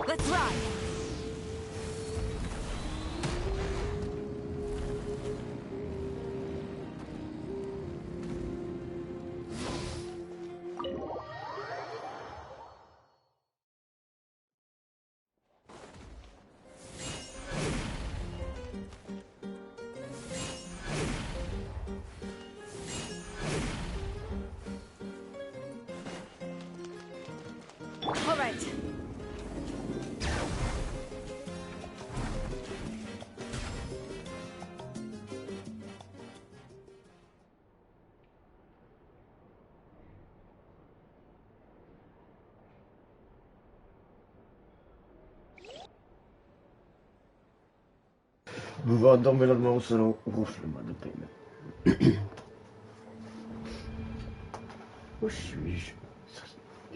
Let's ride! All right. Vous va dormir là-dedans au salon. Ouf, le mois de paiement. Où suis-je?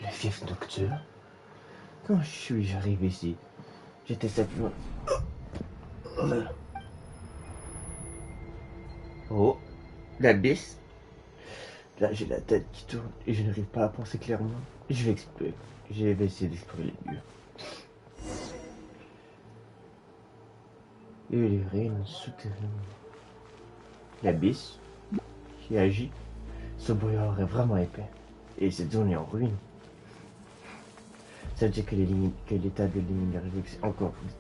La fièvre nocturne. Quand suis-je arrivé ici? J'étais simplement... Oh, l'abysse. Là, j'ai la tête qui tourne et je n'arrive pas à penser clairement. Je vais explorer. Je vais essayer d'explorer les murs. Et les ruines souterraines. L'abysse qui agit. Ce brouillard est vraiment épais. Et cette zone est en ruine. Ça veut dire que l'état de lignes d'arrivée est encore plus.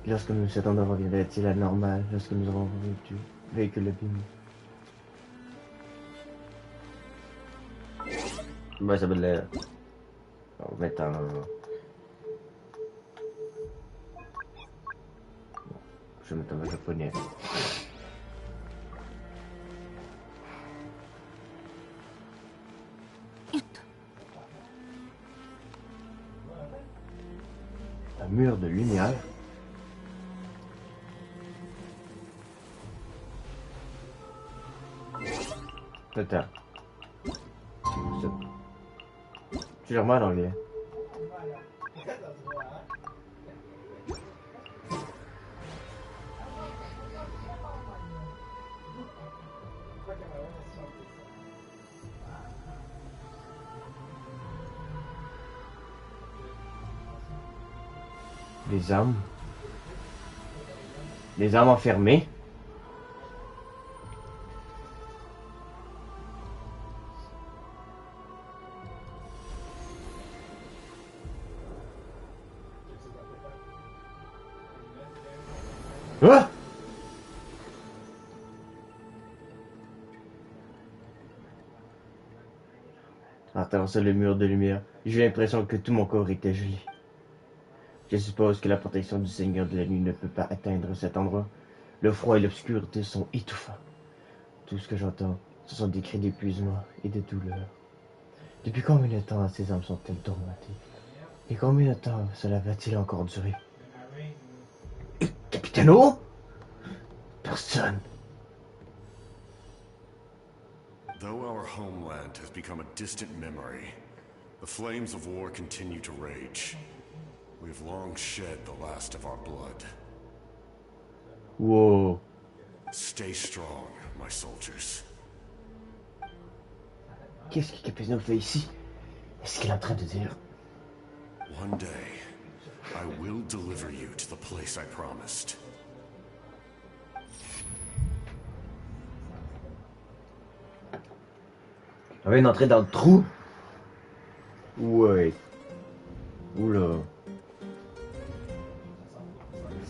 Lorsque nous cet endroit reviendrait-il à normal lorsque nous aurons vécu le film. Bah ça va de l'air. On va mettre un... Je vais mettre un japonais. Un mur de lumière. Attends. Tu le remets en anglais. Les armes. Les armes enfermées. Ah! En traversant le mur de lumière, j'ai l'impression que tout mon corps était gelé. Je suppose que la protection du Seigneur de la Nuit ne peut pas atteindre cet endroit. Le froid et l'obscurité sont étouffants. Tout ce que j'entends, ce sont des cris d'épuisement et de douleur. Depuis combien de temps ces âmes sont-elles tourmentées? Et combien de temps cela va-t-il encore durer? Capitaine O? Personne. Though our homeland has become a distant memory, the flames of war continue to rage. We have long shed the last of our blood. Wow. Stay strong, my soldiers. Qu'est-ce que Capitaine O fait ici? Est-ce qu'il est en train de dire? One day, I will deliver you to the place I promised. On vient d'entrer dans le trou? Ouais. Oula.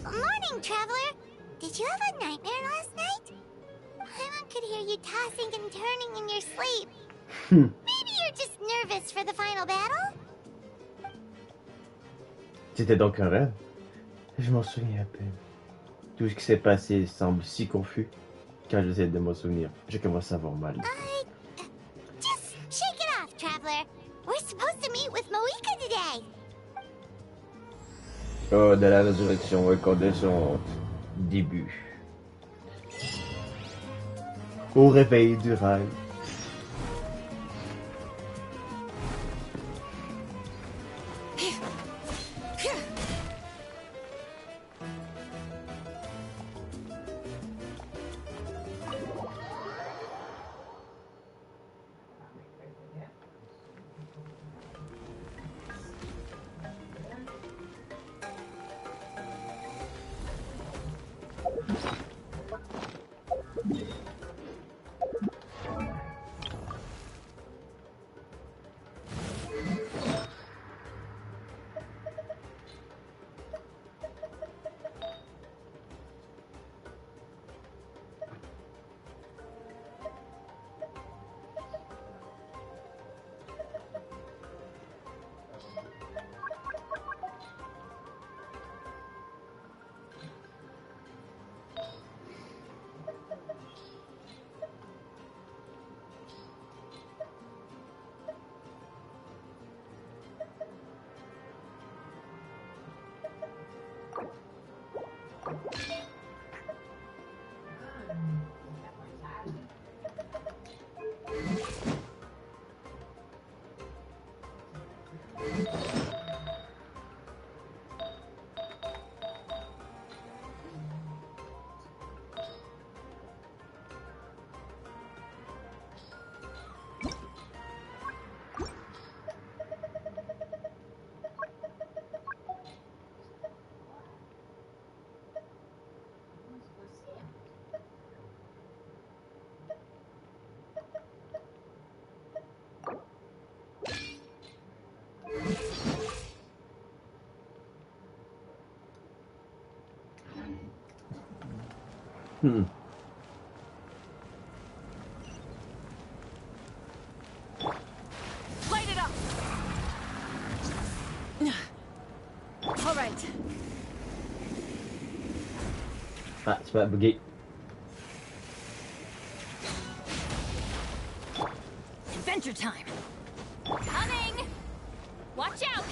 Morning, traveler. Did you have a nightmare last night? Paimon could hear you tossing and turning in your sleep. Maybe you're just nervous for the final battle? C'était donc un rêve. Je m'en souviens à peine. Tout ce qui s'est passé semble si confus. Quand j'essaie de m'en souvenir, je commence à avoir mal. Just shake it off, Traveler. We're supposed to meet with Moika today. Oh, de la résurrection incandescente. Début. Au réveil du rêve. Light it up. All right. Ah, c'est pas bugué. Adventure time. Coming. Watch out.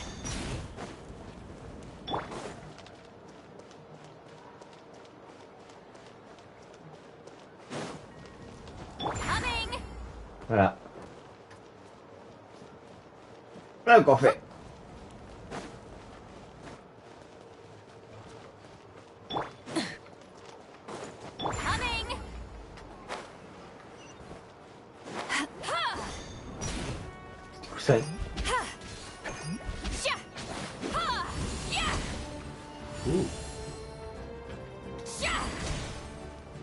Coming. Voilà. Là, qu'on fait. Coming. Coussin. Sha. Ha. Yeah. Sha.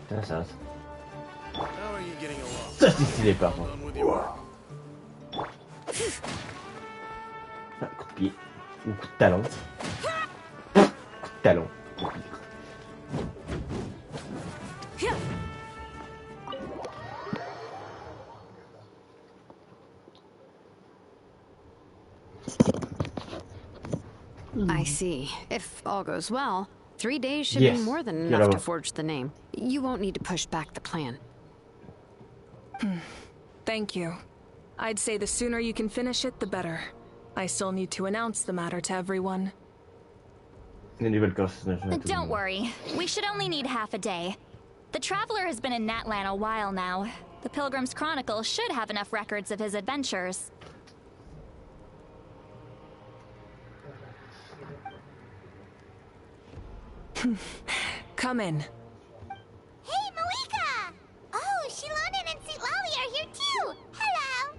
Intéressant. How are you getting along? Ça, c'est stylé, par contre. Done with your work? Ah, coup de pied. Ou coup de talon. Coup de talon. I see. If all goes well, 3 days should Yes. be more than Get enough to over. forge the name. You won't need to push back the plan. Thank you. I'd say the sooner you can finish it, the better. I still need to announce the matter to everyone. Les nouvelles consignations à tout le Don't monde. worry. We should only need half a day. The Traveler has been in Natlan a while now. The Pilgrim's Chronicle should have enough records of his adventures. Come in. Hey, Moika! Oh, Shilonen and Sweet Lolly are here too! Hello!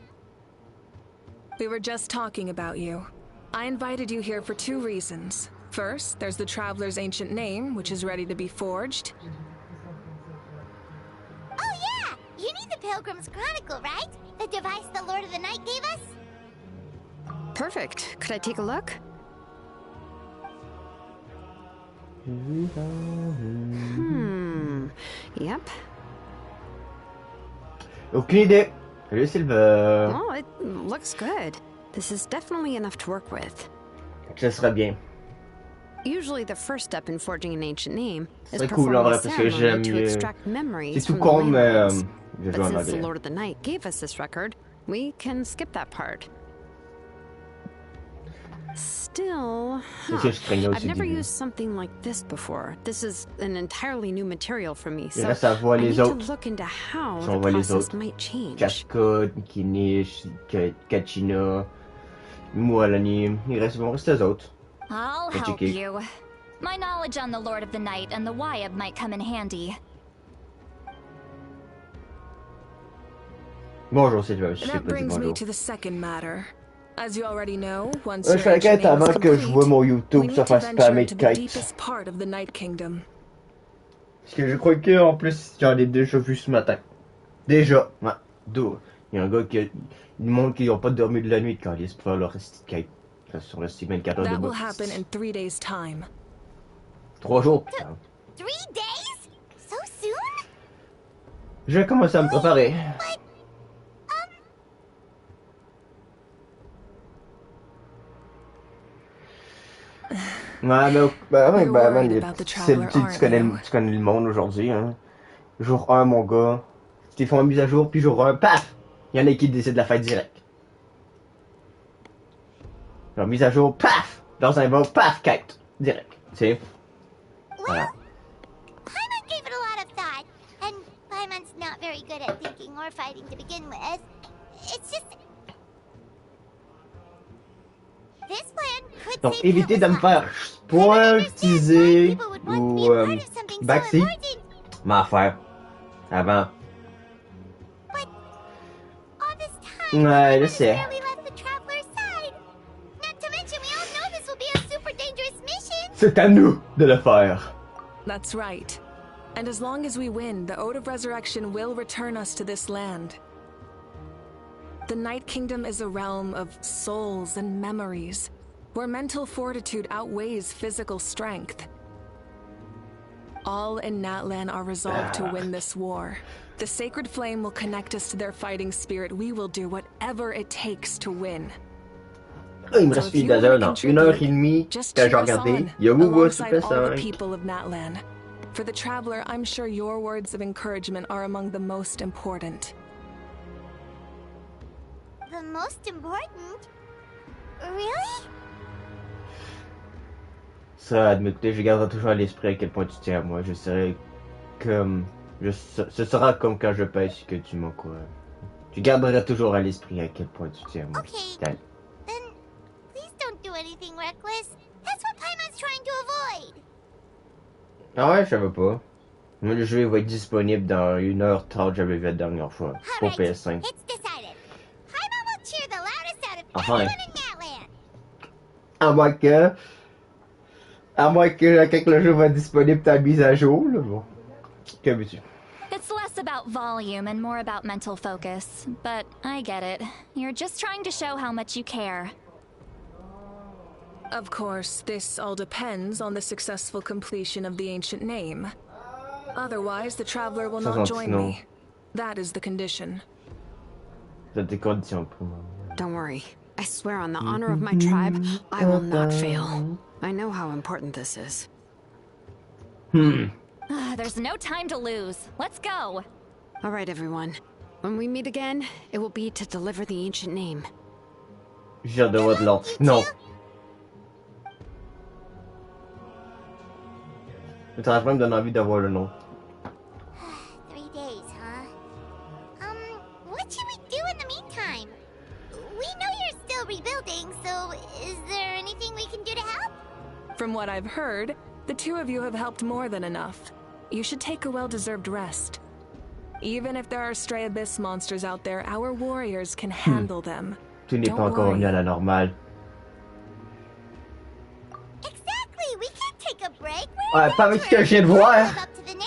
We were just talking about you. I invited you here for 2 reasons. First, there's the Traveler's ancient name, which is ready to be forged. Oh yeah! You need the Pilgrim's Chronicle, right? The device the Lord of the Night gave us? Perfect. Could I take a look? Mm-hmm. Yep. Aucune idée. Salut Sylvain. Well, it looks good. This is definitely enough to work with. Ça sera bien. Usually the first step in forging an ancient name is C'est cool performing en vrai a parce que ceremony j'aime to mieux. extract memories C'est tout from the con, mais landlords. je But joue en since the anglais. Lord of the Night gave us this record, we can skip that part. Still, C'est ça que je craignais I've aussi au never début. used something like this before. This is an entirely new material for me, Et so là, ça voit I need les to autres. look into how Si the on voit les process autres. might change. Cascade, Kinish, Kachina, Mualani. Vont rester les autres. I'll Hey, help Chicky. you. My knowledge on the Lord of the Night and the Wyab might come in handy. Bonjour Sylvain, je sais That pas dit brings me bonjour. to the second matter. As you already know, once Je your fais la ancient quête name is avant que je vois complete, mon we YouTube need se to fasse venture spammer into de the quêtes. deepest part of the Night Kingdom. Parce que je crois que en plus j'en ai déjà vu ce matin. Déjà. Ouais. D'où? Il y a un gars qui a... Du monde qui n'ont pas dormi de la nuit quand ils se font leur reste de quête. Ils sont restés 24 heures That debout. will happen in 3 days' time. 3 jours, putain. 3 days? So soon? Je vais commencer à me préparer. But, Ouais, mais ouais, You're man, worried about the traveler, tu aren't connais, you? tu connais le monde aujourd'hui, hein. Jour 1, mon gars. Tu font une mise à jour, puis jour 1, paf! Il y en a qui décident de la faire direct. Genre, mise à jour, paf! Dans un mot, paf! Quête! Direct. Tu sais? Voilà. Paimon gave it a lot of thought, and Paimon's not very good at thinking or fighting to begin with. It's just... This plan could Donc, save évitez de me countless faire lives. pointiser People would want to ou be a part of something so backseat. important. Ma affaire. Avant. But all this time, Ouais, Paimon je has sais. barely left the traveler's side. Not to mention, we all know this will be a super dangerous mission. C'est à nous de le faire. That's right. And as long as we win, the Ode of Resurrection will return us to this land. The Night Kingdom is a realm of souls and memories, where mental fortitude outweighs physical strength. All in Natlan are resolved to win this war. The sacred flame will connect us to their fighting spirit. We will do whatever it takes to win. Il me So reste if fini you dans wanna un an. 1 heure et contribute, demie. just Quand j'ai cheer us regardé, on, il y a Woo alongside Super all the 5. people of Natlan. For the traveler, I'm sure your words of encouragement are among the most important. The most important? Really? Ça, admettez, je garderai toujours à l'esprit à quel point tu tiens à moi. Je serai comme... ce sera comme quand je pêche que tu m'encourages. Tu garderas toujours à l'esprit à quel point tu tiens à moi. Okay. Dale. Then please don't do anything reckless. That's what Paimon's trying to avoid. Ah ouais, je savais pas. Moi, le jeu va être disponible dans 1h30, j'avais vu la dernière fois. Pour Alright, PS5. it's decided. Paimon will cheer the loudest out of Enfin. everyone in Natlan. À moins que... quand le jeu va être disponible, ta mise à jour, là, bon. Que veux-tu? It's less about volume and more about mental focus, but I get it. You're just trying to show how much you care. Of course, this all depends on the successful completion of the ancient name. Otherwise, the traveler will not join me. That is the condition. C'est des conditions pour moi. Don't worry. I swear on the honor of my tribe, I will not fail. I know how important this is. There's no time to lose. Let's go. All right, everyone. When we meet again, it will be to deliver the ancient name. J'ai hâte de voir de l'ordre. Non. Le travail me donne envie d'avoir le nom. 3 days, huh? What should we do in the meantime? We know you're still rebuilding, so is there anything we can do to help? From what I've heard, the two of you have helped more than enough. You should take a well-deserved rest. Even if there are stray abyss monsters out there, our warriors can handle them. Tout n'est pas Don't encore revenu à worry. la normale. Exactly, we can't take a break. Ouais, pas avec ce que je viens de voir.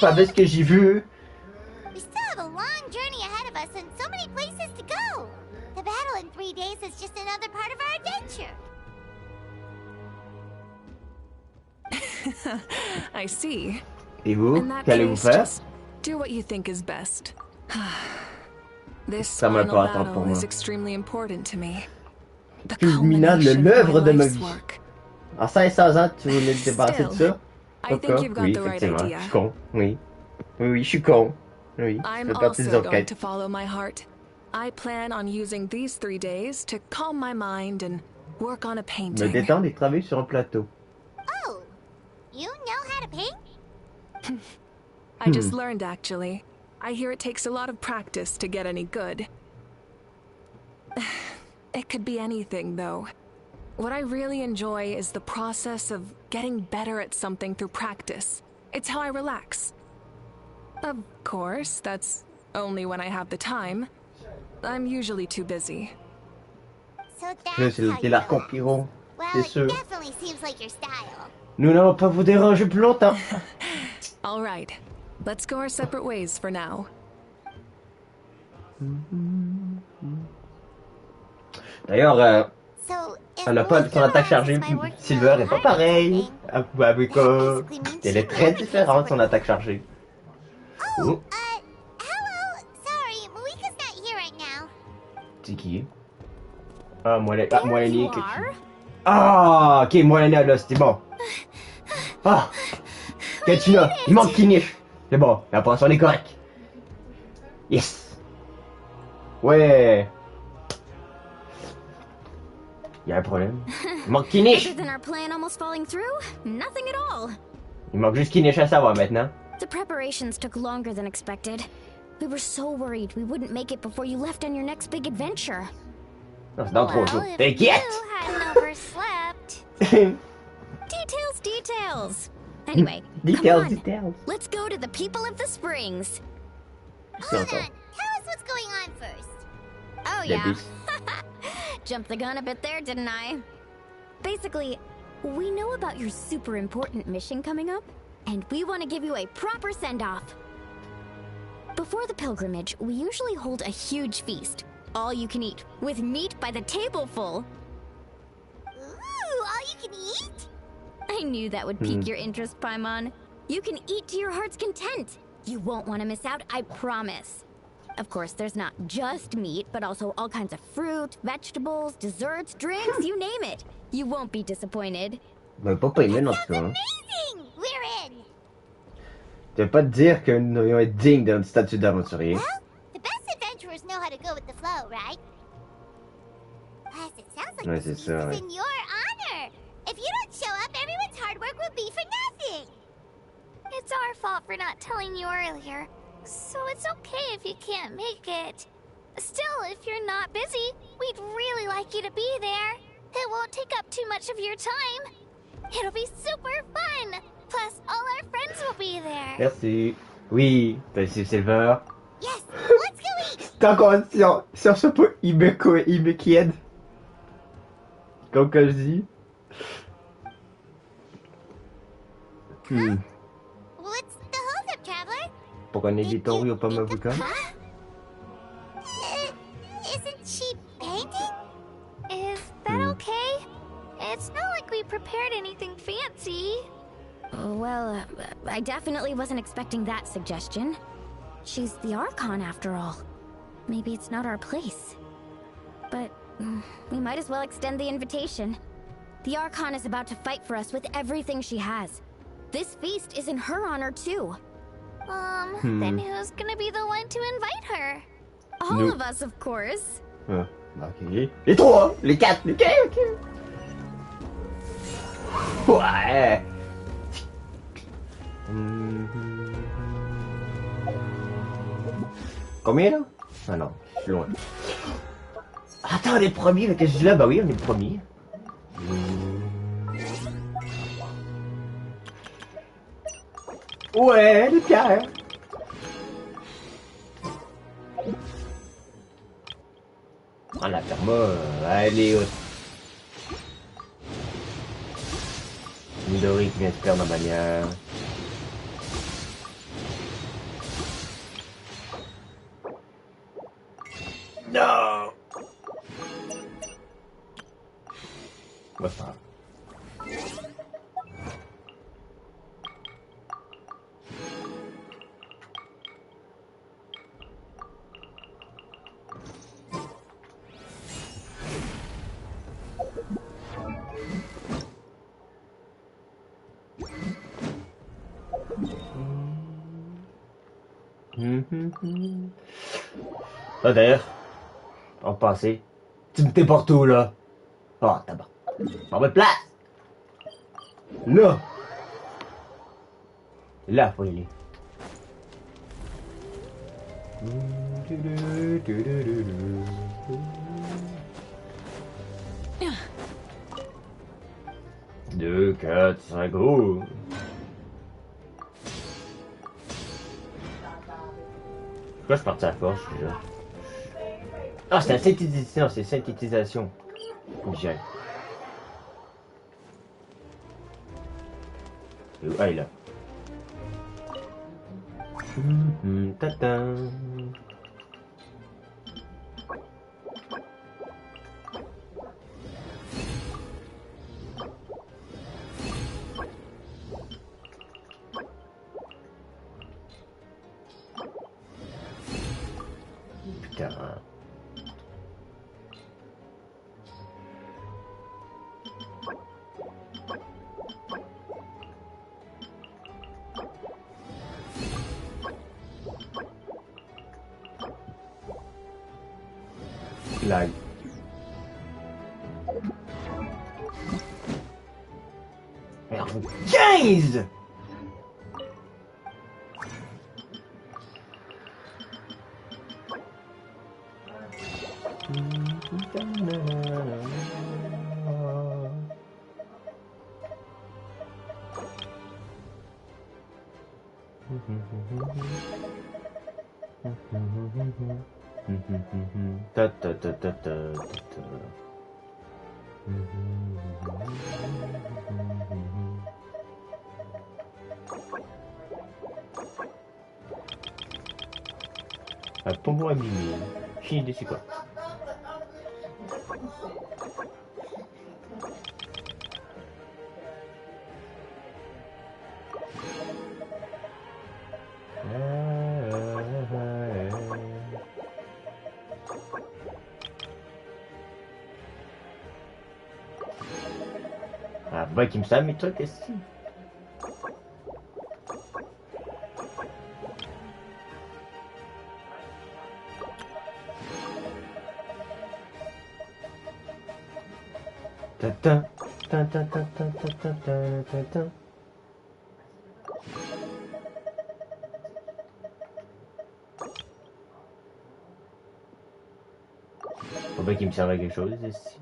Pas avec ce que j'ai vu. We still have a long journey ahead of us and so many places to go. The battle in 3 days is just another part of our adventure. I see. Et vous, In that qu'allez-vous case, faire? just do what you think is best. This Ça me final pas attendre pour battle moi. is extremely important to me. The Culminant de culmination of l'œuvre my de ma life's vie. work. À 16 ans, tu voulais te débarrasser de Still, ça? I think Pourquoi? you've got Oui, the right effectivement. idea. Je suis con. Oui. Oui, je suis con. Oui. Je I'm fais partie des also going orchestres. to follow my heart. I plan on using these 3 days to calm my mind and work on a Me painting. détendre et travailler sur un plateau. Oh, you know how to paint? I just learned, actually. I hear it takes a lot of practice to get any good. It could be anything, though. What I really enjoy is the process of getting better at something through practice. It's how I relax. Of course, that's only when I have the time. I'm usually too busy. So Là, that's c'est how t'es you l'arc en relax. pyro. Well, C'est it sûr. definitely seems like your style. Nous n'allons pas vous déranger plus longtemps. All right, let's go our separate ways for now. D'ailleurs, So, if elle n'a pas son attaque chargée. Silver est pas pareil. Avec elle est très différente son attaque chargée. Oh, hello. Sorry, Malika's not here right now. C'est qui? Ah, moi l'année. You are? Ah, ok, moi l'année là, c'était bon. Ah, Katina, il manque Kinish. C'est bon, la poisson est correcte. Yes. Ouais. Y'a un problème. Il manque Kinish. Other than our plan almost falling through, nothing at all. Il manque juste Kinish à savoir maintenant. The preparations took longer than expected. We were so worried we wouldn't make it before you left on your next big adventure. Non, c'est dans 3 jours. Well, if T'inquiète. you hadn't overslept. Details. Anyway, Details, come on. details. Let's go to the people of the springs. Hold on. Tell us what's going on first. Oh, The yeah. beast. Jumped the gun a bit there, didn't I? Basically, we know about your super important mission coming up, and we want to give you a proper send-off. Before the pilgrimage, we usually hold a huge feast. All you can eat, with meat by the tableful. Ooh, all you can eat? I knew that would pique your interest, Paimon. You can eat to your heart's content. You won't want to miss out, I promise. Of course, there's not just meat, but also all kinds of fruit, vegetables, desserts, drinks, you name it. You won't be disappointed. Ben, pas aimé en tout cas. Hein. Amazing! We're in! Tu veux pas te dire que nous devrions être dignes d'un statut d'aventurier. Well, the best adventurers know how to go with the flow, right? Plus, it sounds like Ouais, this c'est feast ça, is ouais. in your honor. If you don't show up, everyone's hard work will be for nothing. It's our fault for not telling you earlier, so it's okay if you can't make it. Still, if you're not busy, we'd really like you to be there. It won't take up too much of your time. It'll be super fun. Plus, all our friends will be there. Merci. Oui, t'as su Silver. Yes, let's go eat. C'est encore sur ce point, il me quiède. Comme que je dis. What's the hold-up, traveler? Pour un éditeur ou pas m'avocat. Huh? Isn't she painting? Is that okay? It's not like we prepared anything fancy. Well, I definitely wasn't expecting that suggestion. She's the Archon, after all. Maybe it's not our place. But we might as well extend the invitation. The Archon is about to fight for us with everything she has. This feast is in her honor, too. Then who's gonna be the one to invite her? All Nous. of us, of course. Ah, ok. Les trois, les quatre, ok, ok. Ouais. Combien là? Ah non, je suis loin. Attends, on est premier, mais qu'est-ce que je dis là? Bah oui, on est premier. Ouais, le cœur. Ah, la perma, elle est haute. Midori qui vient de perdre ma bannière. Non! Ouais, c'est pas grave. Ah, d'ailleurs, en passé, tu me t'es partout là. Oh, tabac. En bonne place. Là. Là, faut y aller. Deux, quatre, cinq, oh. Pourquoi je partais à force déjà? Ah, c'est la synthétisation, c'est synthétisation. Faut que j'y aille. Ah, il est là. Tatin. Putain. Lag. Merde, 15! Ta ta ta ta ta ta. Un pompon abîmé. Fini dessus quoi. Ah, bah qui me savent mes trucs ici. Ta-ta, ta-ta-ta-ta-ta-ta-ta-ta. Faut pas qu'il me serve à quelque chose ici.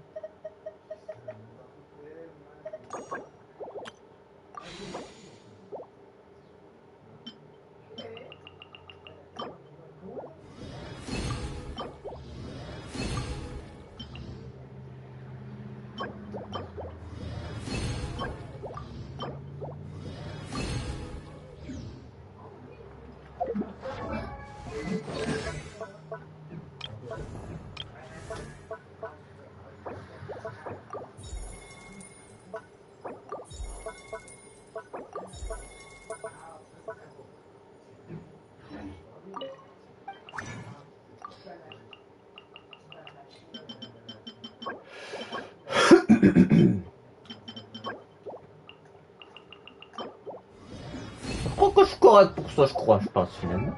Je crois que je suis correct pour ça, je pense finalement.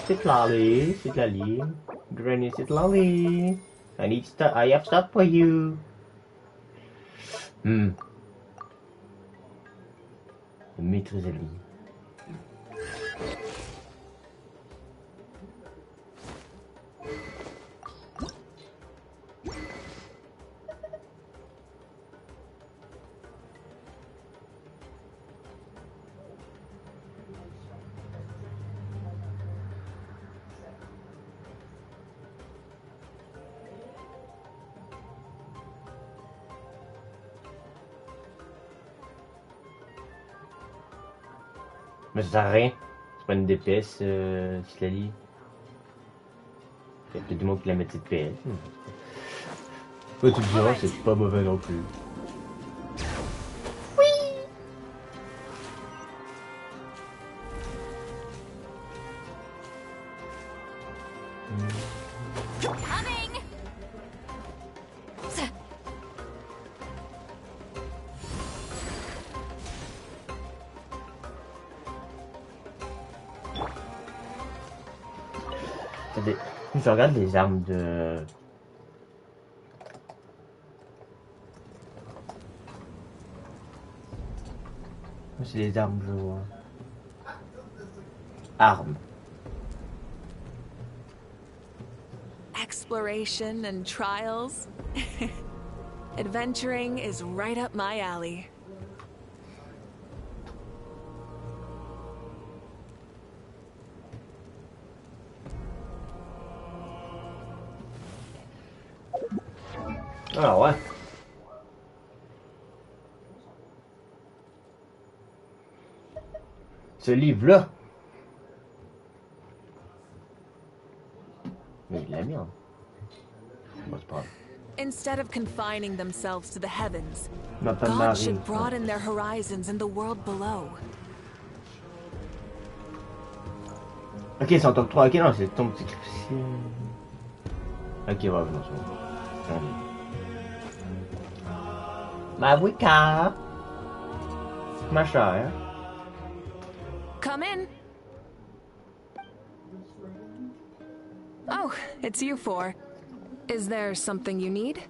C'est de l'allée, c'est de la ligne. Granny, c'est de l'allée. I have stuff for you. Maîtriser la ligne. Mais ça sert à rien. C'est pas une DPS, si la lit. Il y a peut-être du monde qui la met de DPS. Ouais, tu me diras, c'est pas mauvais non plus. Je regarde les armes de... C'est les armes, je vois. Armes. Exploration and trials. Adventuring is right up my alley. Ah ouais. Ce livre-là. Mais il la merde. Bon, c'est pas grave. Instead of confining themselves to the heavens, M'appelle God Marie. should broaden their horizons in the world below. Ok, c'est en top 3. Ok, non, c'est ton petit crucial. Ok, ouais, non, c'est bon. Allez. Ma Wicca. Ma chère. Come in. Oh, it's you four. Is there something you need?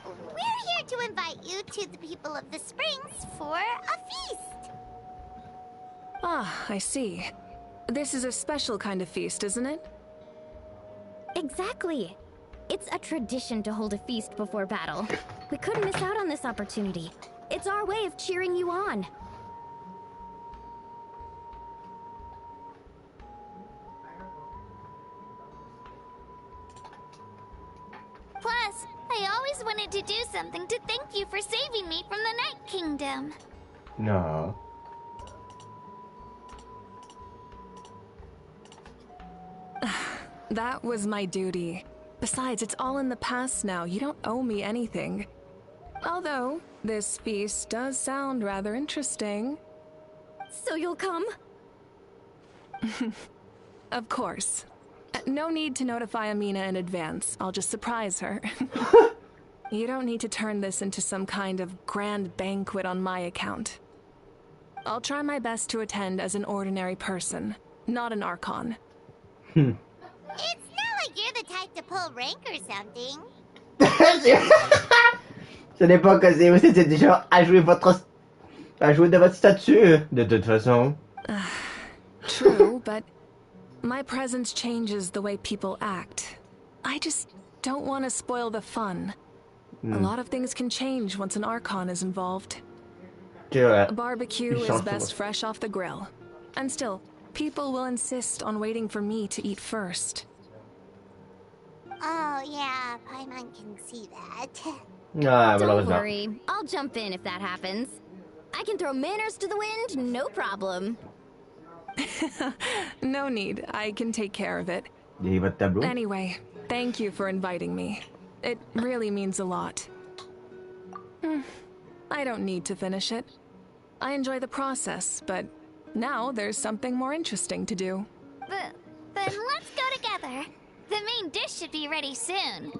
We're here to invite you to the people of the Springs for a feast. Ah, I see. This is a special kind of feast, isn't it? Exactly. It's a tradition to hold a feast before battle. We couldn't miss out on this opportunity. It's our way of cheering you on. Plus, I always wanted to do something to thank you for saving me from the Night Kingdom. No. That was my duty. Besides, it's all in the past now. You don't owe me anything. Although, this feast does sound rather interesting. So you'll come? Of course. No need to notify Amina in advance. I'll just surprise her. You don't need to turn this into some kind of grand banquet on my account. I'll try my best to attend as an ordinary person, not an Archon. It's not like you're the type to pull rank or something. Ce n'est pas que c'est vous étiez déjà à jouer de votre statut, de toute façon. True, but my presence changes the way people act. I just don't want to spoil the fun. A lot of things can change once an Archon is involved. A barbecue is best fresh off the grill. And still, people will insist on waiting for me to eat first. Oh, yeah, Paimon can see that. Ah, Don't worry, I'll jump in if that happens. I can throw manners to the wind, no problem. No need, I can take care of it. Anyway, thank you for inviting me. It really means a lot. I don't need to finish it. I enjoy the process, but now there's something more interesting to do. Then let's go together. The main dish should be ready soon.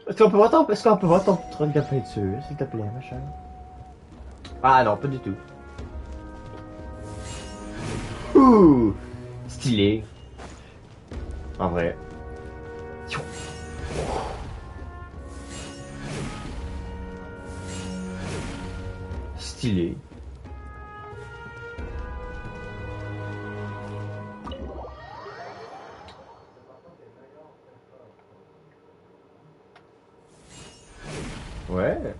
Est-ce qu'on peut voir ton truc de peinture, s'il te plaît, machin? Ah non, pas du tout. Ouh! Stylé. En vrai. Stylé. Ouais.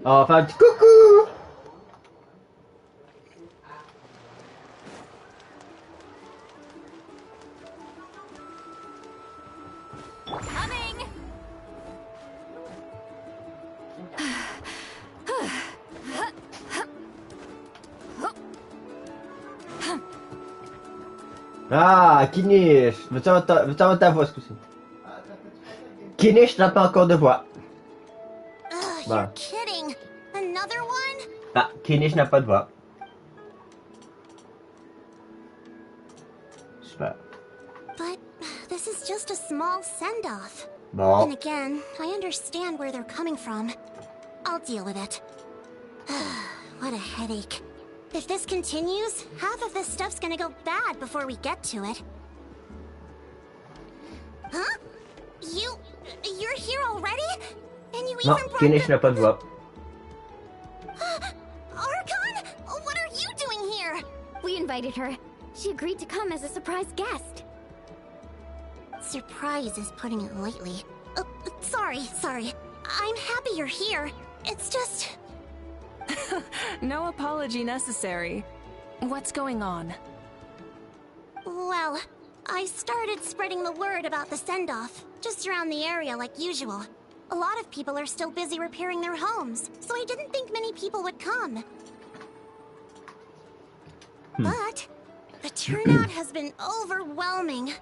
On va faire un petit coucou. Coming! Ah, Kinish. Veux-tu avoir ta voix, ce coup-ci? Kinish n'a pas encore de voix. You're kidding. Another one? Ah, Kinish n'a pas de voix. Super. But this is just a small send-off. Bon. And again, I understand where they're coming from. I'll deal with it. What a headache. If this continues, half of this stuff's gonna go bad before we get to it. Huh? You're here already? And you Non, even brought Kenish n'a pas de voix. Archon? What are you doing here? We invited her. She agreed to come as a surprise guest. Surprise is putting it lightly. Sorry. I'm happy you're here. It's just... No apology necessary. What's going on? Well, I started spreading the word about the send-off, just around the area like usual. A lot of people are still busy repairing their homes, so I didn't think many people would come. But the turnout has been overwhelming.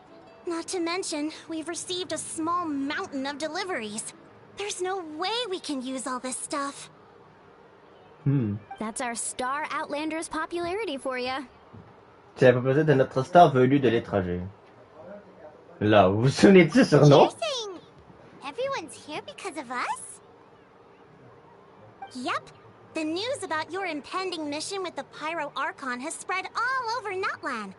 Not to mention, we've received a small mountain of deliveries. There's no way we can use all this stuff. That's our star Outlander's popularity for you. C'est la proposition de notre star venue de l'étranger. Là, vous vous souvenez de ce surnom? You're saying everyone's here because of us? Yep. The news about your impending mission with the Pyro Archon has spread all over Nutland.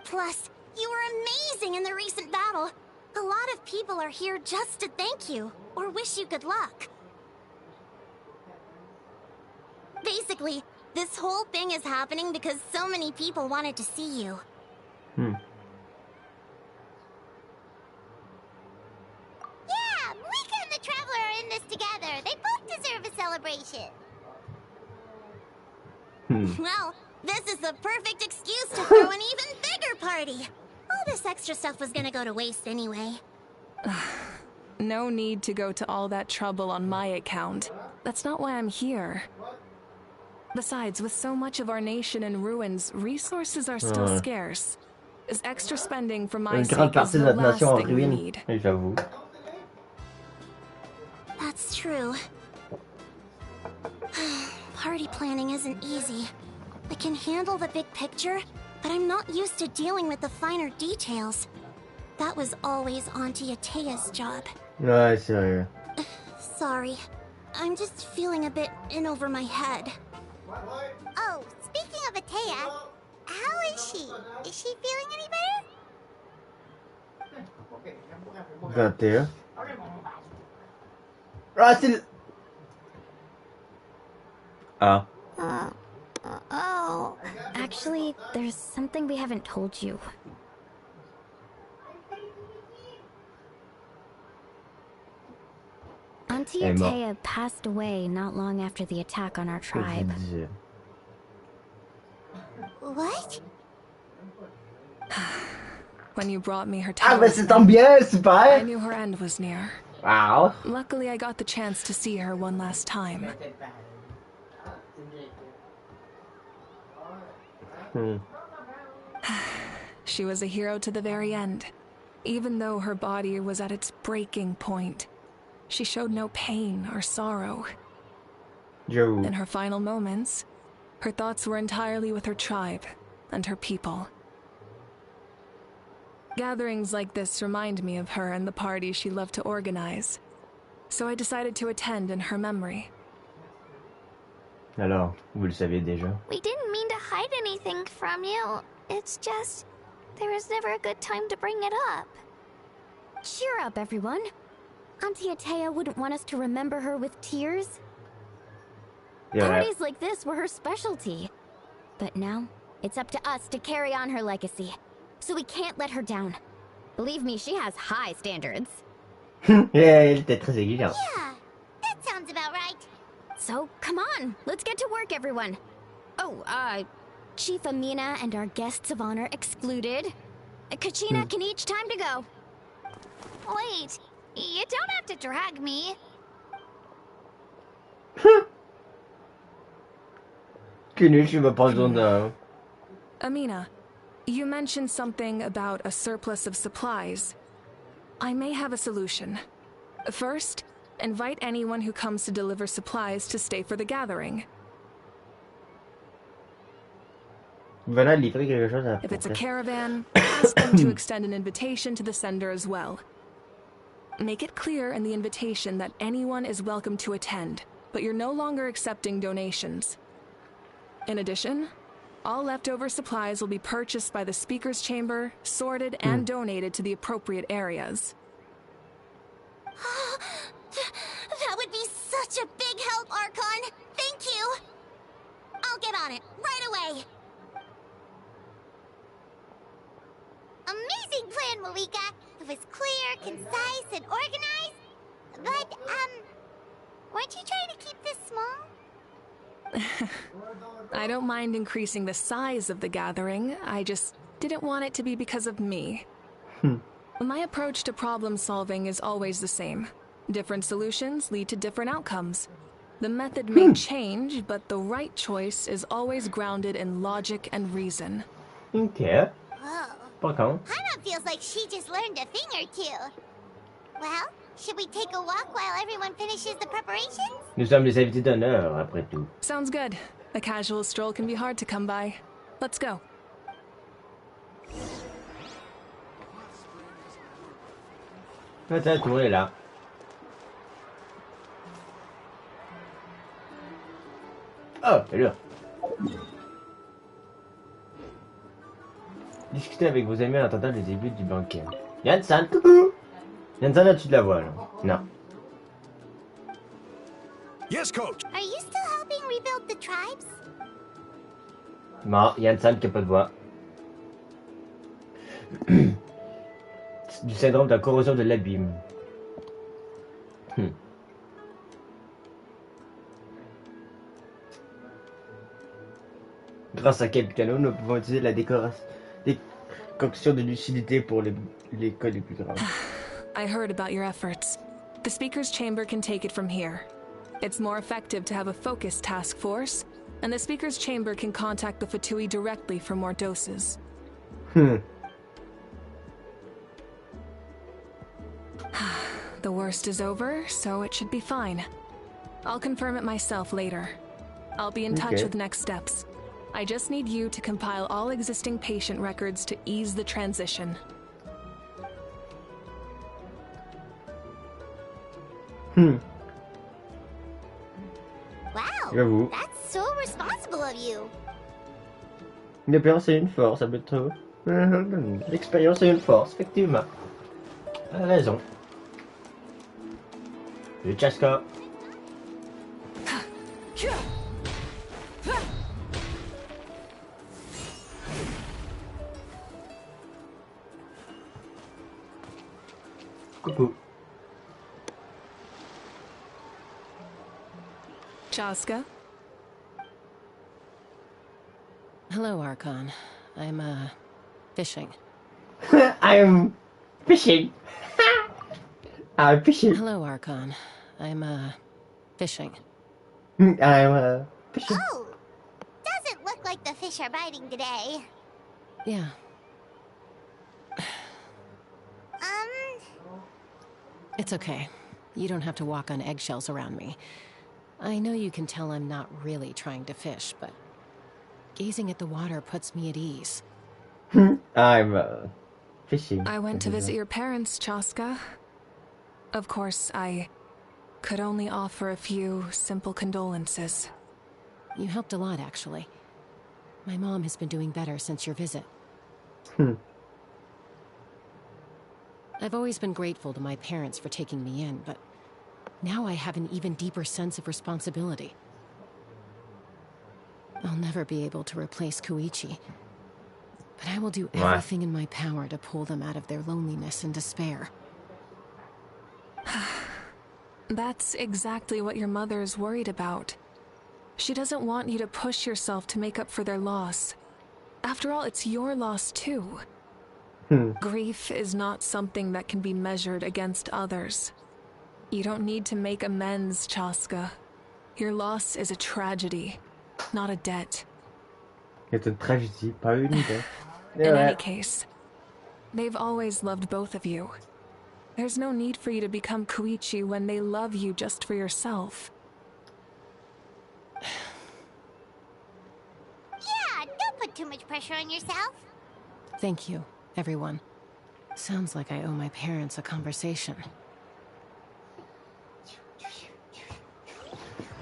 Plus, you were amazing in the recent battle. A lot of people are here just to thank you, or wish you good luck. Basically, this whole thing is happening because so many people wanted to see you. Yeah, Mika and the Traveler are in this together. They both deserve a celebration. Well, this is the perfect excuse to throw an even bigger party. All this extra stuff was gonna go to waste anyway. No need to go to all that trouble on my account. That's not why I'm here. Besides, with so much of our nation in ruins, resources are still scarce. Is extra spending for my Une sake grande is partie de the notre last nation en thing we ruine. need. J'avoue. That's true. Party planning isn't easy. I can handle the big picture, but I'm not used to dealing with the finer details. That was always Auntie Atea's job. Ouais, c'est vrai. Sorry. I'm just feeling a bit in over my head. Oh, speaking of Atea, how is she? Is she feeling any better? 21. Ah, c'est le... Ah. Oh. Actually, there's something we haven't told you. Auntie Atea passed away not long after the attack on our tribe. What? When you brought me her Ah, mais c'est tant talisman, bien, I super! knew her end was near. Wow! Luckily, I got the chance to see her one last time. She was a hero to the very end. Even though her body was at its breaking point, she showed no pain or sorrow. J'avoue. In her final moments, her thoughts were entirely with her tribe and her people. Gatherings like this remind me of her and the parties she loved to organize, so I decided to attend in her memory. Alors, vous le savez déjà. We didn't mean to hide anything from you. It's just, there was never a good time to bring it up. Cheer up, everyone. Auntie Atea wouldn't want us to remember her with tears. Yeah. Parties like this were her specialty. But now, it's up to us to carry on her legacy. So we can't let her down. Believe me, she has high standards. Yeah, elle était très exigeante. Yeah, that sounds about right. So, come on, let's get to work, everyone. Oh, Chief Amina and our guests of honor excluded. Kachina can each time to go. Wait, you don't have to drag me. Kenish, il va pas besoin d'un... Amina, you mentioned something about a surplus of supplies. I may have a solution. First, invite anyone who comes to deliver supplies to stay for the gathering. Voilà, livrer quelque chose à If it's a porter. caravan, ask them to extend an invitation to the sender as well. Make it clear in the invitation that anyone is welcome to attend, but you're no longer accepting donations. In addition, all leftover supplies will be purchased by the Speaker's Chamber, sorted, and donated to the appropriate areas. That would be such a big help, Archon! Thank you! I'll get on it, right away! Amazing plan, Malika! It was clear, concise, and organized. But, weren't you trying to keep this small? I don't mind increasing the size of the gathering, I just didn't want it to be because of me. My approach to problem solving is always the same. Different solutions lead to different outcomes. The method may change, but the right choice is always grounded in logic and reason. Ok. Whoa. Pas con. Hana feels like she just learned a thing or two. Well, should we take a walk while everyone finishes the preparations? Nous sommes les invités d'honneur, après tout. Sounds good. A casual stroll can be hard to come by. Let's go. Attends, la tour est là. Oh, elle est là. Discutez avec vos amis en attendant le début du banquet. Yansan, coucou! Yansan, as-tu de la voix, là? Non. Yes, coach. Are you still helping rebuild the tribes? Non, Yansan qui a pas de voix. Du syndrome de la corrosion de l'abîme. Grâce à Capitano, nous pouvons utiliser la décoction de lucidité pour les cas les plus graves. I heard about your efforts. The Speaker's Chamber can take it from here. It's more effective to have a focused task force, and the Speaker's Chamber can contact the Fatui directly for more doses. The worst is over, so it should be fine. I'll confirm it myself later. I'll be in touch with next steps. I just need you to compile all existing patient records to ease the transition. Wow, J'avoue. that's so responsible of you. L'expérience c'est une force, ça peut être... L'expérience c'est une force, effectivement. Elle a raison. Le Chaska. Coucou. Chaska? Hello, Archon. I'm, fishing. I'm fishing. I'm fishing. Hello, Archon. I'm, fishing. I'm fishing. Oh, doesn't look like the fish are biting today. Yeah. It's okay. You don't have to walk on eggshells around me. I know you can tell I'm not really trying to fish, but gazing at the water puts me at ease. I'm fishing. I went to visit your parents, Chaska. Of course, I could only offer a few simple condolences. You helped a lot, actually. My mom has been doing better since your visit. I've always been grateful to my parents for taking me in, but now I have an even deeper sense of responsibility. I'll never be able to replace Koichi, but I will do everything in my power to pull them out of their loneliness and despair. That's exactly what your mother's worried about. She doesn't want you to push yourself to make up for their loss. After all, it's your loss too. Grief is not something that can be measured against others. You don't need to make amends, Chaska. Your loss is a tragedy, not a debt. C'est une tragédie, pas une idée. In any case, they've always loved both of you. There's no need for you to become Koichi when they love you just for yourself. Yeah, don't put too much pressure on yourself. Thank you, everyone. Sounds like I owe my parents a conversation.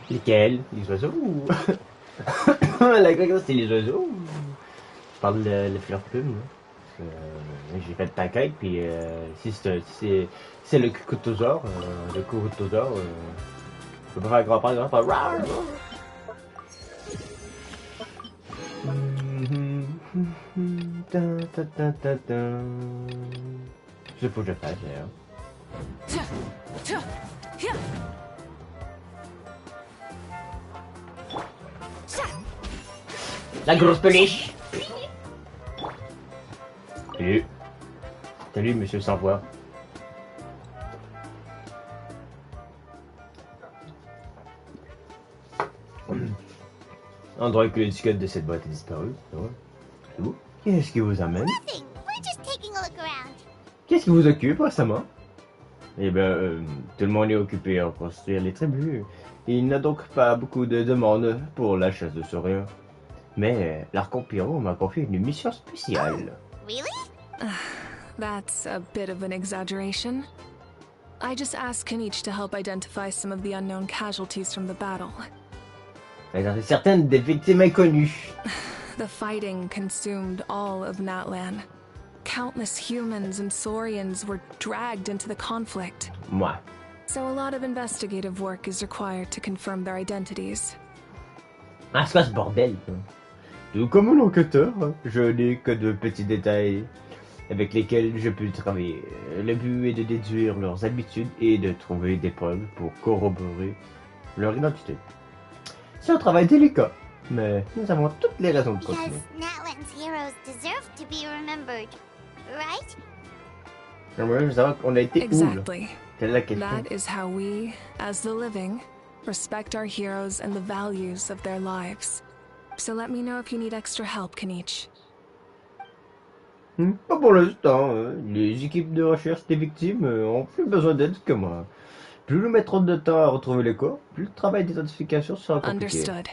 Lesquels? Les oiseaux? La quoi, c'est les oiseaux. Je parle de la fleur plume. J'ai fait pancake, puis si c'est le cucutosaure, je peux pas faire grand-père, grand-père. C'est faut que je fasse, d'ailleurs. La grosse peluche! Salut. Salut, monsieur sans voix. On dirait que l'étiquette de cette boîte est disparue. Qu'est-ce qui vous amène? Nothing. We're just taking a look around. Qu'est-ce qui vous occupe récemment? Eh bien, tout le monde est occupé à construire les tribus. Il n'y a donc pas beaucoup de demandes pour la chasse de sauriens. Mais l'Archon Pyro m'a confié une mission spéciale. Really? That's a bit of an exaggeration. I just asked Kanich to help identify some of the unknown casualties from the battle. Il y en a certaines des victimes inconnues. The fighting consumed all of Natlan. Countless humans and Saurians were dragged into the conflict. Moi. So a lot of investigative work is required to confirm their identities. Ah, c'est quoi ce bordel? Tout comme un enquêteur, je n'ai que de petits détails avec lesquels je peux travailler. Le but est de déduire leurs habitudes et de trouver des preuves pour corroborer leur identité. C'est un travail délicat, mais nous avons toutes les raisons de continuer. Because Natlan's heroes deserve to be remembered, right? Moi, je veux savoir qu'on a été où, là? Exactly. C'est la question. That is how we, as the living, respect our heroes and the values of their lives. So let me know if you need extra help, Kanich. Pas pour l'instant. Les équipes de recherche des victimes ont plus besoin d'aide que moi. Plus nous mettrons de temps à retrouver les corps, plus le travail d'identification sera compliqué. Understood.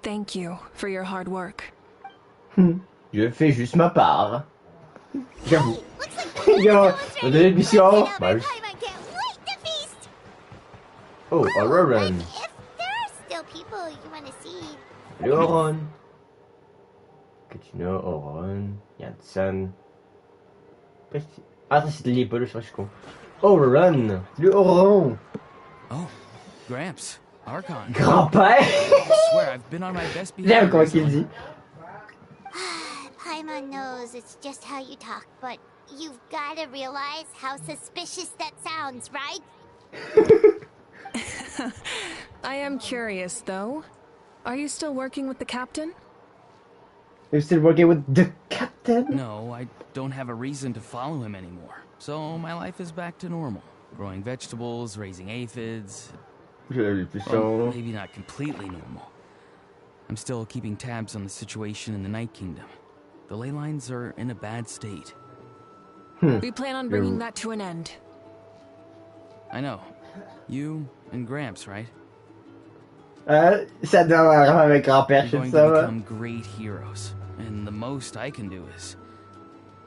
Thank you for your hard work. Je fais juste ma part. J'avoue. Yo, on a une mission. Oh, Auroran. If there are still people you want to see. Salut Auron. Katina, Auron, Yansan. Ah, ça c'était les peluches, je suis con. Auron. Salut Auron. Oh, Gramps, Archon. Grand-père. I swear I've been on my best behavior. J'aime comment qu'il dit. Paimon knows it's just how you talk, but you've got to realize how suspicious that sounds, right? I am curious, though. Are you still working with the captain? You're still working with the captain? No, I don't have a reason to follow him anymore. So my life is back to normal. Growing vegetables, raising aphids. Well, maybe not completely normal. I'm still keeping tabs on the situation in the Night Kingdom. The ley lines are in a bad state. We plan on bringing that to an end. I know. You and Gramps, right? Ça doit avoir avec grand-père, You're je going sais to ça, become great heroes. And the most I can do is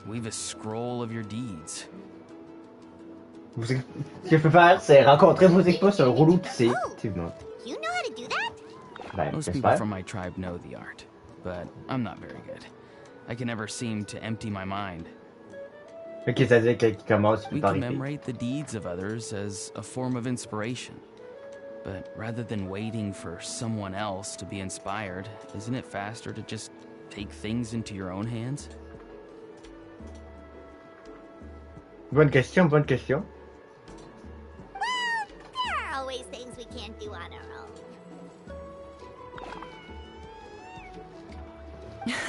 weave a scroll of your deeds. Ce que je peux faire, c'est rencontrer vos équipes sur un rouleau tissé. Effectivement. You know how to do that? Ben, Most people j'espère. from my tribe know the art, but I'm not very good. I can never seem to empty my mind. Ok, ça veut dire qu'il commence, il We peut arriver. commemorate the deeds of others as a form of inspiration. But rather than waiting for someone else to be inspired, isn't it faster to just take things into your own hands? Bonne question, bonne question. Well, there are always things we can't do on our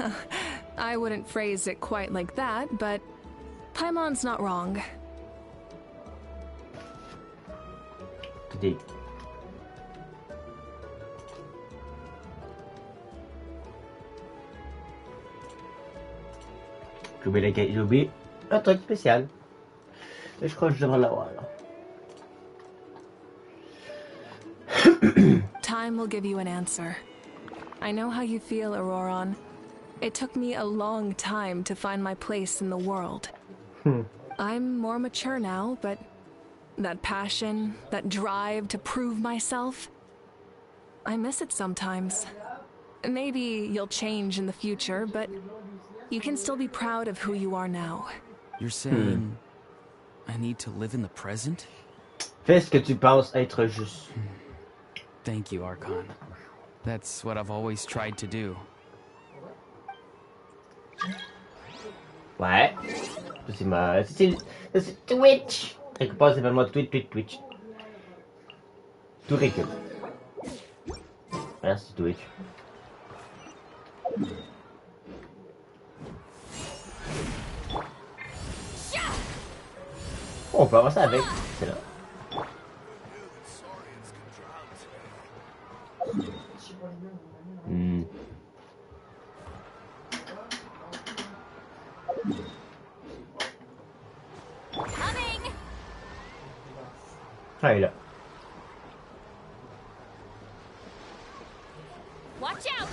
own. I wouldn't phrase it quite like that, but Paimon's not wrong. Today. J'ai oublié un truc spécial. Et je crois que je devrais l'avoir là. Time will give you an answer. I know how you feel, Auroran. It took me a long time to find my place in the world. I'm more mature now, but that passion, that drive to prove myself, I miss it sometimes. Maybe you'll change in the future, but you can still be proud of who you are now. You're saying I need to live in the present? Fais ce que tu penses être juste. Thank you, Archon. That's what I've always tried to do. Ouais. C'est ma... C'est Twitch. Récupère événement Twitch. Tout récup. Merci Twitch. Oh, on peut avancer avec. C'est là. Ah, il est là. Watch out!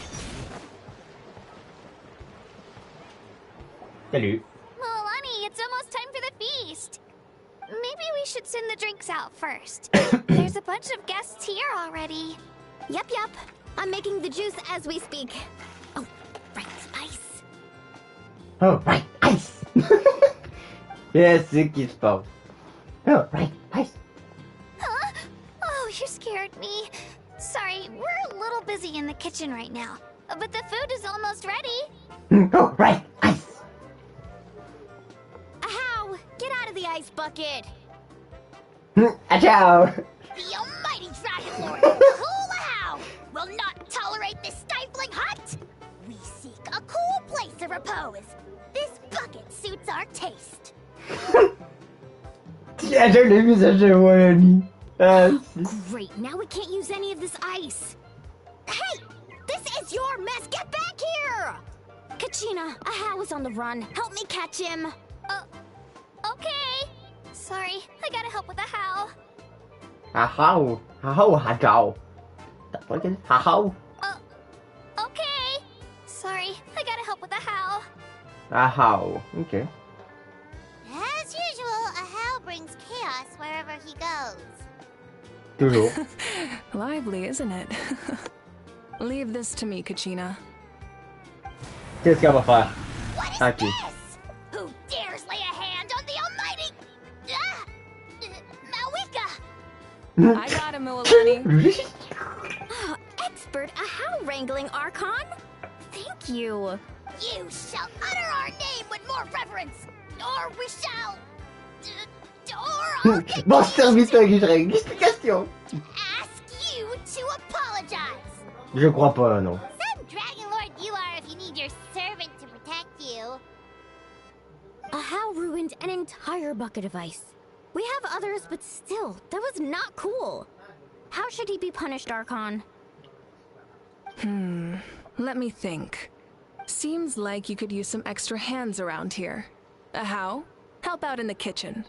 Salut. Milani, it's almost time for the feast. Maybe we should send the drinks out first. There's a bunch of guests here already. Yup. I'm making the juice as we speak. Oh, right, ice. Oh, right, ice. Yes, c'est qui se passe. Oh, right, ice. Huh? Oh, you scared me. Sorry, we're a little busy in the kitchen right now. But the food is almost ready. Oh, right, ice. Ahow! Get out of the ice bucket! Ciao. The almighty Dragon Lord, Kahulahow, will not tolerate this stifling hut. We seek a cool place of repose. This bucket suits our taste. J'adore le visage de Milani. Great, now we can't use any of this ice. Hey! This is your mess! Get back here! Kachina, Ahow is on the run. Help me catch him. Okay. Sorry, I gotta help with the how. Ahow. Ahow. Ahow. Okay. Sorry, I gotta help with the how. Ahow. Okay. As usual, a how brings chaos wherever he goes. Toujours. Lively, isn't it? Leave this to me, Kachina. Qu'est-ce qu'elle va faire? What is Okay. this? Who dares lay a hand on the almighty... Mawika? I got him, Milani. Expert Ahow wrangling, Archon. Thank you. You shall utter our name with more reverence, or we shall... or I'll get Bon serviteur que je explication. ask you to apologize. Je crois pas, non. Some Dragon Lord you are if you need your servant to protect you. Ahow ruined an entire bucket of ice. We have others, but still, that was not cool. How should he be punished, Archon? Let me think. Seems like you could use some extra hands around here. Ahow, help out in the kitchen.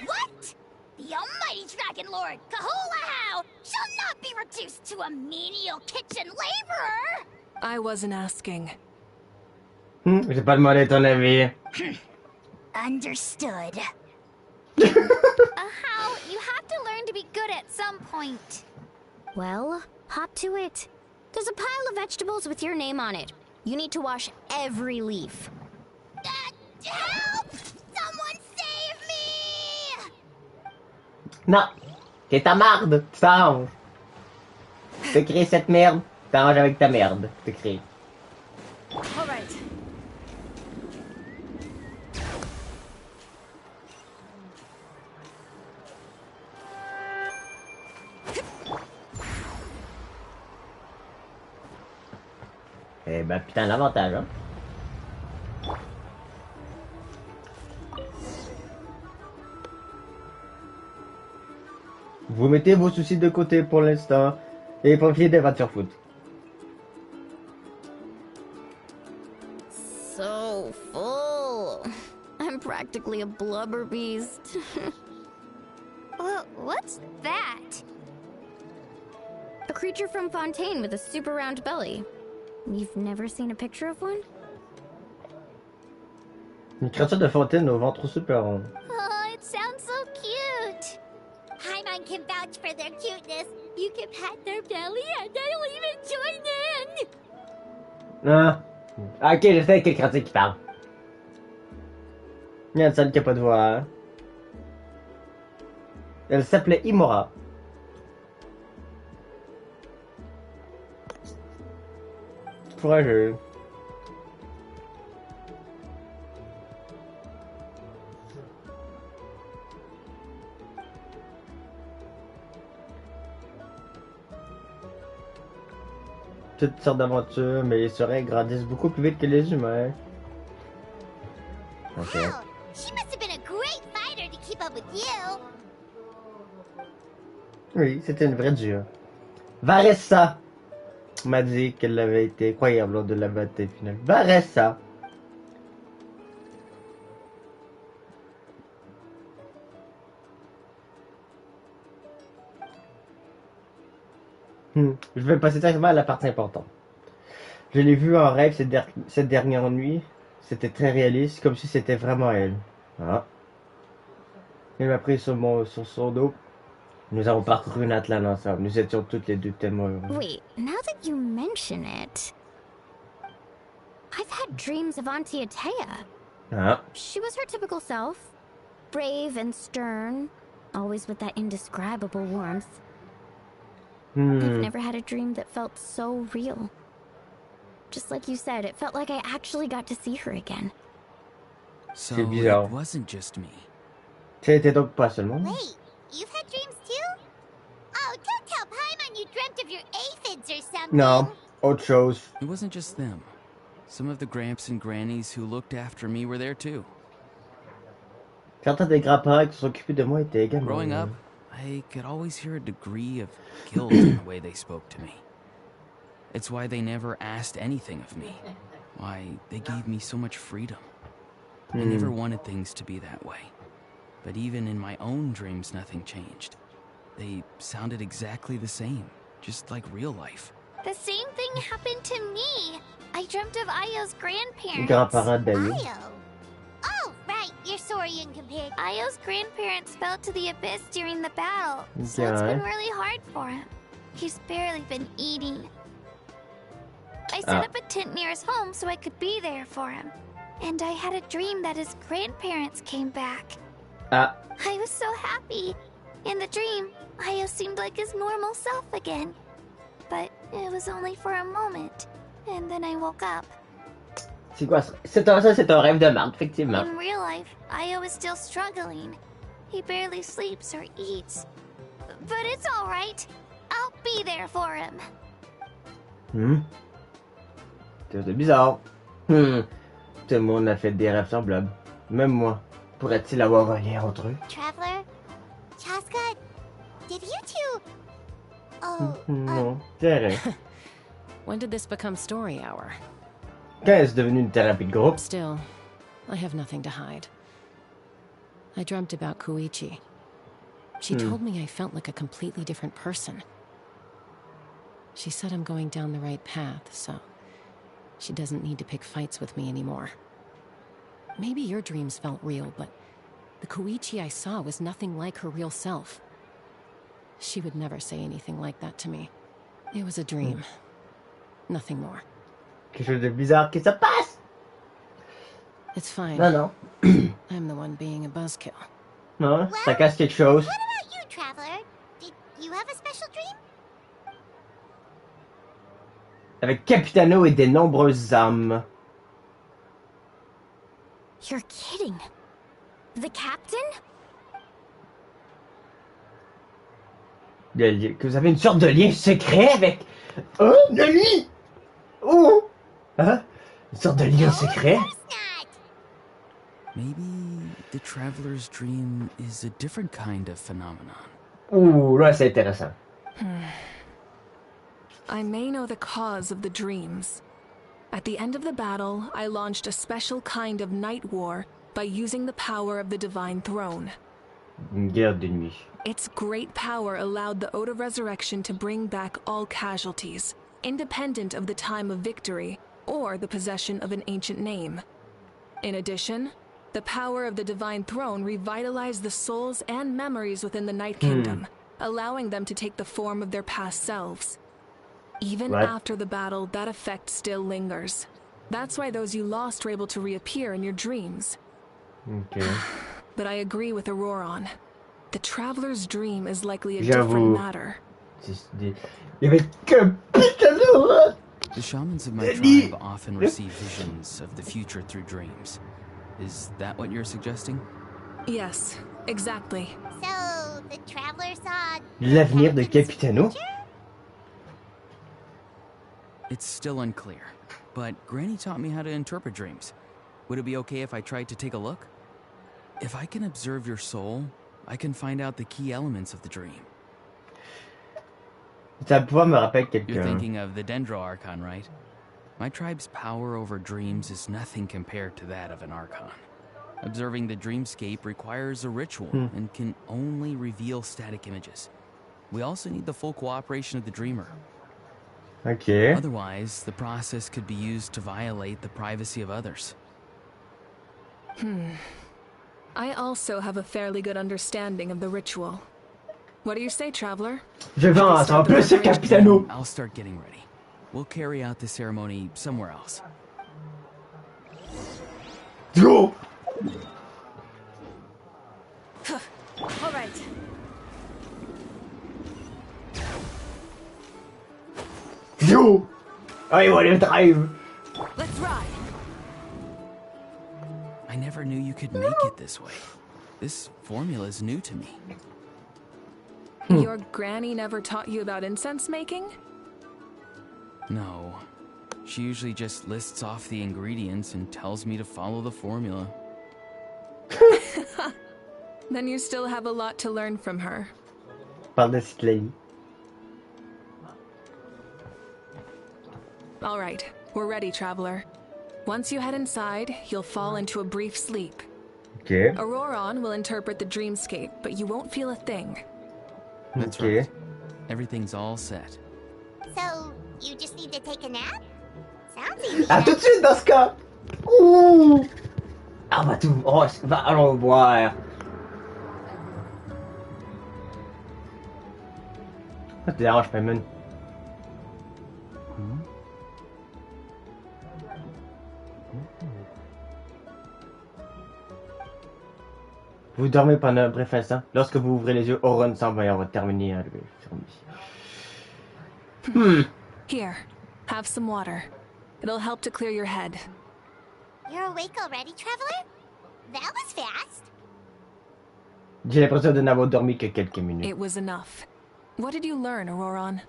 What? The almighty Dragon Lord, Kahulahow, shall not be reduced to a menial kitchen laborer! I wasn't asking. J'ai pas demandé ton avis. Understood. How you have to learn to be good at some point. Well, hop to it. There's a pile of vegetables with your name on it. You need to wash every leaf. Help! Someone save me! Non. C'est ta marde. Tu t'arranges. Tu crées cette merde. Tu t'arranges avec ta merde. Tu crées. All right. Eh ben putain, l'avantage, hein. Vous mettez vos soucis de côté pour l'instant et profitez des voitures foot. So full. I'm practically a blubber beast. What's that? A creature from Fontaine with a super round belly. You've never seen a picture of one? Une créature de fontaine au ventre super rond. Oh, it sounds so cute. Paimon can vouch for their cuteness. You can pat their belly and they'll even join in. Ah. Ok, je sais quel critique qui parle. Il y a une seule qui a pas de voix. Hein. Elle s'appelait Imora. Courageux. Toutes sortes d'aventures, mais les seraient grandissent beaucoup plus vite que les humains. Ok. Wow, she must have been a great fighter to keep up with you. Oui, c'était une vraie dure. Varessa m'a dit qu'elle avait été incroyable lors de la bataille finale. Varessa! Je vais passer directement à la partie importante. Je l'ai vue en rêve cette dernière nuit. C'était très réaliste, comme si c'était vraiment elle. Ah. Elle m'a pris sur son dos. Nous avons parcouru Natlan ensemble. Nous étions toutes les deux tellement heureux. Wait, now that you mention it, I've had dreams of Auntie Atea. Ah. She was her typical self, brave and stern, always with that indescribable warmth. I've never had a dream that felt so real. Just like you said, it felt like I actually got to see her again. So it wasn't just me. C'était donc pas seulement. Wait, you've had dreams too? Oh, don't tell Paimon you dreamt of your aphids or something. Non, autre chose. It wasn't just them. Some of the Gramps and Grannies who looked after me were there too. Certains des grands-parents qui s'occupaient de moi étaient également. Growing up, I could always hear a degree of guilt in the way they spoke to me. It's why they never asked anything of me. Why they gave me so much freedom. I never wanted things to be that way. But even in my own dreams, nothing changed. They sounded exactly the same, just like real life. The same thing happened to me. I dreamt of Ayo's grandparents. Grands-parents d'Ayo. Ayo. Oh, right, you're Saurian compared. Ayo's grandparents fell to the abyss during the battle, so it's been really hard for him. He's barely been eating. I set up a tent near his home so I could be there for him. And I had a dream that his grandparents came back. Ah. I was so happy. In the dream, Ayo seemed like his normal self again. But it was only for a moment. And then I woke up. C'est quoi ça? C'est un rêve de merde, effectivement. In real life, Ayo is still struggling. He barely sleeps or eats. But it's alright. I'll be there for him. C'est bizarre. Tout le monde a fait des rêves semblables. Même moi. Pourrait-il avoir un lien entre eux? Traveler? Chaska? Did you two... Oh, Non, c'est vrai. When did this become story hour? Quand est-ce devenu une thérapie de groupe? Still, I have nothing to hide. I dreamt about Koichi. She told me I felt like a completely different person. She said I'm going down the right path, so she doesn't need to pick fights with me anymore. Maybe your dreams felt real, but the Koichi I saw was nothing like her real self. She would never say anything like that to me. It was a dream. Nothing more. Quelque chose de bizarre qui se passe! It's fine. Non. I'm the one being a buzzkill. Non, ça casse quelque chose. what about you, Traveler? Did you have a special dream? Avec Capitano et des nombreuses âmes. You're kidding. The captain? Que vous avez une sorte de lien secret avec un de lui? Oh! Hein? Une sorte de lien secret? Maybe the traveler's dream is a different kind of phenomenon. Ouh, là c'est intéressant. I may know the cause of the dreams. At the end of the battle, I launched a special kind of night war by using the power of the Divine Throne. Une guerre de nuit. Its great power allowed the Ode of Resurrection to bring back all casualties, independent of the time of victory or the possession of an ancient name. In addition, the power of the Divine Throne revitalized the souls and memories within the Night Kingdom, allowing them to take the form of their past selves. Even after the battle, that effect still lingers. That's why those you lost were able to reappear in your dreams. Okay. But I agree with Auroron. The Traveler's dream is likely a different matter. Il y avait qu'un putain de... The shamans of my tribe often receive visions of the future through dreams. Is that what you're suggesting? Yes, exactly. So, the Traveler saw... L'avenir de Capitano? It's still unclear, but Granny taught me how to interpret dreams. Would it be okay if I tried to take a look? If I can observe your soul, I can find out the key elements of the dream. Ça pouvoir me rappelle quelqu'un. You're thinking of the Dendro Archon, right? My tribe's power over dreams is nothing compared to that of an Archon. Observing the dreamscape requires a ritual and can only reveal static images. We also need the full cooperation of the dreamer. Okay. Otherwise, the process could be used to violate the privacy of others. I also have a fairly good understanding of the ritual. What do you say, Traveler? Je vais en savoir plus sur Capitano. I'll start getting ready. We'll carry out the ceremony somewhere else. Go! All right. Go! I want to drive. Let's ride. I never knew you could make it this way. This formula is new to me. Your granny never taught you about incense making? No. She usually just lists off the ingredients and tells me to follow the formula. Then you still have a lot to learn from her. Parle de cette lady. All right, we're ready, Traveler. Once you head inside, you'll fall into a brief sleep. Okay. Auroron will interpret the dreamscape, but you won't feel a thing. That's right. Everything's all set. So, you just need to take a nap? Sounds easy. Ah, tout de suite dans ce cas! Ouh! Ah, on va tout... Oh, allons voir. Ça te dérange pas, man. Vous dormez pendant un bref instant. Lorsque vous ouvrez les yeux, Auron semble avoir terminé à lever. Here, have some water. It'll help to clear your head. You're awake already, Traveler? That was fast. J'ai l'impression de n'avoir dormi que quelques minutes. It was enough. What did you learn, Auroron?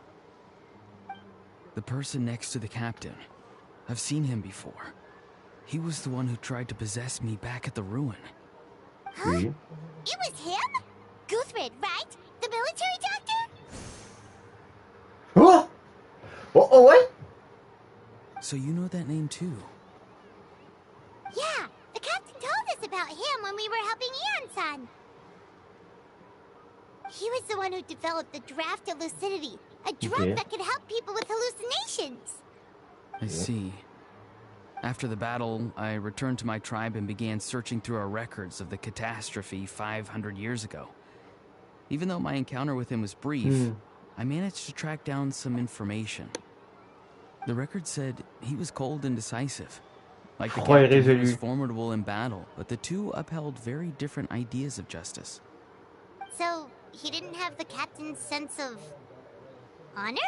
The person next to the captain. I've seen him before. He was the one who tried to possess me back at the ruin. Huh? It was him? Guthrid, right? The military doctor? What? Oh, what? So you know that name too? Yeah, the captain told us about him when we were helping Ian-san. He was the one who developed the draft of lucidity, a drug that could help people with hallucinations. I see. After the battle, I returned to my tribe and began searching through our records of the catastrophe 500 years ago. Even though my encounter with him was brief, I managed to track down some information. The record said he was cold and decisive. Like the captain, he was formidable in battle, but the two upheld very different ideas of justice. So, he didn't have the captain's sense of... honor?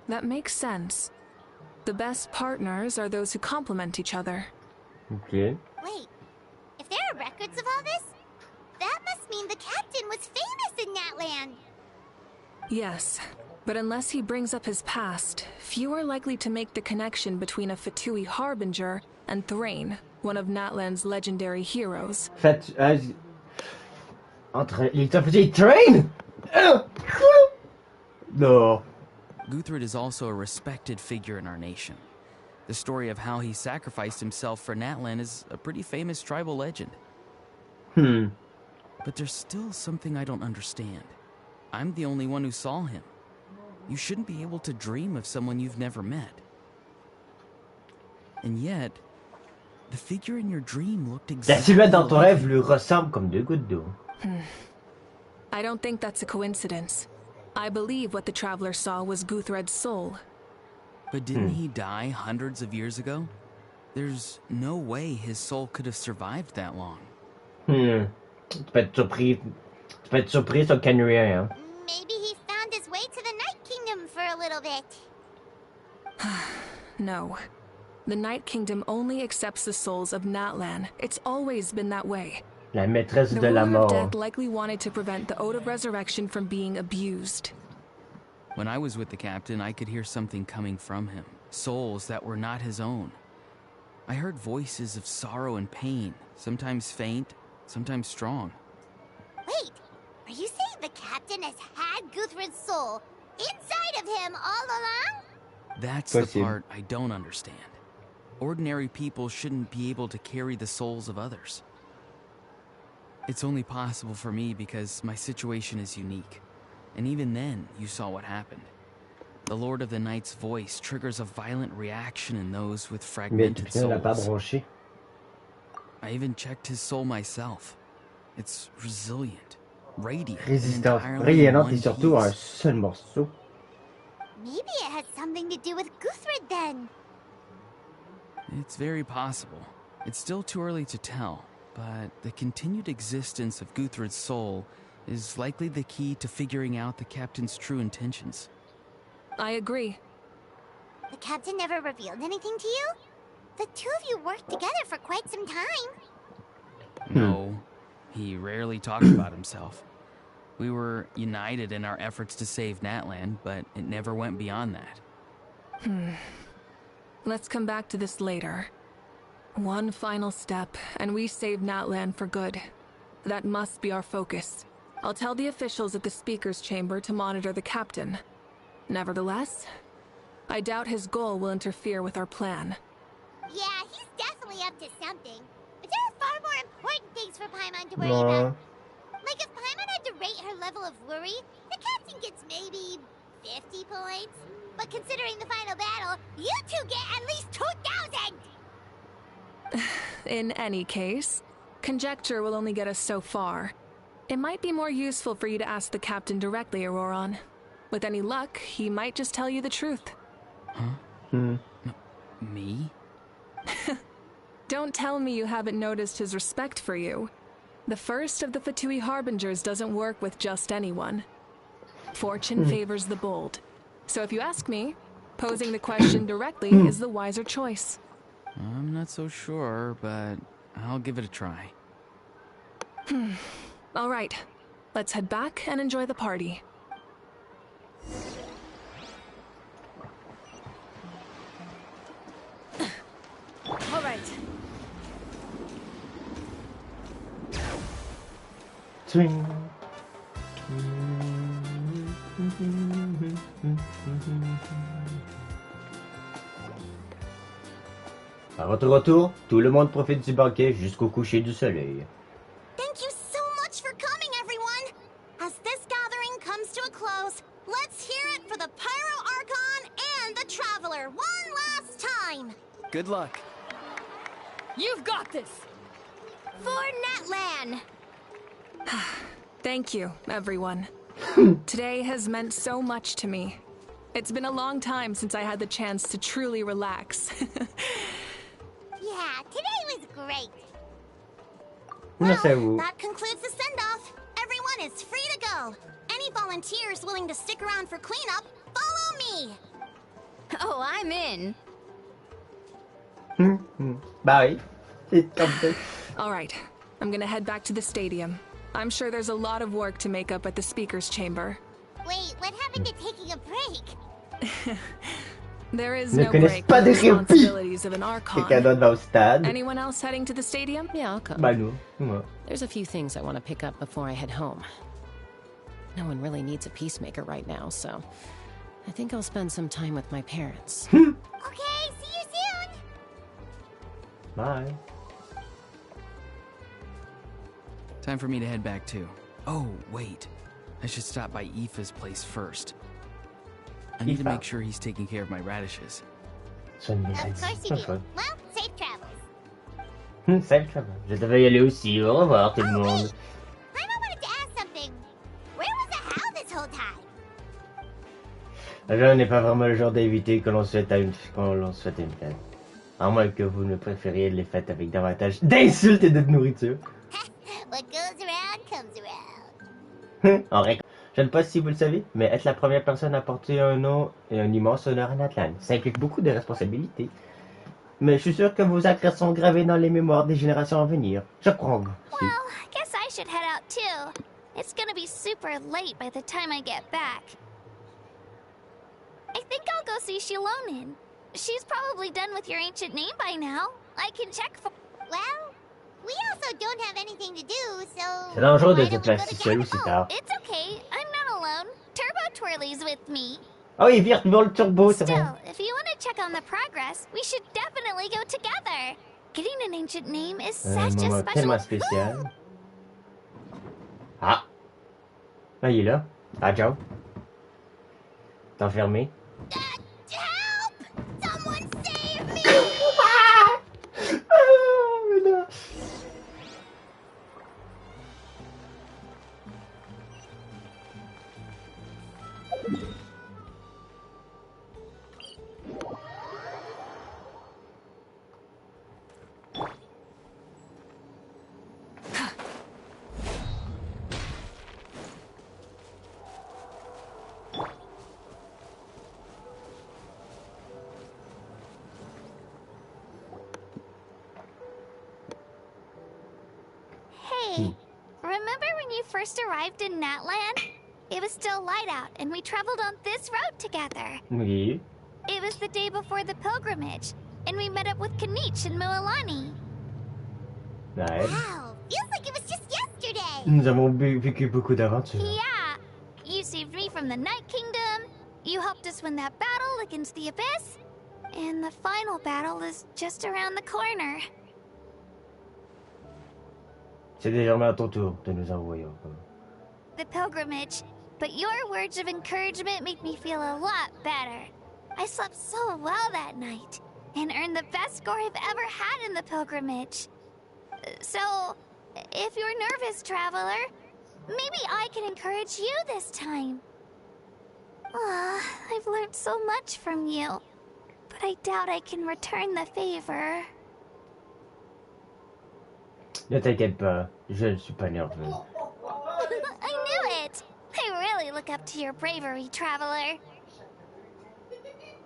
That makes sense. The best partners are those who complement each other. Okay. Wait, if there are records of all this, that must mean the captain was famous in that land. Yes, but unless he brings up his past, few are likely to make the connection between a Fatui harbinger and Thrain, one of Natlan's legendary heroes. Entre les Fatui Thrain? No. Guthrid is also a respected figure in our nation. The story of how he sacrificed himself for Natlan is a pretty famous tribal legend. But there's still something I don't understand. I'm the only one who saw him. You shouldn't be able to dream of someone you've never met. And yet, the figure in your dream looked exactly La silhouette dans ton rêve lui ressemble comme deux gouttes d'eau. I don't think that's a coincidence. I believe what the Traveler saw was Guthred's soul. But didn't he die hundreds of years ago? There's no way his soul could have survived that long. Tu peux être surpris sur Kenria, hein? Maybe he found his way to the Night Kingdom for a little bit. No. The Night Kingdom only accepts the souls of Natlan. It's always been that way. La maîtresse The de la ruler of mort. death likely wanted to prevent the Ode of Resurrection from being abused. When I was with the captain, I could hear something coming from him. Souls that were not his own. I heard voices of sorrow and pain, sometimes faint, sometimes strong. Wait, are you saying the captain has had Guthred's soul inside of him all along? That's the part I don't understand. Ordinary people shouldn't be able to carry the souls of others. It's only possible for me because my situation is unique. And even then, you saw what happened. The Lord of the Night's voice triggers a violent reaction in those with fragmented souls. I even checked his soul myself. It's resilient, radiant, Résistance rayonnante et surtout un seul morceau. Maybe it has something to do with Guthred then. It's very possible. It's still too early to tell, but the continued existence of Guthred's soul is likely the key to figuring out the captain's true intentions. I agree. The captain never revealed anything to you? The two of you worked together for quite some time. No, he rarely talked about himself. We were united in our efforts to save Natlan, but it never went beyond that. Let's come back to this later. One final step, and we save Natlan for good. That must be our focus. I'll tell the officials at the Speaker's Chamber to monitor the captain. Nevertheless, I doubt his goal will interfere with our plan. Yeah, he's definitely up to something. But there are far more important things for Paimon to worry about. Like if Paimon had to rate her level of worry, the captain gets maybe 50 points. But considering the final battle, you two get at least 2,000! In any case, conjecture will only get us so far. It might be more useful for you to ask the captain directly, Auroron. With any luck, he might just tell you the truth. Huh? Me? Don't tell me you haven't noticed his respect for you. The first of the Fatui Harbingers doesn't work with just anyone. Fortune favors the bold. So if you ask me, posing the question directly is the wiser choice. I'm not so sure, but I'll give it a try. All right, let's head back and enjoy the party. All right. Swing. À votre retour, tout le monde profite du banquet jusqu'au coucher du soleil. Thank you so much for coming, everyone! As this gathering comes to a close, let's hear it for the Pyro Archon and the Traveler one last time! Good luck. You've got this! For Natlan! Thank you, everyone. Today has meant so much to me. It's been a long time since I had the chance to truly relax. Yeah, today was great. Well, that concludes the send-off. Everyone is free to go. Any volunteers willing to stick around for cleanup, follow me. Oh, I'm in. Bye. All right, I'm gonna head back to the stadium. I'm sure there's a lot of work to make up at the Speaker's Chamber. Wait, what happened to taking a break? There is no break from the responsibilities of an Archon. Anyone else heading to the stadium? Yeah, I'll come. nous. There's a few things I want to pick up before I head home. No one really needs a peacemaker right now, so I think I'll spend some time with my parents. Okay, see you soon. Bye. Time for me to head back too. Oh, wait. I should stop by Aoife's place first. I need to make sure he's taking care of my radishes. Of course you do. Well, safe travels. Safe travels. Je devais y aller aussi. Au revoir tout le monde. I wanted to ask something. Where was the Hal this whole time? Là, on n'est pas vraiment le genre d'invité que l'on souhaite à une fête. À moins que vous ne préfériez les fêtes avec davantage d'insultes et de nourriture. What goes around comes around. Je ne sais pas si vous le savez, mais être la première personne à porter un nom et un immense honneur en Atlan, ça implique beaucoup de responsabilités. Mais je suis sûr que vos actes sont gravés dans les mémoires des générations à venir. Je crois en vous. Well, I guess I should head out too. It's gonna be super late by the time I get back. I think I'll go see Shilonin. She's probably done with your ancient name by now. I can check for... Well, we also don't have anything to do, so... C'est dangereux de se placer seul aussi tard. It's okay. I'm not alone. Turbo Twirly's with me. Oh oui, Virtual Turbo, c'est vrai. Still, if you want to check on the progress, we should definitely go together. Getting an ancient name is such a special... tellement spécial. Ah! Ah, il est là. Ah, ciao. T'es enfermé. Help! Someone save me! Hey, remember when you first arrived in Natland? It was still light out, and we traveled on this road together. Oui. It was the day before the pilgrimage, and we met up with Kanich and Mualani. Nice. Wow, feels like it was just yesterday. Nous avons vécu beaucoup d'aventures. Yeah, you saved me from the Night Kingdom, you helped us win that battle against the Abyss, and the final battle is just around the corner. C'est désormais à ton tour de nous envoyer. The pilgrimage, but your words of encouragement make me feel a lot better. I slept so well that night, and earned the best score I've ever had in the pilgrimage. So, if you're nervous, traveler, maybe I can encourage you this time. I've learned so much from you, but I doubt I can return the favor. Ne t'inquiète pas, je ne suis pas nerveux. I knew it! I really look up to your bravery, traveler.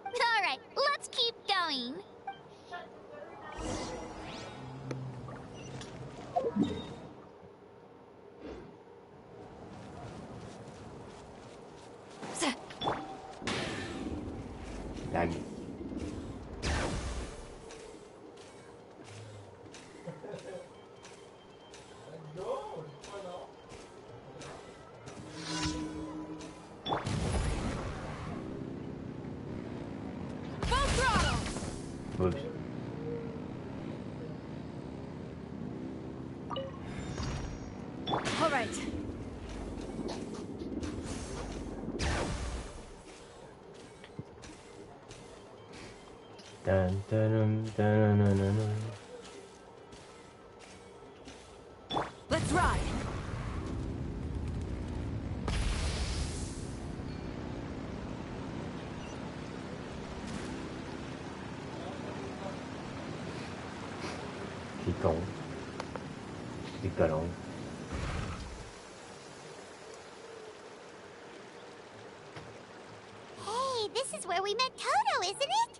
Alright, let's keep going. Lag. Oops. All right. Dun, dun, dun, dun, dun, dun, dun. Let's ride. C'est collant. Hey, this is where we met Toto, isn't it?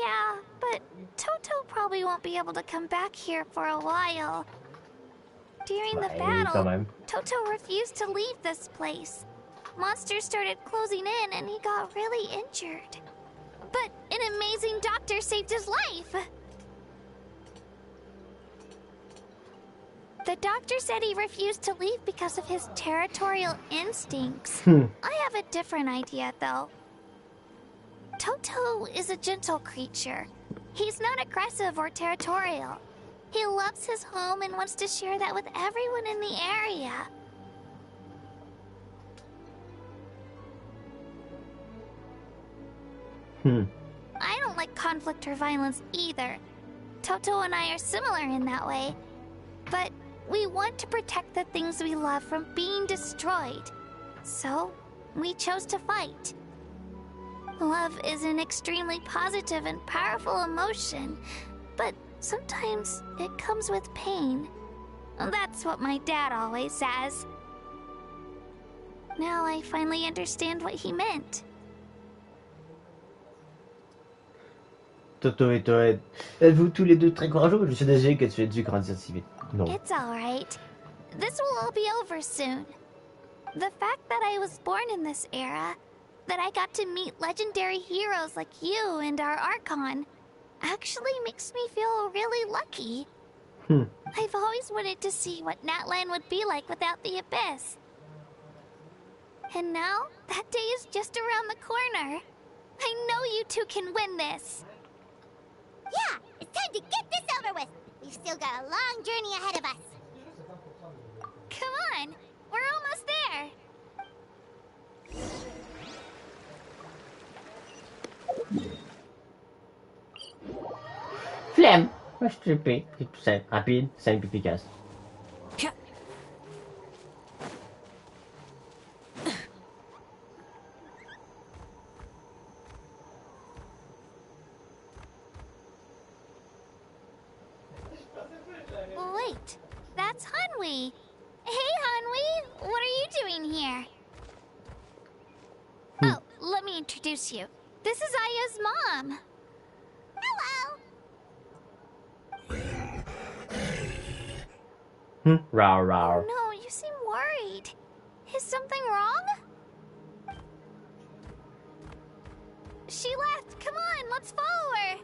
Yeah, but Toto probably won't be able to come back here for a while. During the battle, Toto refused to leave this place. Monsters started closing in and he got really injured. But an amazing doctor saved his life! The doctor said he refused to leave because of his territorial instincts. I have a different idea, though. Toto is a gentle creature. He's not aggressive or territorial. He loves his home and wants to share that with everyone in the area. I don't like conflict or violence either. Toto and I are similar in that way. But we want to protect the things we love from being destroyed. So, we chose to fight. Love is an extremely positive and powerful emotion, but sometimes it comes with pain. That's what my dad always says. Now I finally understand what he meant. Toto et toi, êtes-vous tous les deux très courageux? Je suis désolé que tu aies dû grandir si vite. Non. It's alright. This will all be over soon. The fact that I was born in this era, that I got to meet legendary heroes like you and our Archon, actually makes me feel really lucky. I've always wanted to see what Natlan would be like without the Abyss. And now, that day is just around the corner. I know you two can win this. Yeah, it's time to get this over with. We've still got a long journey ahead of us. Come on, we're almost there. Flemme. Moi, je suis épée. C'est tout simple. Rapide, simple, efficace. Wait, that's Hanwi. Hey, Hanwi, what are you doing here? Oh, let me introduce you. This is Aya's mom. Hello. Rawr, rawr. Oh, no, you seem worried. Is something wrong? She left. Come on, let's follow her.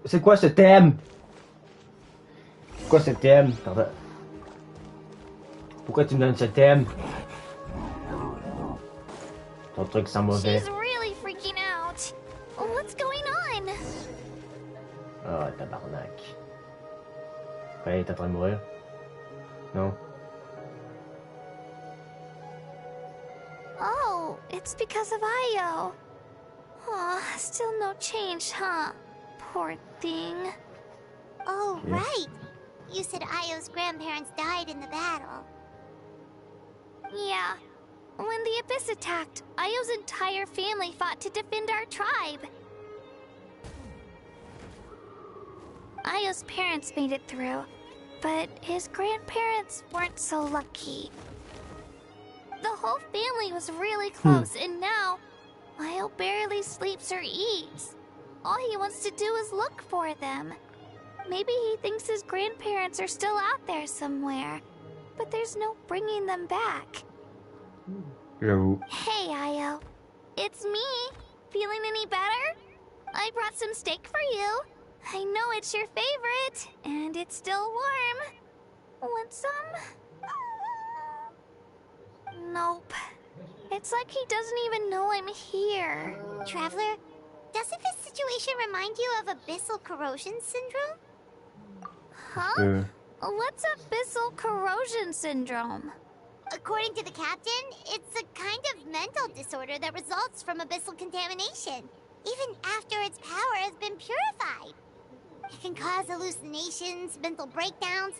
C'est quoi ce thème? C'est quoi ce thème? Pardon. Pourquoi tu me donnes ce thème? Ton truc sent mauvais. She's really freaking out. What's going on? Oh, tabarnak. Ouais, t'es en train de mourir? Non? Oh, it's because of Ayo. Aw, still no change, huh? Poor thing. Oh, right. You said Ayo's grandparents died in the battle. Yeah. When the Abyss attacked, Ayo's entire family fought to defend our tribe. Ayo's parents made it through, but his grandparents weren't so lucky. The whole family was really close, and now Ayo barely sleeps or eats. All he wants to do is look for them. Maybe he thinks his grandparents are still out there somewhere, but there's no bringing them back. J'avoue. Hey, Ayo. It's me. Feeling any better? I brought some steak for you. I know it's your favorite, and it's still warm. Want some? Nope. It's like he doesn't even know I'm here. Traveler, doesn't this situation remind you of abyssal corrosion syndrome? Huh? What's abyssal corrosion syndrome? According to the captain, it's a kind of mental disorder that results from abyssal contamination, even after its power has been purified. It can cause hallucinations, mental breakdowns.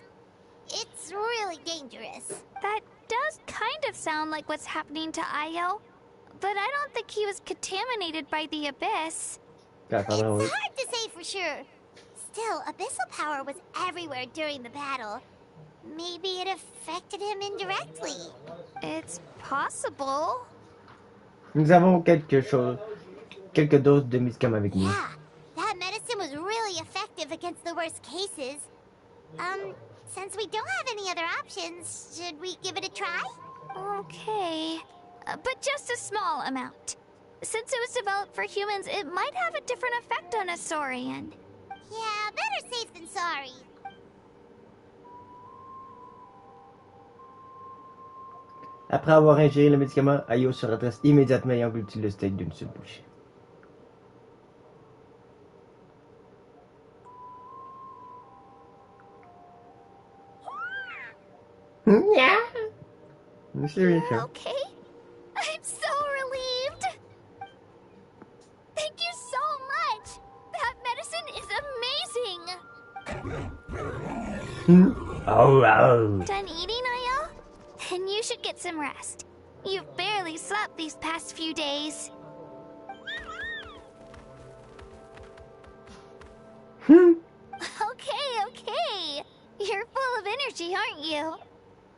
It's really dangerous. That does kind of sound like what's happening to Ayo, but I don't think he was contaminated by the Abyss. It's hard to say for sure. Still, abyssal power was everywhere during the battle. Maybe it affected him indirectly. It's possible. Nous avons quelques doses de médicaments avec nous. Yeah, that medicine was really effective against the worst cases. Since we don't have any other options, should we give it a try? Okay, but just a small amount. Since it was developed for humans, it might have a different effect on a Saurian. Yeah, better safe than sorry. Après avoir ingéré le médicament, Ayo se redresse immédiatement et engloutit le steak d'une seule bouchée. Okay, I'm so relieved. Thank you so much. That medicine is amazing. Oh, wow. Done eating, Ayo? Then you should get some rest. You've barely slept these past few days. Okay. You're full of energy, aren't you?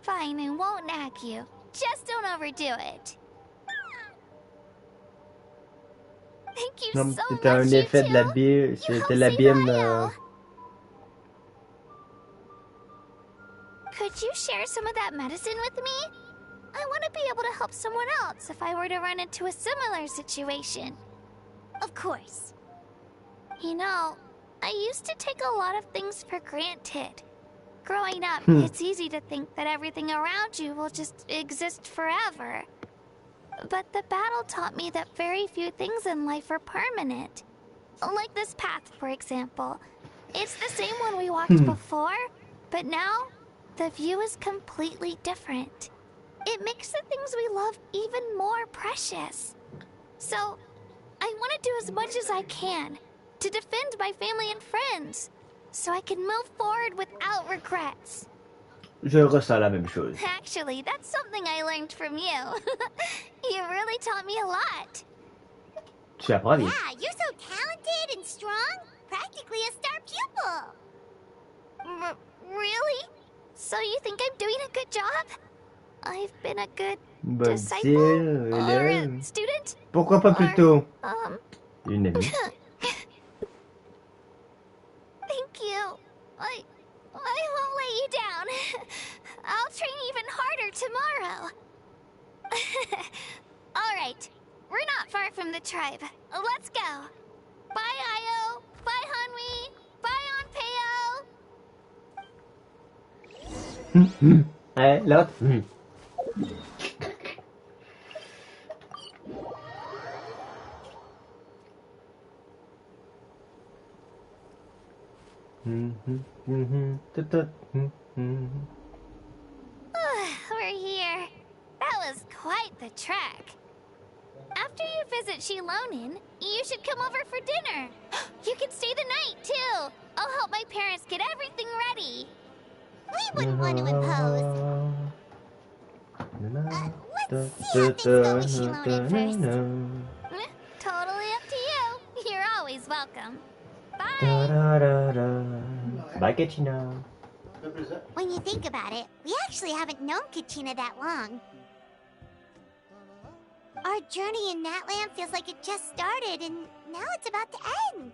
Fine, I won't nag you. Just don't overdo it. Thank you Non, so c'était un much, effet you de two. l'abîme. You C'était helped l'abîme. save Io. Could you share some of that medicine with me? I want to be able to help someone else if I were to run into a similar situation. Of course. You know, I used to take a lot of things for granted. Growing up, it's easy to think that everything around you will just exist forever. But the battle taught me that very few things in life are permanent. Like this path, for example. It's the same one we walked before, but now the view is completely different. It makes the things we love even more precious. So, I want to do as much as I can to defend my family and friends, so I can move forward without regrets. Je ressens la même chose. Actually, that's something I learned from you. You really taught me a lot. Tu apprends vite. Yeah, you're so talented and strong. Practically a star pupil. Really? So you think I'm doing a good job? I've been a good Bah, disciple or a student? Pourquoi pas plutôt une amie. Thank you. I won't let you down. I'll train even harder tomorrow. All right, we're not far from the tribe. Let's go. Bye, Io. Bye, Hanwi. Bye, Anpeo. Ouais, l'autre. We're here. That was quite the trek. After you visit Shilonin, you should come over for dinner. You can stay the night, too. I'll help my parents get everything ready. We wouldn't want to impose. Let's see how things go with Shilonin first. Totally up to you. You're always welcome. Bye. Bye, Kachina. When you think about it, we actually haven't known Kachina that long. Our journey in Natland feels like it just started, and now it's about to end.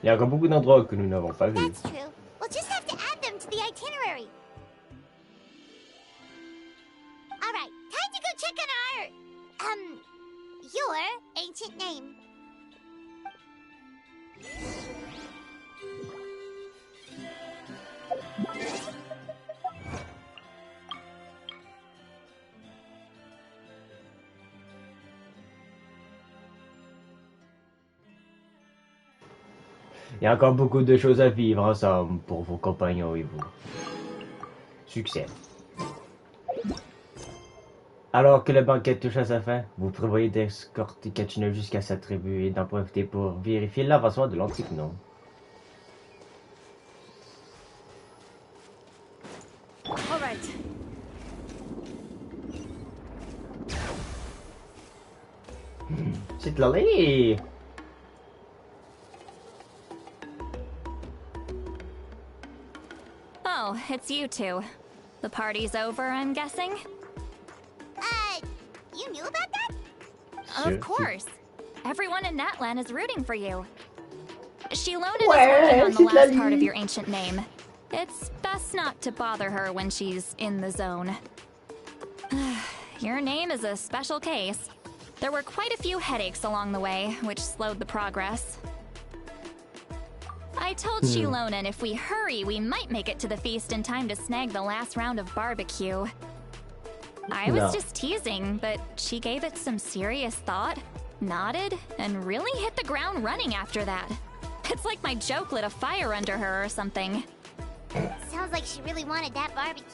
Il y a encore beaucoup d'endroits que nous n'avons pas vus. That's true. We'll just have to add them to the itinerary. All right, time to go check on your ancient name. Il y a encore beaucoup de choses à vivre ensemble pour vos compagnons et vous. Succès. Alors que le banquet touche à sa fin, vous prévoyez d'escorter Kachina jusqu'à sa tribu et d'en profiter pour vérifier l'avancement de l'antique nom. All right. C'est l'allée. Oh, it's you two. The party's over, I'm guessing? You knew about that? Of course. Everyone in Natlan is rooting for you. Shilonin is working on the last part of your ancient name. It's best not to bother her when she's in the zone. Your name is a special case. There were quite a few headaches along the way, which slowed the progress. I told Shilonin if we hurry, we might make it to the feast in time to snag the last round of barbecue. I was just teasing, but she gave it some serious thought, nodded, and really hit the ground running after that. It's like my joke lit a fire under her or something. Sounds like she really wanted that barbecue.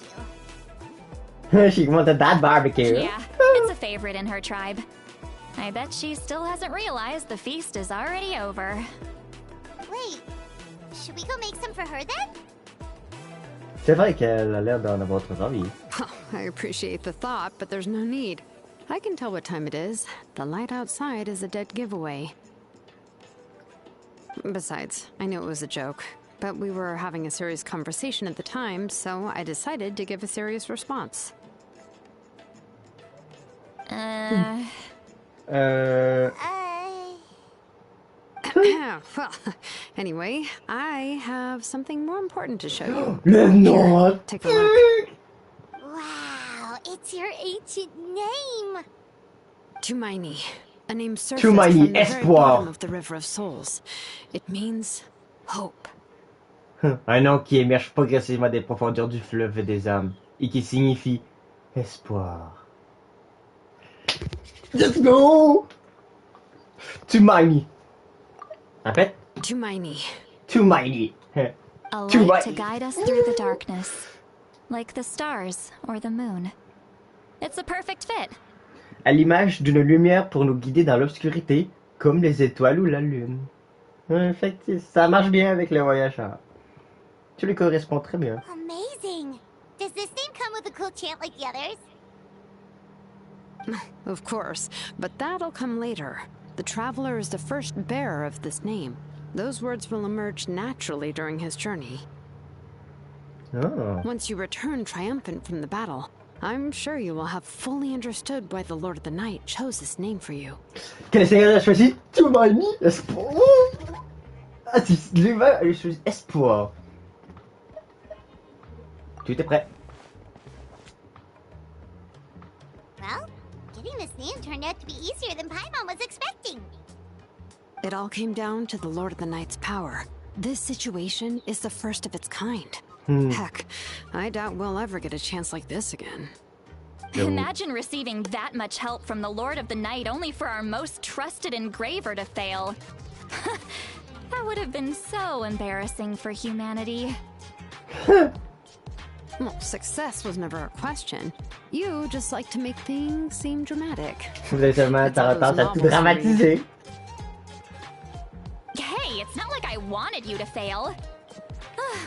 She wanted that barbecue. Yeah, it's a favorite in her tribe. I bet she still hasn't realized the feast is already over. Wait, should we go make some for her then? C'est vrai qu'elle a l'air d'en avoir très envie. I appreciate the thought, but there's no need. I can tell what time it is. The light outside is a dead giveaway. Besides, I knew it was a joke, but we were having a serious conversation at the time, so I decided to give a serious response. Well, anyway, I have something more important to show you. Here, take a look. Wow, it's your ancient name. Tumaini, a name surfaced from the very bottom of the River of Souls. It means hope. Un nom qui émerge progressivement des profondeurs du fleuve des âmes et qui signifie espoir. Let's go! Tumaini. Répète. Tumaini. Tumaini. A light to guide us through the darkness, like the stars or the moon. It's a perfect fit. À l'image d'une lumière pour nous guider dans l'obscurité, comme les étoiles ou la lune. Effectivement, ça marche bien avec les voyageurs. Tu lui corresponds très bien. Amazing. Does this name come with a cool chant like the others? Of course, but that'll come later. The Traveler is the first bearer of this name. Those words will emerge naturally during his journey. Oh. Once you return triumphant from the battle, I'm sure you will have fully understood why the Lord of the Night chose this name for you. Quel seigneur a choisi Tumaini? Espoir. Ah, c'est l'humain a choisi espoir. Tu es prêt? Well, getting this name turned out to be easier than Paimon was expecting. It all came down to the Lord of the Night's power. This situation is the first of its kind. Heck, I doubt we'll ever get a chance like this again. Imagine receiving that much help from the Lord of the Night only for our most trusted engraver to fail. That would have been so embarrassing for humanity. Well, success was never a question. You just like to make things seem dramatic. Vous avez tellement tendance à tout dramatiser. Hey, it's not like I wanted you to fail.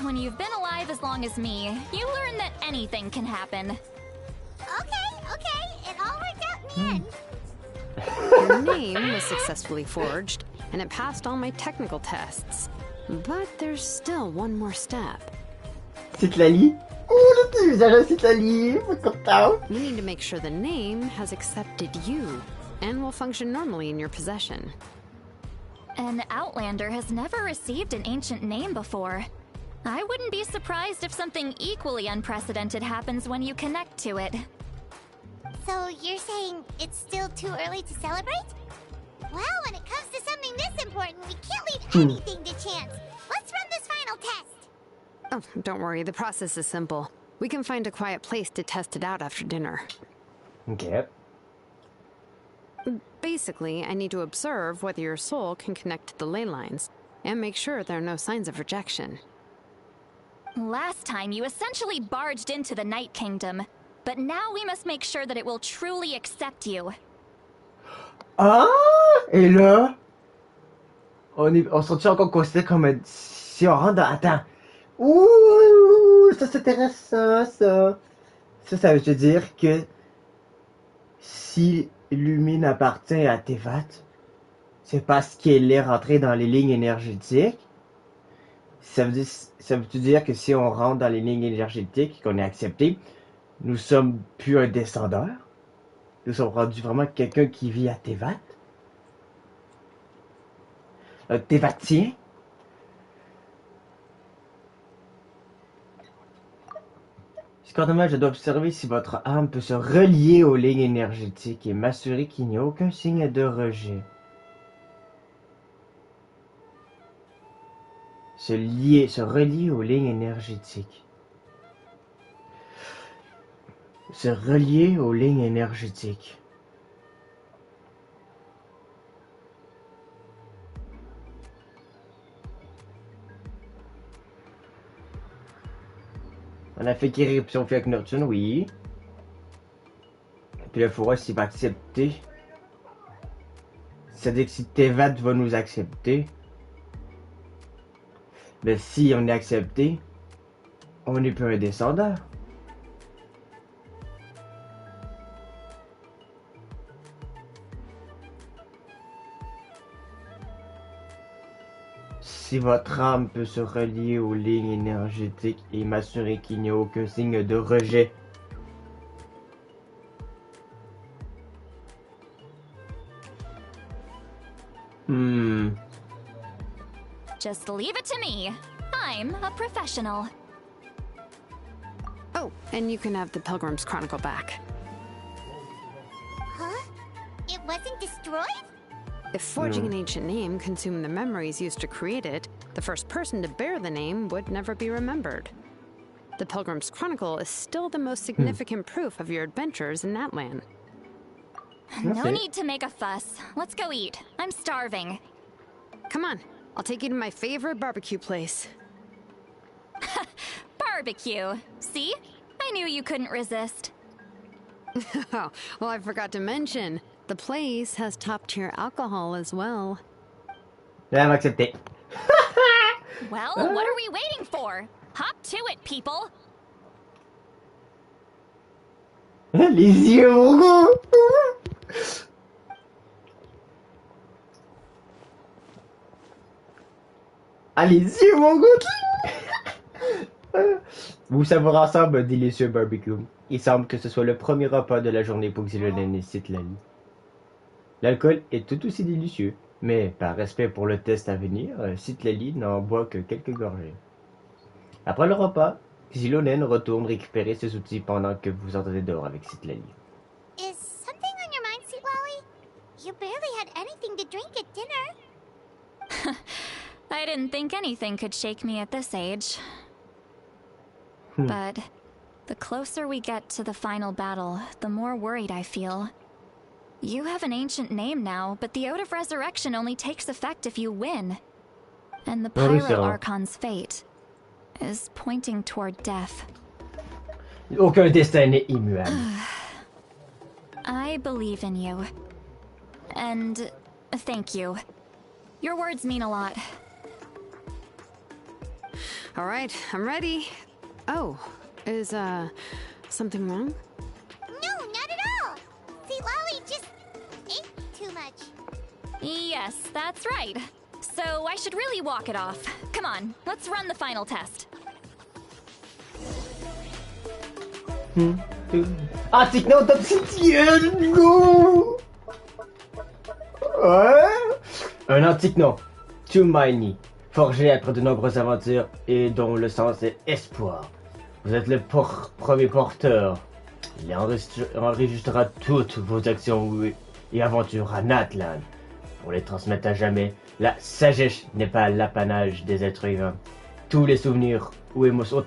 When you've been alive as long as me, you learn that anything can happen. Okay, it all worked out in the end. Your name was successfully forged, and it passed all my technical tests. But there's still one more step. Citlali? Oh, le petit visage de Citlali! Content! We need to make sure the name has accepted you, and will function normally in your possession. An Outlander has never received an ancient name before. I wouldn't be surprised if something equally unprecedented happens when you connect to it. So you're saying it's still too early to celebrate? Well, when it comes to something this important, we can't leave anything to chance. Let's run this final test. Oh, don't worry, the process is simple. We can find a quiet place to test it out after dinner. Okay. Basically, I need to observe whether your soul can connect to the ley lines, and make sure there are no signs of rejection. Last time, you essentially barged into the Night Kingdom, but now we must make sure that it will truly accept you. Ah! Et là, on se sent encore considéré comme si on rentre dans... Attends. Ouh! Ça c'est intéressant, ça. Ça veut dire que si Lumine appartient à Tevat, c'est parce qu'elle est rentrée dans les lignes énergétiques. Ça veut dire que si on rentre dans les lignes énergétiques et qu'on est accepté, nous sommes plus un descendeur. Nous sommes rendus vraiment quelqu'un qui vit à Tevat. Un Tevatien. Cependant, je dois observer si votre âme peut se relier aux lignes énergétiques et m'assurer qu'il n'y a aucun signe de rejet. Se relier aux lignes énergétiques. Se relier aux lignes énergétiques. On a fait éruption fait avec Nocturne, oui. Puis là, il faut voir s'il va accepter. C'est-à-dire que si Tevat va nous accepter. Mais si on est accepté, On n'est plus un descendant. Si votre âme peut se relier aux lignes énergétiques et m'assurer qu'il n'y a aucun signe de rejet. Just leave it to me. I'm a professional. Oh, and you can have the Pilgrim's Chronicle back. Huh? It wasn't destroyed? If forging an ancient name consumed the memories used to create it, the first person to bear the name would never be remembered. The Pilgrim's Chronicle is still the most significant proof of your adventures in that land. No need to make a fuss. Let's go eat. I'm starving. Come on, I'll take you to my favorite barbecue place. Barbecue. See? I knew you couldn't resist. Oh, well, I forgot to mention, the place has top-tier alcohol as well. Là, elle va accepter. Well, what are we waiting for? Hop to it, people! Les yeux, mon gars! Ah, les yeux, mon gars! Vous savourez ensemble un délicieux barbecue. Il semble que ce soit le premier repas de la journée pour Xylonen et Citlali. L'alcool est tout aussi délicieux, mais par respect pour le test à venir, Citlali n'en boit que quelques gorgées. Après le repas, Xylonen retourne récupérer ses outils pendant que vous entendez dehors avec Citlali. Is something on your mind, Citlali? You barely had anything to drink at dinner. I didn't think anything could shake me at this age. But the closer we get to the final battle, the more worried I feel. You have an ancient name now, but the Ode of Resurrection only takes effect if you win. And the Pyro Archon's fate is pointing toward death. Aucun destin n'est immuable. I believe in you. And thank you. Your words mean a lot. All right, I'm ready. Oh, is, something wrong? No, not at all. Citlali just ate too much. Yes, that's right. So I should really walk it off. Come on, let's run the final test. Antiquement d'obsidienne, go! Ouais. Un antiquement, Tumaini, forgé après de nombreuses aventures et dont le sens est espoir. Vous êtes le premier porteur. Il enregistrera toutes vos actions et aventures à Natlan pour les transmettre à jamais. La sagesse n'est pas l'apanage des êtres vivants. Tous les souvenirs ou émotions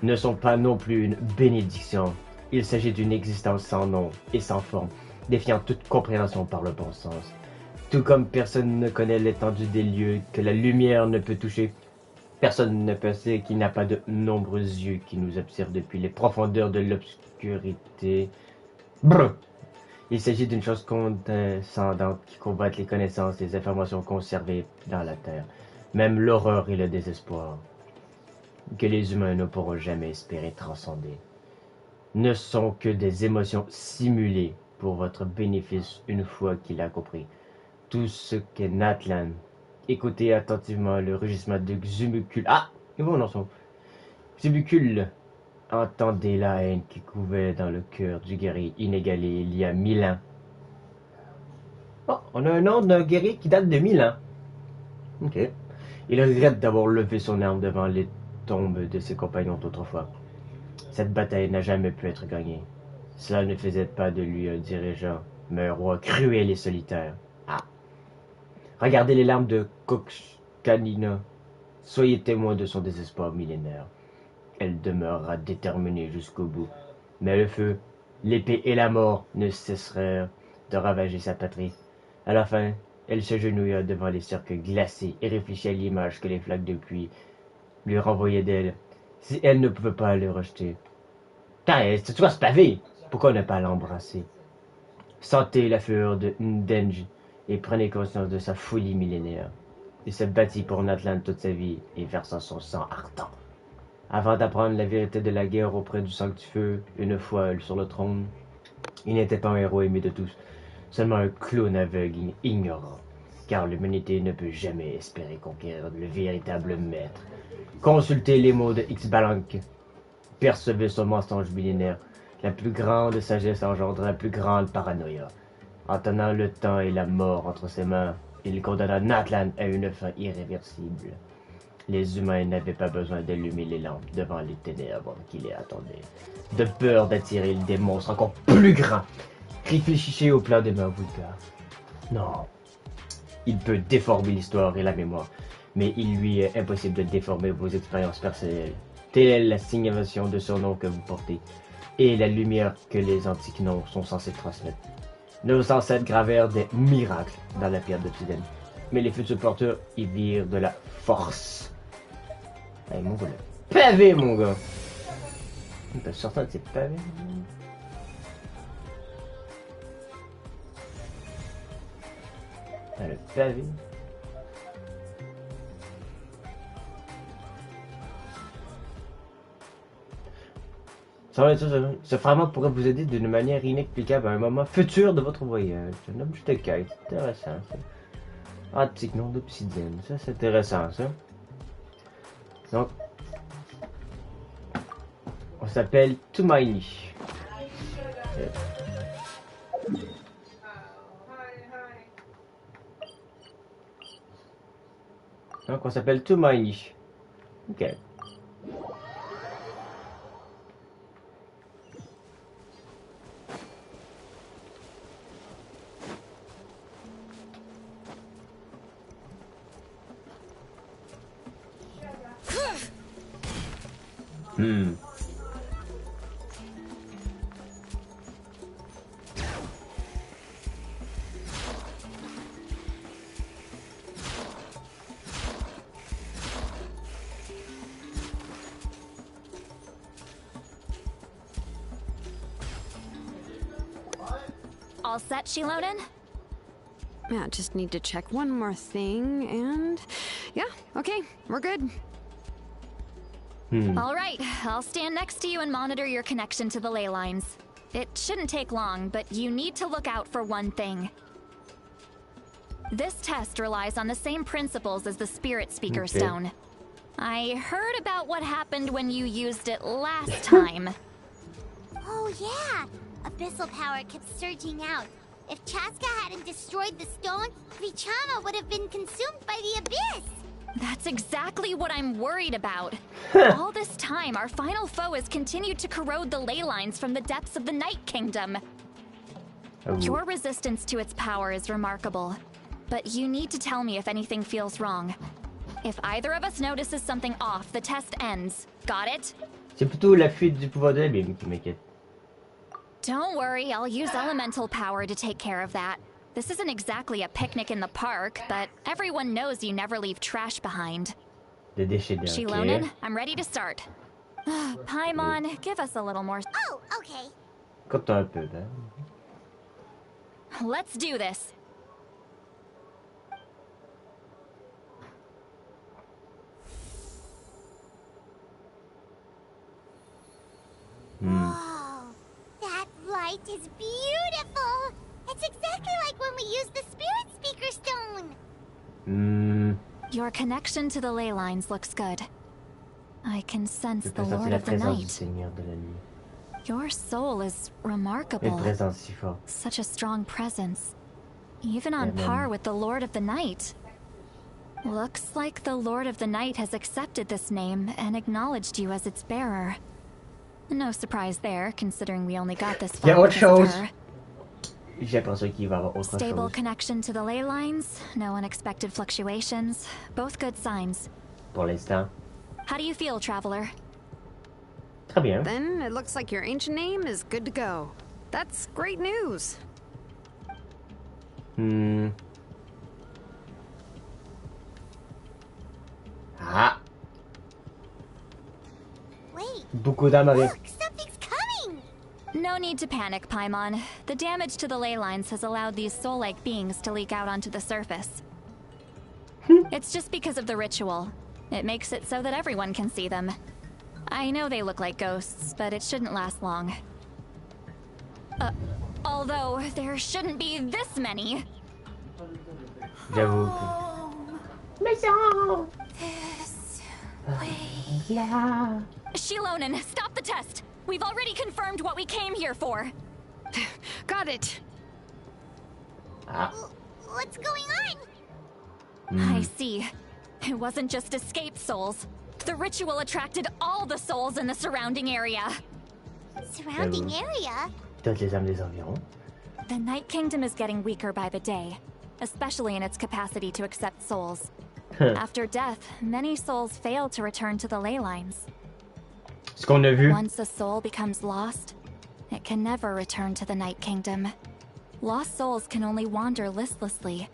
ne sont pas non plus une bénédiction. Il s'agit d'une existence sans nom et sans forme, défiant toute compréhension par le bon sens. Tout comme personne ne connaît l'étendue des lieux que la lumière ne peut toucher, personne ne peut savoir qu'il n'y a pas de nombreux yeux qui nous observent depuis les profondeurs de l'obscurité. Brr. Il s'agit d'une chose condescendante qui combatte les connaissances et les informations conservées dans la Terre, même l'horreur et le désespoir, que les humains ne pourront jamais espérer transcender. Ne sont que des émotions simulées pour votre bénéfice une fois qu'il a compris tout ce qu'est Natlan. Écoutez attentivement le rugissement de Xumucul. Ah! Et bon, non, son. Xumucul. Entendez la haine qui couvait dans le cœur du guerrier inégalé il y a 1000 ans. Oh, on a un nom d'un guerrier qui date de 1000 ans. Ok. Il regrette d'avoir levé son arme devant les tombes de ses compagnons d'autrefois. Cette bataille n'a jamais pu être gagnée. Cela ne faisait pas de lui un dirigeant, mais un roi cruel et solitaire. Ah. Regardez les larmes de Kokskanina. Soyez témoin de son désespoir millénaire. Elle demeurera déterminée jusqu'au bout. Mais le feu, l'épée et la mort ne cessèrent de ravager sa patrie. À la fin, elle s'agenouilla devant les cercles glacés et réfléchit à l'image que les flaques de pluie lui renvoyaient d'elle. Si elle ne pouvait pas le rejeter. Putain, c'est toi ce pavé! Pourquoi ne pas l'embrasser? Sentez la fureur de Ndenj et prenez conscience de sa folie millénaire. Il se battit pour Natlan toute sa vie et versa son sang ardent. Avant d'apprendre la vérité de la guerre auprès du sang du feu, une fois sur le trône, il n'était pas un héros aimé de tous, seulement un clown aveugle et ignorant, car l'humanité ne peut jamais espérer conquérir le véritable maître. Consultez les mots de X-Balanque. Percevez son mensonge millénaire. La plus grande sagesse engendre la plus grande paranoïa. En tenant le temps et la mort entre ses mains, il condamna Natlan à une fin irréversible. Les humains n'avaient pas besoin d'allumer les lampes devant les ténèbres qui les attendaient, de peur d'attirer des monstres encore plus grands. Réfléchissez au plan des mains vulgaires. Non. Il peut déformer l'histoire et la mémoire, mais il lui est impossible de déformer vos expériences personnelles. Telle est la signification de ce nom que vous portez, et la lumière que les antiques noms sont censés transmettre. Nos ancêtres gravèrent des miracles dans la pierre d'obsidienne, mais les futurs porteurs y virent de la force. Hey, mon gars, le pavé, mon gars! On peut sortir de ces pavés. Ah, le pavé. Ce fragment pourrait vous aider d'une manière inexplicable à un moment futur de votre voyage. Un objet de quête. Intéressant, ça. Antique nom d'obsidienne. Ça, c'est intéressant, ça. Donc, on s'appelle Tumaini. Donc, on s'appelle Tumaini. Ok. All set, Shilonen? Yeah, just need to check one more thing, and yeah, okay, we're good. All right, I'll stand next to you and monitor your connection to the ley lines. It shouldn't take long, but you need to look out for one thing. This test relies on the same principles as the Spirit Speaker Stone. I heard about what happened when you used it last time. Oh yeah! Abyssal power kept surging out. If Chaska hadn't destroyed the stone, Vichama would have been consumed by the abyss! That's exactly what I'm worried about. All this time, our final foe has continued to corrode the ley lines from the depths of the Night Kingdom. Your resistance to its power is remarkable, but you need to tell me if anything feels wrong. If either of us notices something off, the test ends. Got it? C'est plutôt la fuite du pouvoir de l'abîme qui m'inquiète. Don't worry, I'll use elemental power to take care of that. This isn't exactly a picnic in the park, but everyone knows you never leave trash behind. Des déchets de Shilonen, I'm ready to start. Paimon, give us a little more. Oh, okay. Compte un peu, hein. Let's do this. Whoa, that light is beautiful! It's exactly like when we used the Spirit Speaker Stone! Your connection to the ley lines looks good. I can sense the Lord of the Night. Your soul is remarkable. Such a strong presence. Even on par with the Lord of the Night. Looks like the Lord of the Night has accepted this name and acknowledged you as its bearer. No surprise there, considering we only got this far because of her. J'ai pensé qu'il va y avoir autre Stable chose. connection to the ley lines, no unexpected fluctuations. Both good signs. Pour l'instant. How do you feel, Traveler? Très bien. Then it looks like your ancient name is good to go. That's great news. Ah. Wait. Beaucoup d'âmes. Look, something's coming! No need to panic, Paimon. The damage to the ley lines has allowed these soul-like beings to leak out onto the surface. It's just because of the ritual. It makes it so that everyone can see them. I know they look like ghosts, but it shouldn't last long. Although, there shouldn't be this many. J'avoue. Maison. This Yeah. Shilonen, stop the test! We've already confirmed what we came here for. Got it. Ah. What's going on? I see. It wasn't just escaped souls. The ritual attracted all the souls in the surrounding area. Surrounding area? Toutes les âmes des environs. The Night Kingdom is getting weaker by the day, especially in its capacity to accept souls. After death, many souls fail to return to the ley lines. Ce qu'on a vu. Once a soul becomes lost, it can never return to the Night Kingdom. Lost souls can only wander listlessly,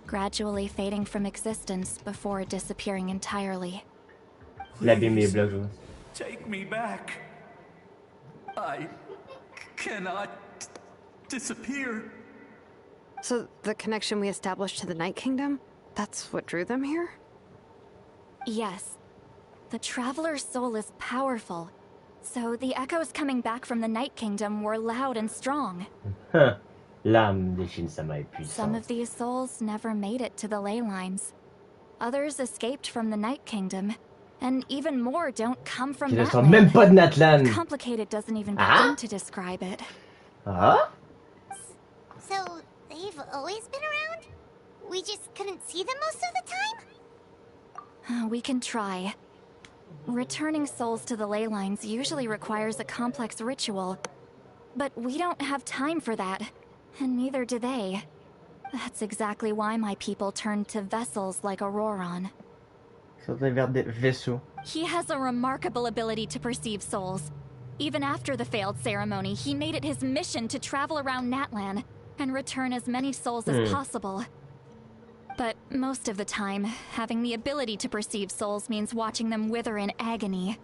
gradually fading from existence before disappearing entirely. L'abîme est blanc. Take me back. I cannot disappear. So the connection we established to the Night Kingdom, that's what drew them here? Yes. The Traveler's soul is powerful, so the echoes coming back from the Night Kingdom were loud and strong. L'âme de Shin-sama est puissante. Some of these souls never made it to the ley lines. Others escaped from the Night Kingdom, and even more don't come from Qui ne that sont même land. pas de Natlan. Complicated doesn't even begin to describe it. Ah? So, they've always been around? We just couldn't see them most of the time? We can try. Returning souls to the ley lines usually requires a complex ritual, but we don't have time for that, and neither do they. That's exactly why my people turned to vessels like Auroron. Sortez vers des vaisseaux. He has a remarkable ability to perceive souls. Even after the failed ceremony, he made it his mission to travel around Natlan and return as many souls as possible. But most of the time, having the ability to perceive souls means watching them wither in agony.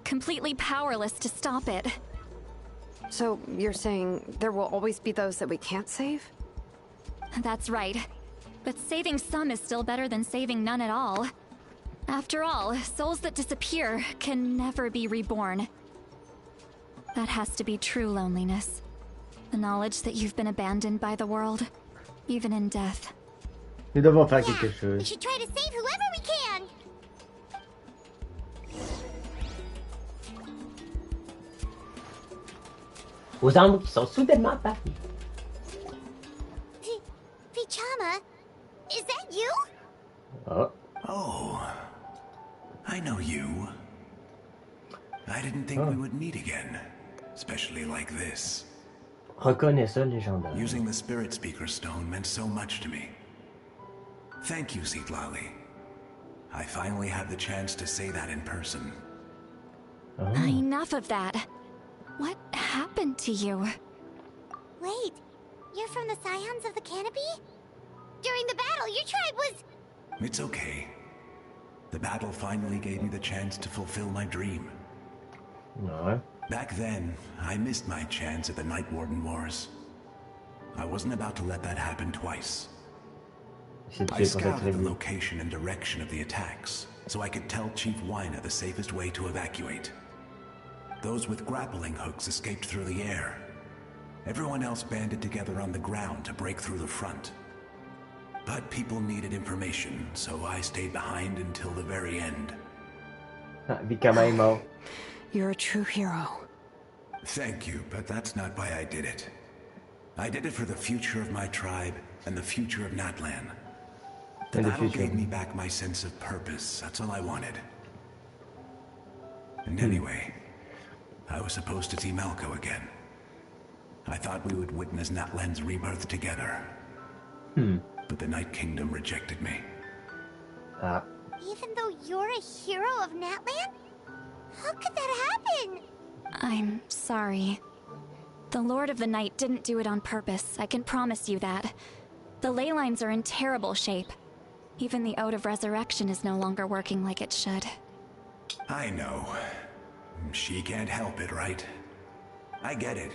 Completely powerless to stop it. So you're saying there will always be those that we can't save? That's right. But saving some is still better than saving none at all. After all, souls that disappear can never be reborn. That has to be true loneliness. The knowledge that you've been abandoned by the world, even in death. Nous devons faire quelque We chose. should try to save whoever we can! Aux arbres qui sont soudainement apparus. Vichama, is that you? Oh. Oh, I know you. I didn't think we would meet again, especially like this. Reconnaisseur légendaire. Using the Spirit Speaker Stone meant so much to me. Thank you, Citlali. I finally had the chance to say that in person. Oh. Enough of that. What happened to you? Wait, you're from the Scions of the Canopy? During the battle, your tribe was... It's okay. The battle finally gave me the chance to fulfill my dream. Ouais. Back then, I missed my chance at the Night Warden Wars. I wasn't about to let that happen twice. I scouted the location and direction of the attacks, so I could tell Chief Wyna the safest way to evacuate. Those with grappling hooks escaped through the air. Everyone else banded together on the ground to break through the front. But people needed information, so I stayed behind until the very end. Ah, Vikama est mort. You're a true hero. Thank you, but that's not why I did it. I did it for the future of my tribe and the future of Natlan. The battle gave me back my sense of purpose. That's all I wanted. And anyway, I was supposed to see Malco again. I thought we would witness Natlan's rebirth together. But the Night Kingdom rejected me. Ah. Even though you're a hero of Natlan? How could that happen? I'm sorry. The Lord of the Night didn't do it on purpose, I can promise you that. The ley lines are in terrible shape. Even the Ode of Resurrection is no longer working like it should. I know. She can't help it, right? I get it.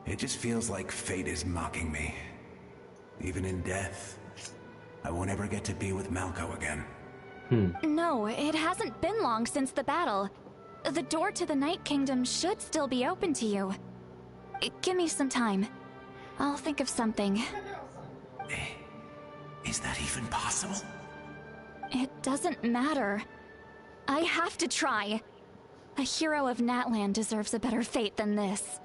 It just feels like fate is mocking me. Even in death, I won't ever get to be with Malco again. No, it hasn't been long since the battle. The door to the Night Kingdom should still be open to you. Give me some time. I'll think of something. Is that even possible? It doesn't matter. I have to try. A hero of Natlan deserves a better fate than this.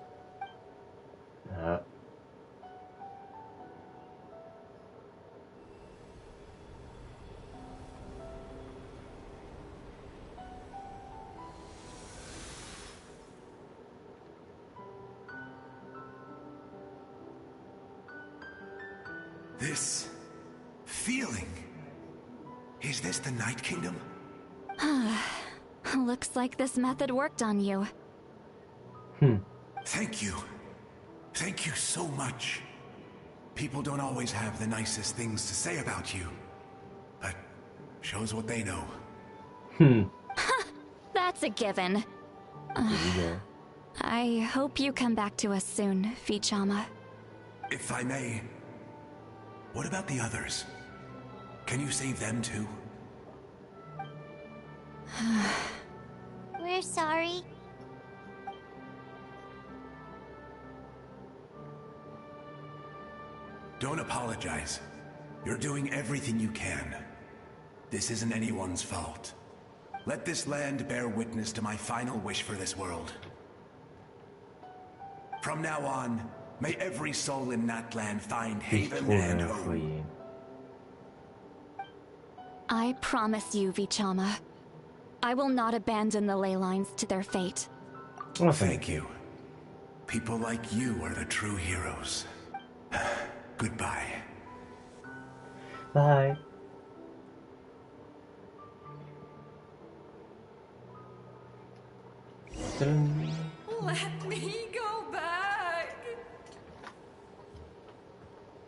This feeling. Is this the Night Kingdom? Looks like this method worked on you. Thank you. Thank you so much. People don't always have the nicest things to say about you, but shows what they know. That's a given. I hope you come back to us soon, Vichama. If I may, what about the others? Can you save them too? We're sorry. Don't apologize. You're doing everything you can. This isn't anyone's fault. Let this land bear witness to my final wish for this world. From now on, may every soul in Natlan find haven and home. I promise you, Vichama. I will not abandon the ley lines to their fate. Oh, thank you. People like you are the true heroes. Goodbye. Bye. Let me go back.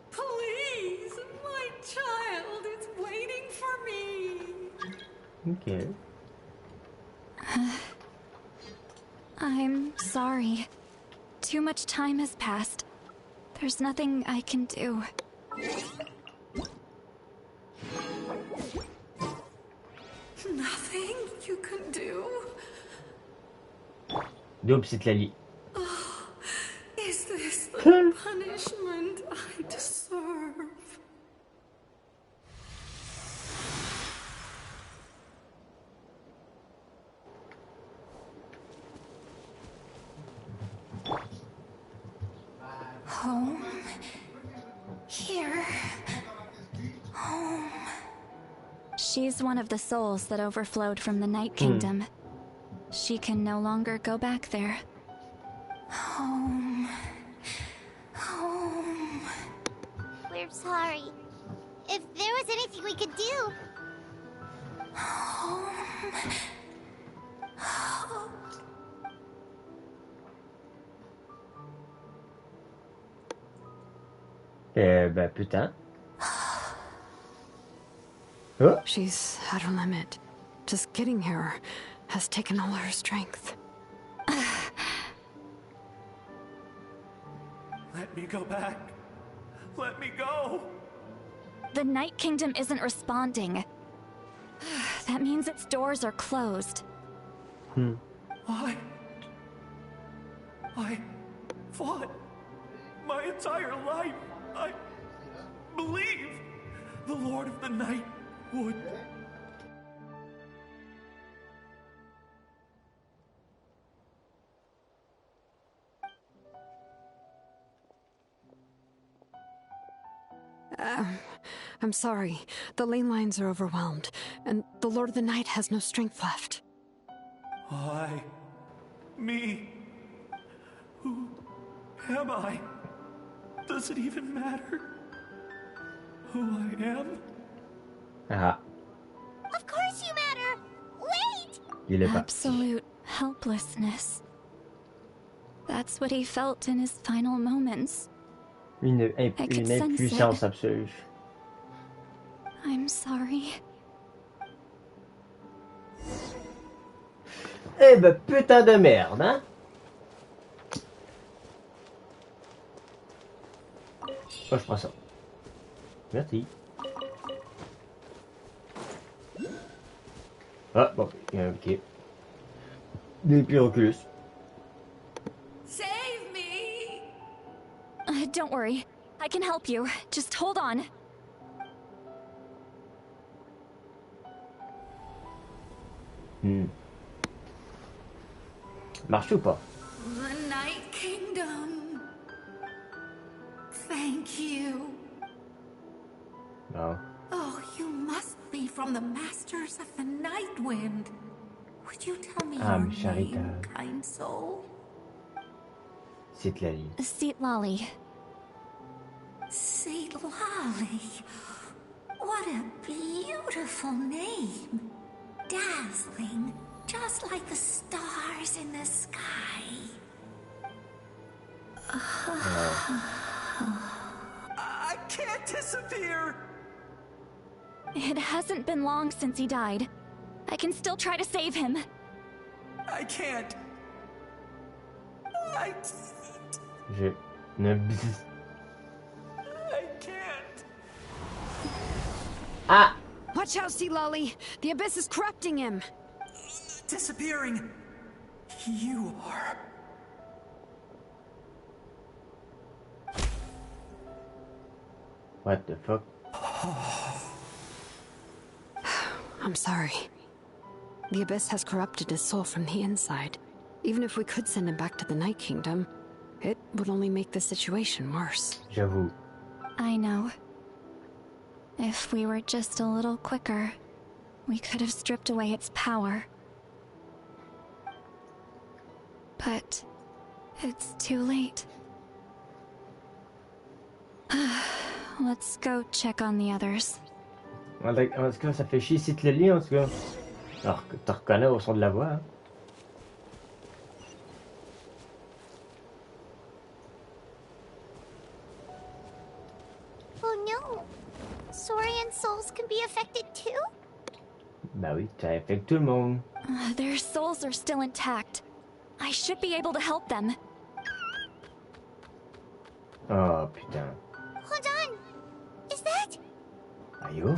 Please, my child is waiting for me. Okay. I'm sorry. Too much time has passed. There's nothing I can do. Nothing you can do? Petite Lali. Oh, is this the punishment I deserve? Home? Here? Home. She's one of the souls that overflowed from the Night Kingdom. She can no longer go back there. Home. Home. We're sorry. If there was anything we could do... Home. Home. Ben putain. Oh. She's at her limit. Just getting here has taken all her strength. Let me go back. Let me go. The Night Kingdom isn't responding. That means its doors are closed. I fought my entire life. I believed the Lord of the Night would. I'm sorry. The lane lines are overwhelmed, and the Lord of the Night has no strength left. Me? Who am I? Does it even matter who I am? Of course you matter! Wait! Il est Absolute helplessness. That's what he felt in his final moments. Une impuissance absolue. I'm sorry. Eh ben putain de merde, hein? Oh, je prends ça. Merci. Ah, bon, ok. Des Pyroculus. Save me! Don't worry. I can help you. Just hold on. Marche ou pas? The Night Kingdom. Thank you. Non. Oh, you must be from the Masters of the Night Wind. Would you tell me your name, kind soul? Citlali. Citlali. Citlali. What a beautiful name. Dazzling, just like the stars in the sky. I can't disappear! It hasn't been long since he died. I can still try to save him. I can't. Je ne... I can't. Ah! Watch out, Citlali! The Abyss is corrupting him! Disappearing. You are. What the fuck? I'm sorry. The Abyss has corrupted his soul from the inside. Even if we could send him back to the Night Kingdom, it would only make the situation worse. J'avoue. I know. If we were just a little quicker, we could have stripped away its power. But it's too late. Let's go check on the others. En tout cas, ça fait chier Citlali en tout cas. Alors que tu reconnais au son de la voix. Hein? Oh no! Saurian souls can be affected too? Bah oui, ça affecte tout le monde. Their souls are still intact. I should be able to help them. Oh putain. Hold on! Is that? Ayo?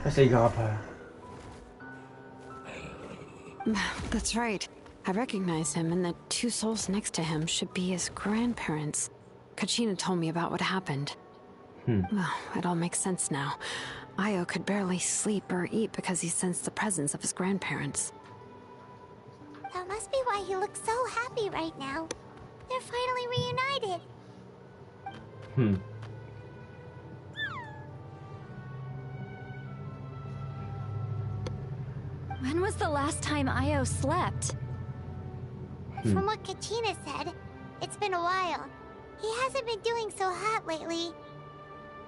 Ça c'est grand-père. That's right. I recognize him, and the two souls next to him should be his grandparents. Kachina told me about what happened. Well, it all makes sense now. Io could barely sleep or eat because he sensed the presence of his grandparents. That must be why he looks so happy right now. They're finally reunited. When was the last time Io slept? From what Kachina said, it's been a while. He hasn't been doing so hot lately.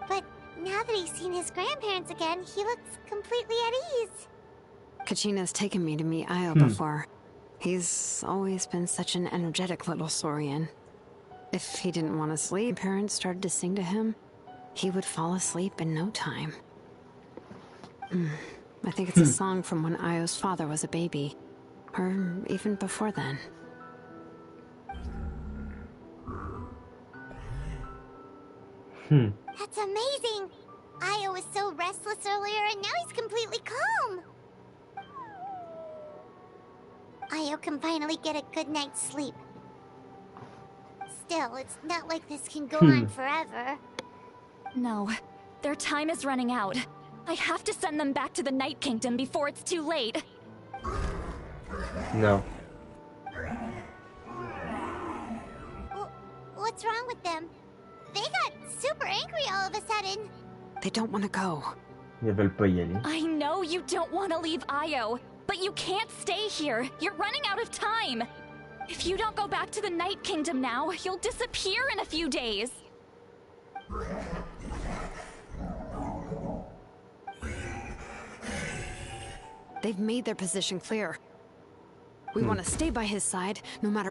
But now that he's seen his grandparents again, he looks completely at ease. Kachina's taken me to meet Io before. He's always been such an energetic little Saurian. If he didn't want to sleep, parents started to sing to him, he would fall asleep in no time. I think it's a song from when Io's father was a baby. Or even before then. That's amazing! Io was so restless earlier and now he's completely calm. Io can finally get a good night's sleep. Still, it's not like this can go on forever. No, their time is running out. I have to send them back to the Night Kingdom before it's too late. No. What's wrong with them? They got super angry all of a sudden. They don't want to go. Ils veulent pas y aller. I know you don't want to leave Io, but you can't stay here. You're running out of time. If you don't go back to the Night Kingdom now, you'll disappear in a few days. They've made their position clear. We want to stay by his side, no matter...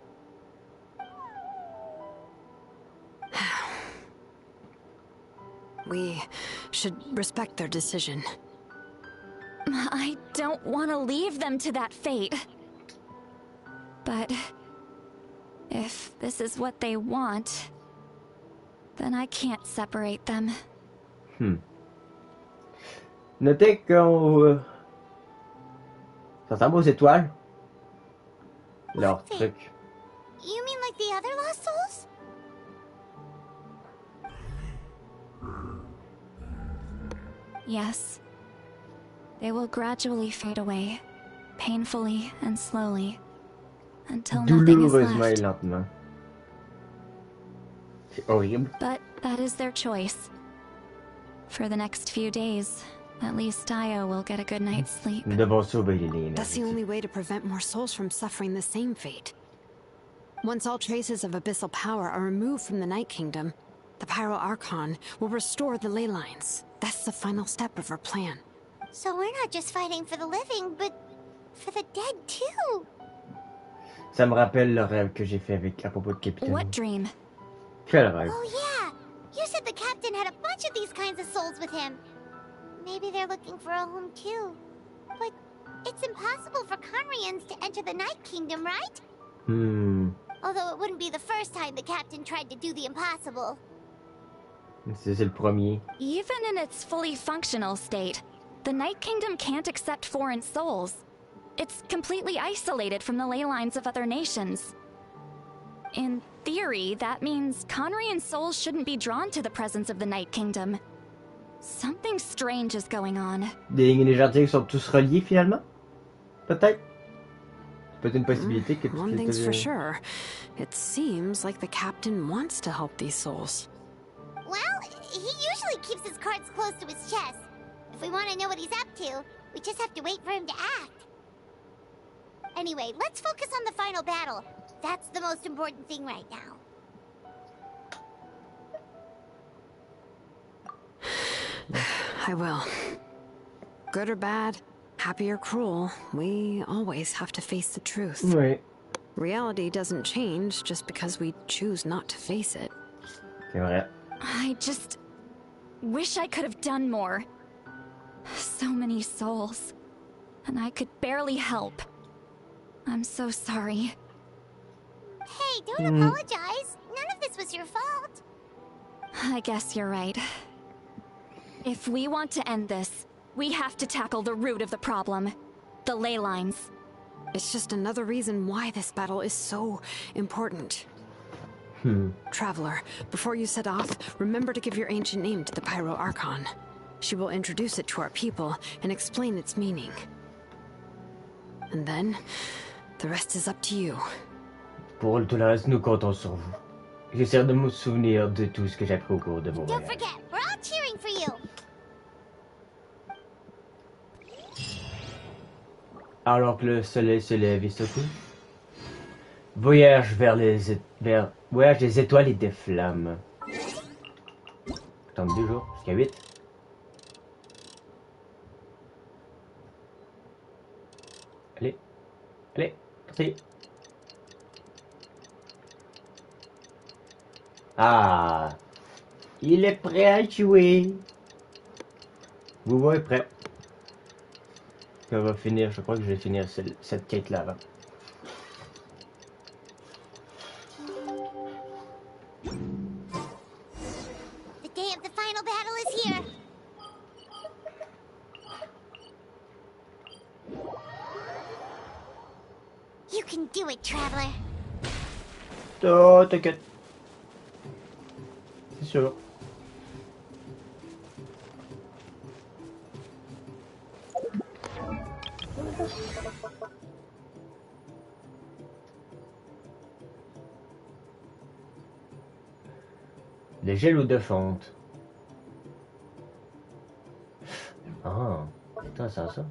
We should respect their decision. I don't want to leave them to that fate. But if this is what they want, then I can't separate them. Notez qu'on... Ça ressemble aux étoiles. Leur truc. You mean like the other lost souls? Yes. They will gradually fade away, painfully and slowly, until nothing is Douloureusement et left. lentement. C'est horrible. But that is their choice. For the next few days, at least Io will get a good night's sleep. Nous devons sauver les That's the only way to prevent more souls from suffering the same fate. Once all traces of abyssal power are removed from the Night Kingdom, the Pyro Archon will restore the ley lines. That's the final step of our plan. So we're not just fighting for the living, but for the dead too. Ça me rappelle le rêve que j'ai fait avec à propos de Capitaine. What dream? Quel rêve? Oh yeah, you said the captain had a bunch of these kinds of souls with him. Maybe they're looking for a home too. But it's impossible for Conrians to enter the Night Kingdom, right? Although it wouldn't be the first time the captain tried to do the impossible. C'est le premier. Even in its fully functional state, the Night Kingdom can't accept foreign souls. It's completely isolated from the ley lines of other nations. In theory, that means Conrian souls shouldn't be drawn to the presence of the Night Kingdom. Something strange is going on. Les gentils sont tous reliés finalement? Peut-être. C'est peut-être une possibilité que One thing's for sure. It seems like the captain wants to help these souls. Well, he usually keeps his cards close to his chest. If we want to know what he's up to, we just have to wait for him to act. Anyway, let's focus on the final battle. That's the most important thing right now. I will. Good or bad, happy or cruel, we always have to face the truth. Oui. Reality doesn't change just because we choose not to face it. C'est vrai. I just wish I could have done more. So many souls. And I could barely help. I'm so sorry. Hey, don't apologize. None of this was your fault. I guess you're right. If we want to end this, we have to tackle the root of the problem. The ley lines. It's just another reason why this battle is so important. Traveler, before you set off, remember to give your ancient name to the Pyro Archon. She will introduce it to our people and explain its meaning. And then, the rest is up to you. Pour tout le reste, nous comptons sur vous. J'essaie de me souvenir de tout ce que j'ai appris au cours de mon Don't voyage. forget, we're all cheering for you. Alors que le soleil se lève et se couche, voyage voyage des étoiles et des flammes. Attends 2 jours, jusqu'à 8. Allez, allez, parti. Ah, il est prêt à jouer. Vous voyez prêt. On va finir, je crois que je vais finir cette quête là avant. The day of the final battle is here. You can do it, Traveler. Oh, t'inquiète. C'est sûr. Des gels ou de fonte. Ah, intéressant ça.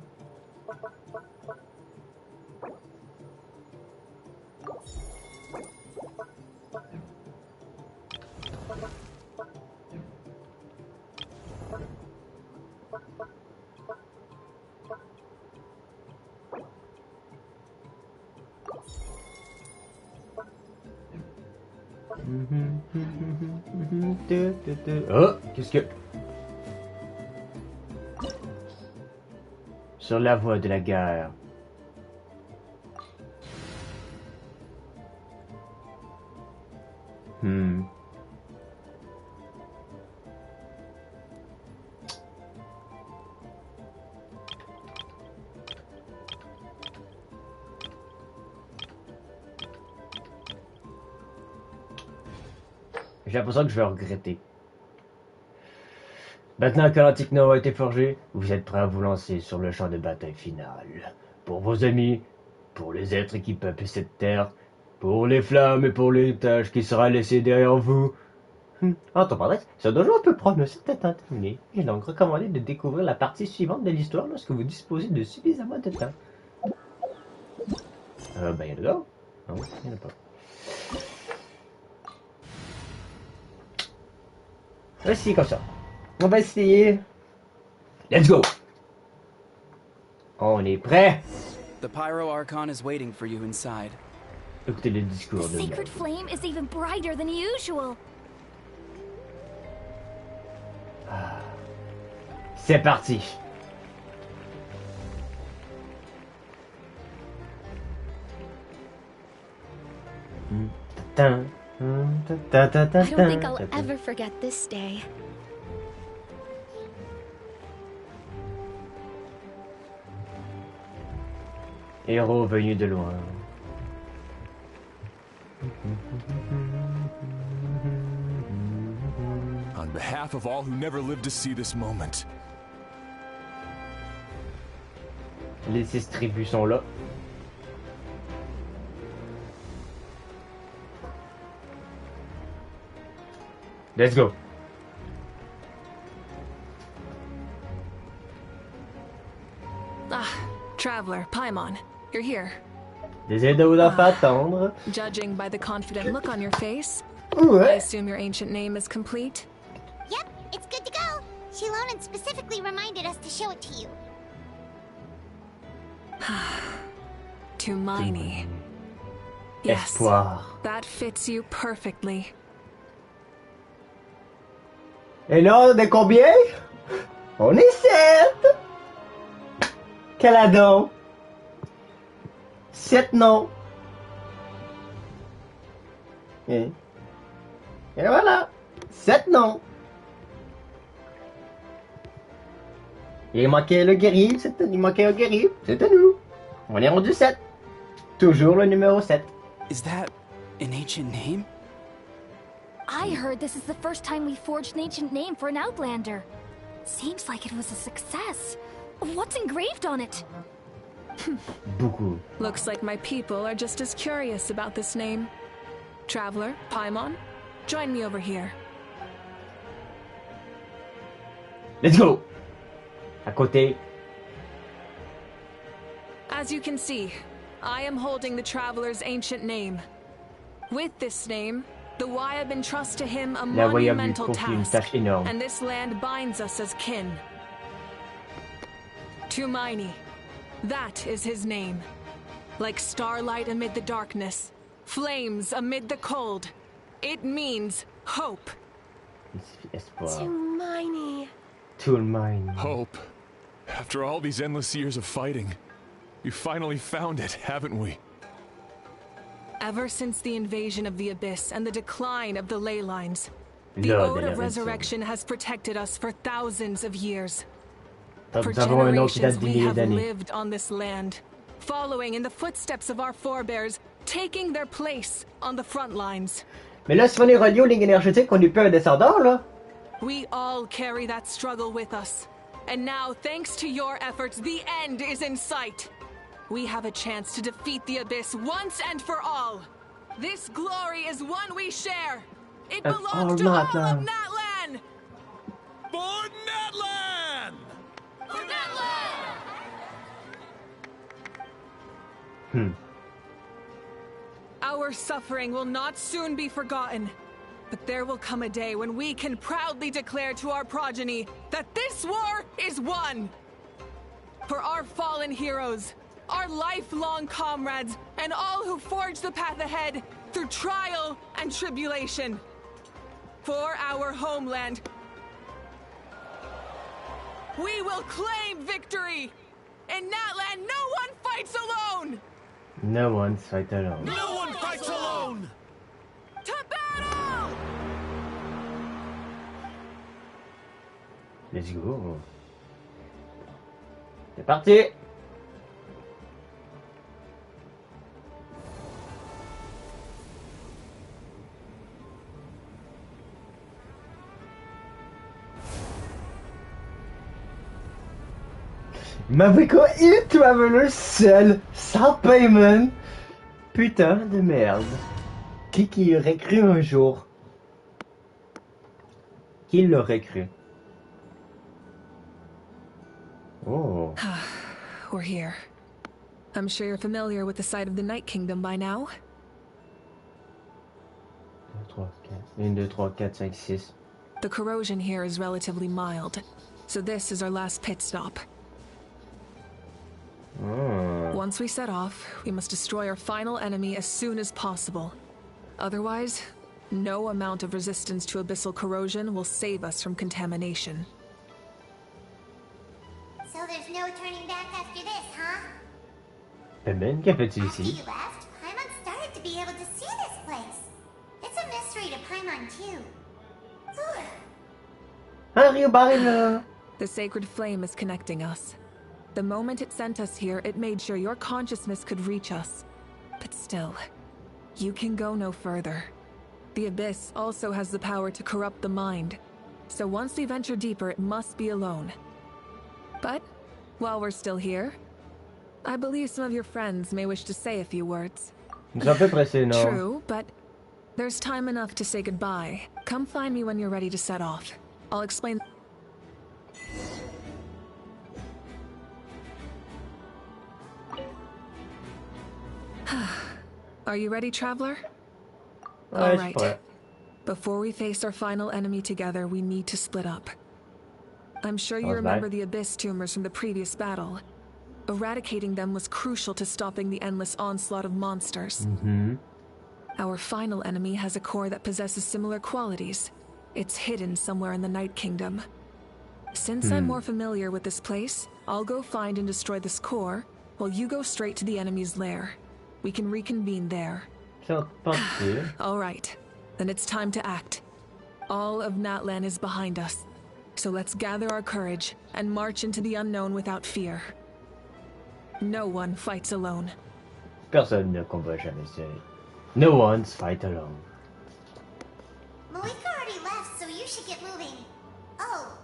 Oh, qu'est-ce que... Sur la voie de la guerre. j'ai l'impression que je vais regretter. Maintenant que l'antique Noah a été forgé, vous êtes prêts à vous lancer sur le champ de bataille final. Pour vos amis, pour les êtres qui peuplent cette terre, pour les flammes et pour l'héritage qui sera laissé derrière vous. Entre parenthèses, ce donjon peut prendre un certain temps à terminer. Il est donc recommandé de découvrir la partie suivante de l'histoire lorsque vous disposez de suffisamment de temps. Ben, il y en a d'autres. Non, il n'y en a pas. Voici comme ça. On va essayer. Let's go! On est prêt? The Pyro Archon is waiting for you inside. Écoutez le discours The de sacred flame is even brighter than usual. C'est parti. I don't think I'll ever forget this day. Héros venu de loin. On behalf of all who never lived to see this moment. Les 6 tribus sont là. Let's go. Ah, Traveler, Paimon, you're here. Désolé de vous en faire attendre. Judging by the confident look on your face, Ouais. I assume your ancient name is complete? Yep, it's good to go. Shilonan specifically reminded us to show it to you. Tumaini. Yes, Espoir. that fits you perfectly. Et là, on est combien? On est 7! Quel adon! 7 noms! Et voilà! 7 noms! Il manquait le guerrier, il manquait un guerrier, c'était nous! On est rendu 7! Toujours le numéro 7. Is that an ancient name? I heard this is the first time we forged an ancient name for an Outlander. Seems like it was a success. What's engraved on it? Beaucoup. Looks like my people are just as curious about this name. Traveler, Paimon, join me over here. Let's go! À côté. As you can see, I am holding the Traveler's ancient name. With this name, the Wayab entrust to him a monumental task, and this land binds us as kin. Tumaini, that is his name. Like starlight amid the darkness, flames amid the cold, it means hope. Tumaini. Tumaini. Hope. After all these endless years of fighting, we finally found it, haven't we? Ever since the invasion of the Abyss and the decline of the ley lines, the Ode of Resurrection has protected us for thousands of years. For generations we have lived on this land, following in the footsteps of our forebears, taking their place on the front lines. Mais là, si on est relié aux lignes énergétiques, on n'est plus un descendant, là. We all carry that struggle with us. And now, thanks to your efforts, the end is in sight. We have a chance to defeat the Abyss once and for all. This glory is one we share. It belongs to all of Natlan! For Natlan! For Natlan! Our suffering will not soon be forgotten. But there will come a day when we can proudly declare to our progeny that this war is won. For our fallen heroes, our lifelong comrades, and all who forge the path ahead through trial and tribulation. For our homeland, we will claim victory! In Natlan, no one fights alone! No one fights alone. No one fights alone! To battle! Let's go. C'est parti. Mais quoi, il traveler seul, sans paiement. Putain de merde. Qui aurait cru un jour? Qui l'aurait cru? Oh. We're here. I'm sure you're familiar with the site of the Night Kingdom by now. 1, 2, 3, 4, 5, 6. The corrosion here is relatively mild, so this is our last pit stop. Once we set off, we must destroy our final enemy as soon as possible. Otherwise, no amount of resistance to abyssal corrosion will save us from contamination. So there's no turning back after this, huh? Ben, qu'a fait-il After ici? you left, Paimon started to be able to see this place. It's a mystery to Paimon too. The sacred flame is connecting us. The moment it sent us here, it made sure your consciousness could reach us. But still, you can go no further. The Abyss also has the power to corrupt the mind. So once we venture deeper, it must be alone. But, while we're still here, I believe some of your friends may wish to say a few words. True, but there's time enough to say goodbye. Come find me when you're ready to set off. I'll explain. Are you ready, traveler? All right. Before we face our final enemy together, we need to split up. I'm sure you remember the Abyss tumors from the previous battle. Eradicating them was crucial to stopping the endless onslaught of monsters. Our final enemy has a core that possesses similar qualities. It's hidden somewhere in the Night Kingdom. Since I'm more familiar with this place, I'll go find and destroy this core, while you go straight to the enemy's lair. We can reconvene there. All right, then it's time to act. All of Natlan is behind us, so let's gather our courage and march into the unknown without fear. No one fights alone. Personne ne combat jamais seul. No one's fight alone. Malika already left, so you should get moving. Oh,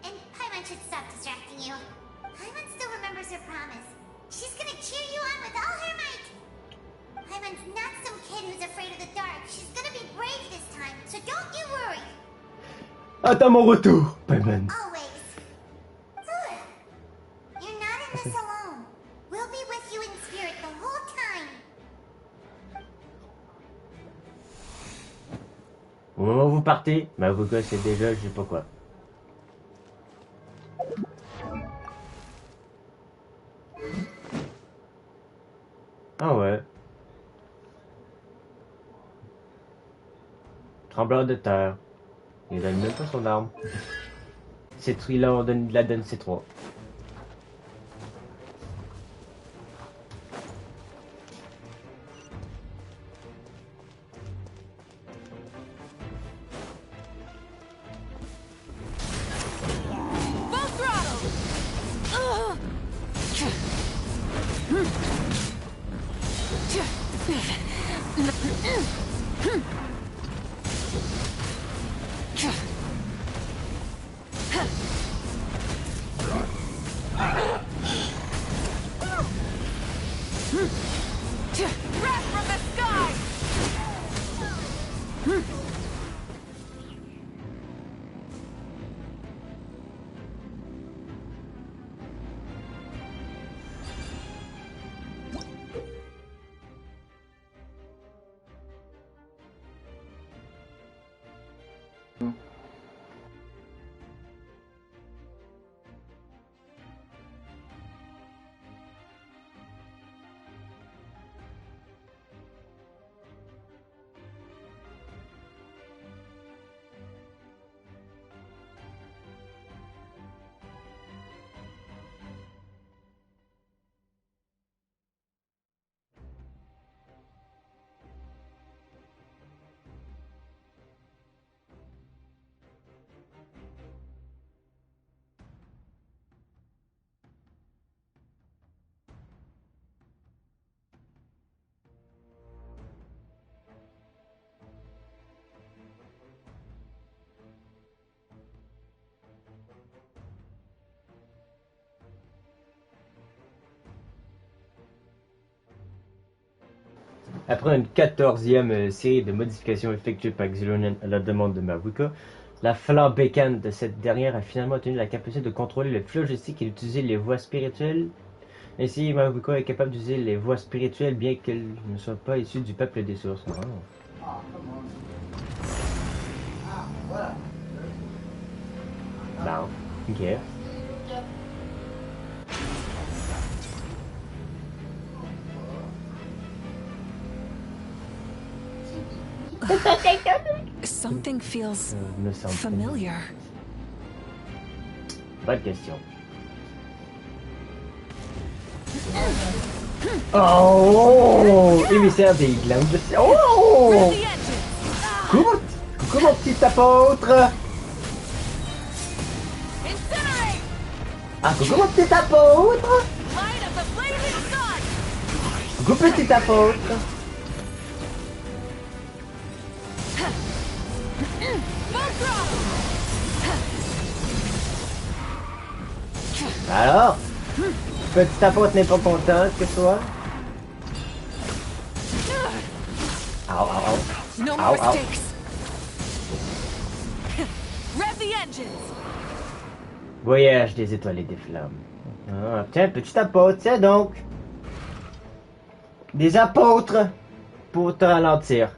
and Paimon should stop distracting you. Paimon still remembers her promise. She's gonna cheer you on with all her might. Paimon's not some kid who's afraid of the dark. She's gonna be brave this time, so don't you worry. Attends mon retour, Paimon. Always. You're not in this alone. We'll be with you in spirit the whole time. Au moment où vous partez, bah vous connaissez déjà, je sais pas quoi. Ah ouais. Tremblement de terre. Il donne même pas son arme. C'est là on donne la donne C3. Après une 14e série de modifications effectuées par Xylonen à la demande de Maruka, la flamme bécane de cette dernière a finalement obtenu la capacité de contrôler le flux logistique et d'utiliser les voies spirituelles. Ainsi, Maruka est capable d'utiliser les voies spirituelles bien qu'elles ne soient pas issues du peuple des sources. Oh. Bon, ok. Something feels familiar. Bonne question. Oh! Émissaire des glandes de... Oh! Coucou mon petit apôtre! Ah, coucou mon petit apôtre! Coucou petit apôtre! Alors? Petit apôtre n'est pas content que toi? Ow, ow, ow. No more stakes. Rev the engines. Voyage des étoiles et des flammes. Ah, tiens, petit apôtre, c'est donc des apôtres pour te ralentir.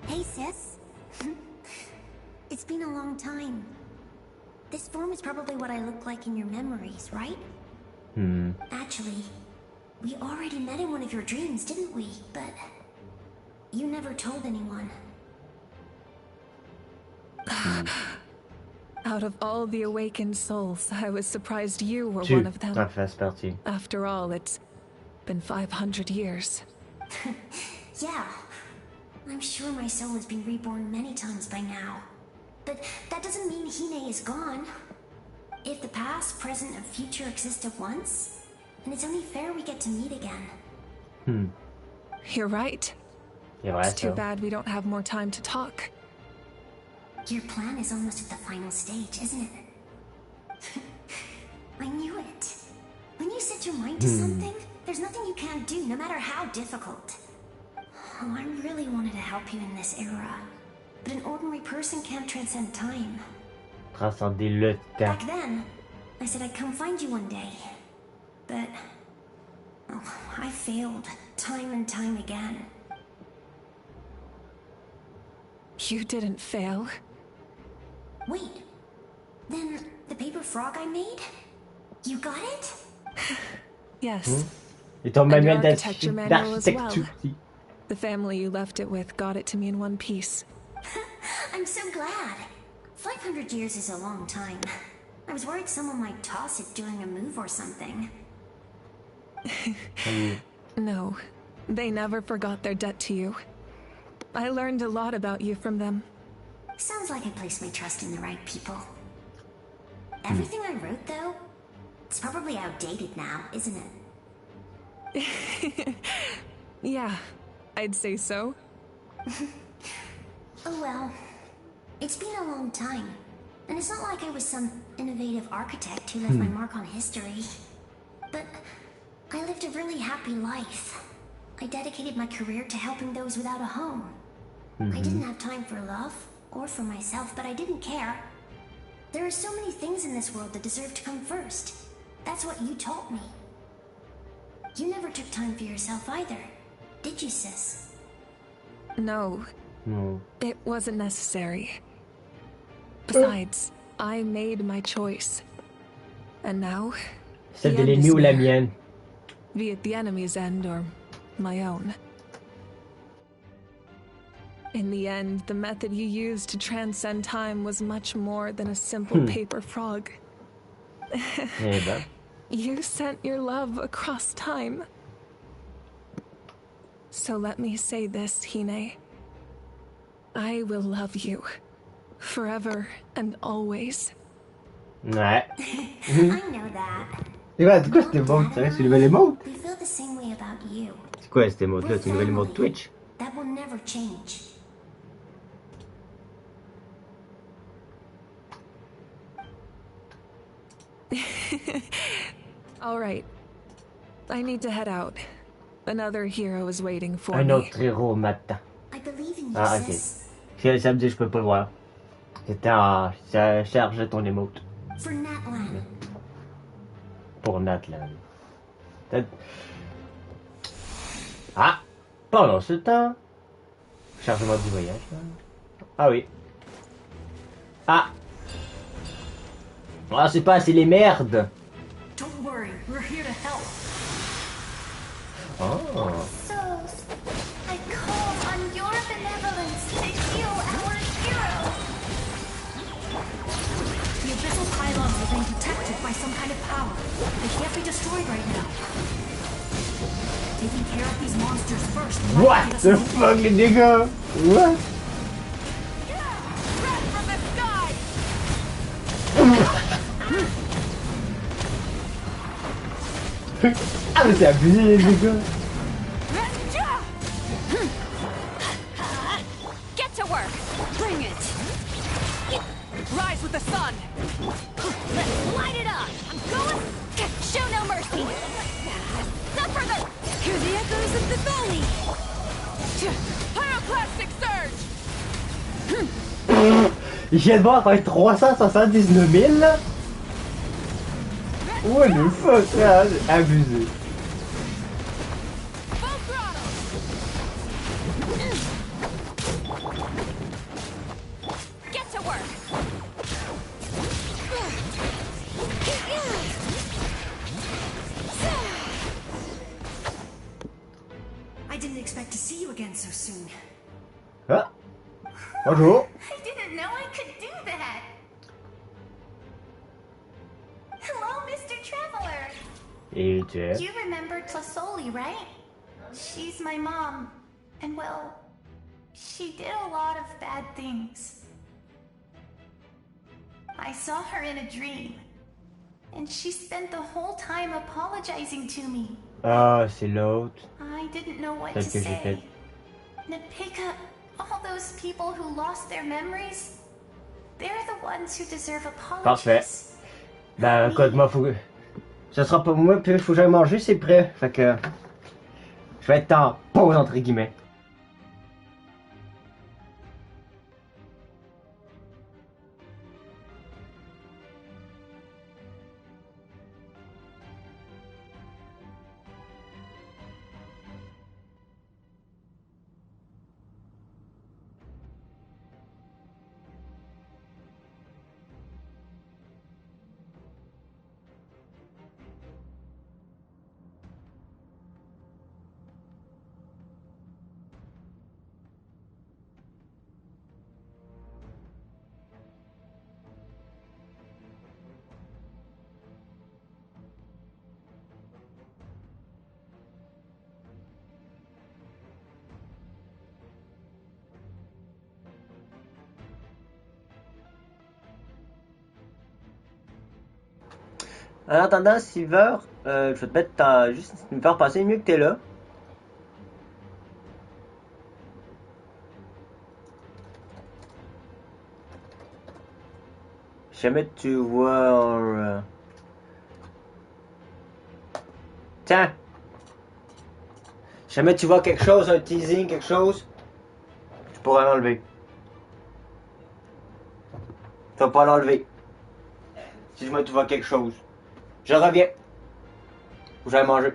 Hey, sis. It's been a long time. This form is probably what I look like in your memories, right? Actually, we already met in one of your dreams, didn't we? But you never told anyone. Out of all the awakened souls, I was surprised you were one of them. After all, it's been 500 years. Yeah. I'm sure my soul has been reborn many times by now. But that doesn't mean Hine is gone. If the past, present, and future exist at once, then it's only fair we get to meet again. You're right. It's too bad we don't have more time to talk. Your plan is almost at the final stage, isn't it? I knew it. When you set your mind to something, there's nothing you can't do, no matter how difficult. Oh, I really wanted to help you in this era. But an ordinary person can't transcend time. Transcender le temps. Back then, I said I'd come find you one day. But... oh, I failed, time and time again. You didn't fail. Wait. Then, the paper frog I made? You got it? Yes. Et ton and your manuel architecture manual as well. d'architecture. The family you left it with got it to me in one piece. I'm so glad. 500 years is a long time. I was worried someone might toss it during a move or something. No, they never forgot their debt to you. I learned a lot about you from them. Sounds like I placed my trust in the right people. Everything I wrote, though, it's probably outdated now, isn't it? Yeah, I'd say so. Oh well. It's been a long time. And it's not like I was some innovative architect who left my mark on history. But I lived a really happy life. I dedicated my career to helping those without a home. I didn't have time for love, or for myself, but I didn't care. There are so many things in this world that deserve to come first. That's what you taught me. You never took time for yourself either, did you, sis? No. It wasn't necessary. Besides, I made my choice. And now, Celle de l'ennemi ou la mienne? Be it the enemy's end or my own. In the end, the method you used to transcend time was much more than a simple paper frog. You sent your love across time. So let me say this, Hine. I will love you. Forever and always. Ouais. I know that. C'est quoi cet emote? C'est une nouvelle emote? We feel the same way about you. C'est quoi cette emote là? C'est une nouvelle emote Twitch? That will never change. All right. I need to head out. Another hero is waiting for me. Un autre héros m'attend. Ah, ok. Ça me dit que je peux pas le voir. C'était en... Ça charge ton émote. Pour Natlan. Ah! Pendant ce temps... Chargement du voyage. Ah oui. Ah! Ah, c'est pas assez les merdes! Don't worry, we're here to help. Oh. So, I call on your benevolence to heal our hero. The abyssal pylons are being protected by some kind of power. They can't be destroyed right now. Taking care of these monsters first. What the fuck, nigga? What? Red from the sky! Ah, mais c'est abusé, les gars! Get to work! Bring it! Rise with the sun! Let's light it up! I'm going! Show no mercy! Suffer the... Hear the echoes of the valley! Pyroclastic surge! Il vient de voir faire 379 000 là? What the fuck, là? Abusé. Get to work! I didn't expect to see you again so soon. Ah! Bonjour! I didn't know I could do that. Hello, Mr. Traveler. Et Jeff? You remember Tlasoli, right? She's my mom. And well, she did a lot of bad things. I saw her in a dream. And she spent the whole time apologizing to me. Ah, c'est l'autre. I didn't know what Celle to que j'ai faite. say. Napika, all those people who lost their memories, they're the ones who deserve apologies. Parfait. Ben, écoute, moi, faut que... Ça sera pas moi, puis il faut que j'aille manger, c'est prêt. Fait que... Je vais être en pause, entre guillemets. En attendant, Silver, je vais te mettre juste me faire passer mieux que t'es là. Si jamais tu vois... Tiens! Si jamais tu vois quelque chose, un teasing, quelque chose, tu pourras l'enlever. Tu vas pas l'enlever. Si jamais tu vois quelque chose. Je reviens. Faut que j'aille manger.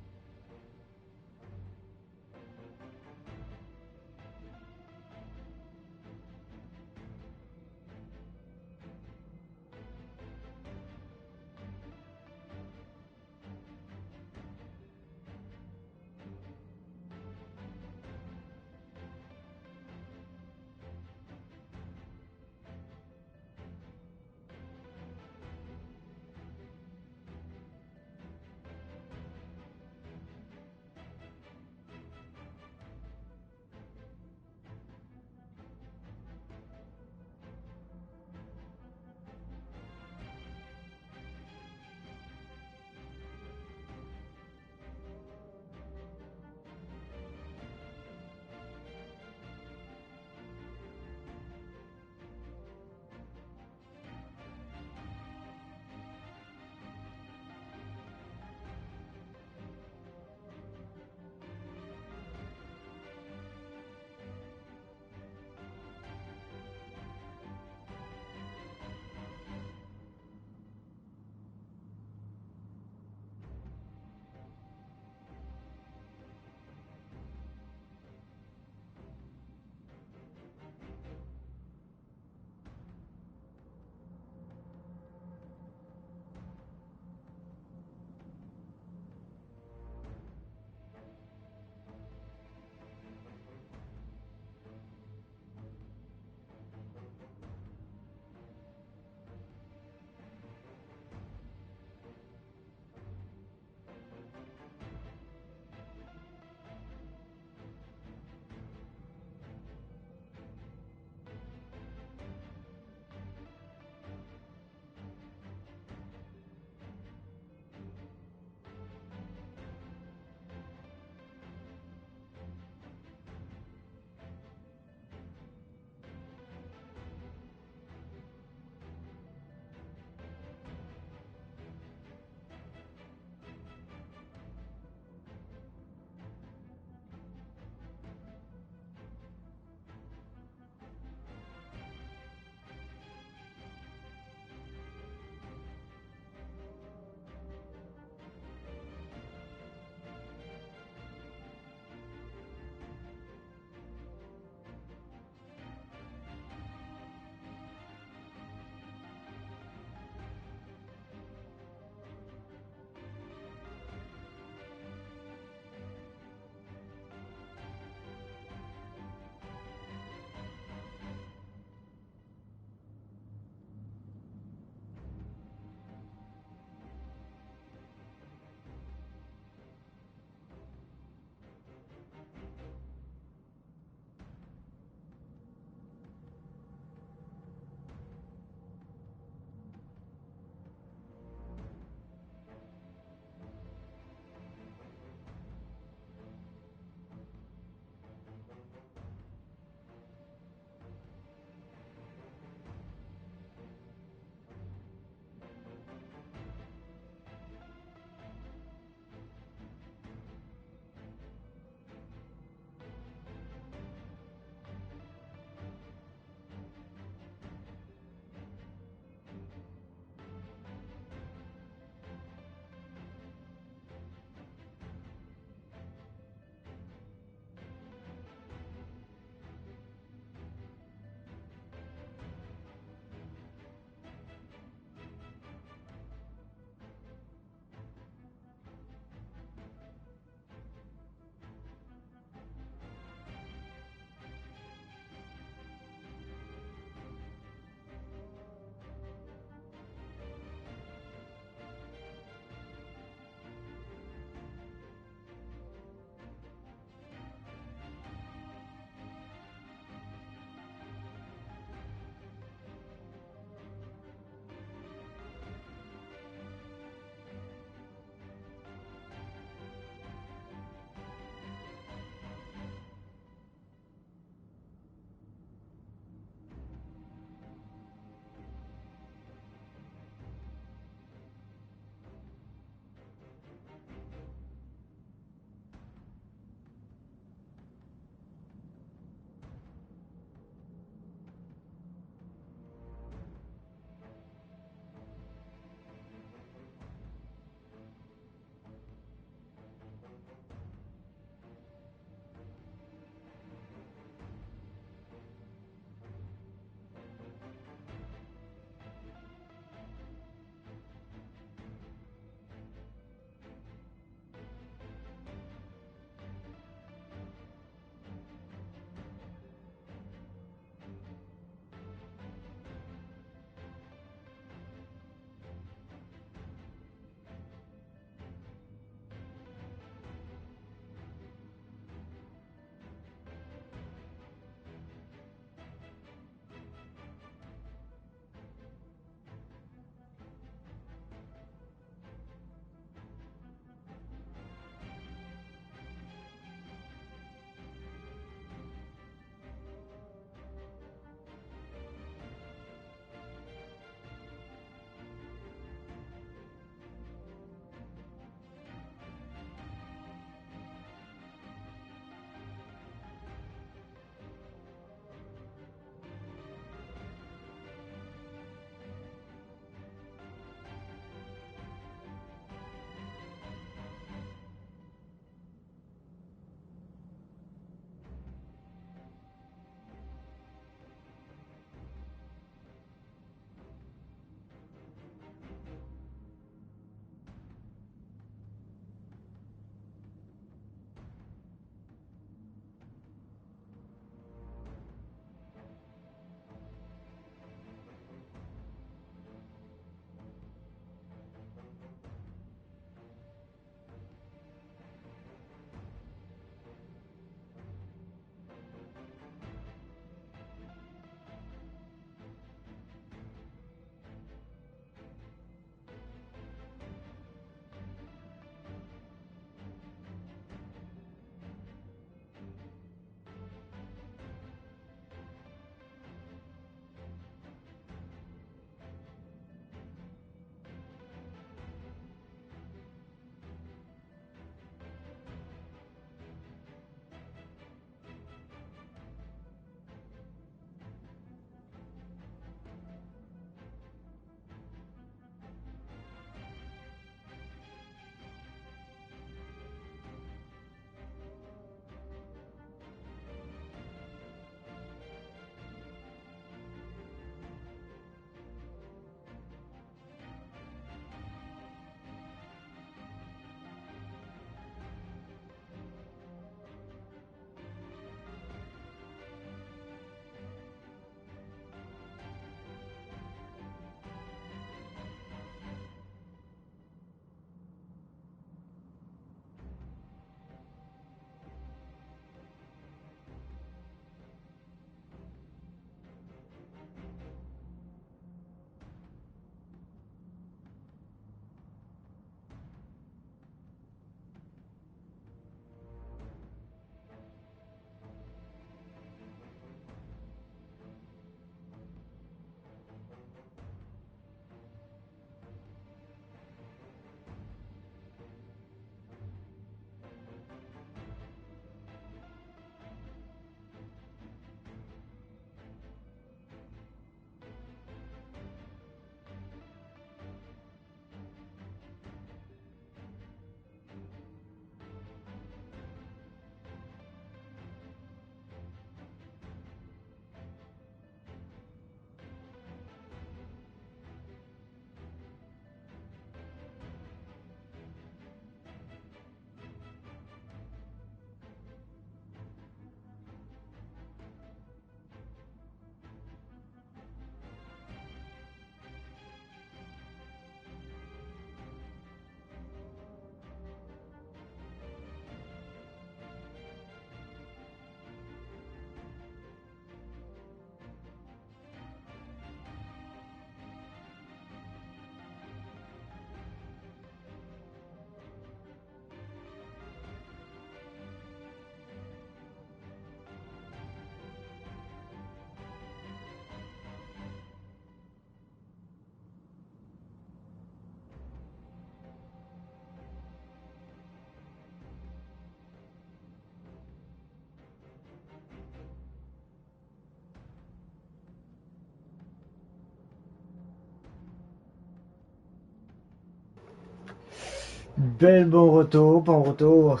Bon retour.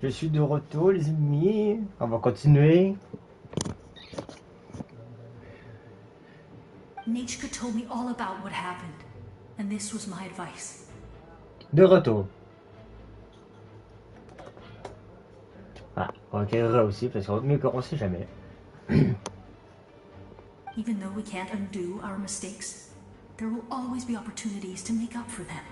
Je suis de retour, les amis. On va continuer. Nichka told me all about what happened, and this was my advice. De retour. Ah, on écrira aussi, parce qu'on sait jamais. Even though we can't undo our mistakes, there will always be opportunities to make up for them.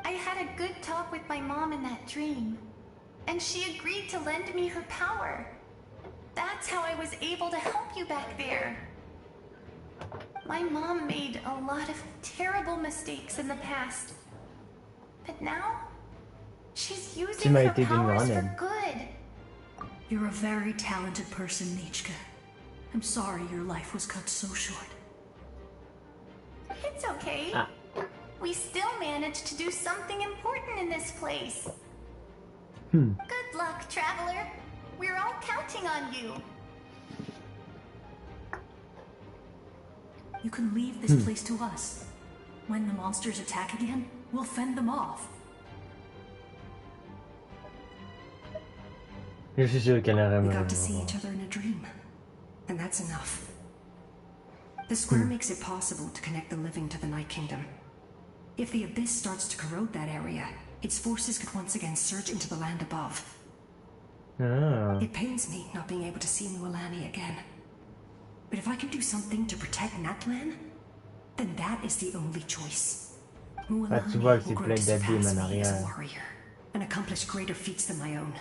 I had a good talk with my mom in that dream, and she agreed to lend me her power. That's how I was able to help you back there. My mom made a lot of terrible mistakes in the past, but now she's using her powers for good. You're a very talented person, Nichka. I'm sorry your life was cut so short. It's okay. We still managed to do something important in this place. Good luck, traveler. We're all counting on you. You can leave this place to us. When the monsters attack again, we'll fend them off. Je suis sûr qu'elle aurait We got to see each other in a dream, and that's enough. The square makes it possible to connect the living to the Night Kingdom. If the abyss starts to corrode that area, its forces could once again surge into the land above. It pains me not being able to see Mualani again. But if I can do something to protect Natlan, then that is the only choice. Mualani will grow to surpass me as a warrior and accomplish greater feats than my own.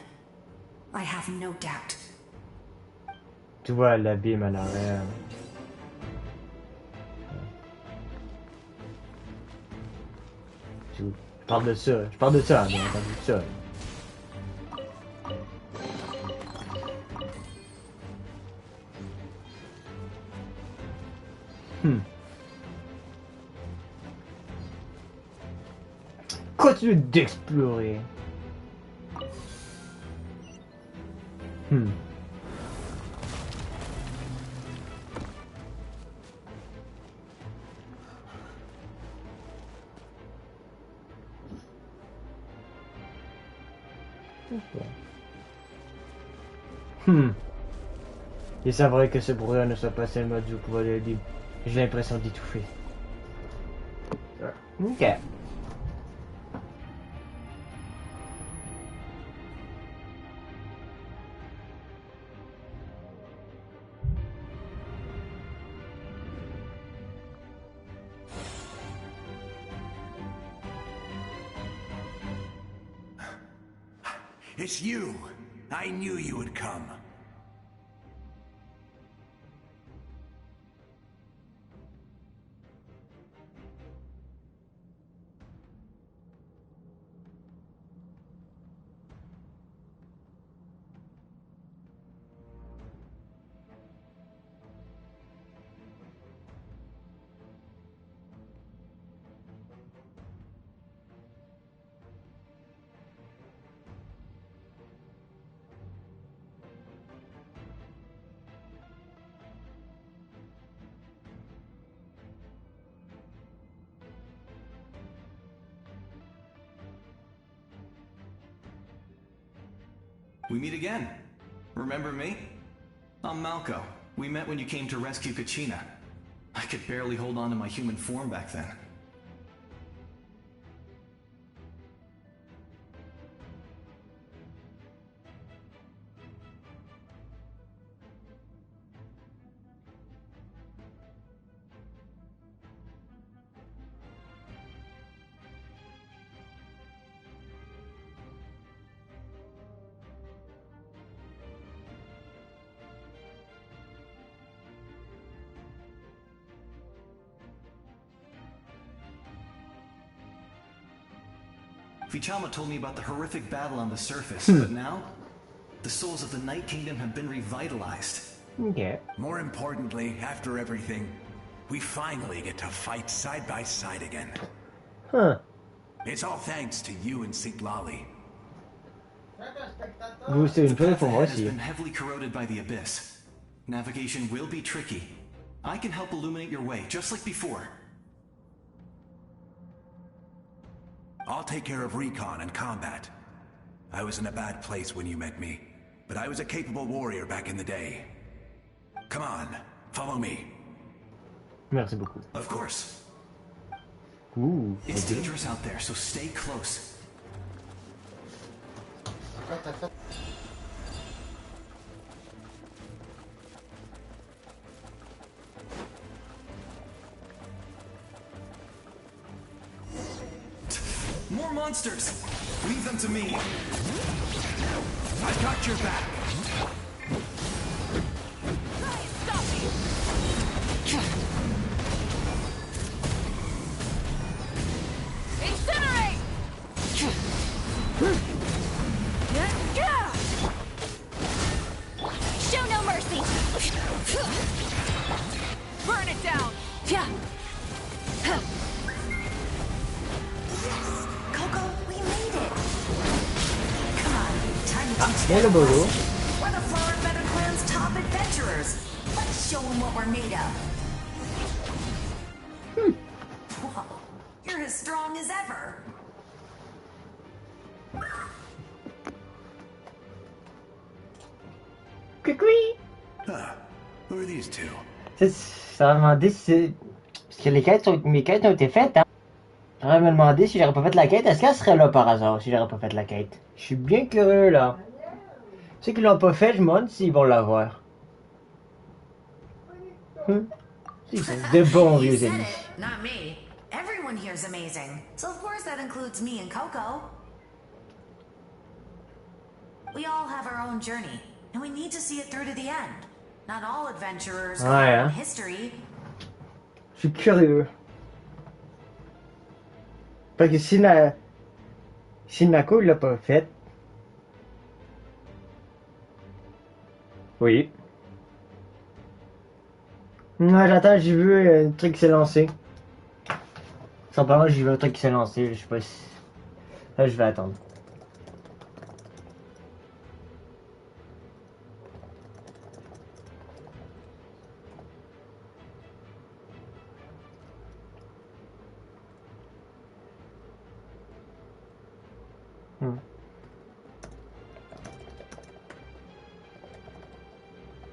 I have no doubt. Tu vois l'abîme à l'arrière. Je parle de ça, mais j'ai entendu ça. Continue d'explorer. Et c'est vrai que ce brouillard ne soit pas seulement du pouvoir de l'aider. J'ai l'impression d'étouffer. Ok. It's you! I knew you would come. We meet again. Remember me? I'm Malco. We met when you came to rescue Kachina. I could barely hold on to my human form back then. Vichama told me about the horrific battle on the surface, but now, the souls of the Night Kingdom have been revitalized. Okay. More importantly, after everything, we finally get to fight side by side again. It's all thanks to you and Siglali. The path ahead has been heavily corroded by the abyss. Navigation will be tricky. I can help illuminate your way, just like before. I'll take care of recon and combat. I was in a bad place when you met me, but I was a capable warrior back in the day. Come on, follow me. Merci beaucoup. Of course. Ooh, it's dangerous out there, so stay close. More monsters! Leave them to me. I've got your back. Stop me! Incinerate! Show no mercy! Burn it down! Coco, we made it! Come on, time to teach Hello, them. Bodo. We're the Flower Feather Clan's top adventurers. Let's show them what we're made of. Whoa, you're as strong as ever. Who are these two? Ça m'a demandé si... Parce que mes quêtes ont été faites, hein. J'aurais me demandé si j'aurais pas fait la quête. Est-ce qu'elle serait là par hasard si j'aurais pas fait la quête? Je suis bien curieux là. Ceux qui l'ont pas fait, je me demande s'ils vont l'avoir. C'est de bons vieux amis. Not me. Everyone here's amazing. So of course that includes me and Coco. We all have our own journey, and we need to see it through to the end. Not all adventurers go Ouais, on hein. history. Je suis curieux. Parce que si Nako il l'a pas fait. Oui. Non, j'attends, j'ai vu un truc qui s'est lancé. Sans parler, j'ai vu un truc qui s'est lancé, je sais pas si... Là, je vais attendre.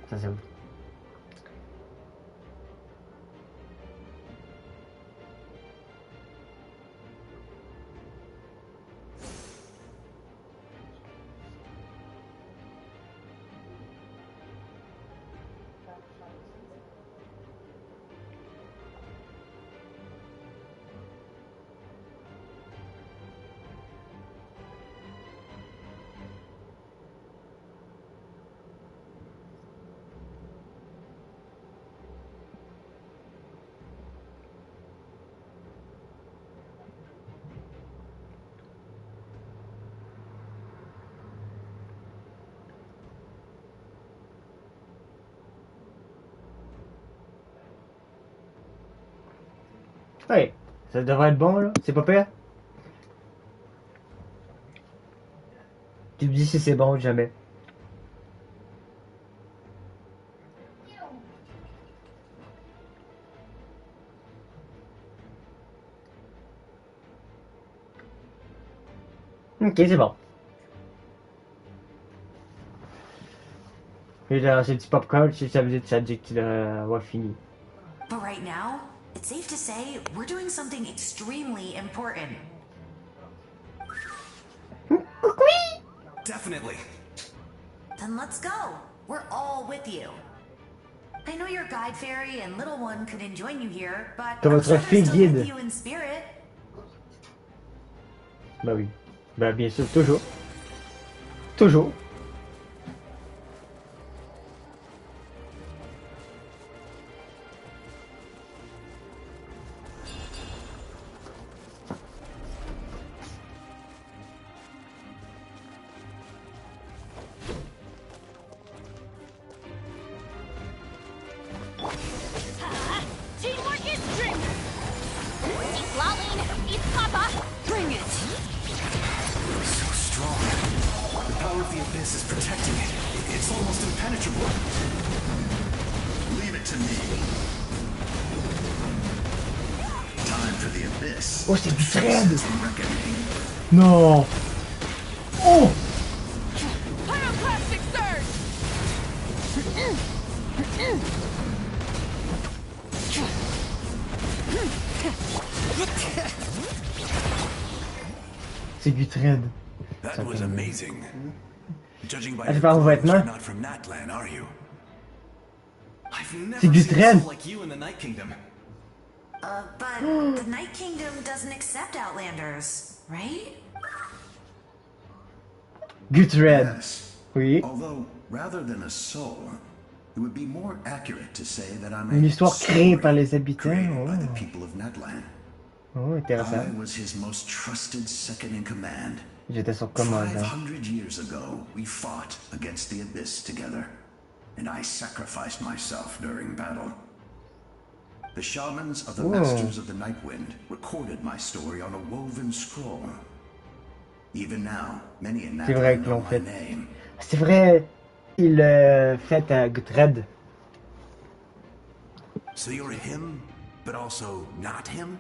Ça c'est où? Ouais, ça devrait être bon là, c'est pas pire. Tu me dis si c'est bon ou jamais. Ok, c'est bon. Et là, ce petit popcorn, ça veut dire que tu l'as avoir fini. But right now, it's safe to say we're doing something extremely important. Definitely. Then let's go. We're all with you. I know your guide fairy and little one couldn't join you here, but Comme I'm votre sure fille they're still with guide. you in spirit. Bah oui. Bah bien sûr, toujours. Toujours. Teamwork is strength! Eat Lolling! Eat Papa! Bring it! So strong. The power of the abyss is protecting it. It's almost impenetrable. Leave it to me. Time Oh, c'est du thread! Non! Oh! C'est du thread. That was amazing. Judging by Ah, c'est your pas vos clothes, vêtements? you're not from Natlan, are you? I've never C'est du seen a thread. soul like you in the Night Kingdom. But the Night Kingdom doesn't accept Outlanders, right? Good thread. Yes. Oui. Although, rather than a soul, it would be more accurate to say that I'm Une a histoire créée story par les habitants. created by the Oh, people of Natlan. oh intéressant. I was his most trusted second in command. J'étais son commandant. 500 years ago, we fought against the Abyss together, and I sacrificed myself during battle. The shamans of the Masters of the Nightwind recorded my story on a woven scroll. Even now, many in C'est vrai Natlan qu'ils know l'ont my fait. name. C'est vrai, il fait un good thread. So you're him, but also not him?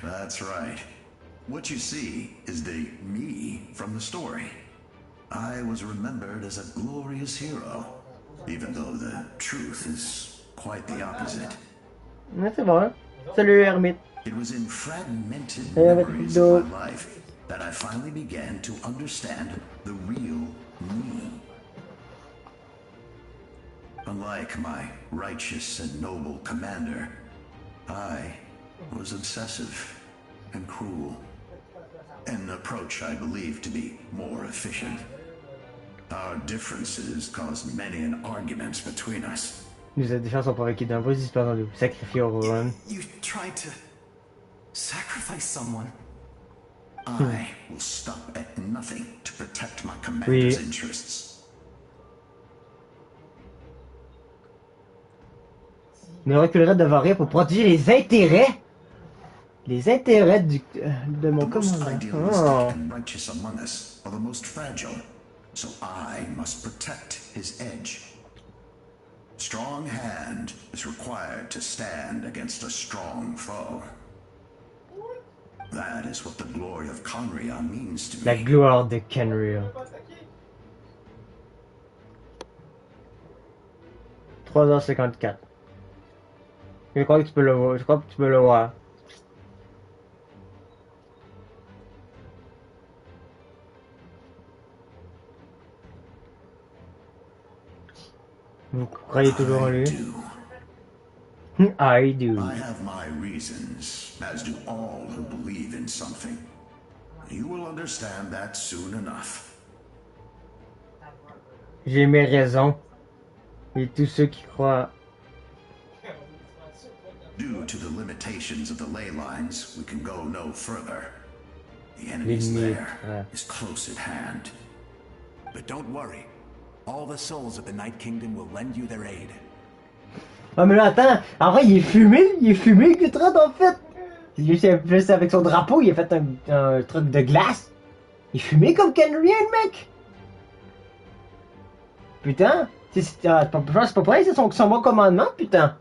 That's right. What you see is the me from the story. I was remembered as a glorious hero, even though the truth is quite the opposite. Ouais, c'est bon. Salut, Hermite. It was in fragmented memories of my life that I finally began to understand the real me. Unlike my righteous and noble commander, I was obsessive and cruel. An approach I believe to be more efficient. Our differences caused many an arguments between us. Nous avons des chances pour avec d'un vos histoires de sacrifier au Rowan. You tried to sacrifice someone. I will stop at nothing to protect my commander's interests. Ne reculerai devant rien pour protéger les intérêts. Les intérêts de mon commandant. Oh. And righteous among us are the most fragile, so I must protect his edge. Strong hand is required to stand against a strong foe. That is what the glory of Conria means to me. La gloire de Conria. 3h54. Je crois que tu peux le voir. Je crois que tu peux le voir. Vous croyez toujours en lui? I do. I have my reasons, as do all who believe in something. You will understand that soon enough. J'ai mes raisons. Et tous ceux qui croient. Due to the limitations of the ley lines, we can go no further. The enemy's lair is close at hand. But don't worry. All the souls of the Night Kingdom will lend you their aid. Ah mais là attends, en vrai il est fumé Gutred en fait. Juste avec son drapeau, il a fait un truc de glace. Il est fumé comme Kenrian mec. Putain, c'est pas pour rien, c'est son bon commandement putain.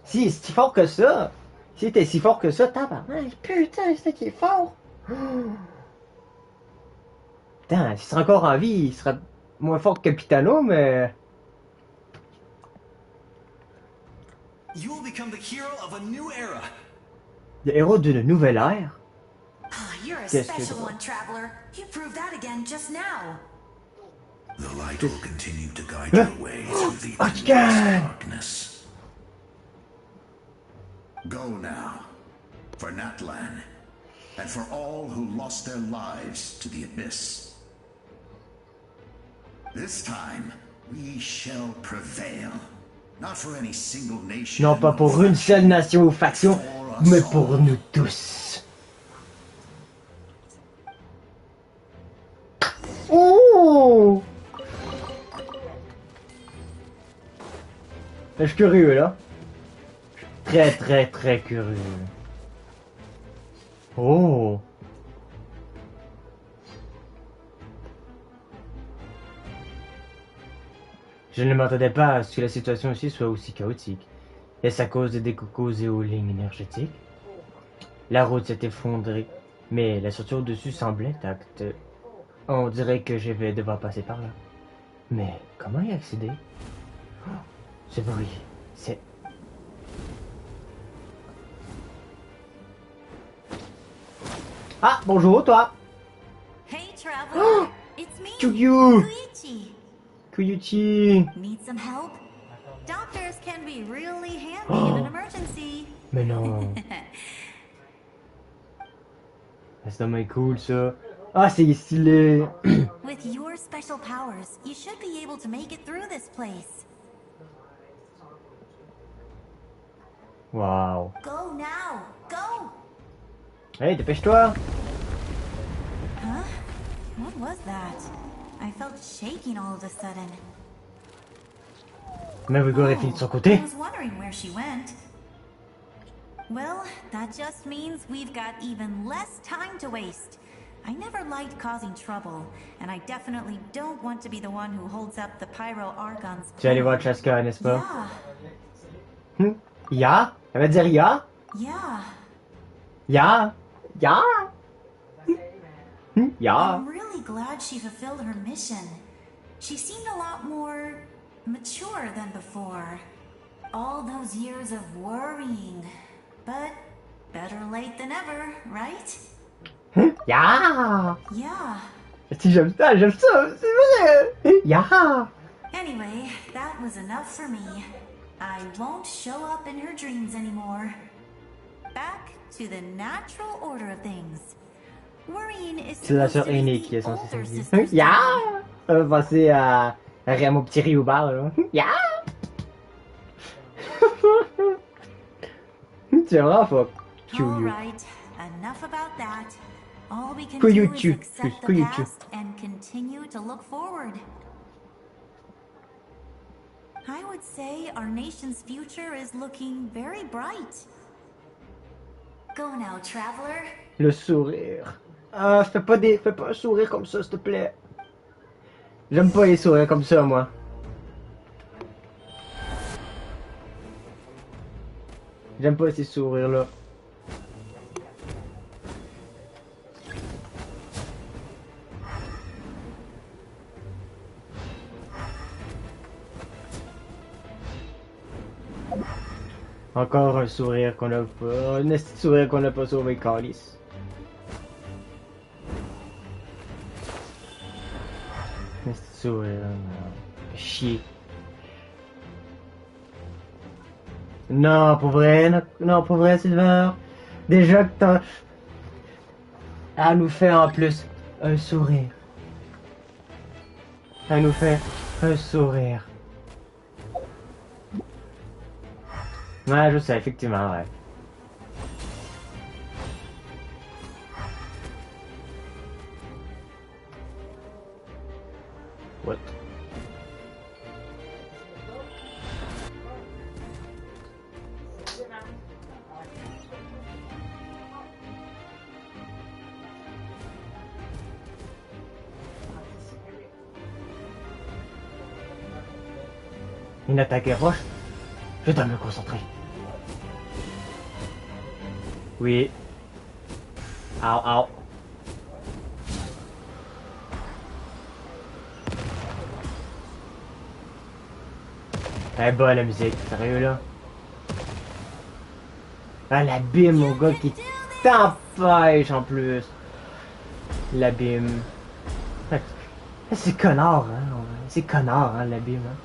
Si c'est si fort que ça, si c'était si fort que ça, tabarnak, putain c'est qui est fort. Putain, s'il serait encore en vie, il serait moins fort que Capitano, mais... You will become the hero of a new era. Le héros d'une nouvelle ère? You're a special one, traveler. You proved that again just now. The light will continue to guide your way through the endless darkness. Go now, for Natlan, and for all who lost their lives to the abyss. This time, we shall prevail. Not for any single nation. Non pas pour une seule nation ou faction, mais pour nous tous. Oh! Je suis curieux là. Très curieux. Oh! Je ne m'attendais pas à ce que la situation ici soit aussi chaotique. Est-ce à cause des dégâts causés aux lignes énergétiques? La route s'est effondrée, mais la structure au-dessus semblait intacte. On dirait que je vais devoir passer par là. Mais comment y accéder? Oh, ce bruit, c'est... Ah, bonjour toi! Hey, traveler. It's me. Kyugyu! Koichi. Koichi! Need some help? Doctors can be really handy in an emergency. Mais non! C'est tellement cool ça! Ah, c'est stylé! With your special powers, you should be able to make it through this place. Wow! Go now. Go. Hey, dépêche-toi! Huh? What was that? I felt shaking all of a sudden. Mais Hugo aurait fini de son côté. I was wondering where she went. Well, that just means we've got even less time to waste. I never liked causing trouble, and I definitely don't want to be the one who holds up the Pyro Argon's. Tu vas aller voir Chaska, n'est-ce pas? Yeah. Ya? Elle va dire ya? Yeah. Ya? Ya? Ya? I'm really glad she fulfilled her mission. She seemed a lot more mature than before. All those years of worrying. But better late than ever, right? Ya? Yeah. Si j'aime ça, c'est vrai! Ya! Anyway, that was enough for me. I won't show up in her dreams anymore. Back to the natural order of things. Worrying is C'est la sœur aînée qui est censée s'inquiéter. Ya! Ça va passer à mon petit riz au bar, là. Ya! Tu es vraiment fort. Alright, enough about that. All we can do is accept the past and continue to look forward. I would say our nation's future is looking very bright. Go now, traveler. Le sourire. Ah, fais pas un sourire comme ça, s'il te plaît. J'aime pas les sourires comme ça, moi. J'aime pas ces sourires-là. Encore un sourire qu'on a pas... Un petit sourire qu'on a pas sauvé, Calice. Un petit sourire... Chier. Non, pour vrai, non, pour vrai, Silver. Déjà que t'as... Elle nous fait en plus un sourire. Elle nous fait un sourire. Ouais, je sais, effectivement, ouais. What? Une attaque roche? Je dois me concentrer. Oui. Ow, ow. Elle est bonne la musique, sérieux là. Ah l'abîme mon gars qui t'empêche en plus. L'abîme. C'est connard hein. C'est connard hein l'abîme hein.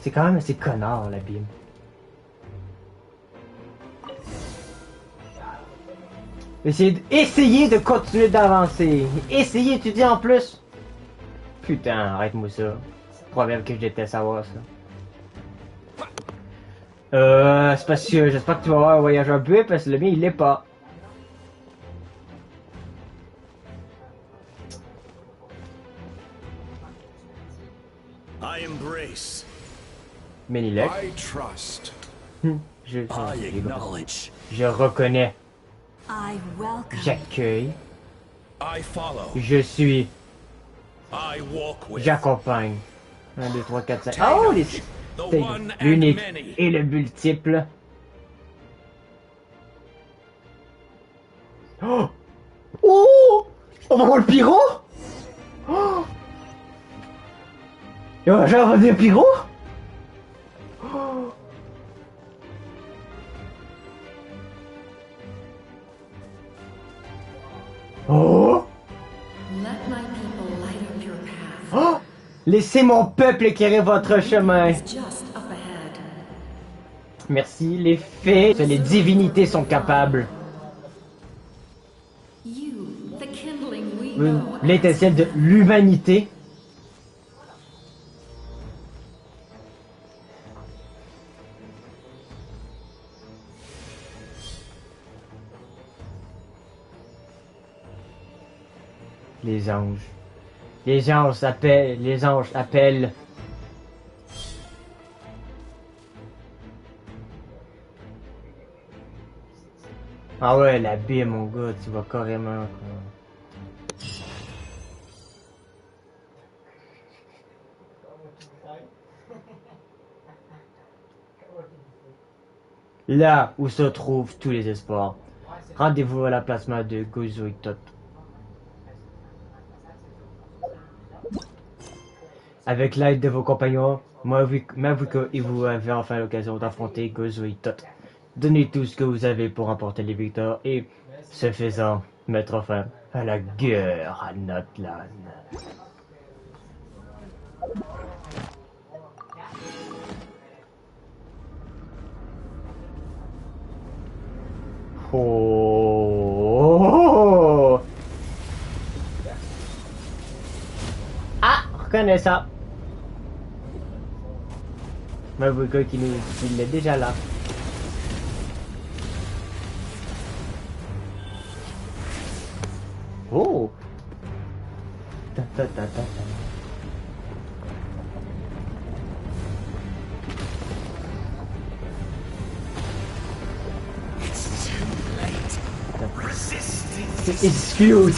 C'est quand même assez connard l'abîme. Essayez de continuer d'avancer. Essayez, tu dis en plus. Putain, arrête-moi ça. C'est le problème que je déteste savoir ça. C'est parce que j'espère que tu vas avoir un voyageur bué parce que le mien il l'est pas. I embrace. Menilec. I trust. Je reconnais. I welcome. J'accueille. I follow. Je suis. I walk with. J'accompagne. 1, 2, 3, 4, 5. Oh, l'unique et le multiple. Oh! Oh! On va voir le pyro? Oh! Yo, genre, on va dire pyro? Oh! Oh! Oh! Laissez mon peuple éclairer votre chemin. Merci, les fées, les divinités sont capables. L'étincelle de l'humanité. Les anges. Les anges appellent. Les anges appellent. Ah ouais, la baie, mon gars, tu vas carrément. Là où se trouvent tous les espoirs. Rendez-vous à l'emplacement de Gozoitot. Avec l'aide de vos compagnons, Mavuko et vous avez enfin l'occasion d'affronter Gozoitot. Donnez tout ce que vous avez pour remporter les victoires et, ce faisant, mettre fin à la guerre à notre land. Oh! Ah! Reconnais ça! Mavuko qui est déjà là. Oh! Ta ta ta ta ta. It's too late. Resistance It's futile.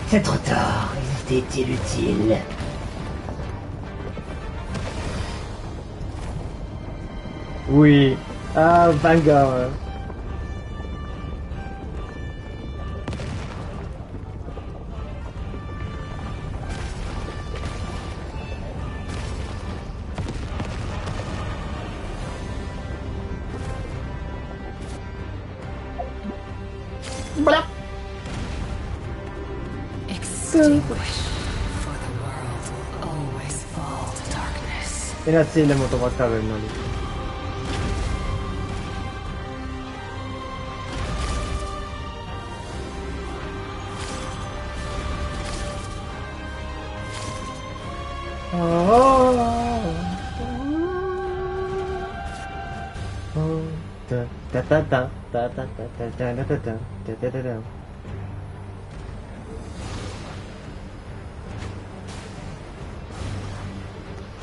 C'est trop tard. C'était inutile. Oui. Ah, Vanguard. Grazie le motovattare non lì.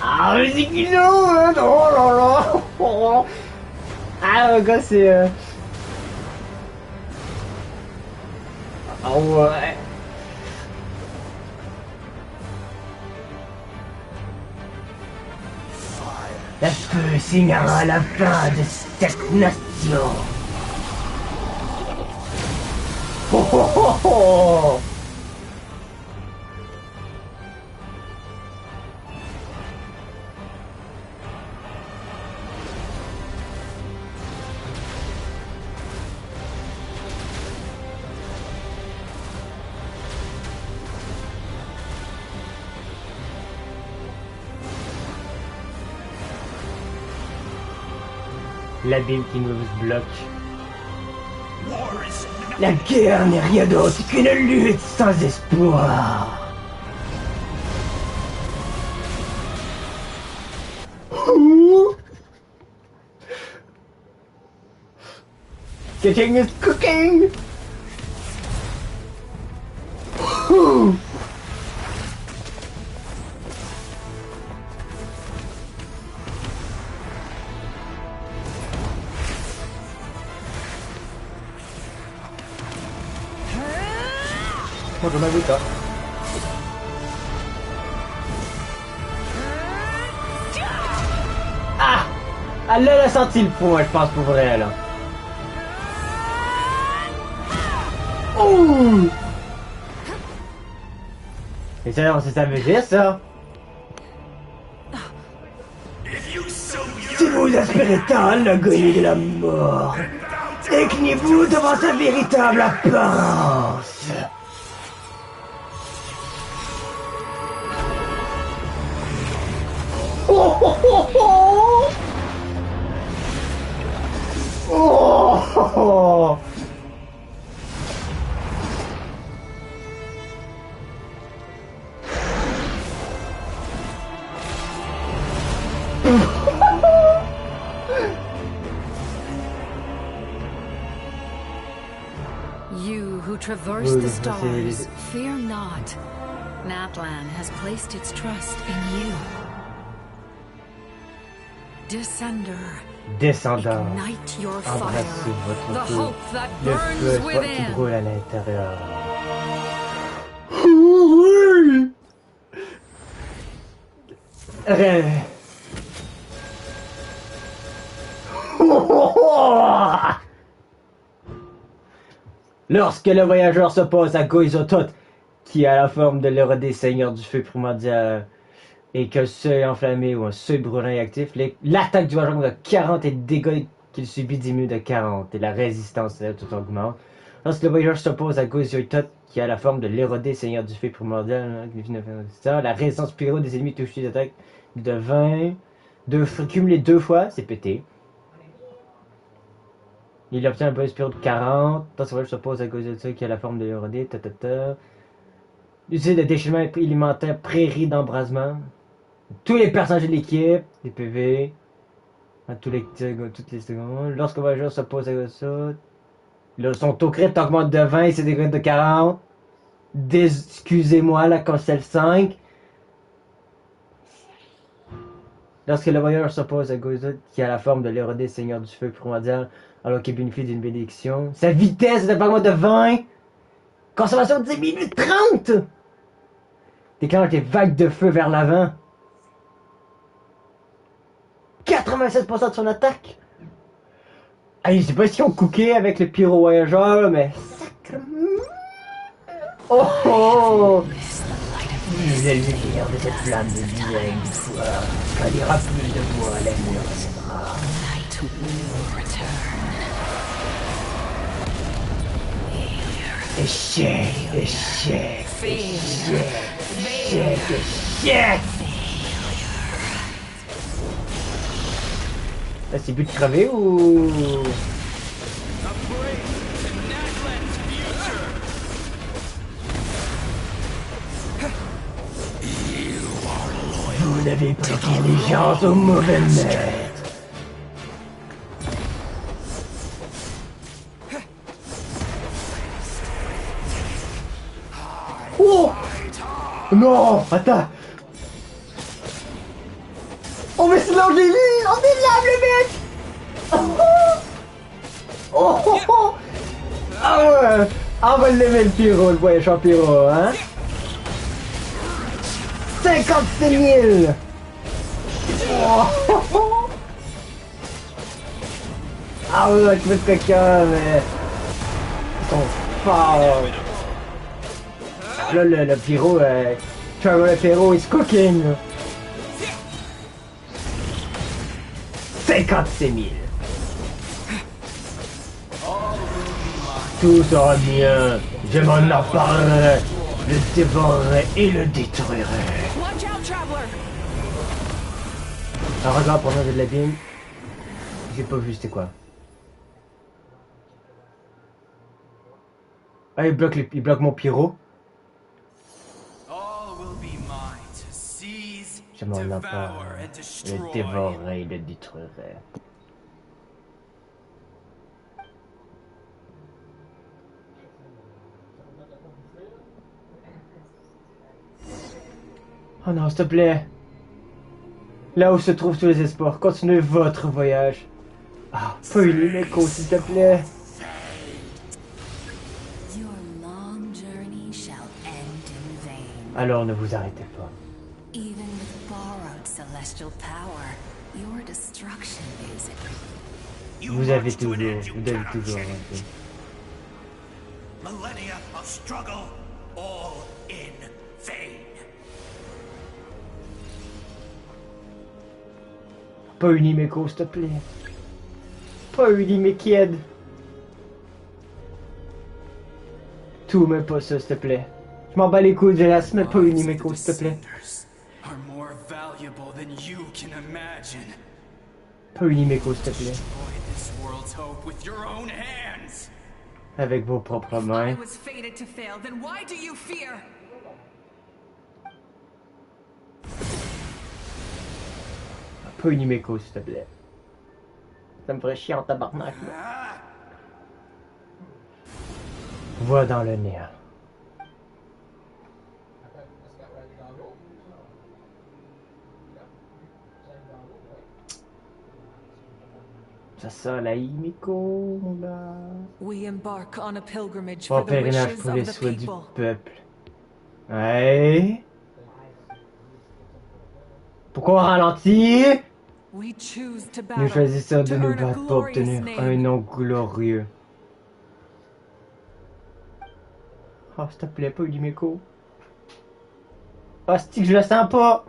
Ah, mais c'est kilo, hein. Oh là là. Oh. Ah, le gars, c'est... Ah ouais. Le feu signera la fin de cette nation. oh. L'abîme qui nous bloque. La guerre n'est rien d'autre qu'une lutte sans espoir. Cooking is cooking. J'en avais pas. Ah! Elle a senti le point, je pense, pour vrai, là. Ouh! Et ça, ça veut dire, ça? Si vous aspirez tant l'agonie de la mort, déclinez-vous devant sa véritable apparence. Oh oh oh oh oh oh. You who traverse the stars, fear not. Natlan has placed its trust in you. Descender. Descendant. Ignite your Embrassez fire. votre The feu. hope that Le burns feu qui within. brûle à l'intérieur. Lorsque le voyageur s'oppose à Goizotot, qui a la forme de l'heure des seigneurs du feu primordial, et qu'un seuil enflammé ou un seuil brûlant est actif, l'attaque du voyageur de 40 et le dégât qu'il subit diminue de 40, et la résistance tout augmente. Lorsque le voyageur s'oppose à Goizotot, qui a la forme de l'érodé seigneur du feu primordial, la résistance pyro des ennemis touchés d'attaque de 20, cumulé 2 fois, c'est pété. Il obtient un bonus pyro de 40, lorsque le voyageur s'oppose à Goizotot, qui a la forme de l'érodé, Utilise le déchaînement élémentaire prairie d'embrasement. Tous les personnages de l'équipe, des PV, toutes les secondes. Lorsque le voyageur s'oppose à ça, son taux crit augmente de 20 et ses dégâts de 40. Excusez-moi, là, quand c'est le 5. Lorsque le voyageur s'oppose à Gozot, qui a la forme de l'érodé seigneur du feu primordial, alors qu'il bénéficie d'une bénédiction, sa vitesse est augmente de 20. Consommation de 10 minutes 30. Déclenche des vagues de feu vers l'avant. 87% de son attaque. Ah, je sais pas si on cooké avec le pyro voyageur, mais oh oh! La lumière de cette flamme de vie une fois, quand il y aura plus de moi, la lumière sera. Échec, échec, échec, échec, échec. Là, c'est but de crever ou... Vous n'avez plus d'allégeance au mauvais maître. Oh! Non! Attends! Oh mais c'est l'angéline! On est là le mec! Oh oh oh! Ah ouais! Ah, on va lever le pyro, le voyageur pyro, hein? 56 000! Oh. Ah ouais, tu veux quelqu'un, mais... fort. Là, le pyro, Trevor le pyro is cooking. 56 000. Tout sera bien. Je m'en emparerai, le dévorerai et le détruirai. Un regard pour moi de l'abîme. J'ai pas vu c'était quoi. Ah, il bloque mon pyro. Je m'en emparerai, le dévorerai et le détruirai. Oh non, s'il te plaît. Là où se trouvent tous les espoirs, continuez votre voyage. Ah, pas une écho, s'il te plaît. Alors ne vous arrêtez pas. Vous avez toujours arrêté. Millennia of struggle, all in vain. Pas une Imeko, s'il te plaît. Pas une Imekied. Tout, mais pas ça, s'il te plaît. Je m'en bats les couilles de la semaine, pas une Imeko, s'il te plaît. Pas une Imeko, s'il te plaît. Avec vos propres mains. Pas une Imeko, s'il te plaît. Ça me ferait chier en tabarnak. Voix dans le néant. Ça sent la Imeko, mon gars. Bon pèlerinage pour les souhaits du peuple. Ouais. Pourquoi on ralentit? Nous choisissons de nous battre pour obtenir un nom glorieux. Oh, s'il te plaît, pas Imeko. Oh, c'est que je le sens pas.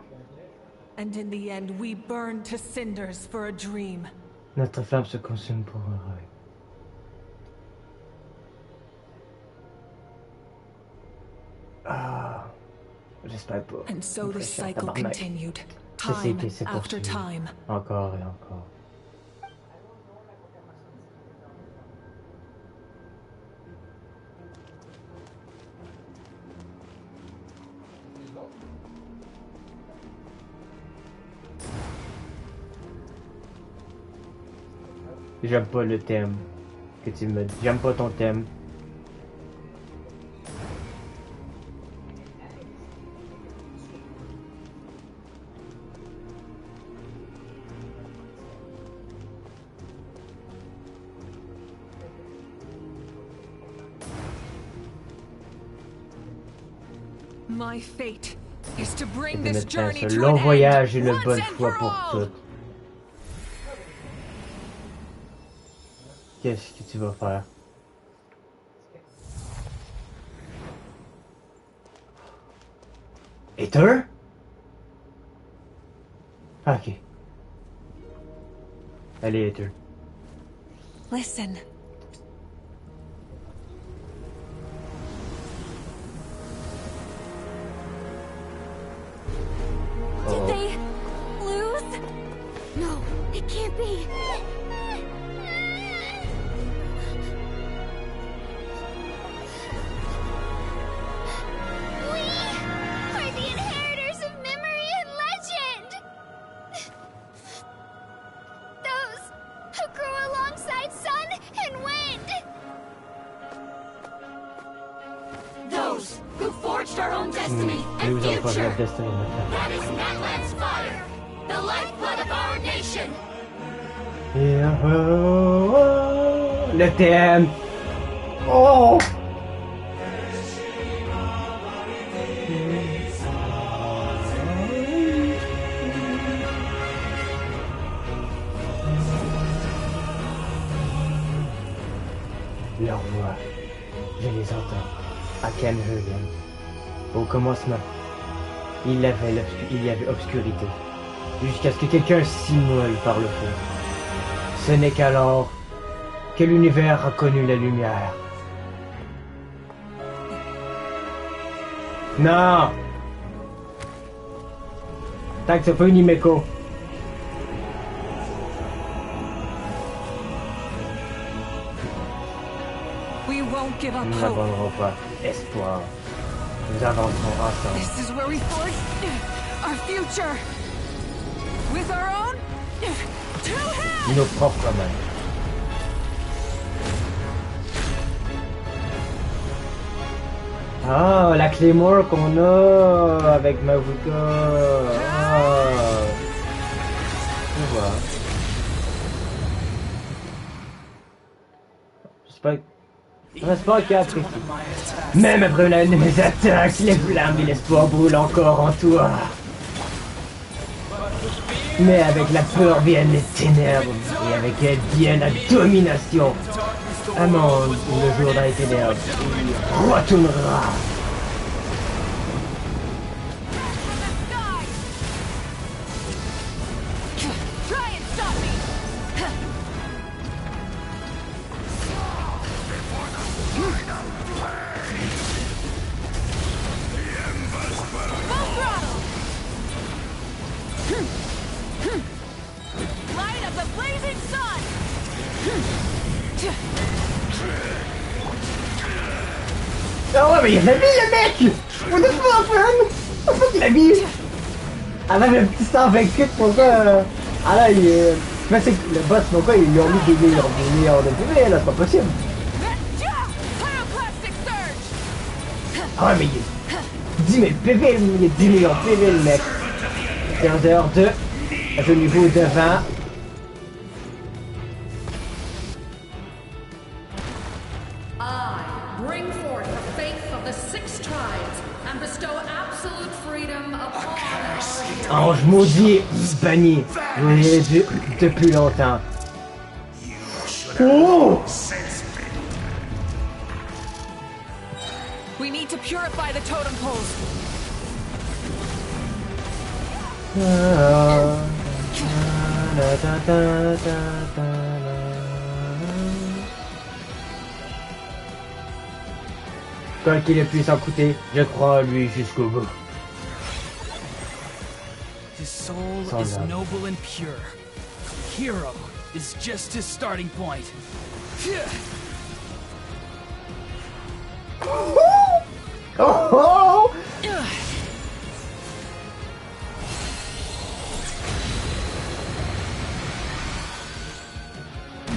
Notre flamme se consume pour un rêve. Ah, j'espère pas. And so the cycle continued. Time after time. Encore et encore. J'aime pas le thème que tu me dis. J'aime pas ton thème. My fate is to bring de this mettre fin à journey ce to long an voyage end, une once bonne and fois for pour all. toutes. Qu'est-ce que tu vas faire? Ether? Ah, ok. Allez, Ether. Listen. Did they lose? No, it can't be. We are the inheritors of memory and legend! Those who grew alongside sun and wind! Those who forged our own destiny and Nous allons faire la future. destinée maintenant. That is Natlan's fire, the lifeblood of our nation. Le thème. Oh! Leur voix Je les entends. À Kenhagen. Au commencement, il y avait obscurité. Jusqu'à ce que quelqu'un s'immole par le feu. Ce n'est qu'alors que l'univers a connu la lumière. Non! Tant que c'est pas une Imeko. Nous n'abandonnerons pas espoir. Nous avancerons ensemble. This is where we forge our future. With our own two hands. Nos propres mains. Ah, la Claymore qu'on a avec Mavuka. Ah. Je vois. J'espère qu'il a apprécié. Même après l'une de mes attaques, les flammes et l'espoir brûlent encore en toi. Mais avec la peur viennent les ténèbres, et avec elles vient la domination. Un monde où le jour dans les ténèbres retournera. Ah ouais, mais il a la vie, le mec! What the fuck, man? What the fuck, il a vie? Avec le petit 128, pourquoi? Ah là, il est... Mais c'est le boss, pourquoi ils lui ont mis des millions de PV, là, c'est pas possible. Ah ouais, mais il est... 10 000 PV, il est 10 millions de PV, le mec. 15h2, je niveau de 20. Ange maudit, banni. Vous l'avez vu depuis longtemps. Oh! We need to purify the totem poles. Quoi qu'il ait puissant coûter, je crois en lui jusqu'au bout. His soul is noble and pure. Hero is just his starting point. Oh!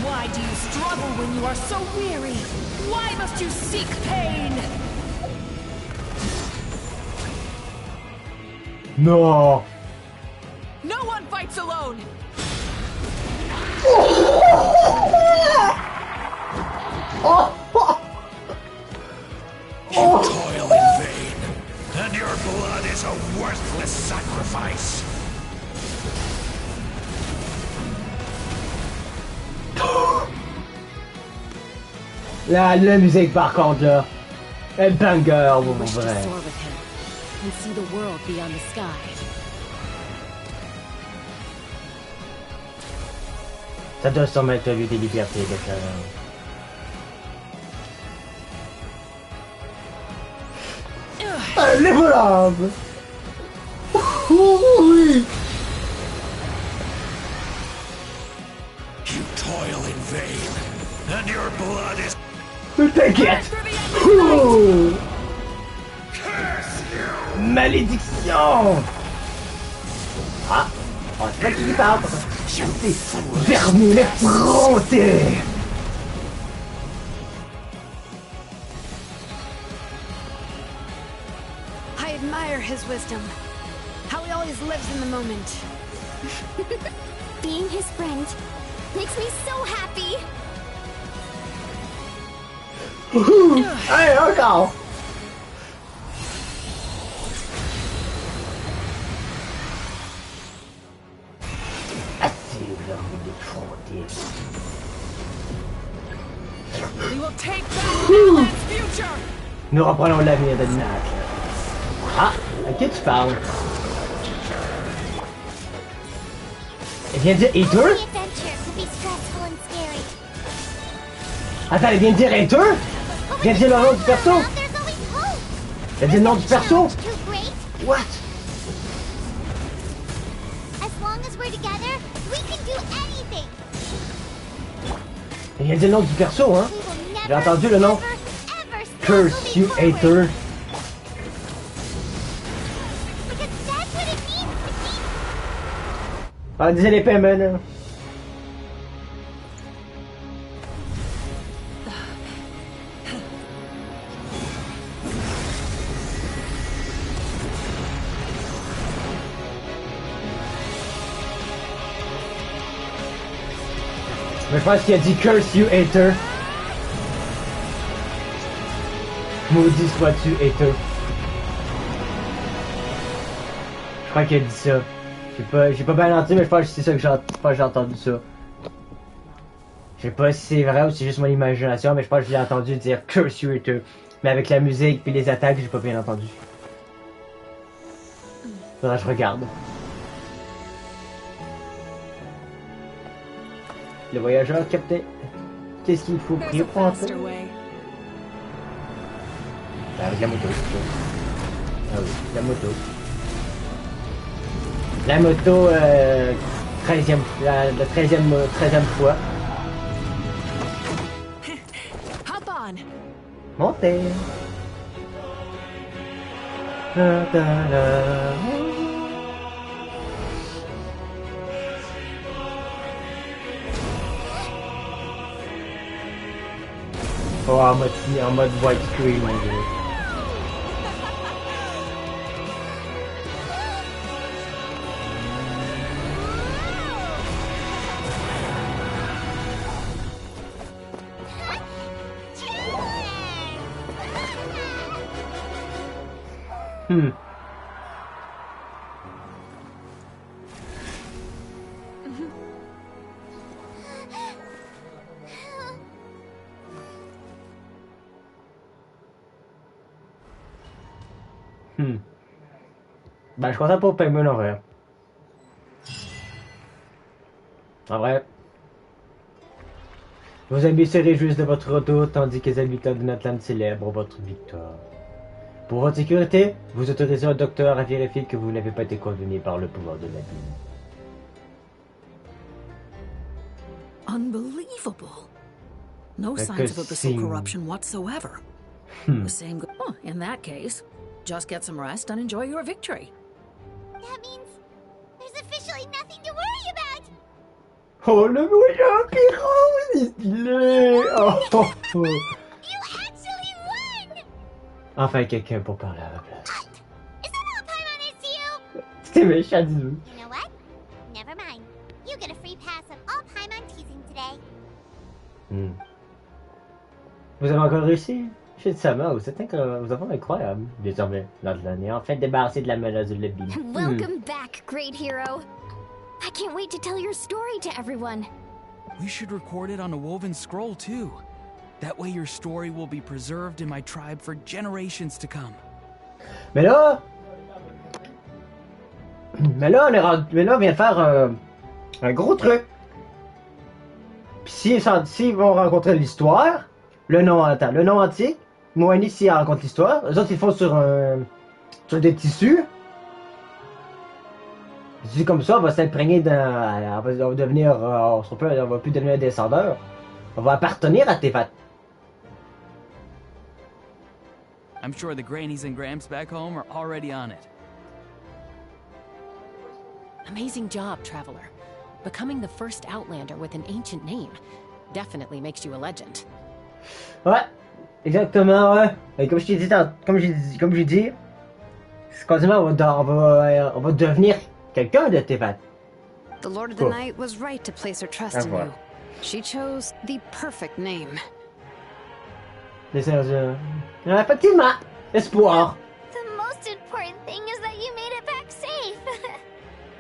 Why do you struggle when you are so weary? Why must you seek pain? No! No one fights alone! You toil in vain, and your blood is a worthless sacrifice. La musique par contre là, elle banger pour vrai. And see the world beyond the sky. Ça doit sûrement être lieu des libertés de ça. Les volants! Oui! You toil in vain, and your blood is... T'inquiète! Malédiction! Ah! Oh, c'est pas qui parle! Vermine effrontée! I admire his wisdom. How he always lives in the moment. Being his friend makes me so happy! Allez, encore! We will take back Natlan's Nous reprenons l'avenir de Nat. Ah, à qui tu parles? Elle vient de dire Hater? Attends, elle vient de dire Hater? Elle vient de dire le nom du perso? Elle dit le nom du perso? What? Elle vient de dire le nom du perso, hein? J'ai entendu le nom. Curse you, Hater. Ah, disait les paiements, là. Mais je pense qu'il a dit curse you, hater. Maudit sois-tu, hater. Je crois qu'il a dit ça. J'ai pas bien entendu, mais je pense que c'est ça que j'ai entendu ça. Je sais pas si c'est vrai ou si c'est juste mon imagination, mais je pense que je l'ai entendu dire curse you, hater. Mais avec la musique puis les attaques, j'ai pas bien entendu. Faudra que je regarde. Le voyageur capté. Qu'est-ce qu'il faut prier pour entrer? Avec la moto. Ah oui, la moto. La moto, 13e, la 13e fois. Hop on. Montez. Da, da, da. Oh, en mode white screen, mon dieu. Ben, je suis content pour Payman en vrai. En vrai. Vos amis se réjouissent de votre retour, tandis que les habitants de Natlan célèbrent votre victoire. Pour votre sécurité, vous autorisez un docteur à vérifier que vous n'avez pas été condamné par le pouvoir de la vie. Unbelievable. No signs of abyssal corruption whatsoever. The same oh, in that case, just get some rest and enjoy your victory. That means there's officially nothing to worry about. Oh, le voyant pirate, c'est stylé. Oh. You actually won. Enfin, quelqu'un pour parler à la place. Is that all Paimon is to you? C'était méchant, dis-nous. You know what? Never mind. You get a free pass of all Paimon teasing today. Vous avez encore réussi? Je sais ça, vous êtes incroyable. Désormais, Natlan est enfin débarrassé de la menace de l'abîme. Welcome back, great hero. I can't wait to tell your story to everyone. We should record it on a woven scroll too. That way your story will be preserved in my tribe for generations to come. Mais là, on vient de faire un gros truc. Puis s'ils vont rencontrer l'histoire, le nom antique, Moine ici raconte l'histoire, les autres ils font sur des tissus. C'est comme ça, on va s'imprégner on va devenir, on va plus devenir un descendeur. On va appartenir à Tefat. I'm sure the grannies and gramps back home are already on it. Amazing job, Traveler. Becoming the first Outlander with an ancient name definitely makes you a legend. Ouais, exactement, ouais. Et comme j'ai dit, c'est quasiment on va devenir quelqu'un de Tefat. The Lord of the Night was right to place her trust in you. She chose the perfect name. Effectivement, espoir. The most important thing is that you made it back safe.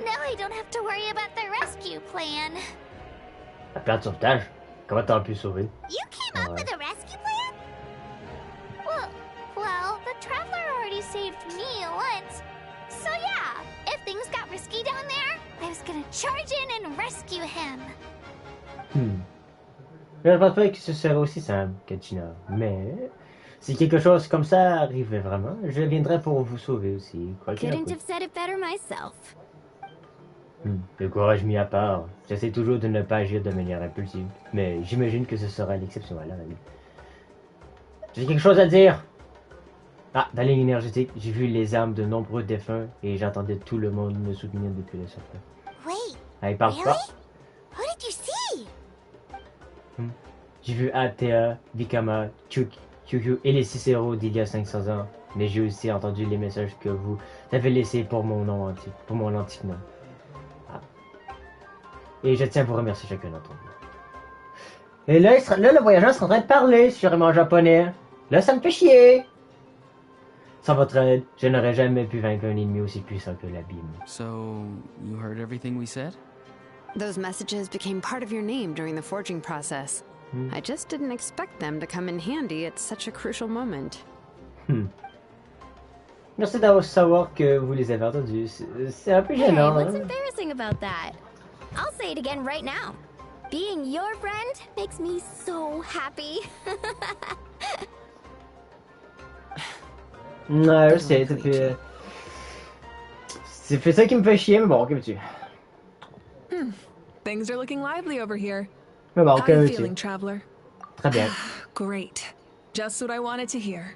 Now I don't have to worry about the rescue plan. La plan de sauvetage. Comment t'as pu sauver? You came up with a rescue plan? saved me once. So yeah, if things got risky down there, I was gonna charge in and rescue him. Je ne pense pas que ce serait aussi simple, Kachina. Mais si quelque chose comme ça arrivait vraiment, je viendrai pour vous sauver aussi. Couldn't have said it better myself. Le courage mis à part, j'essaie toujours de ne pas agir de manière impulsive, mais j'imagine que ce sera l'exception à la règle. J'ai quelque chose à dire! Ah, dans la ligne énergétique, j'ai vu les âmes de nombreux défunts et j'entendais tout le monde me soutenir depuis le surface. Wait, Ah, il parle really? pas. Who did you see? J'ai vu Atea, Vikama, Kyukyu et les 6 héros d'il y a 500 ans, mais j'ai aussi entendu les messages que vous avez laissés pour mon nom antique, pour mon antique nom. Ah. Et je tiens à vous remercier chacun d'entre vous. Et là, le voyageur sera en train de parler sûrement en japonais. Là, ça me fait chier. Sans votre aide, je n'aurais jamais pu vaincre un ennemi aussi puissant que l'abîme. So, you heard everything we said? Those messages became part of your name during the forging process. I just didn't expect them to come in handy at such a crucial moment. Merci d'avoir savoir que vous les avez entendus. C'est un peu gênant. Hey, what's embarrassing about that? I'll say it again right now. Being your friend makes me so happy. Ouais, je sais, ça fait ça qui me fait chier, mais bon, que veux-tu? Things are looking lively over here. Mais bon, How are you feeling, traveler? Très bien. Great. Just what I wanted to hear.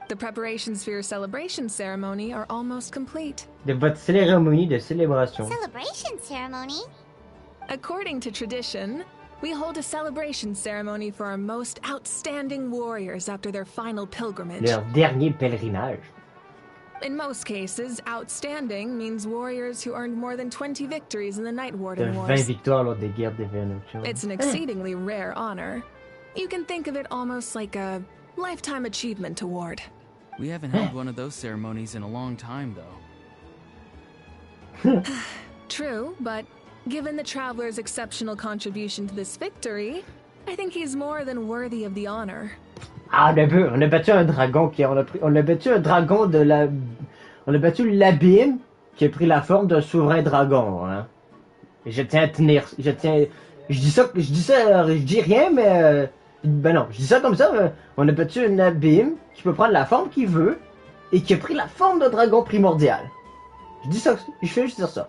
The preparations for your celebration ceremony are almost complete. De votre cérémonie de célébration. Celebration ceremony? According to tradition, we hold a celebration ceremony for our most outstanding warriors after their final pilgrimage. Leur dernier pèlerinage. In most cases, outstanding means warriors who earned more than 20 victories in the Night Warden Wars. 20 victoires lors des guerres des nocturnes. It's an exceedingly rare honor. You can think of it almost like a lifetime achievement award. We haven't held one of those ceremonies in a long time, though. True, but given the traveler's exceptional contribution to this victory, I think he's more than worthy of the honor. Ah, on a battu un dragon on a battu un dragon on a battu l'abîme qui a pris la forme d'un souverain dragon, hein. Et je dis rien, mais ben non, je dis ça comme ça, on a battu un abîme qui peut prendre la forme qu'il veut et qui a pris la forme d'un dragon primordial. Je dis ça, je fais juste dire ça.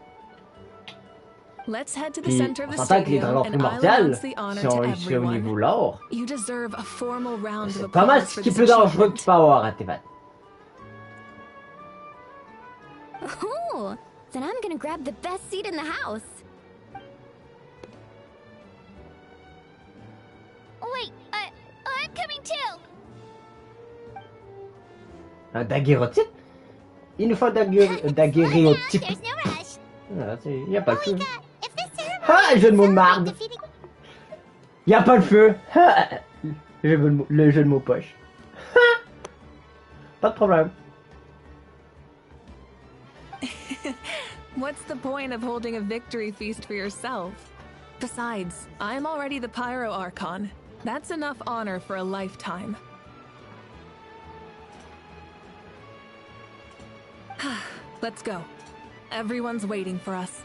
Let's head to the Puis, center of the on s'entend que les dragons stadium and I'll primordiales, announce the honor si to on est au everyone. niveau lore, You deserve a formal round of c'est pas mal applause ce for qui est this plus dangereux que achievement. tu peux avoir à tes vannes. Oh, then I'm gonna grab the best seat in the house. Wait, I'm coming too. Un daguerreotype? Il nous faut un daguerréotype. There's no rush. Ah, y a pas de feu. If this ceremony Ah, jeu de mots de marde. defeating... Y a pas de feu. Ah, le jeu de mots poche. Pas de problème. What's the point of holding a victory feast for yourself? Besides, I'm already the Pyro Archon. That's enough honor for a lifetime. Let's go. Everyone's waiting for us.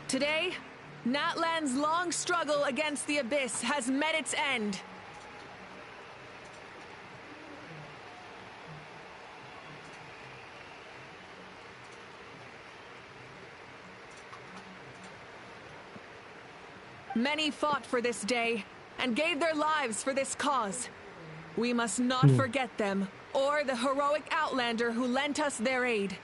Today, Natlan's long struggle against the Abyss has met its end. Many fought for this day and gave their lives for this cause. We must not forget them or the heroic Outlander who lent us their aid.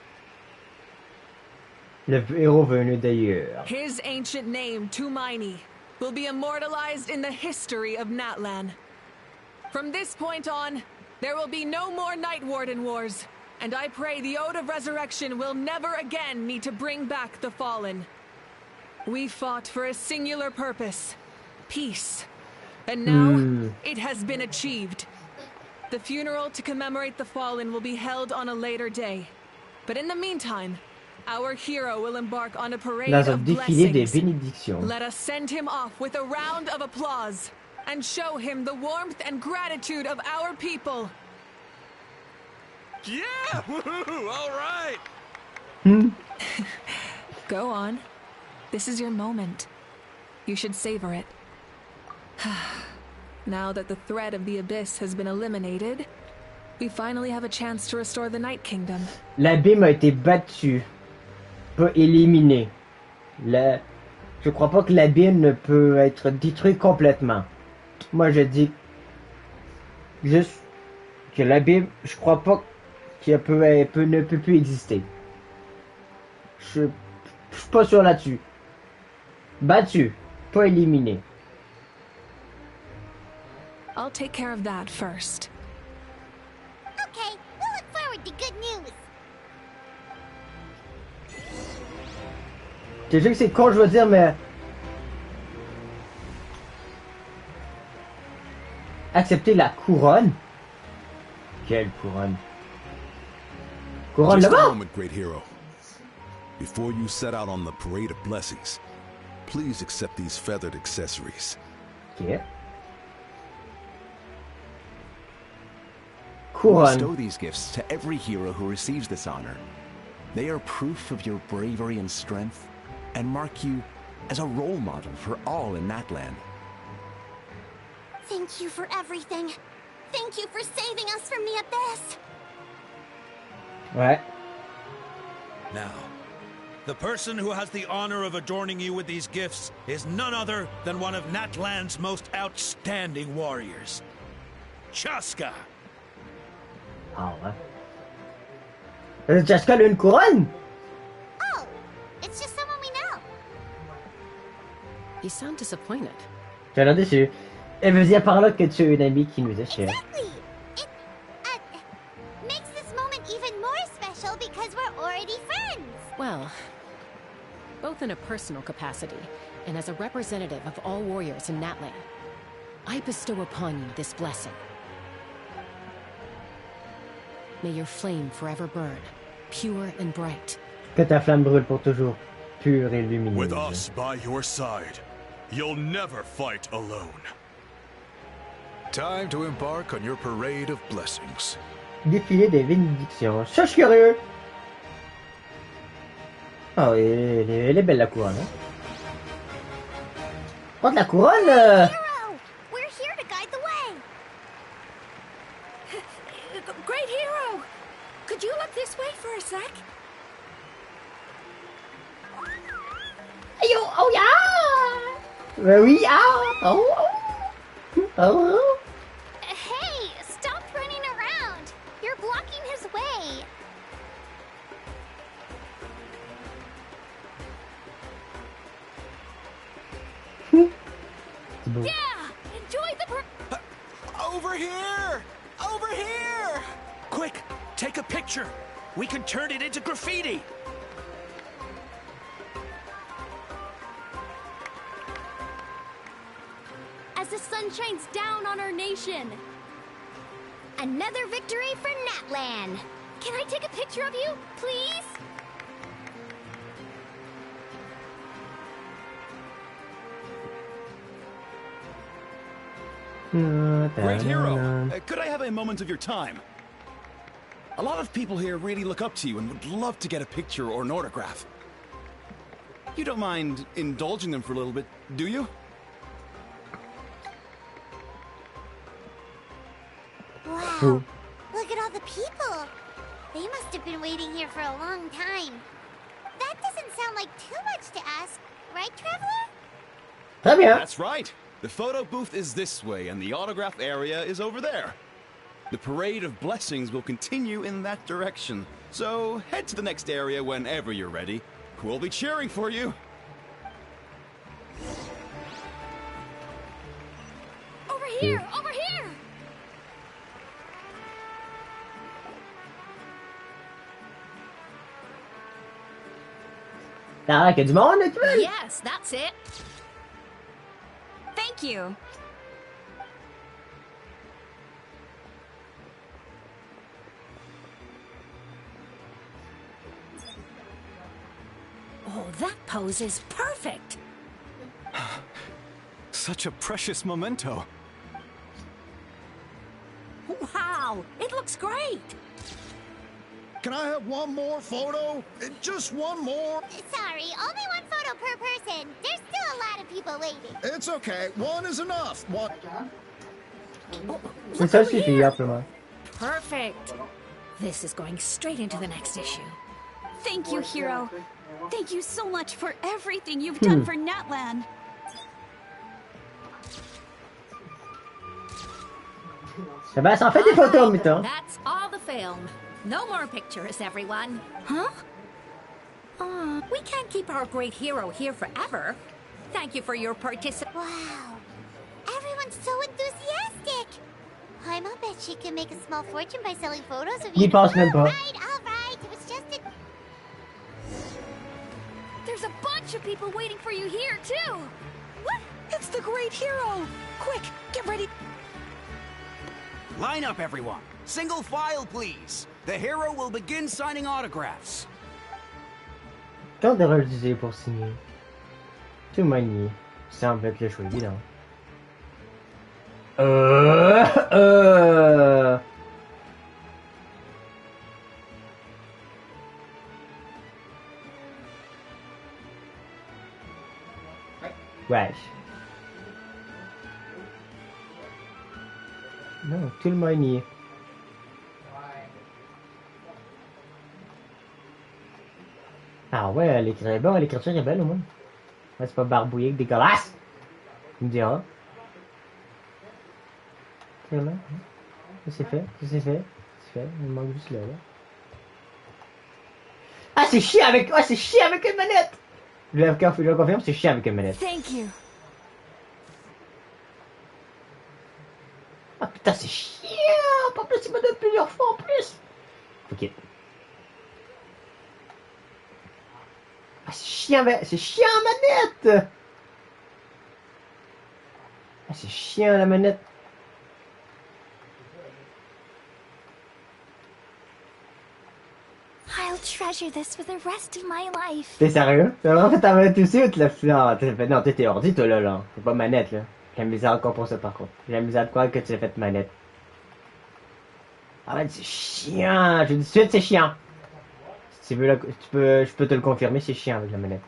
Le héros venu d'ailleurs. His ancient name, Tumaini, will be immortalized in the history of Natlan. From this point on, there will be no more Night Warden Wars, and I pray the Ode of Resurrection will never again need to bring back the Fallen. We fought for a singular purpose, peace, and now it has been achieved. The funeral to commemorate the Fallen will be held on a later day, but in the meantime, Our hero will embark on a parade Dans un of défilé des blessings. bénédictions. Let us send him off with a round of applause and show him the warmth and gratitude of our people. Yeah! Woohoo! All right! Go on. This is your moment. You should savor it. Now that the threat of the Abyss has been eliminated, we finally have a chance to restore the Night Kingdom. L'abîme a été battu, pas éliminé. Je crois pas que l'abîme ne peut être détruit complètement. Moi, je dis juste que l'abîme, je crois pas qu'il ne peut plus exister. Je suis pas sûr là-dessus. Battu, pas éliminé. I'll take care of that first. Okay, we'll look forward to good news. Je sais que c'est con, je veux dire, mais... Accepter la couronne? Quelle couronne? Couronne Just a là-bas? moment, great hero. Before you set out on the parade of blessings, please accept these feathered accessories. Okay. We Couronne. bestow these gifts to every hero who receives this honor. They are proof of your bravery and strength, and mark you as a role model for all in that land. Thank you for everything. Thank you for saving us from the Abyss. Ouais. Now, the person who has the honor of adorning you with these gifts is none other than one of Natland's most outstanding warriors, Chaska. Ah ouais. Chaska a une couronne? Oh, it's just someone we know. You sound disappointed. J'ai l'air déçu. Elle veut dire par là que tu as une amie qui nous est chère. Exactly. It makes this moment even more special because we're already friends. Well, both in a personal capacity and as a representative of all warriors in Natland, I bestow upon you this blessing. May your flame forever burn, pure and bright. Que ta flamme brûle pour toujours, pure et lumineuse. With us by your side, you'll never fight alone. Time to embark on your parade of blessings. Défilé des bénédictions. Je suis curieux. Oh, elle est belle la couronne. Hein? Prends la couronne. Hero, we're here to guide the way. Great hero! Could you look this way for a sec? Ayo, oh yeah! Ben oui, ah! Oh! Oh! Hey, stop running around. You're blocking his way. Yeah! Enjoy the Over here! Over here! Quick, take a picture. We can turn it into graffiti. As the sun shines down on our nation. Another victory for Natland. Can I take a picture of you, please? Great hero, could I have a moment of your time? A lot of people here really look up to you and would love to get a picture or an autograph. You don't mind indulging them for a little bit, do you? Wow, look at all the people. They must have been waiting here for a long time. That doesn't sound like too much to ask, right, Traveler? Très bien. That's right. The photo booth is this way, and the autograph area is over there. The parade of blessings will continue in that direction. So head to the next area whenever you're ready. We'll be cheering for you. Over here! Over here! Ah, qu'il y a du monde, là, tu vois? Yes, that's it. Thank you. Oh, that pose is perfect. Such a precious memento. Wow, it looks great. Can I have one more photo? Just one more? Sorry, only one photo per person. There's still a lot of people waiting. It's okay. One is enough. One. Ça suffit amplement. Perfect. This is going straight into the next issue. Thank you, Hero. Thank you so much for everything you've done for Natlan. Eh ben, ça en fait des photos en mi-temps. That's all the film. No more pictures, everyone. Huh? We can't keep our great hero here forever. Thank you for your participation. Wow. Everyone's so enthusiastic. I'll bet she can make a small fortune by selling photos of you. N'y pense même pas. All right. It was just a... There's a bunch of people waiting for you here, too. What? It's the great hero. Quick, get ready. Line up, everyone. Single file, please. The hero will begin signing autographs. Quand devrais-je utiliser pour signer? Tout manier. Semble être le choix évident. Wesh. Non, tout le manier. Ah ouais, l'écriture est bonne, l'écriture est belle au moins. Ouais, c'est pas barbouillé, dégueulasse. Tu me diras. Vraiment. Ça c'est fait, c'est fait. Il manque juste là. Ah, c'est chiant avec... Ah, c'est chiant avec une manette. Je le confirme, c'est chiant avec une manette. Thank you. Ah putain, c'est chiant. Pas plus, il me donne plusieurs fois en plus. Ok. Ah, c'est chiant manette. Ah, c'est chiant la manette. I'll treasure this for the rest of my life. T'es sérieux? T'as vraiment fait ta manette aussi ou tu l'as fait? Non, t'es ordi toi là. C'est pas manette là. J'ai misère encore pour ça par contre. J'ai misère de croire que tu l'as fait manette. Ah ouais, c'est chiant. Je dis tout de suite, c'est chiant. Si tu veux, je peux te le confirmer, c'est chiant avec la manette.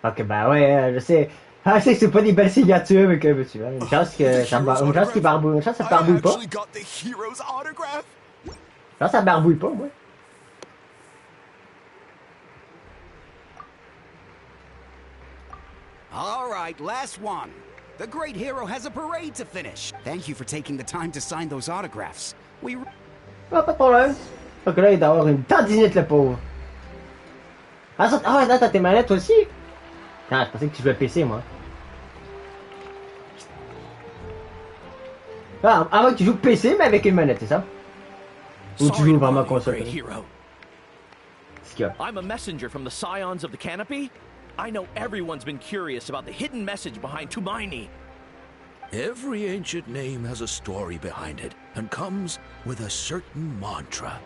Ok, bah ouais, je sais. Ah, je sais que c'est pas des belles signatures, mais que tu vois, une chance que ça barbouille, une chance que ça barbouille pas. Une chance ça barbouille pas, ouais. All right, last one. The great hero has a parade to finish. Thank you for taking the time to sign those autographs. Ah, pas de problème. Fait que là, il doit avoir une tendinite, le pauvre. Ah, t'as tes manettes aussi? Ah, je pensais que tu jouais PC, moi. Ah, à moins que tu joues PC, mais avec une manette, c'est ça? Ou tu joues vraiment console? I'm a messenger from the Scions of the Canopy. I know everyone's been curious about the hidden message behind Tumaini. Every ancient name has a story behind it and comes with a certain mantra.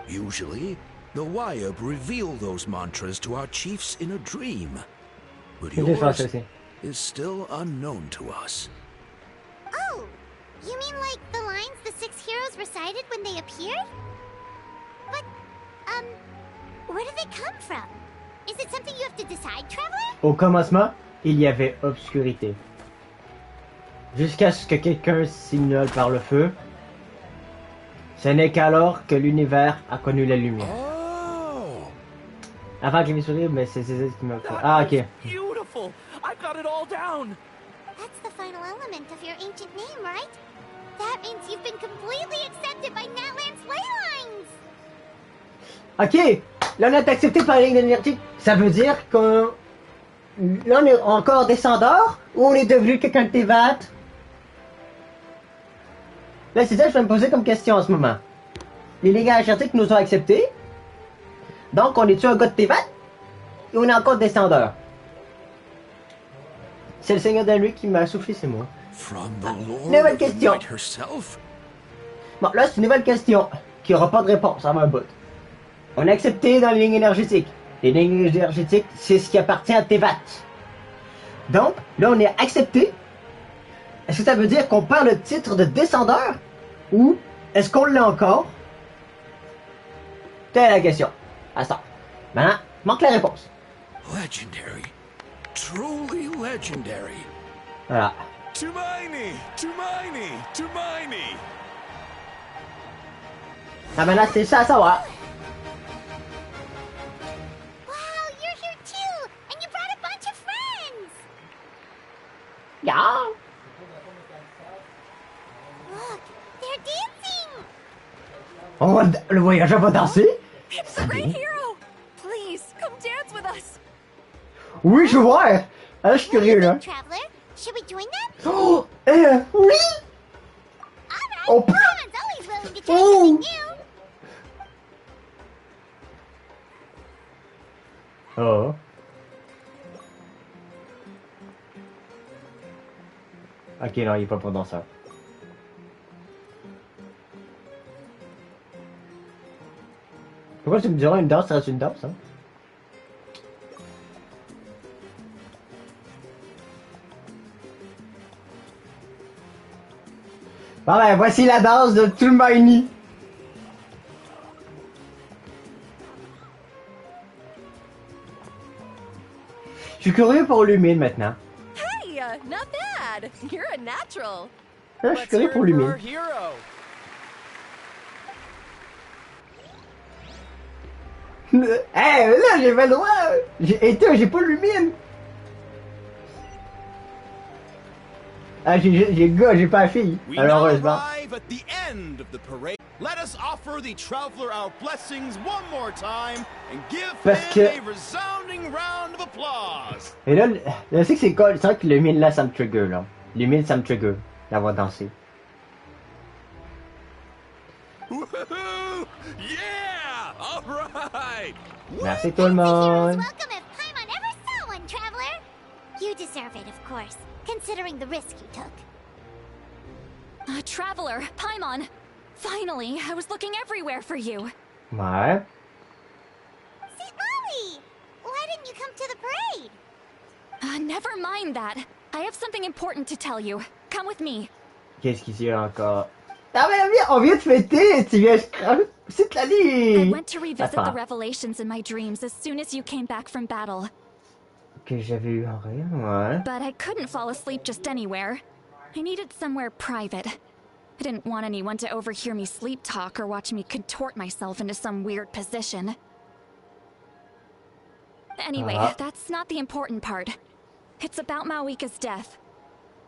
Usually, the Wayab reveal those mantras to our chiefs in a dream. But yours is still unknown to us. Oh, you mean like the lines the 6 heroes recited when they appeared? But, where do they come from? Is it something you have to decide, Traveler? Au commencement, il y avait obscurité. Jusqu'à ce que quelqu'un signale par le feu. Ce n'est qu'alors que l'univers a connu la lumière. Oh. Avant qu'il m'ait souri, mais c'est ce qui m'a fait. Ah, ok. Beautiful. I've got it all down. That's the final element of your ancient name, right? That means you've been completely accepted by Natlan's ley lines. Ok, là on est accepté par la ligne énergétique. Ça veut dire qu'on... Là on est encore descendeur ou on est devenu quelqu'un de Tevat? Là c'est ça que je vais me poser comme question en ce moment. Les lignes énergétiques nous ont acceptés. Donc on est-tu un gars de Tevat? Et on est encore descendeur? C'est le Seigneur d'Henry qui m'a soufflé ces mots. Nouvelle question. Bon là c'est une nouvelle question qui aura pas de réponse avant un bout. On est accepté dans les lignes énergétiques. L'énigme énergétique, c'est ce qui appartient à Tevat. Donc, là, on est accepté. Est-ce que ça veut dire qu'on perd le titre de descendeur? Ou est-ce qu'on l'a encore? Telle est la question. Attends. Maintenant, manque la réponse. Legendary. Truly legendary. Voilà. Tumaini! Tumaini! Tumaini! Ah, maintenant, c'est ça à savoir. Wow, you're here too! And you brought a bunch of friends! Yeah. Look, they're dancing! On va, le voyageur va danser? It's the great hero! Please, come dance with us! Oui, je veux voir! Ah, je suis curieux, là. Traveler, should we join them? Oh! Oui! On peut! Someone's always willing to try Oh! something new! Oh. Ok, non, il est pas pour danseur. Pourquoi tu me diras une danse, ça reste une danse, hein? Bon ben, voici la danse de Tumaini. Je suis curieux pour Lumine maintenant. Hey, not bad. You're a natural. Ah, je suis curieux pour Lumine. Hey, là, j'ai pas le droit! J'ai pas Lumine! Ah, j'ai gars, j'ai pas la fille. We Alors, now heureusement. arrive at the end of the parade. Let us offer the traveler our blessings one more time and give Parce him que- a resounding round of applause. Et là, je sais que c'est cool. C'est vrai que Lumine là, ça me trigger, là. Lumine, ça me trigger d'avoir dansé. Woohoo! Yeah! All right! Merci tout le monde. Welcome if Paimon ever saw one, traveler! You deserve it, of course, considering the risk you took. Traveler, Paimon! Finally, I was looking everywhere for you. Ouais. St. Molly! Why didn't you come to the parade? Never mind that. I have something important to tell you. Come with me. Qu'est-ce qu'il y a encore? Ah mais viens, on vient de fêter, tu viens, c'est la I ligne. went to revisit the revelations in my dreams as soon as you came back from battle. Que j'avais eu en rien, ouais. But I couldn't fall asleep just anywhere. I needed somewhere private. I didn't want anyone to overhear me sleep talk or watch me contort myself into some weird position. Anyway, that's not the important part. It's about Mawika's death.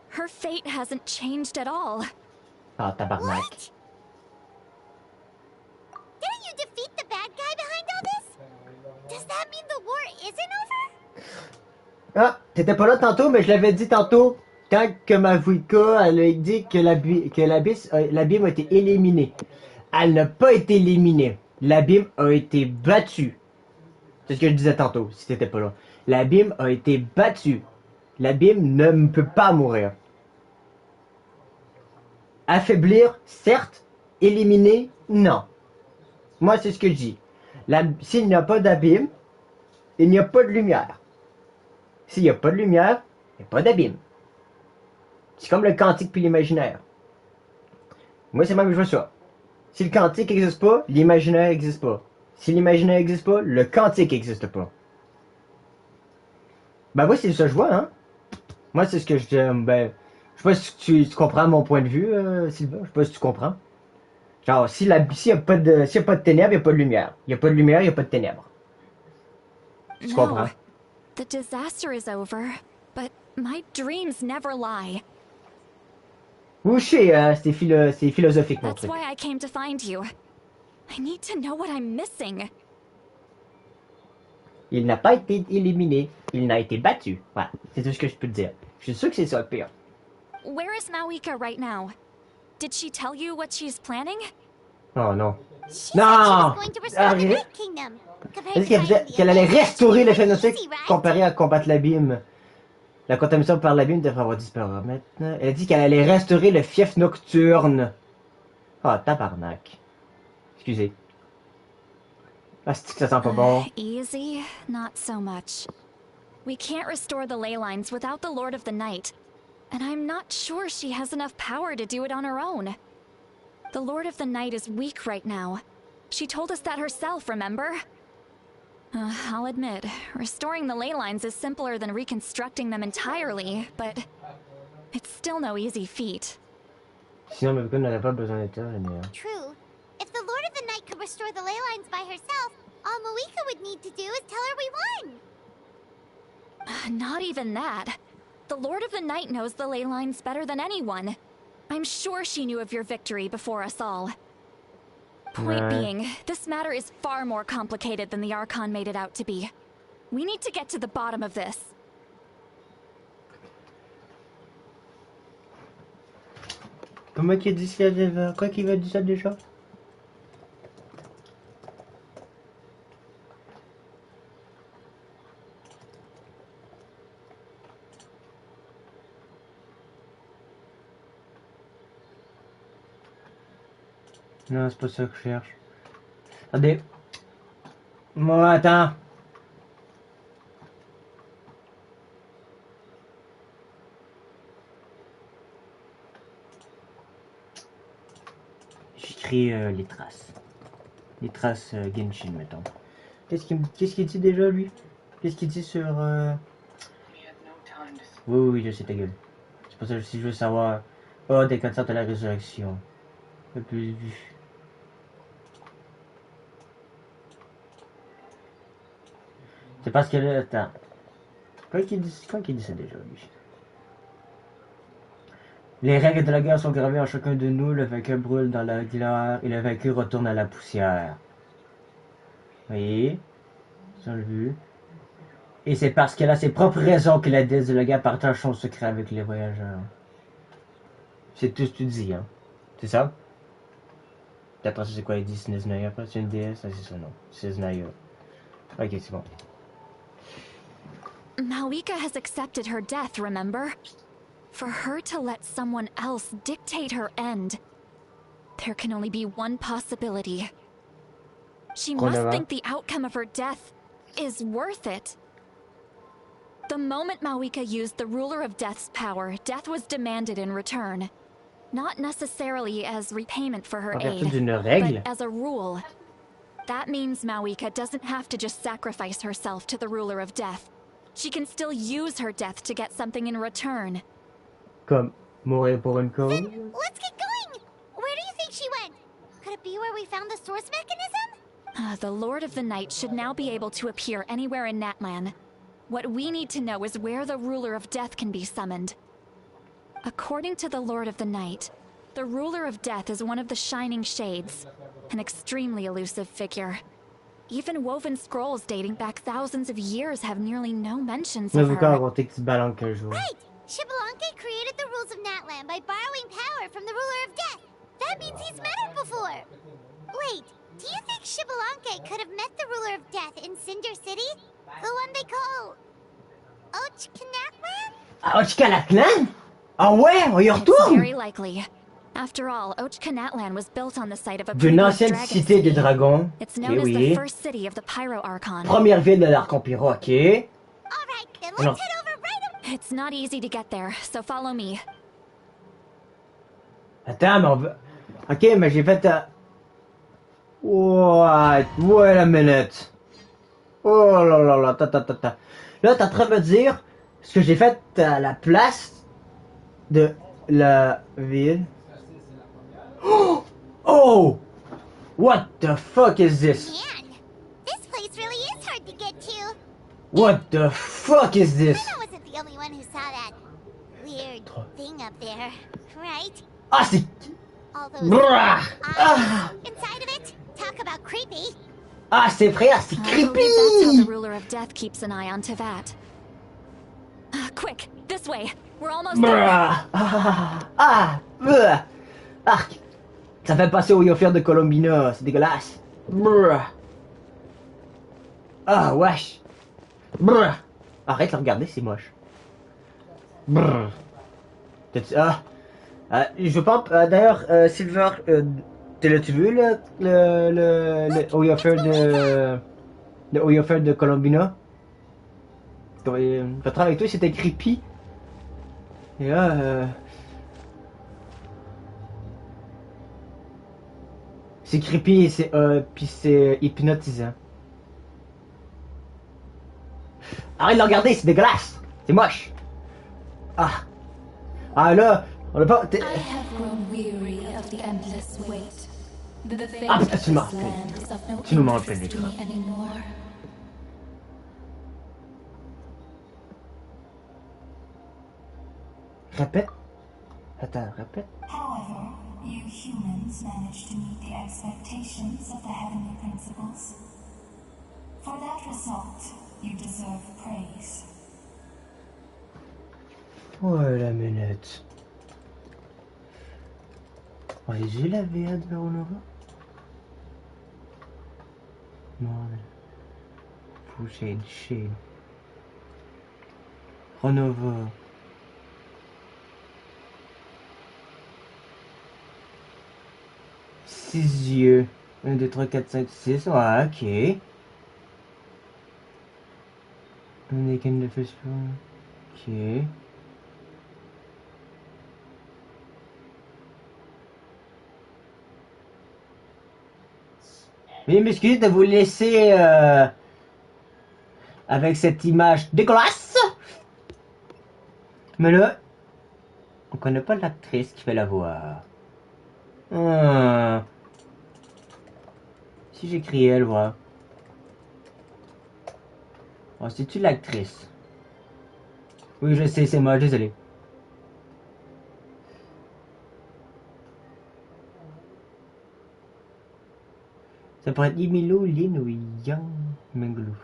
Her fate hasn't changed at all. Ah, tabarnak. Didn't you defeat the bad guy behind all this? Does that mean the war isn't over? Ah, t'étais pas là tantôt, mais je l'avais dit tantôt. Quand que Mawika, elle a dit que l'abîme a été éliminé. Elle n'a pas été éliminée. L'abîme a été battu. C'est ce que je disais tantôt, si t'étais pas là. L'abîme a été battu. L'abîme ne peut pas mourir. Affaiblir, certes. Éliminer, non. Moi, c'est ce que je dis. S'il n'y a pas d'abîme, il n'y a pas de lumière. S'il n'y a pas de lumière, il n'y a pas d'abîme. C'est comme le quantique puis l'imaginaire. Moi, c'est même que je vois ça. Si le quantique n'existe pas, l'imaginaire n'existe pas. Si l'imaginaire n'existe pas, le quantique n'existe pas. Ben moi, c'est ça que je vois, hein. Moi, c'est ce que je... Ben, je sais pas si tu comprends mon point de vue, Sylvain. Je sais pas si tu comprends. Genre, s'il y a pas de ténèbres, il n'y a pas de lumière. Il n'y a pas de lumière, il n'y a pas de ténèbres. Tu comprends? No, the disaster is over, but my dreams never lie. Oui, je sais, c'est philosophique, mon That's truc. why I came to find you. I need to know what I'm missing. Il n'a pas été éliminé. Il n'a été battu. Voilà, c'est tout ce que je peux te dire. Je suis sûr que c'est ça le pire. Where is Mawika right now? Did she tell you what she's planning? Oh non. She Non! said she was going to restore the Arrête. Night Kingdom. Elle dit qu'elle allait restaurer le phénotype comparé à combattre l'abîme. La contamination par l'abîme devrait avoir disparu maintenant. Elle a dit qu'elle allait restaurer le fief nocturne. Ah, tabarnak. Excusez. Ah, c'est que ça sent pas bon. Easy? Not so much. We can't restore the ley lines without the Lord of the Night. And I'm not sure she has enough power to do it on her own. The Lord of the Night is weak right now. She told us that herself, remember? I'll admit, restoring the ley lines is simpler than reconstructing them entirely, but it's still no easy feat. Sinon, Mavuka n'aurait pas besoin d'être là, True. If the Lord of the Night could restore the ley lines by herself, all Mawika would need to do is tell her we won. Not even that. The Lord of the Night knows the ley lines better than anyone. I'm sure she knew of your victory before us all. Point being, this matter is far more complicated than the Archon made it out to be. We need to get to the bottom of this. Comment qu'il dit ça déjà? Quoi qu'il va dire ça déjà? Non, c'est pas ça que je cherche. Attendez. Bon, attends. J'écris les traces. Les traces Genshin, mettons. Qu'est-ce qu'il dit déjà, lui? Qu'est-ce qu'il dit sur... Oui, je sais ta gueule. C'est pour ça que si je veux savoir... Oh, des concerts à la résurrection. Un peu vu. C'est parce que là, attends. Quand il dit ça déjà, lui? Les règles de la guerre sont gravées en chacun de nous, le vainqueur brûle dans la glaire et le vaincu retourne à la poussière. Voyez? Ça, on l'a vu. Et c'est parce qu'elle a ses propres raisons que la déesse de la guerre partage son secret avec les voyageurs. C'est tout ce que tu dis, hein? C'est ça? D'après ça, c'est quoi? Il dit Sneznaya, après? C'est une déesse? Ah, c'est ça, non. Sneznaya. Ok, c'est bon. Mawika has accepted her death, remember? For her to let someone else dictate her end, there can only be one possibility. She must think the outcome of her death is worth it. The moment Mawika used the Ruler of Death's power, death was demanded in return. Not necessarily as repayment for her aid, but as a rule. That means Mawika doesn't have to just sacrifice herself to the Ruler of Death. She can still use her death to get something in return. Comme mourir pour une cause? Then let's get going! Where do you think she went? Could it be where we found the source mechanism? The Lord of the Night should now be able to appear anywhere in Natlan. What we need to know is where the Ruler of Death can be summoned. According to the Lord of the Night, the Ruler of Death is one of the Shining Shades, an extremely elusive figure. Even woven scrolls dating back thousands of years have nearly no mentions of her. Right! Shibalanke created the rules of Natlan by borrowing power from the Ruler of Death. That means he's met her before. Wait, do you think Shibalanke could have met the Ruler of Death in Cinder City? The one they call... Ochkanatlan? Ochkanatlan? Ah ouais, on y retourne? It's very likely. After all, Ochkanatlan was built on the site of a d'une previous ancienne dragon cité des dragons. It's known as the first city of the Pyro Archon. Première ville de l'Archon Pyro, ok. Alright, then let's head over right away. It's not easy to get there, so follow me. Attends, mais on veut... Ok, mais j'ai fait... What? Wait a minute. Oh là là là, ta. Là, t'es en train de me dire ce que j'ai fait à la place de la ville. Oh! What the fuck is this? Man, this place really is hard to get to. What the fuck is this? I wasn't the only one who saw that weird thing up there, right? Ah, c'est... All those eyes inside of it. Talk about creepy. Ah, c'est vrai, c'est creepy. That's how the Ruler of Death keeps an eye on Tevat. Quick, this way. We're almost there. Arc. Ça fait passer au Yofer de Colombina, c'est dégueulasse. Ah, wesh. Arrête de regarder, c'est moche. Je pense, d'ailleurs, Silver, L'as-tu vu, le Oyofer de... Le Oyofer de Colombina? Je travaille avec toi, c'était creepy. Et là, c'est creepy et puis c'est hypnotisant. Arrête de le regarder, c'est dégueulasse! C'est moche! Ah! Ah là, on a pas... Ah putain, tu m'as rappelé. Tu nous m'as rappelé, toi. Répète. Attends, répète. However, you humans managed to meet the expectations of the heavenly principles. For that result, you deserve praise. Ouais, la minute. Ouais, j'ai la VA de Veronova? Non. Full shade. Renova. Six yeux. 1, 2, 3, 4, 5, 6. Ouais, ok. Un écane de feu. Ok. Veuillez m'excuser de vous laisser avec cette image dégueulasse. Mais là, on connaît pas l'actrice qui fait la voix. Si j'écris elle, voilà. Oh, c'est-tu l'actrice? Oui, je sais, c'est moi, désolé. Ça pourrait être Emilio, Lynn ou Yang Menglou.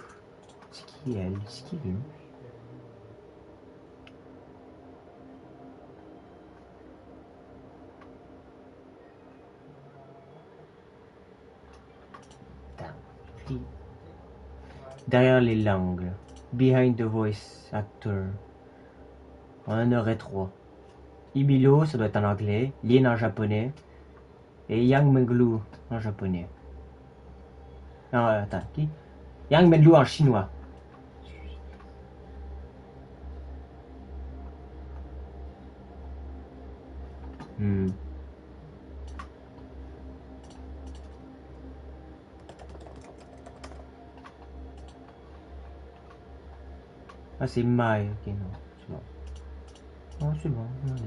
C'est qui elle? C'est qui lui? Attends. Derrière les langues. Behind the voice actor. On en aurait 3. Emilio, ça doit être en anglais. Lynn en japonais. Et Yang Menglou en japonais. Non, attends, qui? Yang Menglou en chinois. Ah, c'est Mai. Ok, non, c'est bon. Non, c'est bon, allez.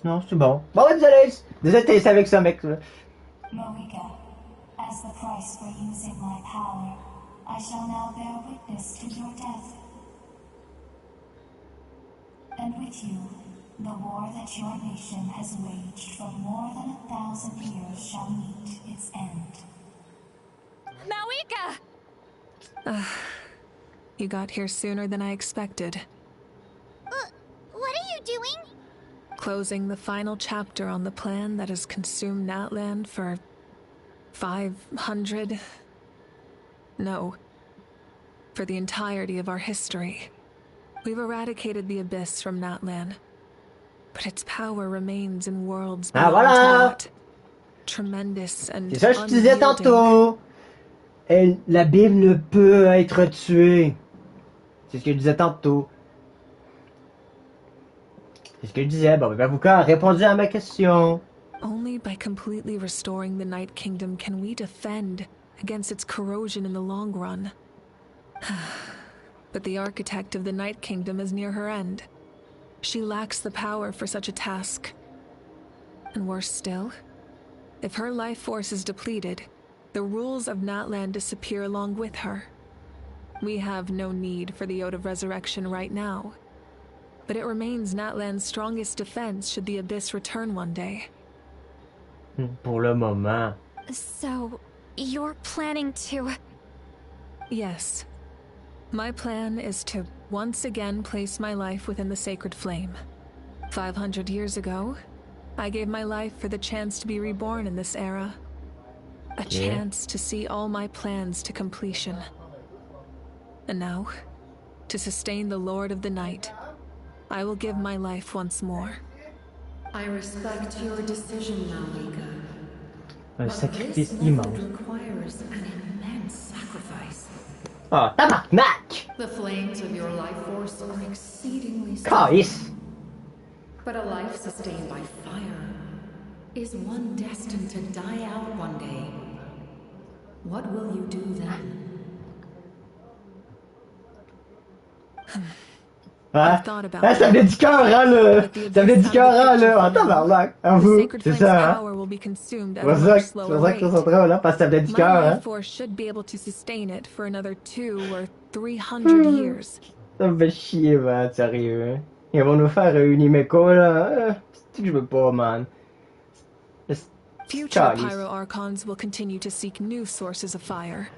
Non, c'est bon. Bon, désolé. Désolé, t'es laissé avec ça, mec. Moika, as the price for using my power, I shall now bear witness to your death. And with you, the war that your nation has waged for more than 1,000 years shall meet its end. Mawika! You got here sooner than I expected. What are you doing? Closing the final chapter on the plan that has consumed Natland for 500... No. For the entirety of our history. We've eradicated the Abyss from Natland. But its power remains in worlds beyond that. Tremendous and c'est ça que je disais tantôt. La Bible ne peut être tuée. C'est ce que je disais tantôt. C'est ce que je disais. Bon, Babuka a répondu à ma question. Only by completely restoring the Night Kingdom can we defend against its corrosion in the long run. But the architect of the Night Kingdom is near her end. She lacks the power for such a task. And worse still, if her life force is depleted, the rules of Natland disappear along with her. We have no need for the Ode of Resurrection right now. But it remains Natland's strongest defense should the Abyss return one day. Pour le moment. So, you're planning to... Yes. My plan is to once again place my life within the sacred flame. 500 years ago, I gave my life for the chance to be reborn in this era. A chance to see all my plans to completion. And now, To sustain the Lord of the Night, I will give my life once more. I respect your decision, Malika. Un But sacrifice this immense. method requires an immense sacrifice. Oh, tabarnak! The flames of your life force are exceedingly Calice! strong. But a life sustained by fire is one destined to die out one day. What will you do then? Ah, ah, ça venait du cœur, hein, là! Ça venait du cœur, hein, là! En tabarnak! Avoue, c'est ça, hein? C'est pour ça que c'est drôle, hein, parce que ça venait du cœur, My hein? life force should be able to sustain it for another 200 or 300 years. Ça me fait chier, man, sérieux, hein? Ils vont nous faire une Imeco, là. C'est que je veux pas, man. Future Pyro-Archons will continue to seek new sources of fire.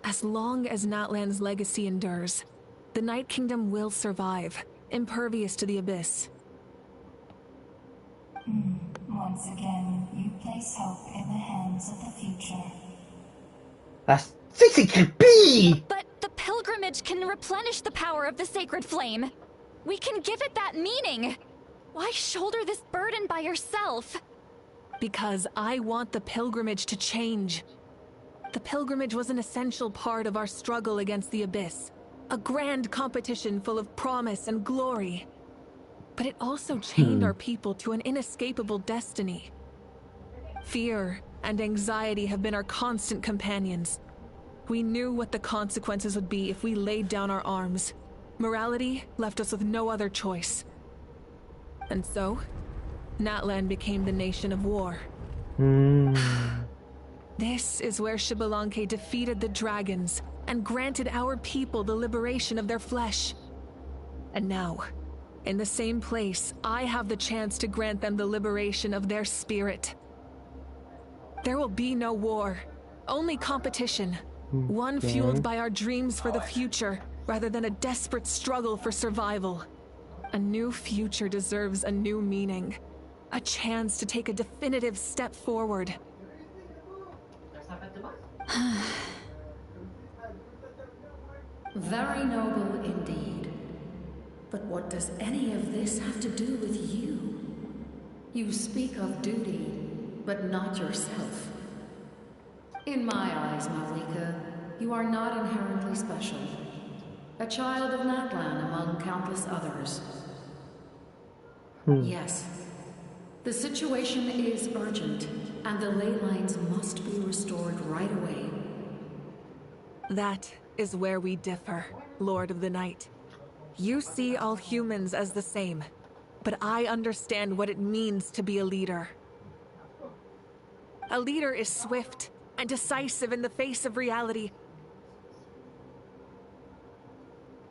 As long as Natlan's legacy endures, the Night Kingdom will survive, impervious to the Abyss. Once again, you place hope in the hands of the future. Ah, c'est creepy! But the pilgrimage can replenish the power of the sacred flame. We can give it that meaning. Why shoulder this burden by yourself? Because I want the pilgrimage to change. The pilgrimage was an essential part of our struggle against the Abyss. A grand competition full of promise and glory. But it also chained our people to an inescapable destiny. Fear and anxiety have been our constant companions. We knew what the consequences would be if we laid down our arms. Morality left us with no other choice. And so, Natlan became the nation of war. This is where Xbalanque defeated the dragons and granted our people the liberation of their flesh. And now, in the same place, I have the chance to grant them the liberation of their spirit. There will be no war, only competition. One fueled by our dreams for the future, rather than a desperate struggle for survival. A new future deserves a new meaning. A chance to take a definitive step forward. Very noble indeed. But what does any of this have to do with you? You speak of duty, but not yourself. In my eyes, Malika, you are not inherently special. A child of Natlan among countless others. Yes, the situation is urgent, and the ley lines must be restored right away. That is where we differ, Lord of the Night. You see all humans as the same, but I understand what it means to be a leader. A leader is swift and decisive in the face of reality.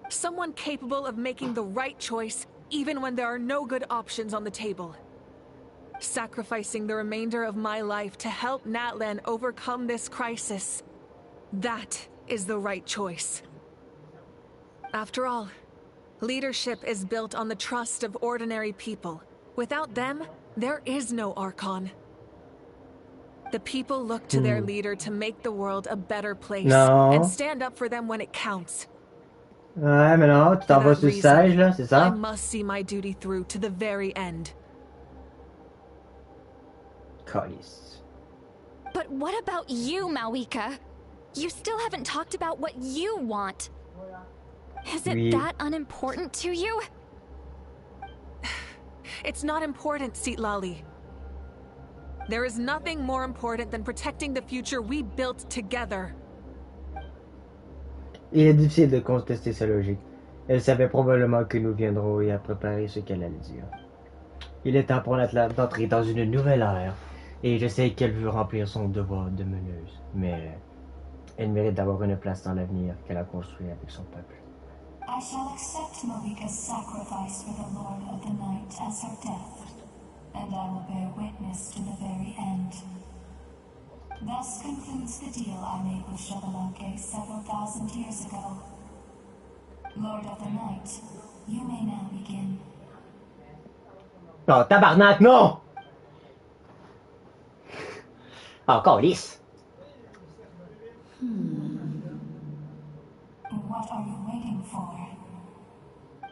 Someone capable of making the right choice even when there are no good options on the table. Sacrificing the remainder of my life to help Natlan overcome this crisis. That is the right choice. After all, leadership is built on the trust of ordinary people. Without them, there is no Archon. The people look to their leader to make the world a better place and stand up for them when it counts. Ouais, mais non, tu t'en vas sur le siège, là, c'est ça? I must see my duty through to the very end. Calice. But what about you, Malika? You still haven't talked about what you want. Is it that unimportant to you? It's not important, Citlali. There is nothing more important than protecting the future we built together. Il est difficile de contester sa logique. Elle savait probablement que nous viendrons et a préparé ce qu'elle allait dire. Il est temps pour l'Atlas d'entrer dans une nouvelle ère, et je sais qu'elle veut remplir son devoir de meneuse, mais elle mérite d'avoir une place dans l'avenir qu'elle a construit avec son peuple. I shall accept Malika's sacrifice for the Lord of the Night as her death, and I will bear witness to the very end. Thus concludes the deal I made with Xbalanque several thousand years ago. Lord of the Night, you may now begin. Oh, tabarnak, non! Encore lisse. What what are you waiting for?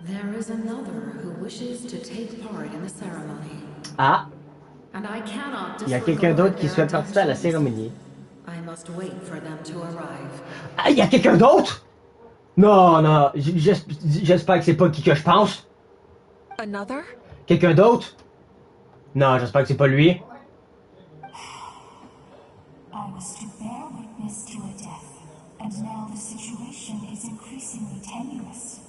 There is another who wishes to take part in the ceremony. Ah! And I cannot Il y a quelqu'un d'autre qui souhaite participer à la cérémonie. I must wait for them to arrive. Ah, il y a quelqu'un d'autre? Non, non, j'espère que c'est pas qui que je pense. Another? Quelqu'un d'autre? Non, j'espère que c'est pas lui. I was to bear witness to a death, and now the situation is increasingly tenuous.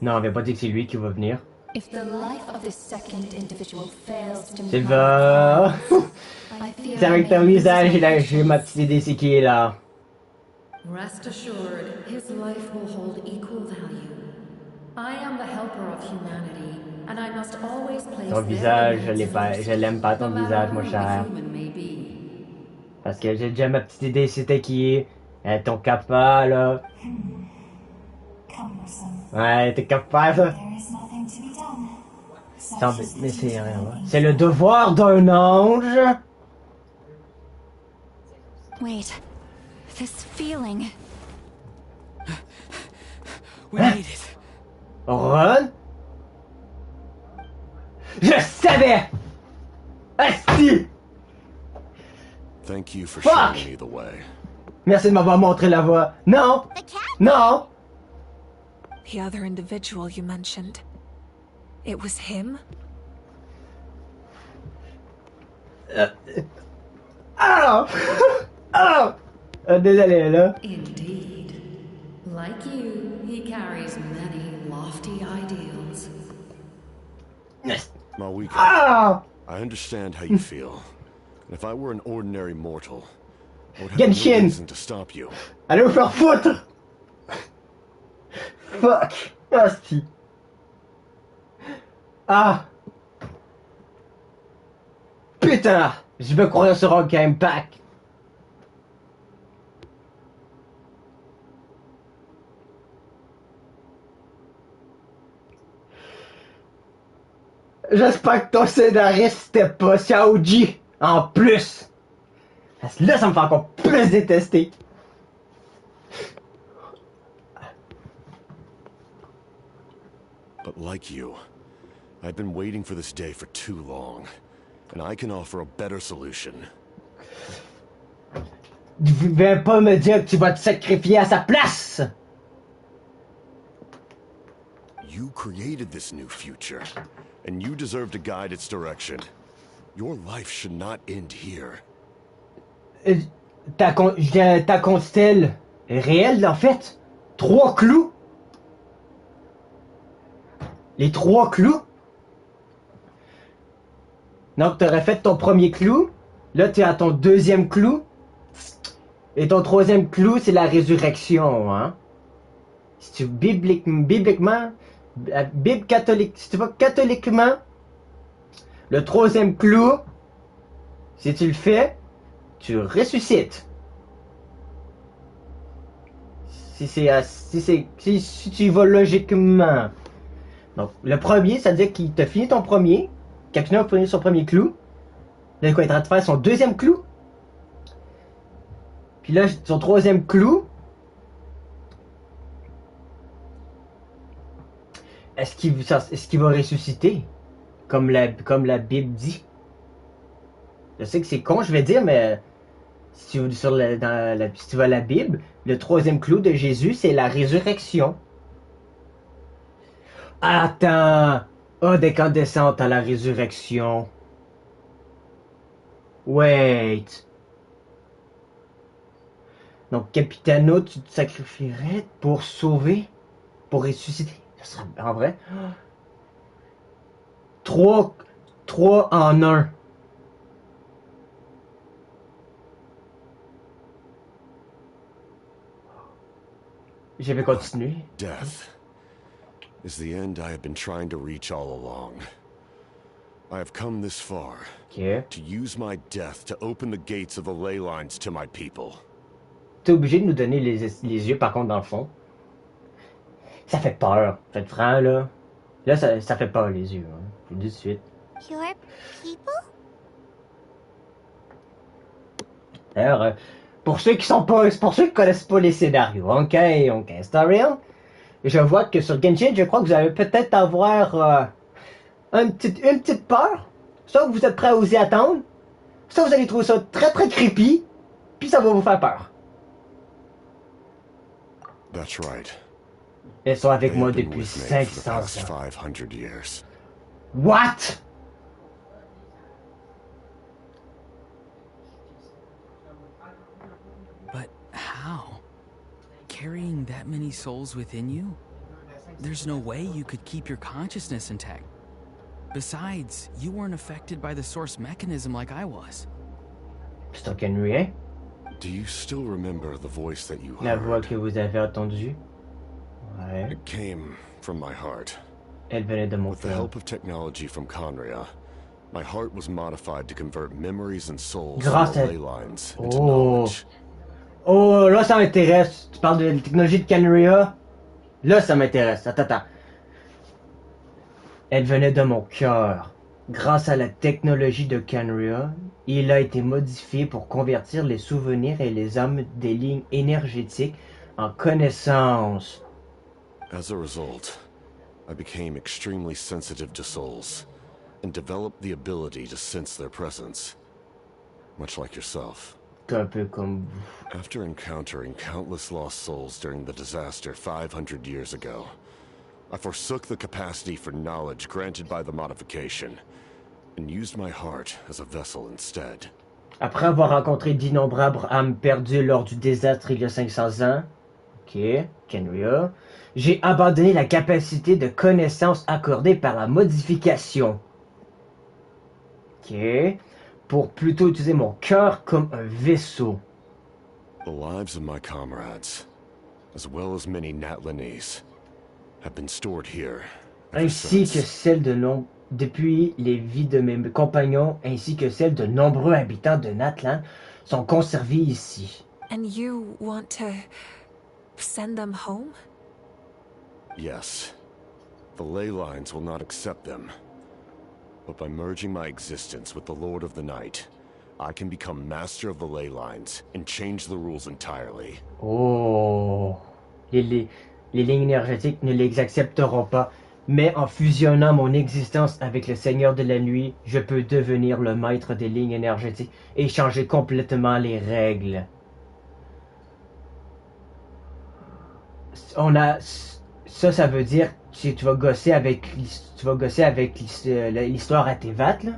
Non, on vient pas dire que c'est lui qui va venir. If the life of this second individual fails to C'est va. fear C'est avec ton visage, j'ai ma petite idée c'est qui est là. Rest assured, his life will hold equal value. I am the helper of humanity, and I must always place Ton visage, je l'aime pas ton visage, mon cher. Parce que j'ai déjà ma petite idée c'était qui est. Ton capa là. Ouais, t'es capable. Mais c'est rien. C'est le devoir d'un ange. Wait, this feeling. We need it. Run? Je savais! Asti! Thank you for showing me the way. Merci de m'avoir montré la voie. Non! Non! The other individual you mentioned. It was him? Ah! Ah! Désolé, là. Indeed. Like you, he carries many lofty ideals. Malwika, Ah! I understand how you feel. And if I were an ordinary mortal, I would have Genshin! no reason to stop you. Allez vous faire foutre! Fuck! Asti! Ah! Putain! Je me croyais sur un Impact! J'espère que ton scénariste c'était pas Xiaoji en plus! Parce que là ça me fait encore plus détester! But like you, I've been waiting for this day for too long, and I can offer a better solution. Viens pas me dire que tu vas te sacrifier à sa place! You created this new future, and you deserve to guide its direction. Your life should not end here. Ta constelle est réelle en fait? 3 clous? Les 3 clous? Donc t'aurais fait ton premier clou, là tu es à ton deuxième clou, et ton troisième clou c'est la résurrection, hein? Si tu bibliquement, Bible catholique, si tu vas catholiquement, le troisième clou, si tu le fais, tu ressuscites. Si tu y vas logiquement. Donc, le premier, ça veut dire qu'il t'a fini ton premier, quelqu'un a fini son premier clou. Là, il est en train de faire son deuxième clou. Puis là, son troisième clou. Est-ce qu'il va ressusciter? Comme la Bible dit. Je sais que c'est con, je vais dire, mais si tu vas à la Bible, le troisième clou de Jésus, c'est la résurrection. Attends! Décandescente à la résurrection. Wait. Donc, Capitano, tu te sacrifierais pour sauver? Pour ressusciter? Ça serait en vrai? 3 en 1. Je vais continuer. Death is the end I have been trying to reach all along. I have come this far to use my death to open the gates of the ley lines to my people. T'es obligé de nous donner les yeux par contre dans le fond. Ça fait peur. Faites franc là. Là ça fait peur les yeux. Hein. Je vous dis tout de suite. Your people? D'ailleurs, pour ceux qui connaissent pas les scénarios, ok, Starion, je vois que sur Genshin, je crois que vous allez peut-être avoir une petite peur. Soit vous êtes prêt à oser attendre, soit vous allez trouver ça très très creepy, puis ça va vous faire peur. That's right. Ils sont avec moi depuis 500 ans. What? But how? Carrying that many souls within you? There's no way you could keep your consciousness intact. Besides, you weren't affected by the source mechanism like I was. Do you still remember the voice that you heard? La voix que vous avez entendue? Ouais. It came from my heart. Elle venait de mon With the help of technology from Conria, my heart was modified to convert memories and souls from the ley lines into knowledge. Oh, là ça m'intéresse. Tu parles de la technologie de Conria? Là ça m'intéresse. Attends. Elle venait de mon cœur. Grâce à la technologie de Conria, il a été modifié pour convertir les souvenirs et les âmes des lignes énergétiques en connaissances. As a result, I became extremely sensitive to souls and developed the ability to sense their presence, much like yourself. Un peu comme vous. After encountering countless lost souls during the disaster 500 years ago, I forsook the capacity for knowledge granted by the modification and used my heart as a vessel instead. Après avoir rencontré d'innombrables âmes perdues lors du désastre il y a 500 ans, Conria, j'ai abandonné la capacité de connaissance accordée par la modification. Pour plutôt utiliser mon cœur comme un vaisseau. The lives of my comrades, as well as many Natlanese, have been stored here. Ainsi que celles depuis les vies de mes compagnons, ainsi que celles de nombreux habitants de Natlan, sont conservées ici. And you want to send them home? Yes. The ley lines will not accept them. But by merging my existence with the Lord of the Night, I can become master of the ley lines and change the rules entirely. Oh, les lignes énergétiques ne les accepteront pas, mais en fusionnant mon existence avec le Seigneur de la Nuit, je peux devenir le maître des lignes énergétiques et changer complètement les règles. Ça veut dire que tu vas gosser avec l'histoire à Tevat, là?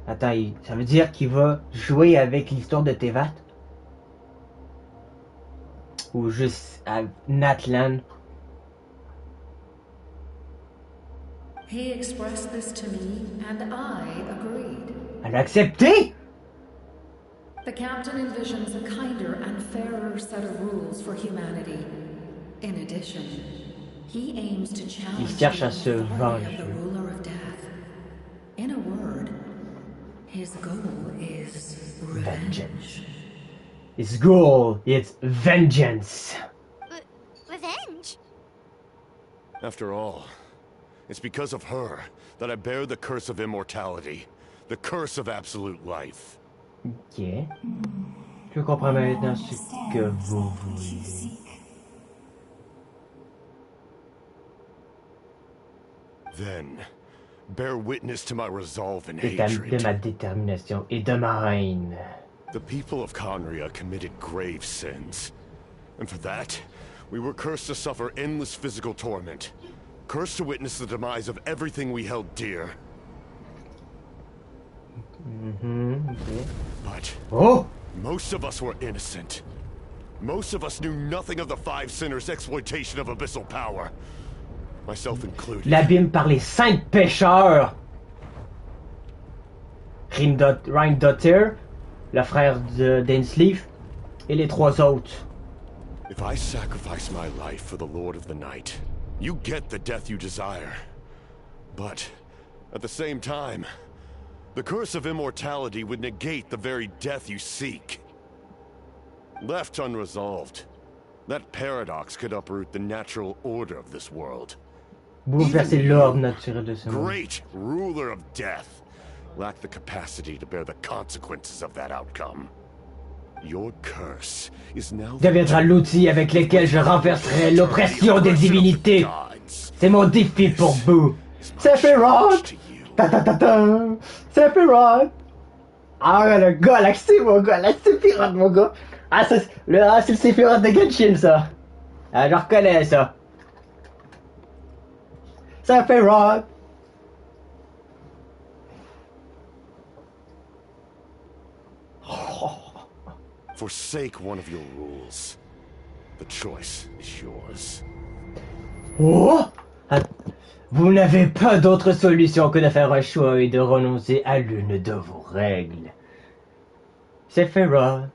Attends, ça veut dire qu'il va jouer avec l'histoire de Tevat? Ou juste à Natlan? He expressed this to me, and I agreed. Elle a accepté? The captain envisions a kinder and fairer set of rules for humanity. In addition, he aims to challenge Il cherche à se the venger. ruler of death. In a word, his goal is Vengeance. His goal is vengeance. Revenge? After all, it's because of her that I bear the curse of immortality, the curse of absolute life. Ok. Je comprends maintenant ce que vous voulez. Then, bear witness to my resolve and De hatred. ma détermination et de ma haine. The people of Conria committed grave sins. And for that, we were cursed to suffer endless physical torment. Cursed to witness the demise of everything we held dear. Okay. But most of us were innocent. Most of us knew nothing of the five sinners' exploitation of abyssal power. Myself included. L'abîme par les 5 pêcheurs. Rindottir, le frère de Dainsleif, et les 3 autres. If I sacrifice my life for the Lord of the Night, you get the death you desire. But, at the same time, the curse of immortality would negate the very death you seek. Left unresolved, that paradox could uproot the natural order of this world. Bouleverser l'ordre naturel de ce monde. Great ruler of death, lack the capacity to bear the consequences of that outcome. Your curse is now deviendra l'outil avec lequel je renverserai l'oppression des divinités. C'est mon défi pour vous. Sephiroth! Ta-ta-ta-ta! Sephiroth! Ah, le galaxie, mon gars, la Sephiroth, mon gars. Ah, c'est le Sephiroth de Genshin, ça. Ah, je reconnais ça. Sephiroth! Forsake one of your rules. The choice is yours. Oh! Vous n'avez pas d'autre solution que de faire un choix et de renoncer à l'une de vos règles. Sephiroth.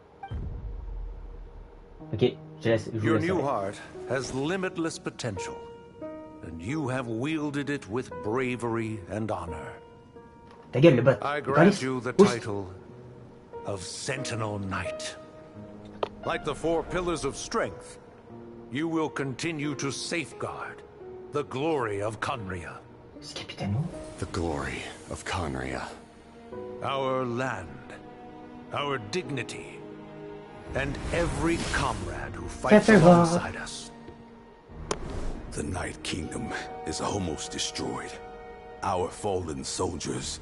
Ok, je laisse. Your new heart has limitless potential, and you have wielded it with bravery and honor. Ta gueule, le bot. I grant you the title of Sentinel Knight. Like the 4 pillars of strength, you will continue to safeguard the glory of Conria. The glory of Conria. Our land, our dignity, and every comrade who fights alongside us. The Night Kingdom is almost destroyed. Our fallen soldiers,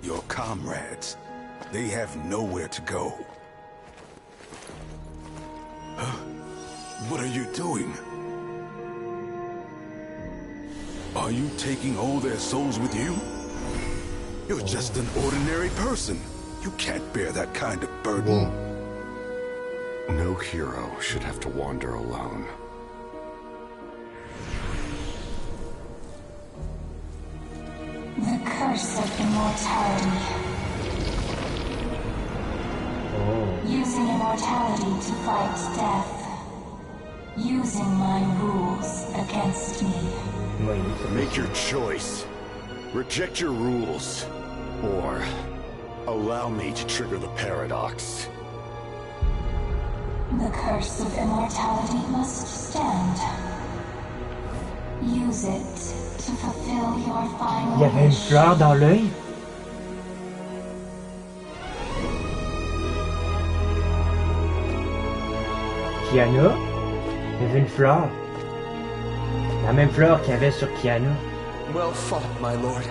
your comrades, they have nowhere to go. What are you doing? Are you taking all their souls with you? You're just an ordinary person. You can't bear that kind of burden. No hero should have to wander alone. The curse of immortality. Using immortality to fight death. Using my rules against me. Make your choice. Reject your rules. Or allow me to trigger the paradox. The curse of immortality must stand. Use it to fulfill your final Il y avait une fleur dans l'œil. Kiana, il y avait une fleur. La même fleur qu'il y avait sur Kiana. Well fought, my lord.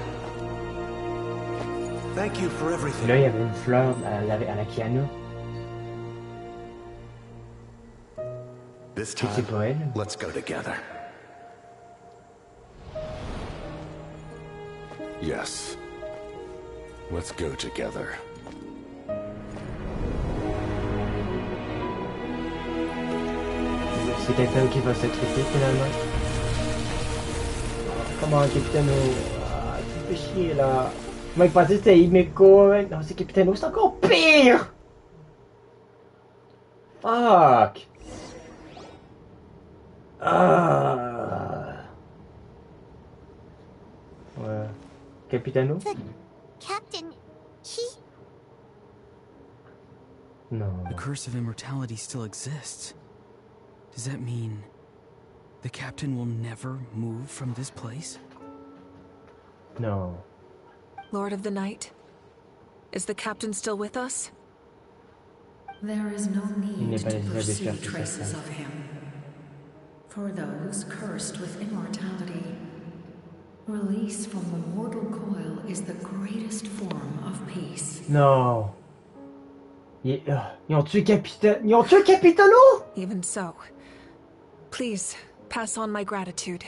Thank you for everything. Là, il y avait une fleur à la Kiana. This time, let's go together. Yes. Let's go together. C'est quelqu'un qui va sacrifier finalement. Comment Capitaine O? Tu fais chier là. Moi, il pensait que c'était Himeko. Non, c'est Capitaine O, c'est encore pire! Fuck! Ouais. Capitaine O? Captain, he... No. The curse of immortality still exists. Does that mean the captain will never move from this place? No. Lord of the Night, is the captain still with us? There is no need to pursue traces of him. For those cursed with immortality, release from the mortal coil is the greatest form of peace. No. Ils ont tué Capitaine... Ils ont tué Capitaine O? Even so, please pass on my gratitude.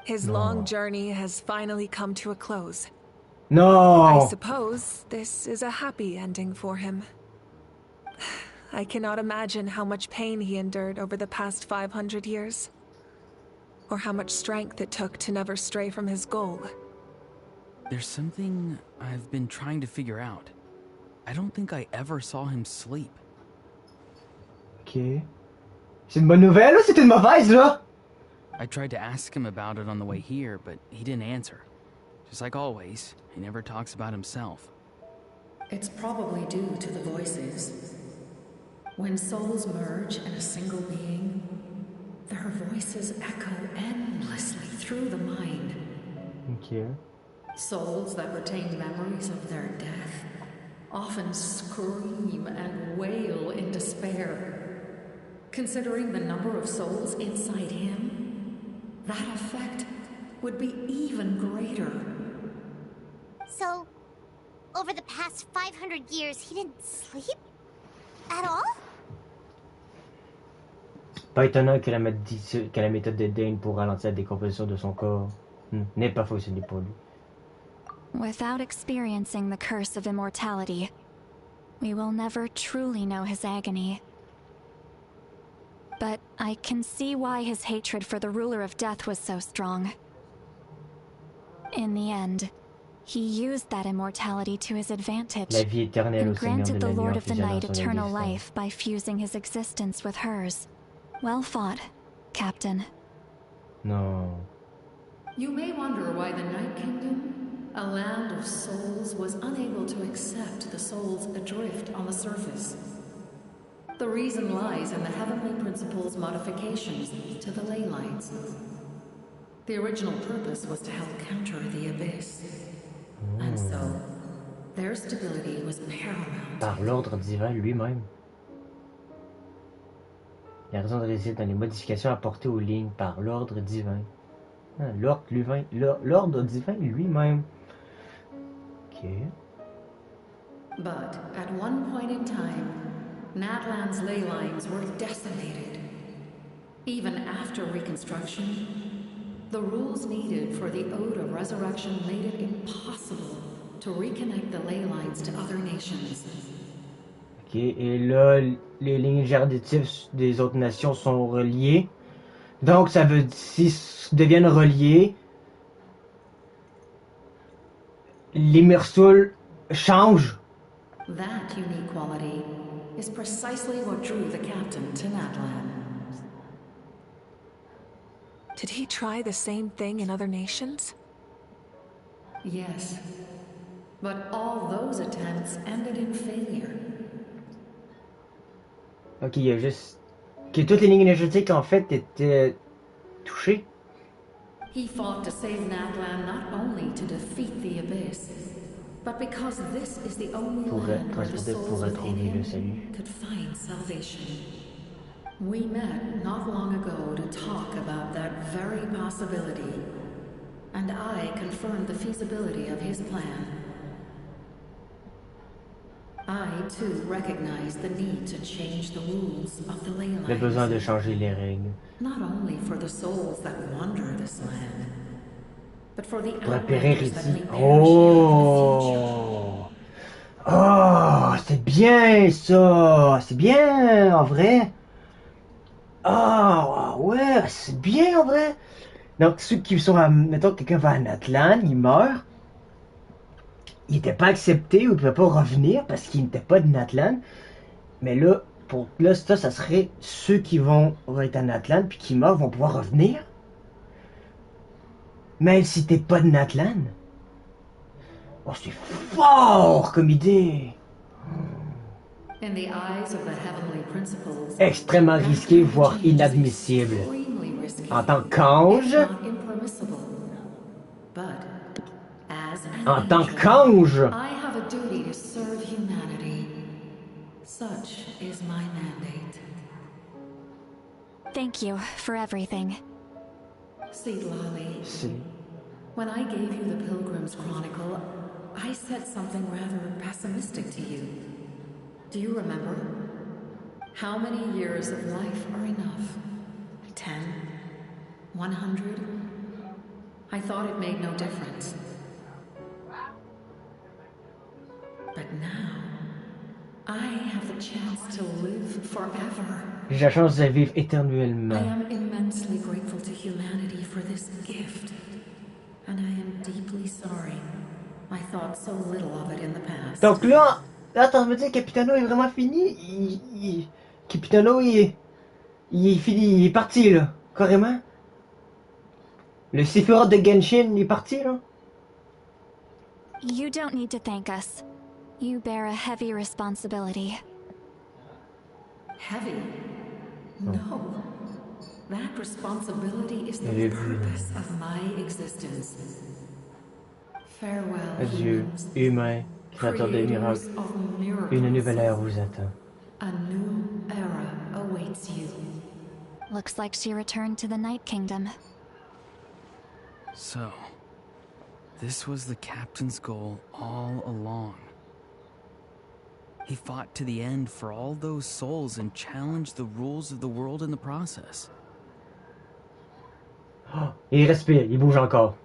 His long journey has finally come to a close. No. I suppose this is a happy ending for him. I cannot imagine how much pain he endured over the past 500 years. Or how much strength it took to never stray from his goal. There's something I've been trying to figure out. I don't think I ever saw him sleep. Ok. C'est une bonne nouvelle ou c'est une mauvaise là? I tried to ask him about it on the way here, but he didn't answer. Just like always, he never talks about himself. It's probably due to the voices. When souls merge in a single being, their voices echo endlessly through the mind. Ok. Souls that retain memories of their death often scream and wail in despair. Considering the number of souls inside him, that effect would be even greater. So, over the past 500 years, he didn't sleep? At all? Pas étonnant que la méthode de Dane pour ralentir la décomposition de son corps n'ait pas fonctionné pour lui. Without experiencing the curse of immortality, we will never truly know his agony. But I can see why his hatred for the ruler of death was so strong. In the end, he used that immortality to his advantage La vie éternelle and au Seigneur granted de the la nuit Lord of the infligea Night dans son eternal existence. life by fusing his existence with hers. Well fought, Captain. Non. You may wonder why the Night Kingdom, a land of souls, was unable to accept the souls adrift on the surface. The reason lies in the Heavenly Principle's modifications to the ley lines. The original purpose was to help counter the Abyss. And so, their stability was paramount. Par l'ordre divin lui-même. La raison réside dans les modifications apportées aux lignes par l'ordre divin. L'ordre divin lui-même. Ok. But at one point in time, Natlan's ley lines were decimated. Even after reconstruction, the rules needed for the Ode of Resurrection made it impossible to reconnect the ley lines to other nations. Ok, et là, les lignes génétiques des autres nations sont reliées. Donc, ça veut dire, s'ils deviennent reliés, l'immersul change. That unique quality is precisely what drew the captain to Natlan. Did he try the same thing in other nations? Yes, but all those attempts ended in failure. Ok, il y a juste que toutes les lignes énergétiques en fait étaient touchées. He fought to save Natlan not only to defeat the Abyss, but because this is the only land where the souls within him could find salvation. We met not long ago to talk about that very possibility, and I confirmed the feasibility of his plan. I, too, recognize the need to change the rules of the ley lines. Le besoin de changer les règles. Not only for the souls that wander this land, but for the Pour appairer outlanders that may ici. perish here in the future. Oh, c'est bien ça. C'est bien en vrai. Ah, ouais, c'est bien en vrai. Donc, ceux qui sont à. Mettons, quelqu'un va à Natlan, il meurt. Il n'était pas accepté ou il ne pouvait pas revenir parce qu'il n'était pas de Natlan. Mais là, ça serait ceux qui vont être à Natlan puis qui meurent vont pouvoir revenir. Même si t'es pas de Natlan. Oh, c'est fort comme idée. In the eyes of the heavenly principles, Extrêmement risqué, voire inadmissible. En tant qu'ange. En tant qu'ange. I have a duty to serve humanity. Such is my mandate. Thank you for everything. See, Lolly, when I gave you the Pilgrim's Chronicle, I said something rather pessimistic to you. Do you remember? How many years of life are enough? 10? 100? I thought it made no difference. But now, I have the chance to live forever. J'ai la chance de vivre éternellement. I am immensely grateful to humanity for this gift. And I am deeply sorry. I thought so little of it in the past. Donc là, attends, me dire Capitano est vraiment fini? Capitano, il est fini, il est parti là, carrément. Le Sephiroth de Genshin, il est parti là. You don't need to thank us. You bear a heavy responsibility. Heavy? No. That responsibility is the purpose of my existence. Farewell, Adieu, humans. humain. Créateur des miracles, une nouvelle ère vous attend. A new era awaits you. Looks like she returned to the Night Kingdom. So, this was the captain's goal all along. He fought to the end for all those souls and challenged the rules of the world in the process. Oh, il respire, il bouge encore.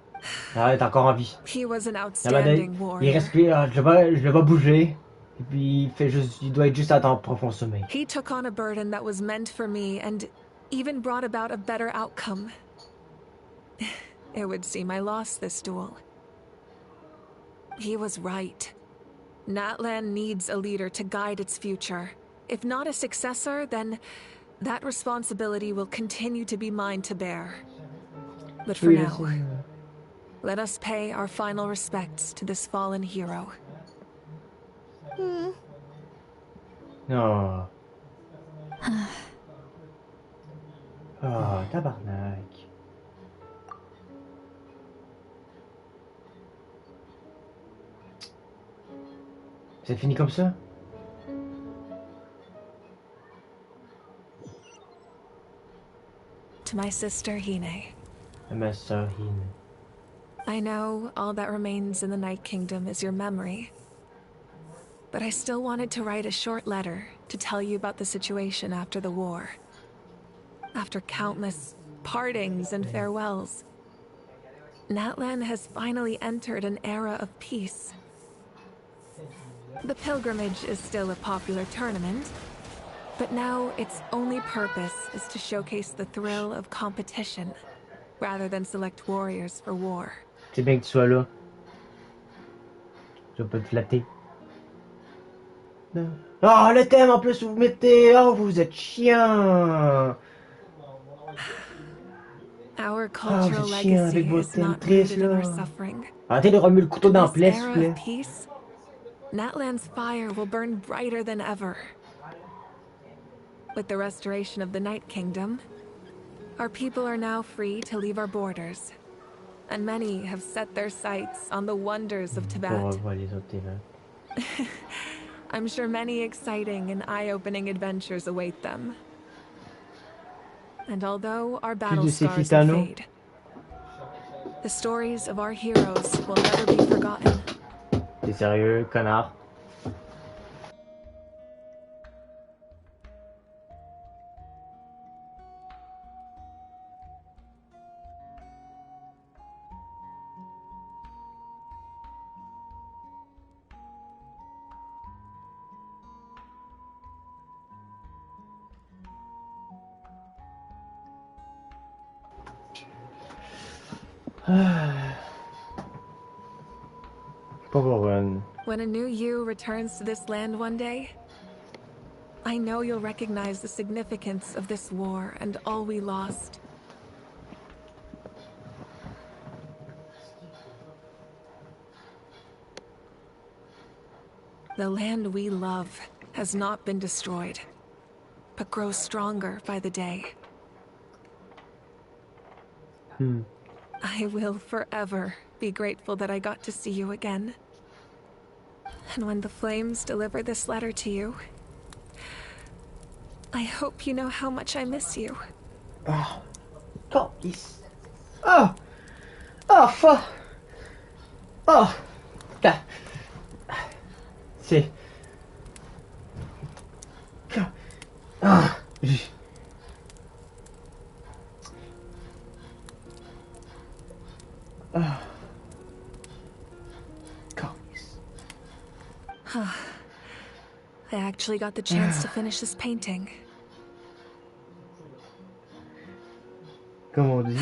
Ah, il est encore en vie. He was an outstanding Il warrior. respire, je vais pas bouger. Et puis il doit être juste à temps profond sommeil. He took on a burden that was meant for me and even brought about a better outcome. It would seem I lost this duel. He was right. Natlan needs a leader to guide its future. If not a successor, then that responsibility will continue to be mine to bear. But for now, let us pay our final respects to this fallen hero. Oh. Oh, tabarnak. C'est fini comme ça? To my sister Hine. Ma sœur Hine. I know all that remains in the Night Kingdom is your memory. But I still wanted to write a short letter to tell you about the situation after the war. After countless partings and farewells, Natlan has finally entered an era of peace. The pilgrimage is still a popular tournament, but now its only purpose is to showcase the thrill of competition, rather than select warriors for war. C'est bien que tu sois là. Je peux te flatter. Oh, le thème en plus vous mettez. Oh, vous êtes chiant. Our cultural legacy is not rooted in our suffering. Arrêtez de remuer le couteau dans la plaie, s'il vous plaît. Peace, Natlan's fire will burn brighter than ever. With the restoration of the Night Kingdom, our people are now free to leave our borders, and many have set their sights on the wonders of Tibet. I'm sure many exciting and eye-opening adventures await them. And although our battle scars will fade, the stories of our heroes will never be forgotten. T'es sérieux, connard? When a new you returns to this land one day, I know you'll recognize the significance of this war and all we lost. The land we love has not been destroyed, but grows stronger by the day. I will forever be grateful that I got to see you again. And when the flames deliver this letter to you, I hope you know how much I miss you. Oh, God, this. Oh, oh, fuck. Oh, that. C'est. Ah. I actually got the chance to finish this painting. Comme on dit.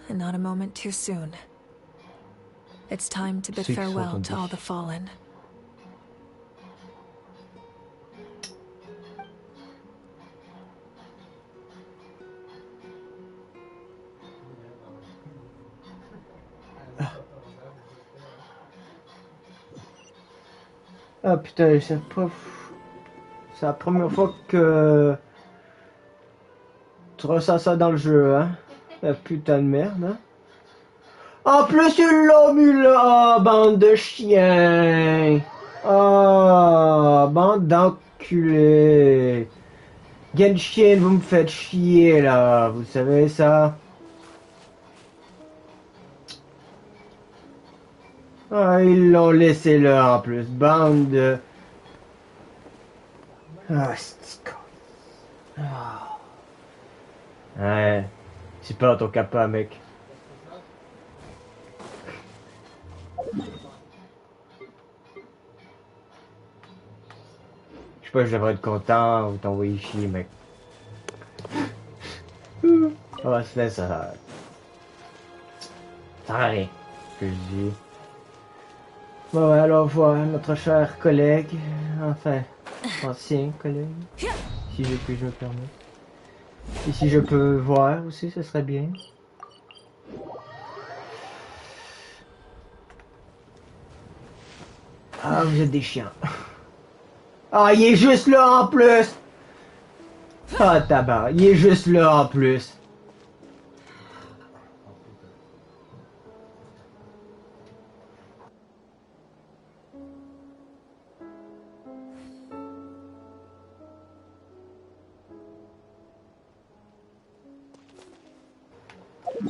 And not a moment too soon. It's time to bid farewell to all the fallen. Ah putain, c'est la première fois que tu ressens ça dans le jeu, hein. La putain de merde, hein. En plus, il l'a mis là, bande de chiens. Oh, bande d'enculés. Genshin, vous me faites chier là, vous savez ça? Ah, ils l'ont laissé là en plus, bande de... Ah, c'est con. Ah. Ouais, c'est pas ton capa, mec. Je sais pas, je devrais être content ou t'envoyer chier, mec. On va se faire ça. Ça sert à rien, ce que je dis. Bon, ouais, alors voilà notre cher collègue, enfin, ancien collègue, si je me permets. Et si je peux voir aussi, ce serait bien. Ah, vous êtes des chiens. Ah, il est juste là en plus! Ah, tabac, il est juste là en plus.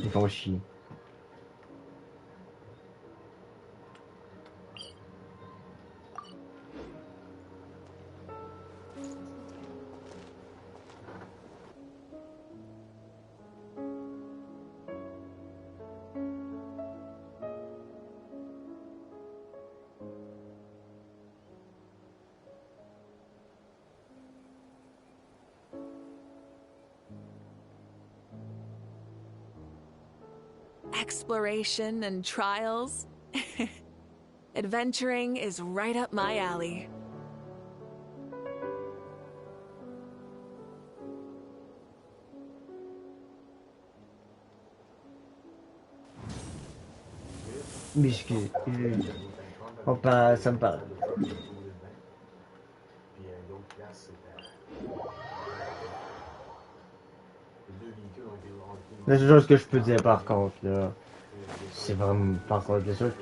Ils font chier. Exploration and trials. Adventuring is right up my alley. Biscuit. Ça me parle. La seule chose que je peux dire par contre, là, c'est vraiment par contre la seule.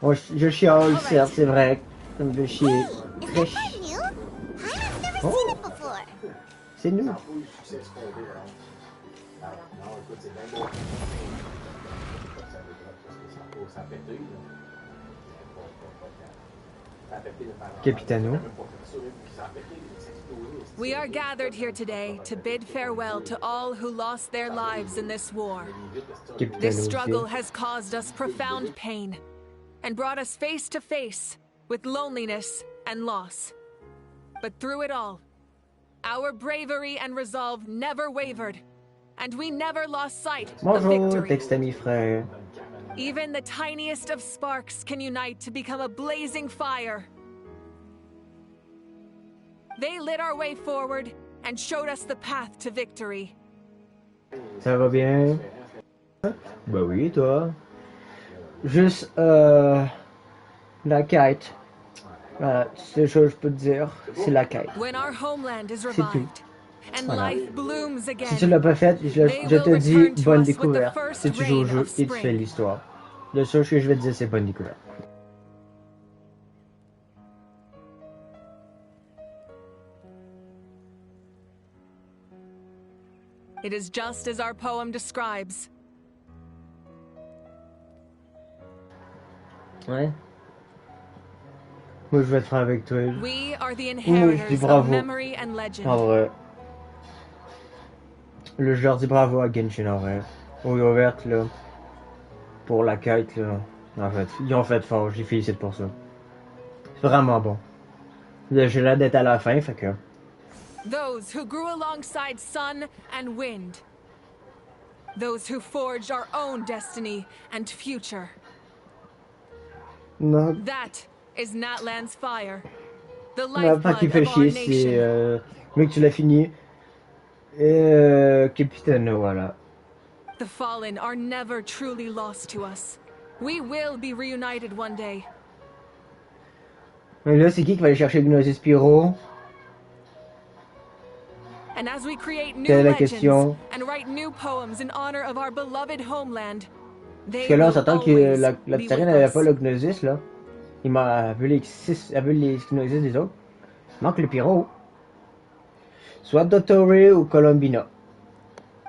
Moi, je chiale, certes, c'est vrai. Ça me fait chier. Très chier. Oh. C'est nous. Capitano. We are gathered here today to bid farewell to all who lost their lives in this war. This struggle has caused us profound pain and brought us face to face with loneliness and loss. But through it all, our bravery and resolve never wavered, and we never lost sight of victory. Texte-ami frère. Even the tiniest of sparks can unite to become a blazing fire. They lit our way forward and showed us the path to victory. Ça va bien? Bah oui, toi. Juste, la quête. Voilà, c'est la chose que je peux te dire, c'est la quête. C'est tout. Voilà. Si tu l'as pas fait, je te dis bonne découverte. Si tu joues au jeu et tu fais l'histoire. La chose que je vais te dire, c'est bonne découverte. It is just as our poem describes. Ouais. Moi, je vais être franc avec toi. We are the Je dis inheritors of bravo. memory and legend. En vrai. Je leur dis bravo à Genshin en vrai. Au ouverte là. Pour la quête là. En fait, ils ont fait fort, je les félicite pour ça. C'est vraiment bon. J'ai l'air d'être à la fin, fait que. Those who grew alongside sun and wind. Those who forged our own destiny and future. Non. That is Natlan's fire. The La part qui lifeblood fait of our chier, c'est. nation. Mec, tu l'as fini. Et. Capitaine, voilà. The fallen are never truly lost to us. We will be reunited one day. Mais là, c'est qui va aller chercher Gnosis Pyro? And as we create new Quelle est la legends question? and write new poems in honor of our beloved homeland, Parce they que là, on will s'attend que always la be Tsarine with n'avait us. pas le Gnosis, là. Il m'a vu les 6, a vu les Gnosis des autres. Il manque le pyro. Soit Dottore ou Colombina.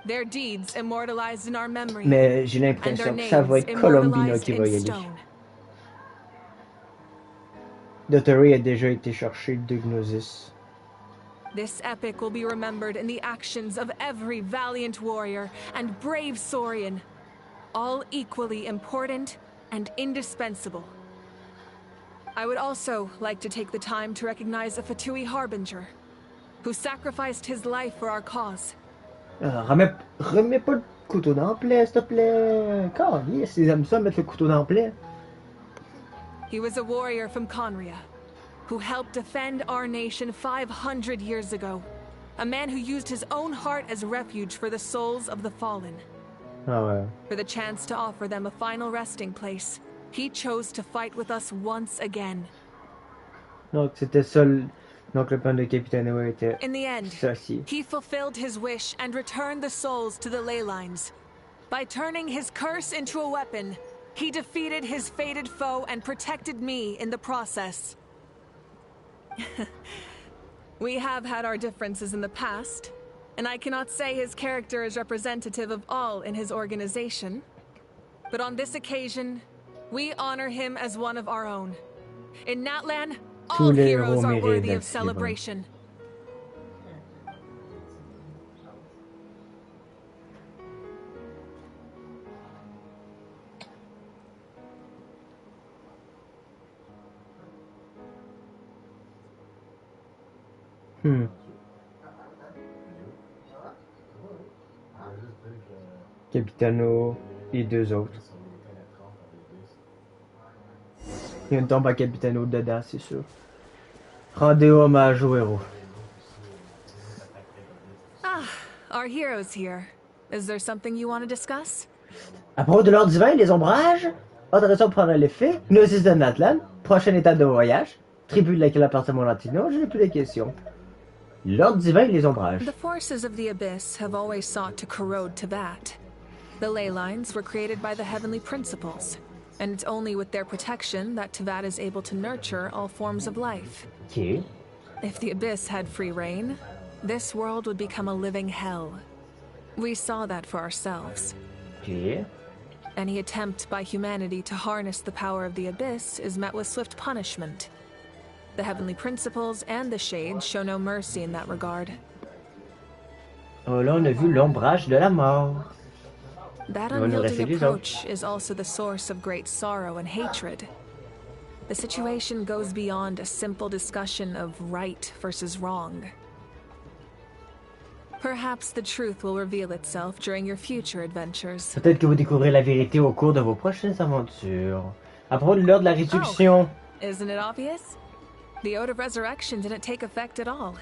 Their deeds immortalized in our memory. Mais j'ai and their l'impression que ça va names être Colombina immortalized qui in va y aller. stone. Dottore a déjà été chercher 2 Gnosis. This epic will be remembered in the actions of every valiant warrior and brave Saurian, all equally important and indispensable. I would also like to take the time to recognize a Fatui Harbinger, who sacrificed his life for our cause. Remets pas le couteau dans le plaie, s'il te plaît. Yes, ils aiment ça, mettre le couteau dans le plaie. He was a warrior from Conria, who helped defend our nation 500 years ago. A man who used his own heart as refuge for the souls of the fallen. Ah ouais. For the chance to offer them a final resting place, he chose to fight with us once again. Donc c'était ça. Donc le plan de Capitaine Oa était In the end, ça aussi. he fulfilled his wish and returned the souls to the ley lines. By turning his curse into a weapon, he defeated his fated foe and protected me in the process. We have had our differences in the past, and I cannot say his character is representative of all in his organization. But on this occasion, we honor him as one of our own. In Natlan, all heroes are worthy of celebration. Capitano et 2 autres. Il y a une tombe à Capitano dedans, c'est sûr. Rendez hommage au héros. Ah, our heroes here. Is there something you want to discuss? À propos de l'ordre divin, les ombrages, autre raison pour prendre l'effet, Gnosis de Natlan, prochaine étape de voyage, tribu de laquelle appartient mon Latino, je n'ai plus de questions. L'ordre divin et les ombrages. The forces of the Abyss have always sought to corrode Teyvat. The ley lines were created by the heavenly principles, and it's only with their protection that Teyvat is able to nurture all forms of life. Okay. If the Abyss had free reign, this world would become a living hell. We saw that for ourselves. Okay. Any attempt by humanity to harness the power of the Abyss is met with swift punishment. The heavenly principles and the Shades show no mercy in that regard. Oh là, on a vu l'ombrage de la mort. That unyielding approach is also the source of great sorrow and hatred. The situation goes beyond a simple discussion of right versus wrong. Perhaps the truth will reveal itself during your future adventures. Peut-être que vous découvrirez la vérité au cours de vos prochaines aventures. À propos de l'heure de la résurrection. Oh, isn't it obvious? The Ode of Resurrection didn't take effect at all.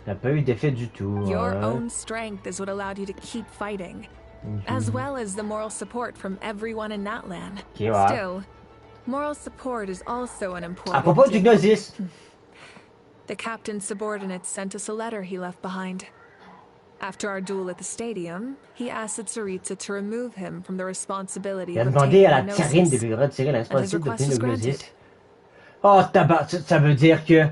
Il n'a pas eu d'effet du tout. Your own strength is what allowed you to keep fighting, as well as the moral support from everyone in Natlan. Okay, ouais. Still, moral support is also an important. À propos du Gnosis. The captain's subordinates sent us a letter he left behind. After our duel at the stadium, he asked Tsaritsa to remove him from the responsibility Il a of demandé à la obtaining Tsarine de Gnosis, lui retirer la and his responsabilité request d'obtenir was le Gnosis. granted. Oh, tabac, ça veut dire que...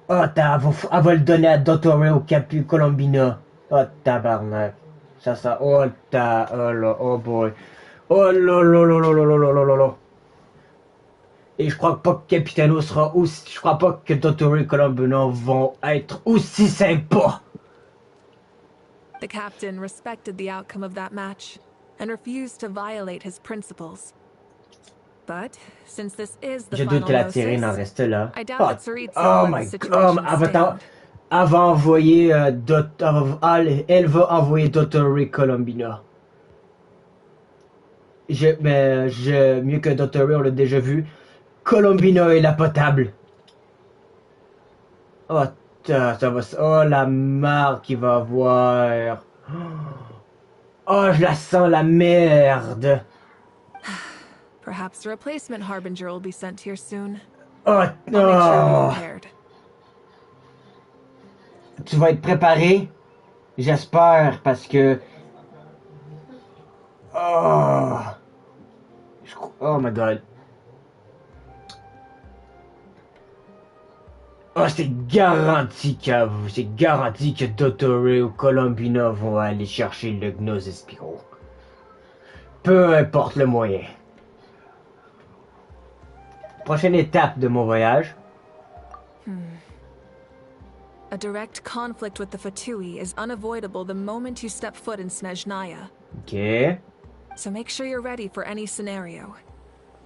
Oh, elle va le donner à Dottore au Capu Colombina. Oh, tabarnak. Ça, oh, oh là, oh boy. Oh là là là là là là là là là. Et je crois pas que Capitano sera aussi... Je crois pas que Dottore et Colombina vont être aussi sympas. The captain respected the outcome of that match, and refused to violate his principles. But since this is the Je final doute que la Gnosis, Tyrine en reste là. I doubt that Tsaritsa Oh will let my the situation god. stand. Elle va envoyer elle va envoyer Dottore Colombina. Mieux que Dottore, on l'a déjà vu. Colombina est la potable. Oh, ça va. Oh, la marque qu'il va avoir. Oh, je la sens, la merde. Perhaps a replacement harbinger will be sent here soon. Oh, I'll make sure you're prepared. Tu vas être préparé? J'espère, parce que... Oh my god. Oh, c'est garanti que Dottore ou Colombina vont aller chercher le Gnosis Spiro. Peu importe le moyen. Prochaine étape de mon voyage. A direct conflict with the Fatui is unavoidable the moment you step foot in Snezhnaya. Ok. So make sure you're ready for any scenario.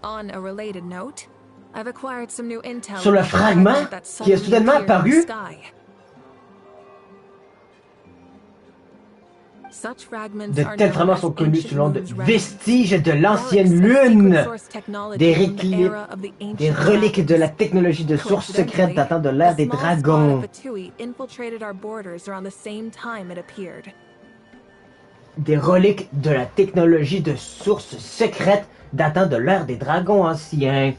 On a related note, I've acquired some new intel Sur le fragment qui est soudainement apparu. De tels fragments sont connus sous le nom de vestiges de l'ancienne lune, des reliques de la technologie de source secrète datant de l'ère des dragons. Des reliques de la technologie de source secrète datant de l'ère des dragons anciens.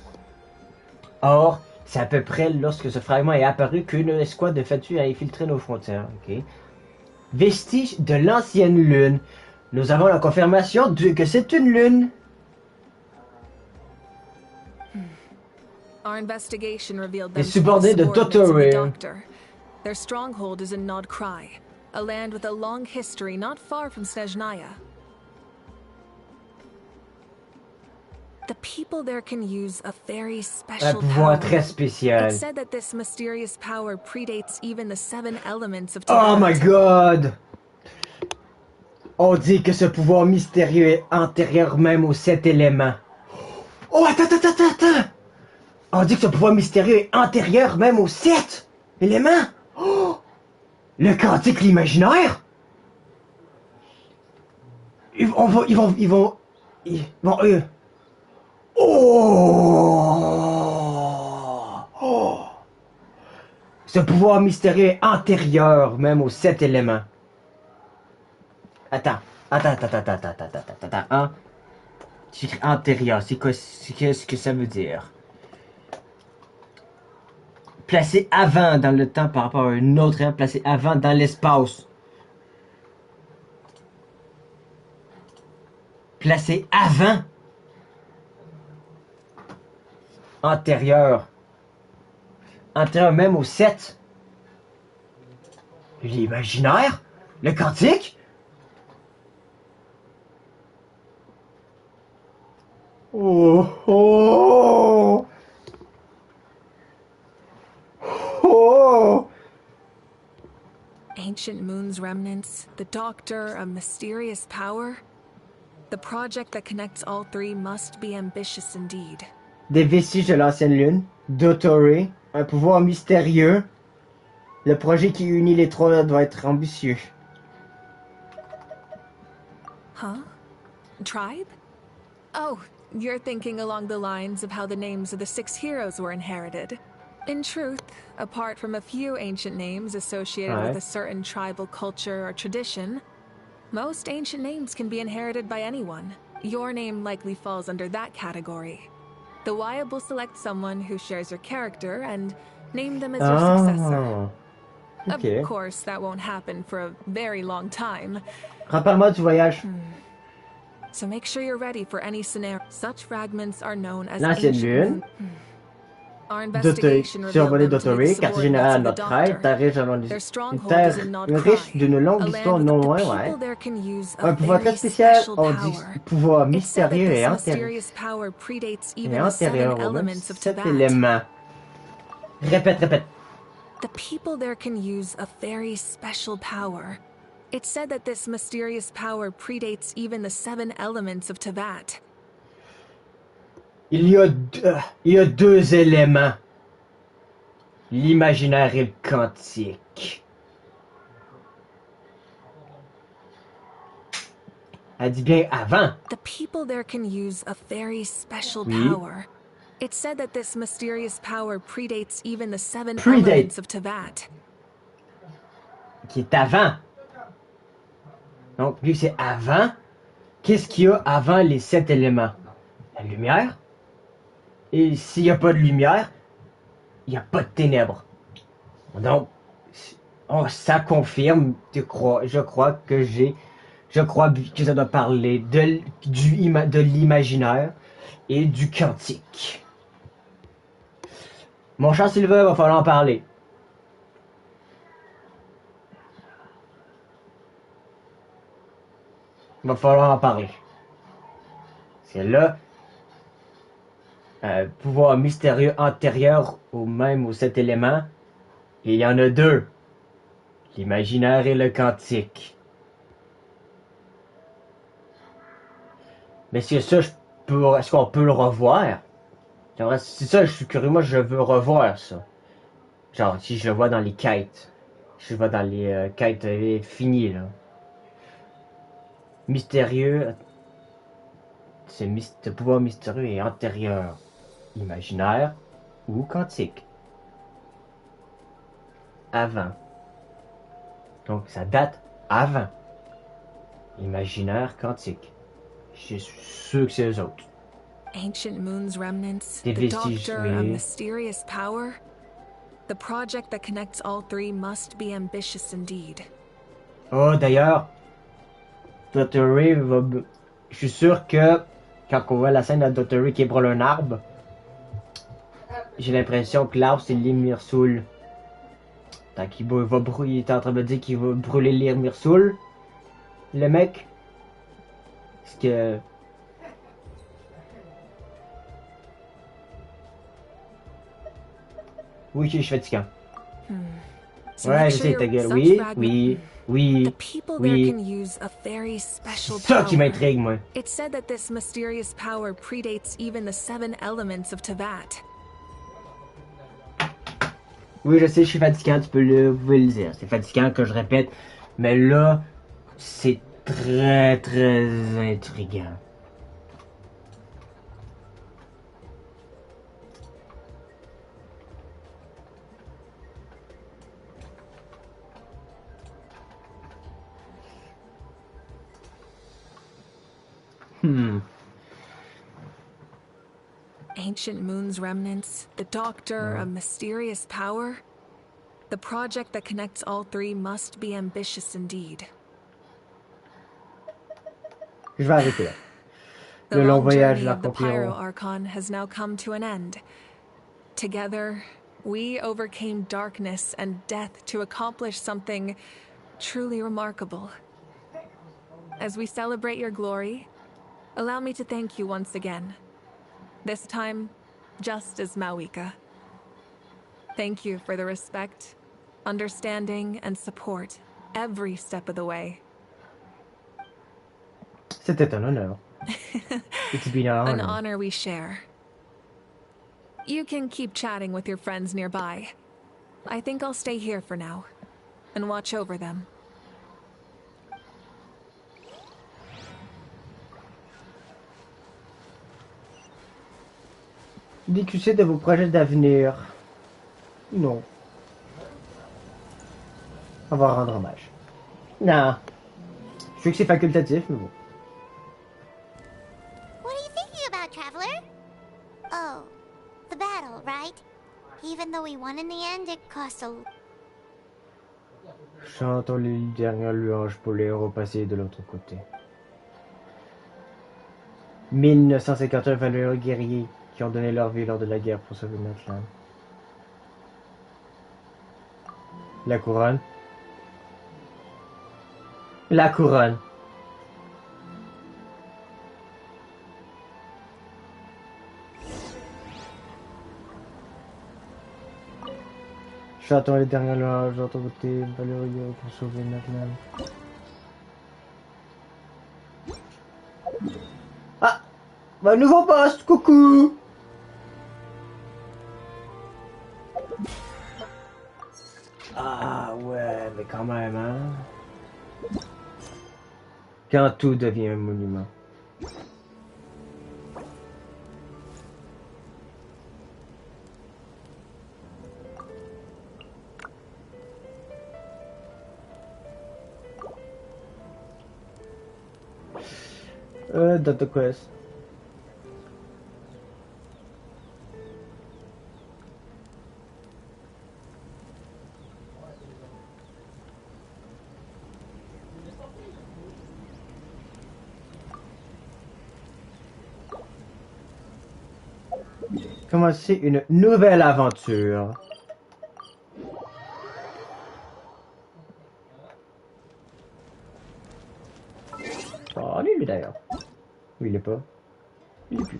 Or, c'est à peu près lorsque ce fragment est apparu qu'une escouade de Fatui a infiltré nos frontières. Okay. Vestiges de l'ancienne lune. Nous avons la confirmation que c'est une lune. Les subordonnés de Dottore. Their stronghold is in Nodkrai, a land with a long history not far from Snezhnaya. The people there can use a very special pouvoir power. Très spécial. It's said that this mysterious power predates even the 7 elements of Oh my god! On dit que ce pouvoir mystérieux est antérieur même aux 7 éléments. Oh, attends! On dit que ce pouvoir mystérieux est antérieur même aux 7 éléments. Oh! Le quantique, l'imaginaire? Ils vont Oh! Ce pouvoir mystérieux est antérieur même aux 7 éléments. Attends. Hein? Antérieur, qu'est-ce que ça veut dire? Placé avant dans le temps par rapport à une autre ère, placé avant dans l'espace. Placé avant. Antérieur. Antérieur même au 7. L'imaginaire? Le quantique? Oh! Ancient Moon's remnants, the Doctor, a mysterious power. The project that connects all three must be ambitious indeed. Des vestiges de l'ancienne lune, Dottore, un pouvoir mystérieux. Le projet qui unit les trois doit être ambitieux. Huh? Tribe? Oh, you're thinking along the lines of how the names of the 6 heroes were inherited. In truth, apart from a few ancient names associated with a certain tribal culture or tradition, most ancient names can be inherited by anyone. Your name likely falls under that category. The Wyab will select someone who shares your character and name them as your successor. Okay. Of course, that won't happen for a very long time. Rappelle-moi du voyage. So make sure you're ready for any scenario. Such fragments are known as l'ancienne lune. Survolé Dottore, quartier général à Nodkrai, terre riche d'une longue histoire non loin, ouais. Un pouvoir très spécial, on dit pouvoir mystérieux et antérieur au même 7 éléments. Répète. The people there can use a very special power. It's said that this mysterious power predates even the 7 elements of Tevat. Il y a 2 éléments. L'imaginaire et le quantique. Elle dit bien avant. The people there can use a very special power. It's said that this mysterious power predates even the 7 elements of Tevat. Qui est avant. Donc, vu que c'est avant, qu'est-ce qu'il y a avant les 7 éléments? La lumière. Et s'il n'y a pas de lumière, il n'y a pas de ténèbres. Donc, ça confirme, je crois que ça doit parler de l'imaginaire et du quantique. Mon cher Sylvain, va falloir en parler. Il va falloir en parler. Parce que là, pouvoir mystérieux antérieur au même aux 7 éléments, il y en a deux. L'imaginaire et le quantique. Mais c'est ça, est-ce qu'on peut le revoir? C'est ça, je suis curieux, moi je veux revoir ça. Genre, si je le vois dans les quêtes. Je le vois dans les quêtes finies, là. Mystérieux. C'est pouvoir mystérieux et antérieur. Imaginaire ou quantique. Avant. Donc ça date avant. Imaginaire, quantique. Je suis sûr que c'est eux autres. Ancient Moon's remnants, Des the vestiges, Doctor, oui. a mysterious power. The project that connects all three must be ambitious indeed. Oh, d'ailleurs, Dr. Ray va... Je suis sûr que quand on voit la scène de Dr. Ray qui brûle un arbre, j'ai l'impression que l'arbre c'est l'Irmirsul. Tant qu'il va brûler, il est en train de dire qu'il va brûler l'Irmirsul. Le mec. Parce que... Oui, je suis fatiguant. So Ouais, make je sure sais, your ta gueule. such Oui, fragment- oui, The people there oui. can use a very special C'est ça power. qui m'intrigue, moi. It's said that this mysterious power predates even the 7 elements of Tevat. Oui, je sais, je suis fatigant, vous pouvez le dire. C'est fatigant que je répète, mais là, c'est très, très intriguant. Ancient Moon's remnants, the Doctor, a mysterious power. The project that connects all three must be ambitious indeed. Je vais arrêter là. The Le long long voyage, journey la of the Pyro conclusion. Archon has now come to an end. Together, we overcame darkness and death to accomplish something truly remarkable. As we celebrate your glory, allow me to thank you once again. This time, just as Mawika. Thank you for the respect, understanding, and support every step of the way. C'était un honneur. It's been an honor. An honor we share. You can keep chatting with your friends nearby. I think I'll stay here for now and watch over them. Discutez de vos projets d'avenir. Non. On va rendre hommage. Non. Je sais que c'est facultatif, mais bon. What are you thinking about, Traveler? Oh, the battle, right? Even though we won in the end, it cost a... Chantons les dernières louanges pour les héros passés de l'autre côté. 1951 valeureux guerriers qui ont donné leur vie lors de la guerre pour sauver notre land. La couronne. La couronne. Chantons les dernières louanges de l'autre côté, valeureux guerriers pour sauver notre land. Ah! Bah, nouveau poste, coucou! Ah ouais, mais quand même, hein? Quand tout devient un monument. Data Quest. Commencer une nouvelle aventure. Oh, Ou il est pas? Il est plus.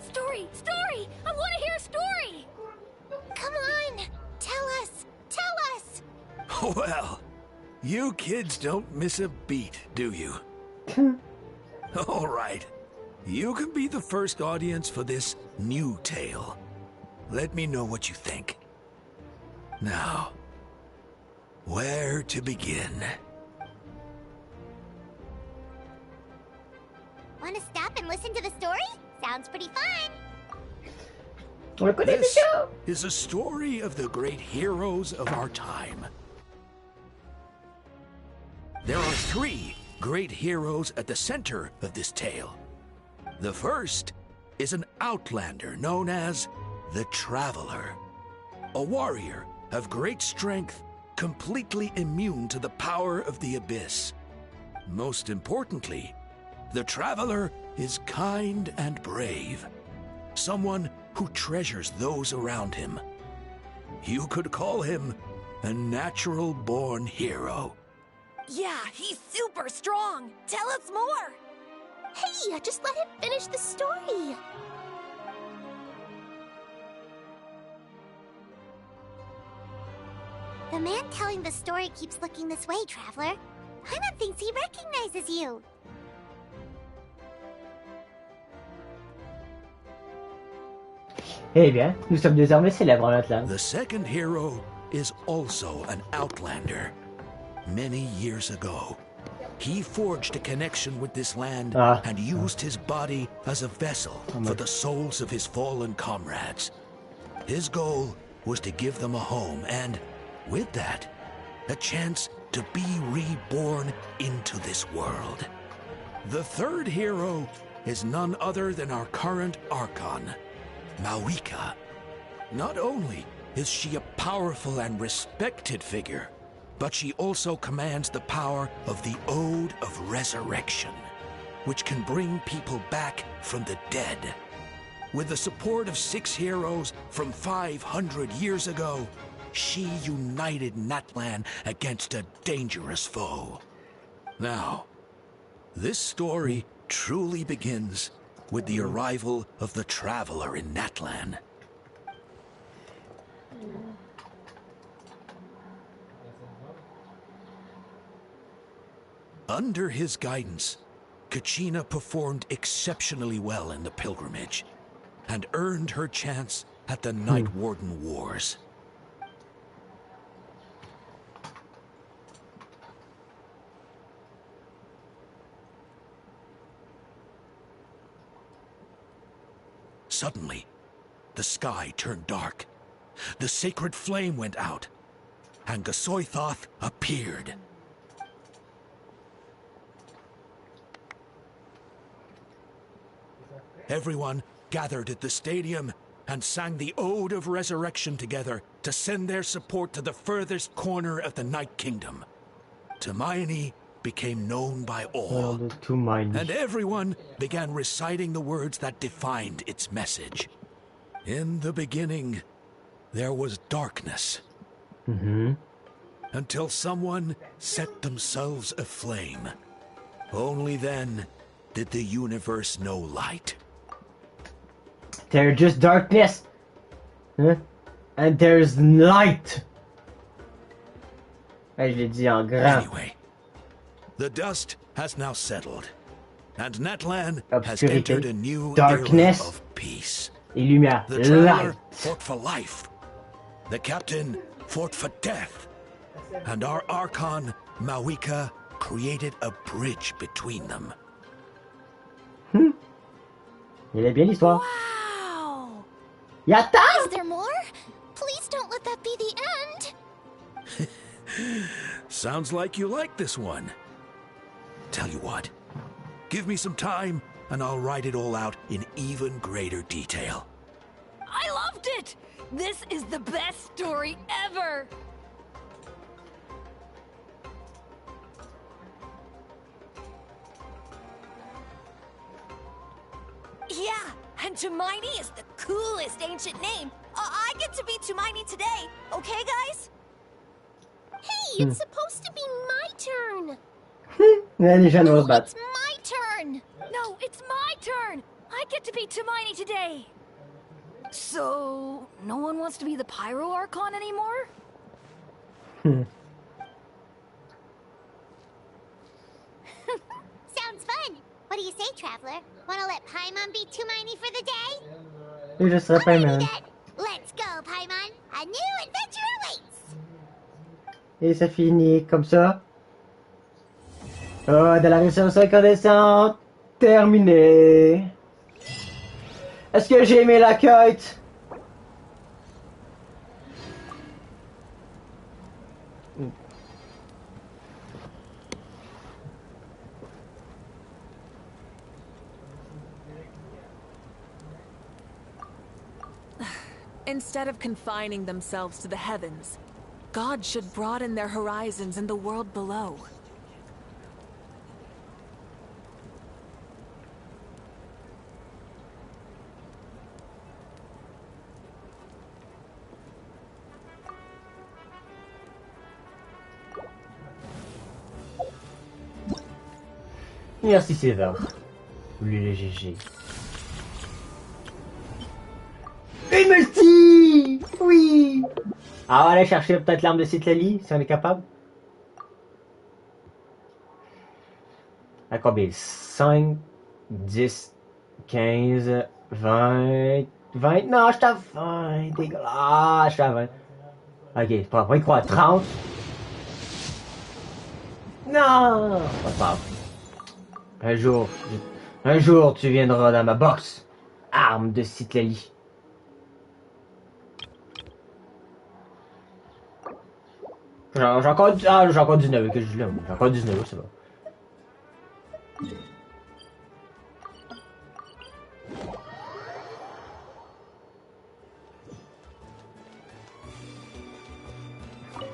Story! Story! I want to hear a story! Come on! Tell us! Tell us! Well, you kids don't miss a beat, do you? All right. You can be the first audience for this new tale. Let me know what you think. Now, where to begin? Want to stop and listen to the story? Sounds pretty fun. This is a story of the great heroes of our time. There are 3 great heroes at the center of this tale. The first is an outlander known as the Traveler, a warrior of great strength, completely immune to the power of the Abyss. Most importantly, the Traveler is kind and brave, someone who treasures those around him. You could call him a natural-born hero. Yeah, he's super strong! Tell us more! Hey, just let him finish the story! The man telling the story keeps looking this way, Traveler. Paimon thinks he recognizes you. Eh bien, nous sommes désormais célèbres en Atlan. The second hero is also an outlander. Many years ago, he forged a connection with this land and used his body as a vessel for the souls of his fallen comrades. His goal was to give them a home and, with that, a chance to be reborn into this world. The third hero is none other than our current Archon, Mawika. Not only is she a powerful and respected figure, but she also commands the power of the Ode of Resurrection, which can bring people back from the dead. With the support of 6 heroes from 500 years ago, she united Natlan against a dangerous foe. Now, this story truly begins with the arrival of the Traveler in Natlan. Under his guidance, Kachina performed exceptionally well in the pilgrimage and earned her chance at the Night Warden Wars. Suddenly, the sky turned dark. The sacred flame went out, and Gasoithoth appeared. Everyone gathered at the stadium and sang the Ode of Resurrection together to send their support to the furthest corner of the Night Kingdom. Hermione became known by all, and everyone began reciting the words that defined its message. In the beginning, there was darkness, until someone set themselves aflame. Only then did the universe know light. There's just darkness, and there's light. Je l'ai dit en grand. Anyway, the dust has now settled, and Natlan has entered a new darkness, era of peace. Et lumière, the Traveler light. fought for life, the Captain fought for death, and our Archon, Mawika, created a bridge between them. Il est bien l'histoire. Wow! Yatta! Is there more? Please don't let that be the end! Sounds like you like this one. Tell you what, give me some time and I'll write it all out in even greater detail. I loved it! This is the best story ever! Yeah, and Hermione is the coolest ancient name. I get to be Tumaini today, okay, guys? Hey, it's supposed to be my turn. Les gens vont se battre. It's my turn. No, it's my turn. I get to be Tumaini today. So, no one wants to be the Pyro Archon anymore? Sounds fun. What do you say, Traveler? Wanna let Paimon be Tumaini for the day? Oui, je serai Paimon. Let's go, Paimon. A new adventure awaits. Et ça finit comme ça. Oh, de la réussite incandescente. Terminé. Est-ce que j'ai aimé la quête? Instead of confining themselves to the heavens, God should broaden their horizons in the world below. Merci César. Lui les GG. Une multi! Oui! Ah, on va aller chercher peut-être l'arme de Citlali, si on est capable. À combien? 5, 10, 15, 20... 20? Non, je suis à 20. Dégueulasse, je suis à 20. Ok, c'est pas vrai quoi, 30? Non! Pas grave. Un jour, tu viendras dans ma box. Arme de Citlali. J'ai encore 19 que je dis là. J'ai encore 19, c'est bon.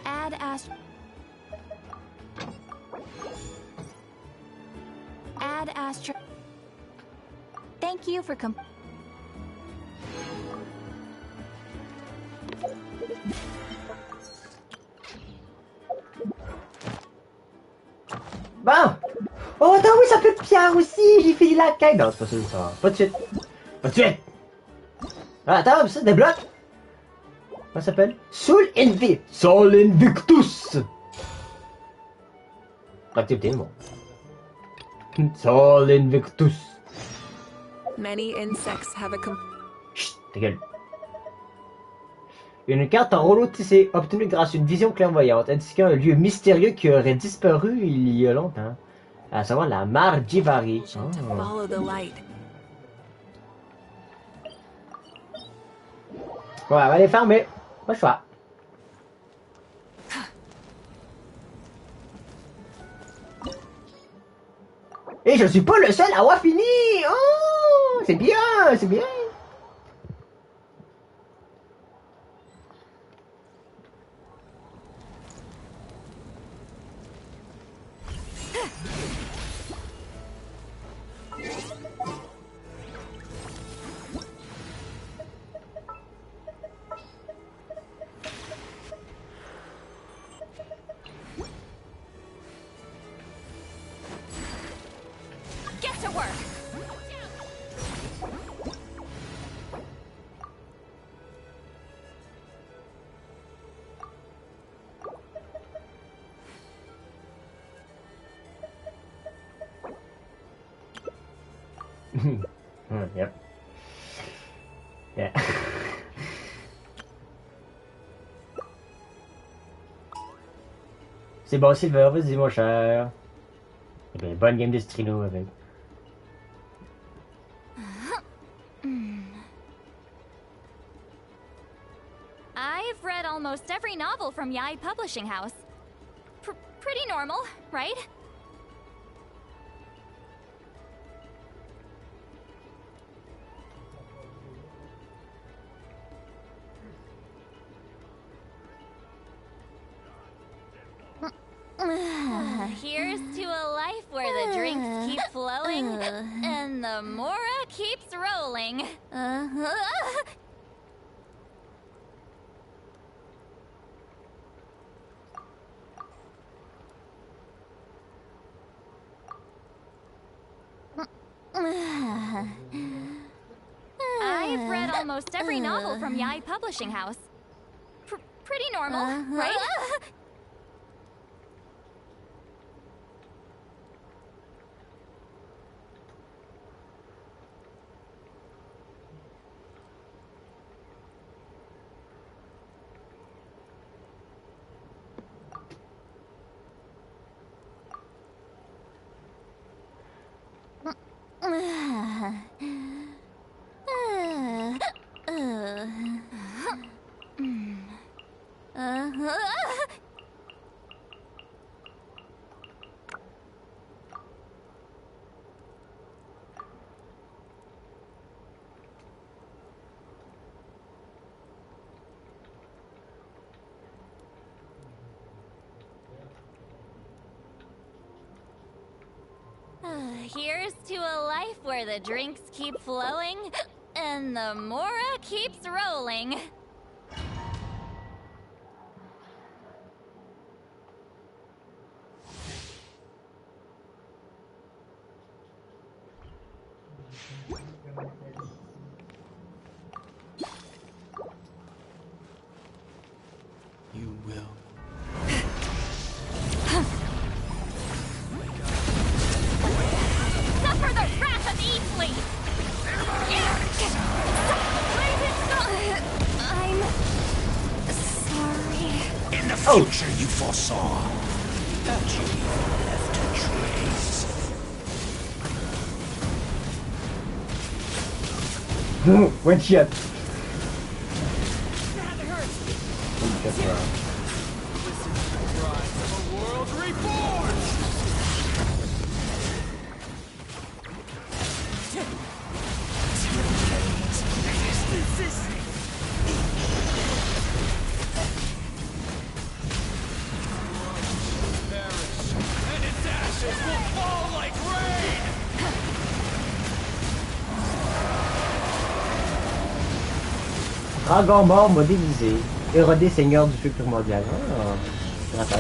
Add Astra. Thank you for Bon! Oh, attends, oui, ça peut être Pierre aussi! J'ai fini la quête! Non, c'est pas ça, ça va. Pas de suite! Pas de suite! Ah, attends, ça débloque! Comment ça s'appelle? Soul Invictus! L'activité, bon. Soul Invictus. Many insects have a Chut, ta gueule. Une carte en rouleau tissé, obtenue grâce à une vision clairvoyante, indiquant un lieu mystérieux qui aurait disparu il y a longtemps. À savoir la mare d'Ivari. Oh. Follow the light. Ouais, on va les fermer. Pas le choix. Et je suis pas le seul à avoir fini. Oh, c'est bien, c'est bien. Yep. Yeah. C'est bon, Silver, vas-y, mon cher. Eh bien, bonne game de Strino avec. I've read almost every novel from Yai Publishing House. Pretty normal, right? Here's to a life where the drinks keep flowing and the Mora keeps rolling. almost every novel from Yai Publishing House. Pretty normal, right? Here's to a life where the drinks keep flowing and the Mora keeps rolling. You will. Suffer the wrath of Eastleaf! I'm sorry. In the future you foresaw that you left a trace. One shot. That hurts. Listen to the cries of a world reborn! This is... Perish, and its ashes will fall like rain! Dragon mort modélisé. Érodé seigneur du feu primordial. Ah, attends.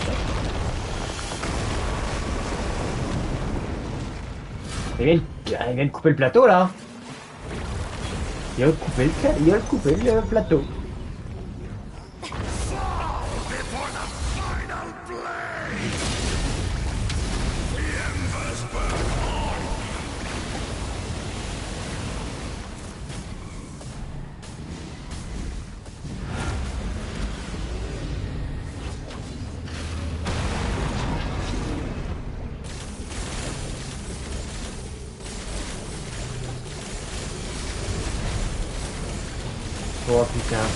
Il vient de couper le plateau là. Il vient de couper le plateau. Oh putain.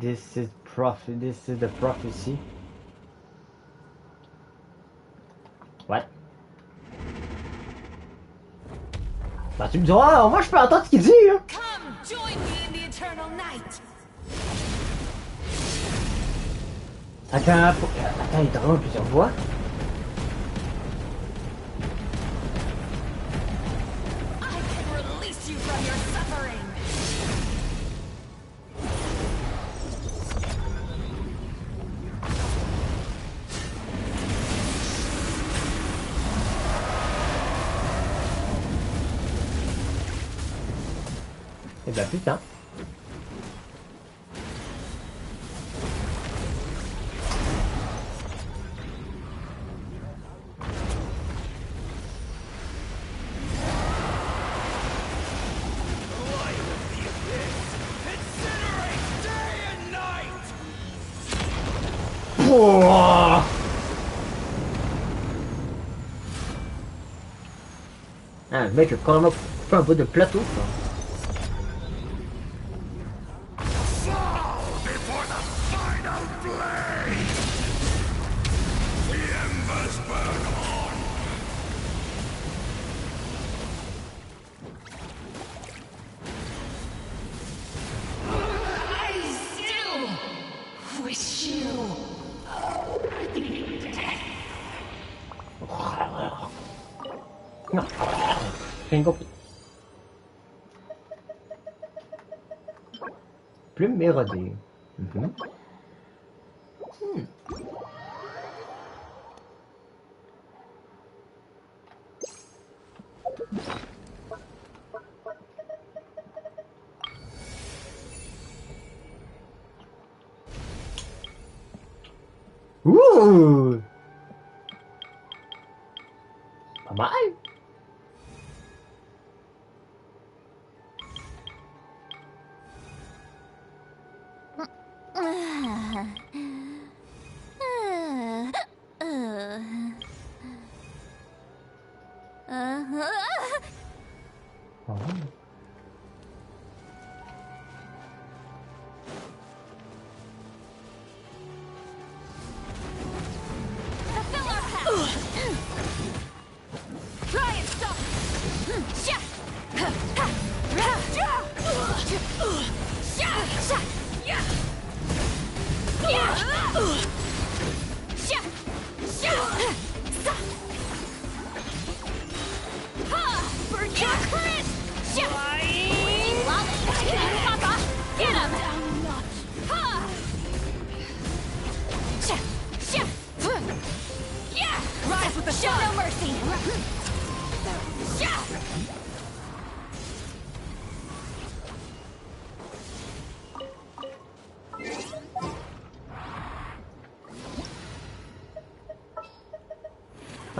This is the prophecy. What? Bah tu me diras, au moins je peux entendre ce qu'il dit hein. Come, join me in the eternal night. Attends, il est vraiment plusieurs voix. I can release you from your suffering. Eh ben putain. Pouah. Ah, le mec a quand même fait un peu de plateau quoi. Rien compris. Plume érodée. Ouh! Pas mal!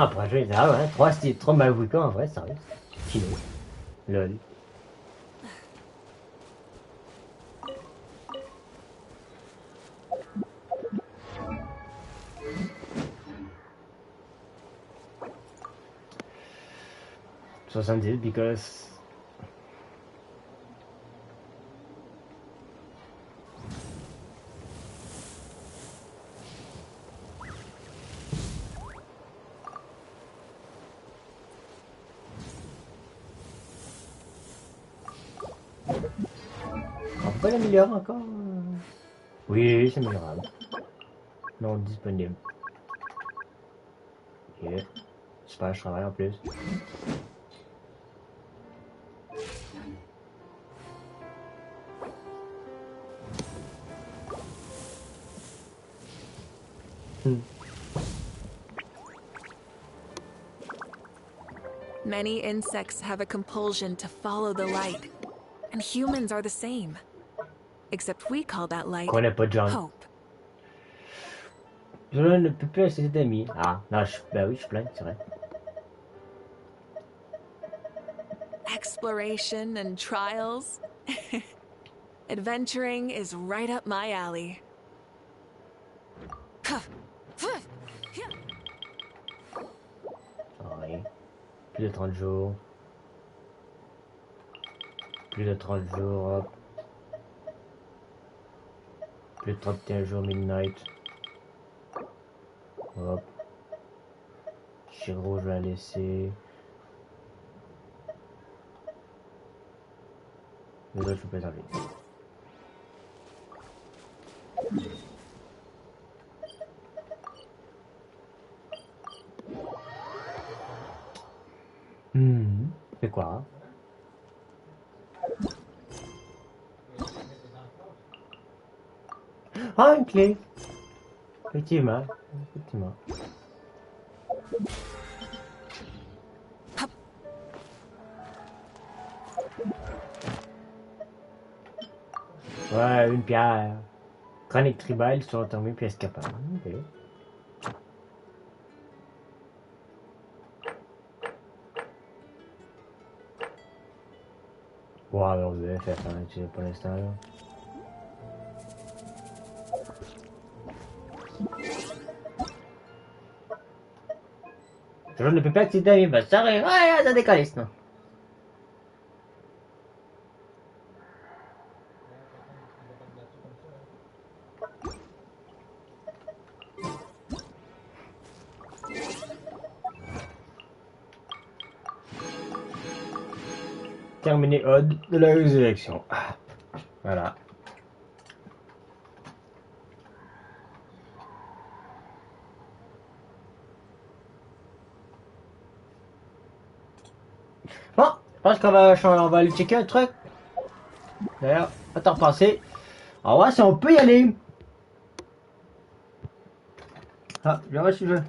Ah, pour un jeu, ah ouais, 3 Mavuka en vrai, sérieux. Kino. Lol. Because on peut pas l'améliorer encore? Oui, c'est améliorable. Non disponible. Ok. Super, je travaille en plus. Many insects have a compulsion to follow the light, and humans are the same. Except we call that light hope. Je ne peux plus essayer d'amis. Ah, non, bah oui, je suis plein, c'est vrai. Exploration and trials. Adventuring is right up my alley. Oui. Plus de 30 jours. Plus de 30 jours, hop. Plus de 31 jours midnight. Hop. Chiro, je vais la laisser. Les autres, je peux les enlever. C'est quoi? Ah, une clé! Effectivement. Effectivement. Ouais, une pierre. Chronique tribale sur entombée pièce capable. Ok. Ouais, on va faire ça pour l'instant là. Je ne peux pas accéder à mes bases. Ça arrive. Ouais, ça décolle sinon. Terminer Ode de la résurrection. Voilà. Bon, je pense qu'on va aller checker un truc. D'ailleurs, à t'en repasser. On va voir si on peut y aller. Ah, je vais voir si je veux.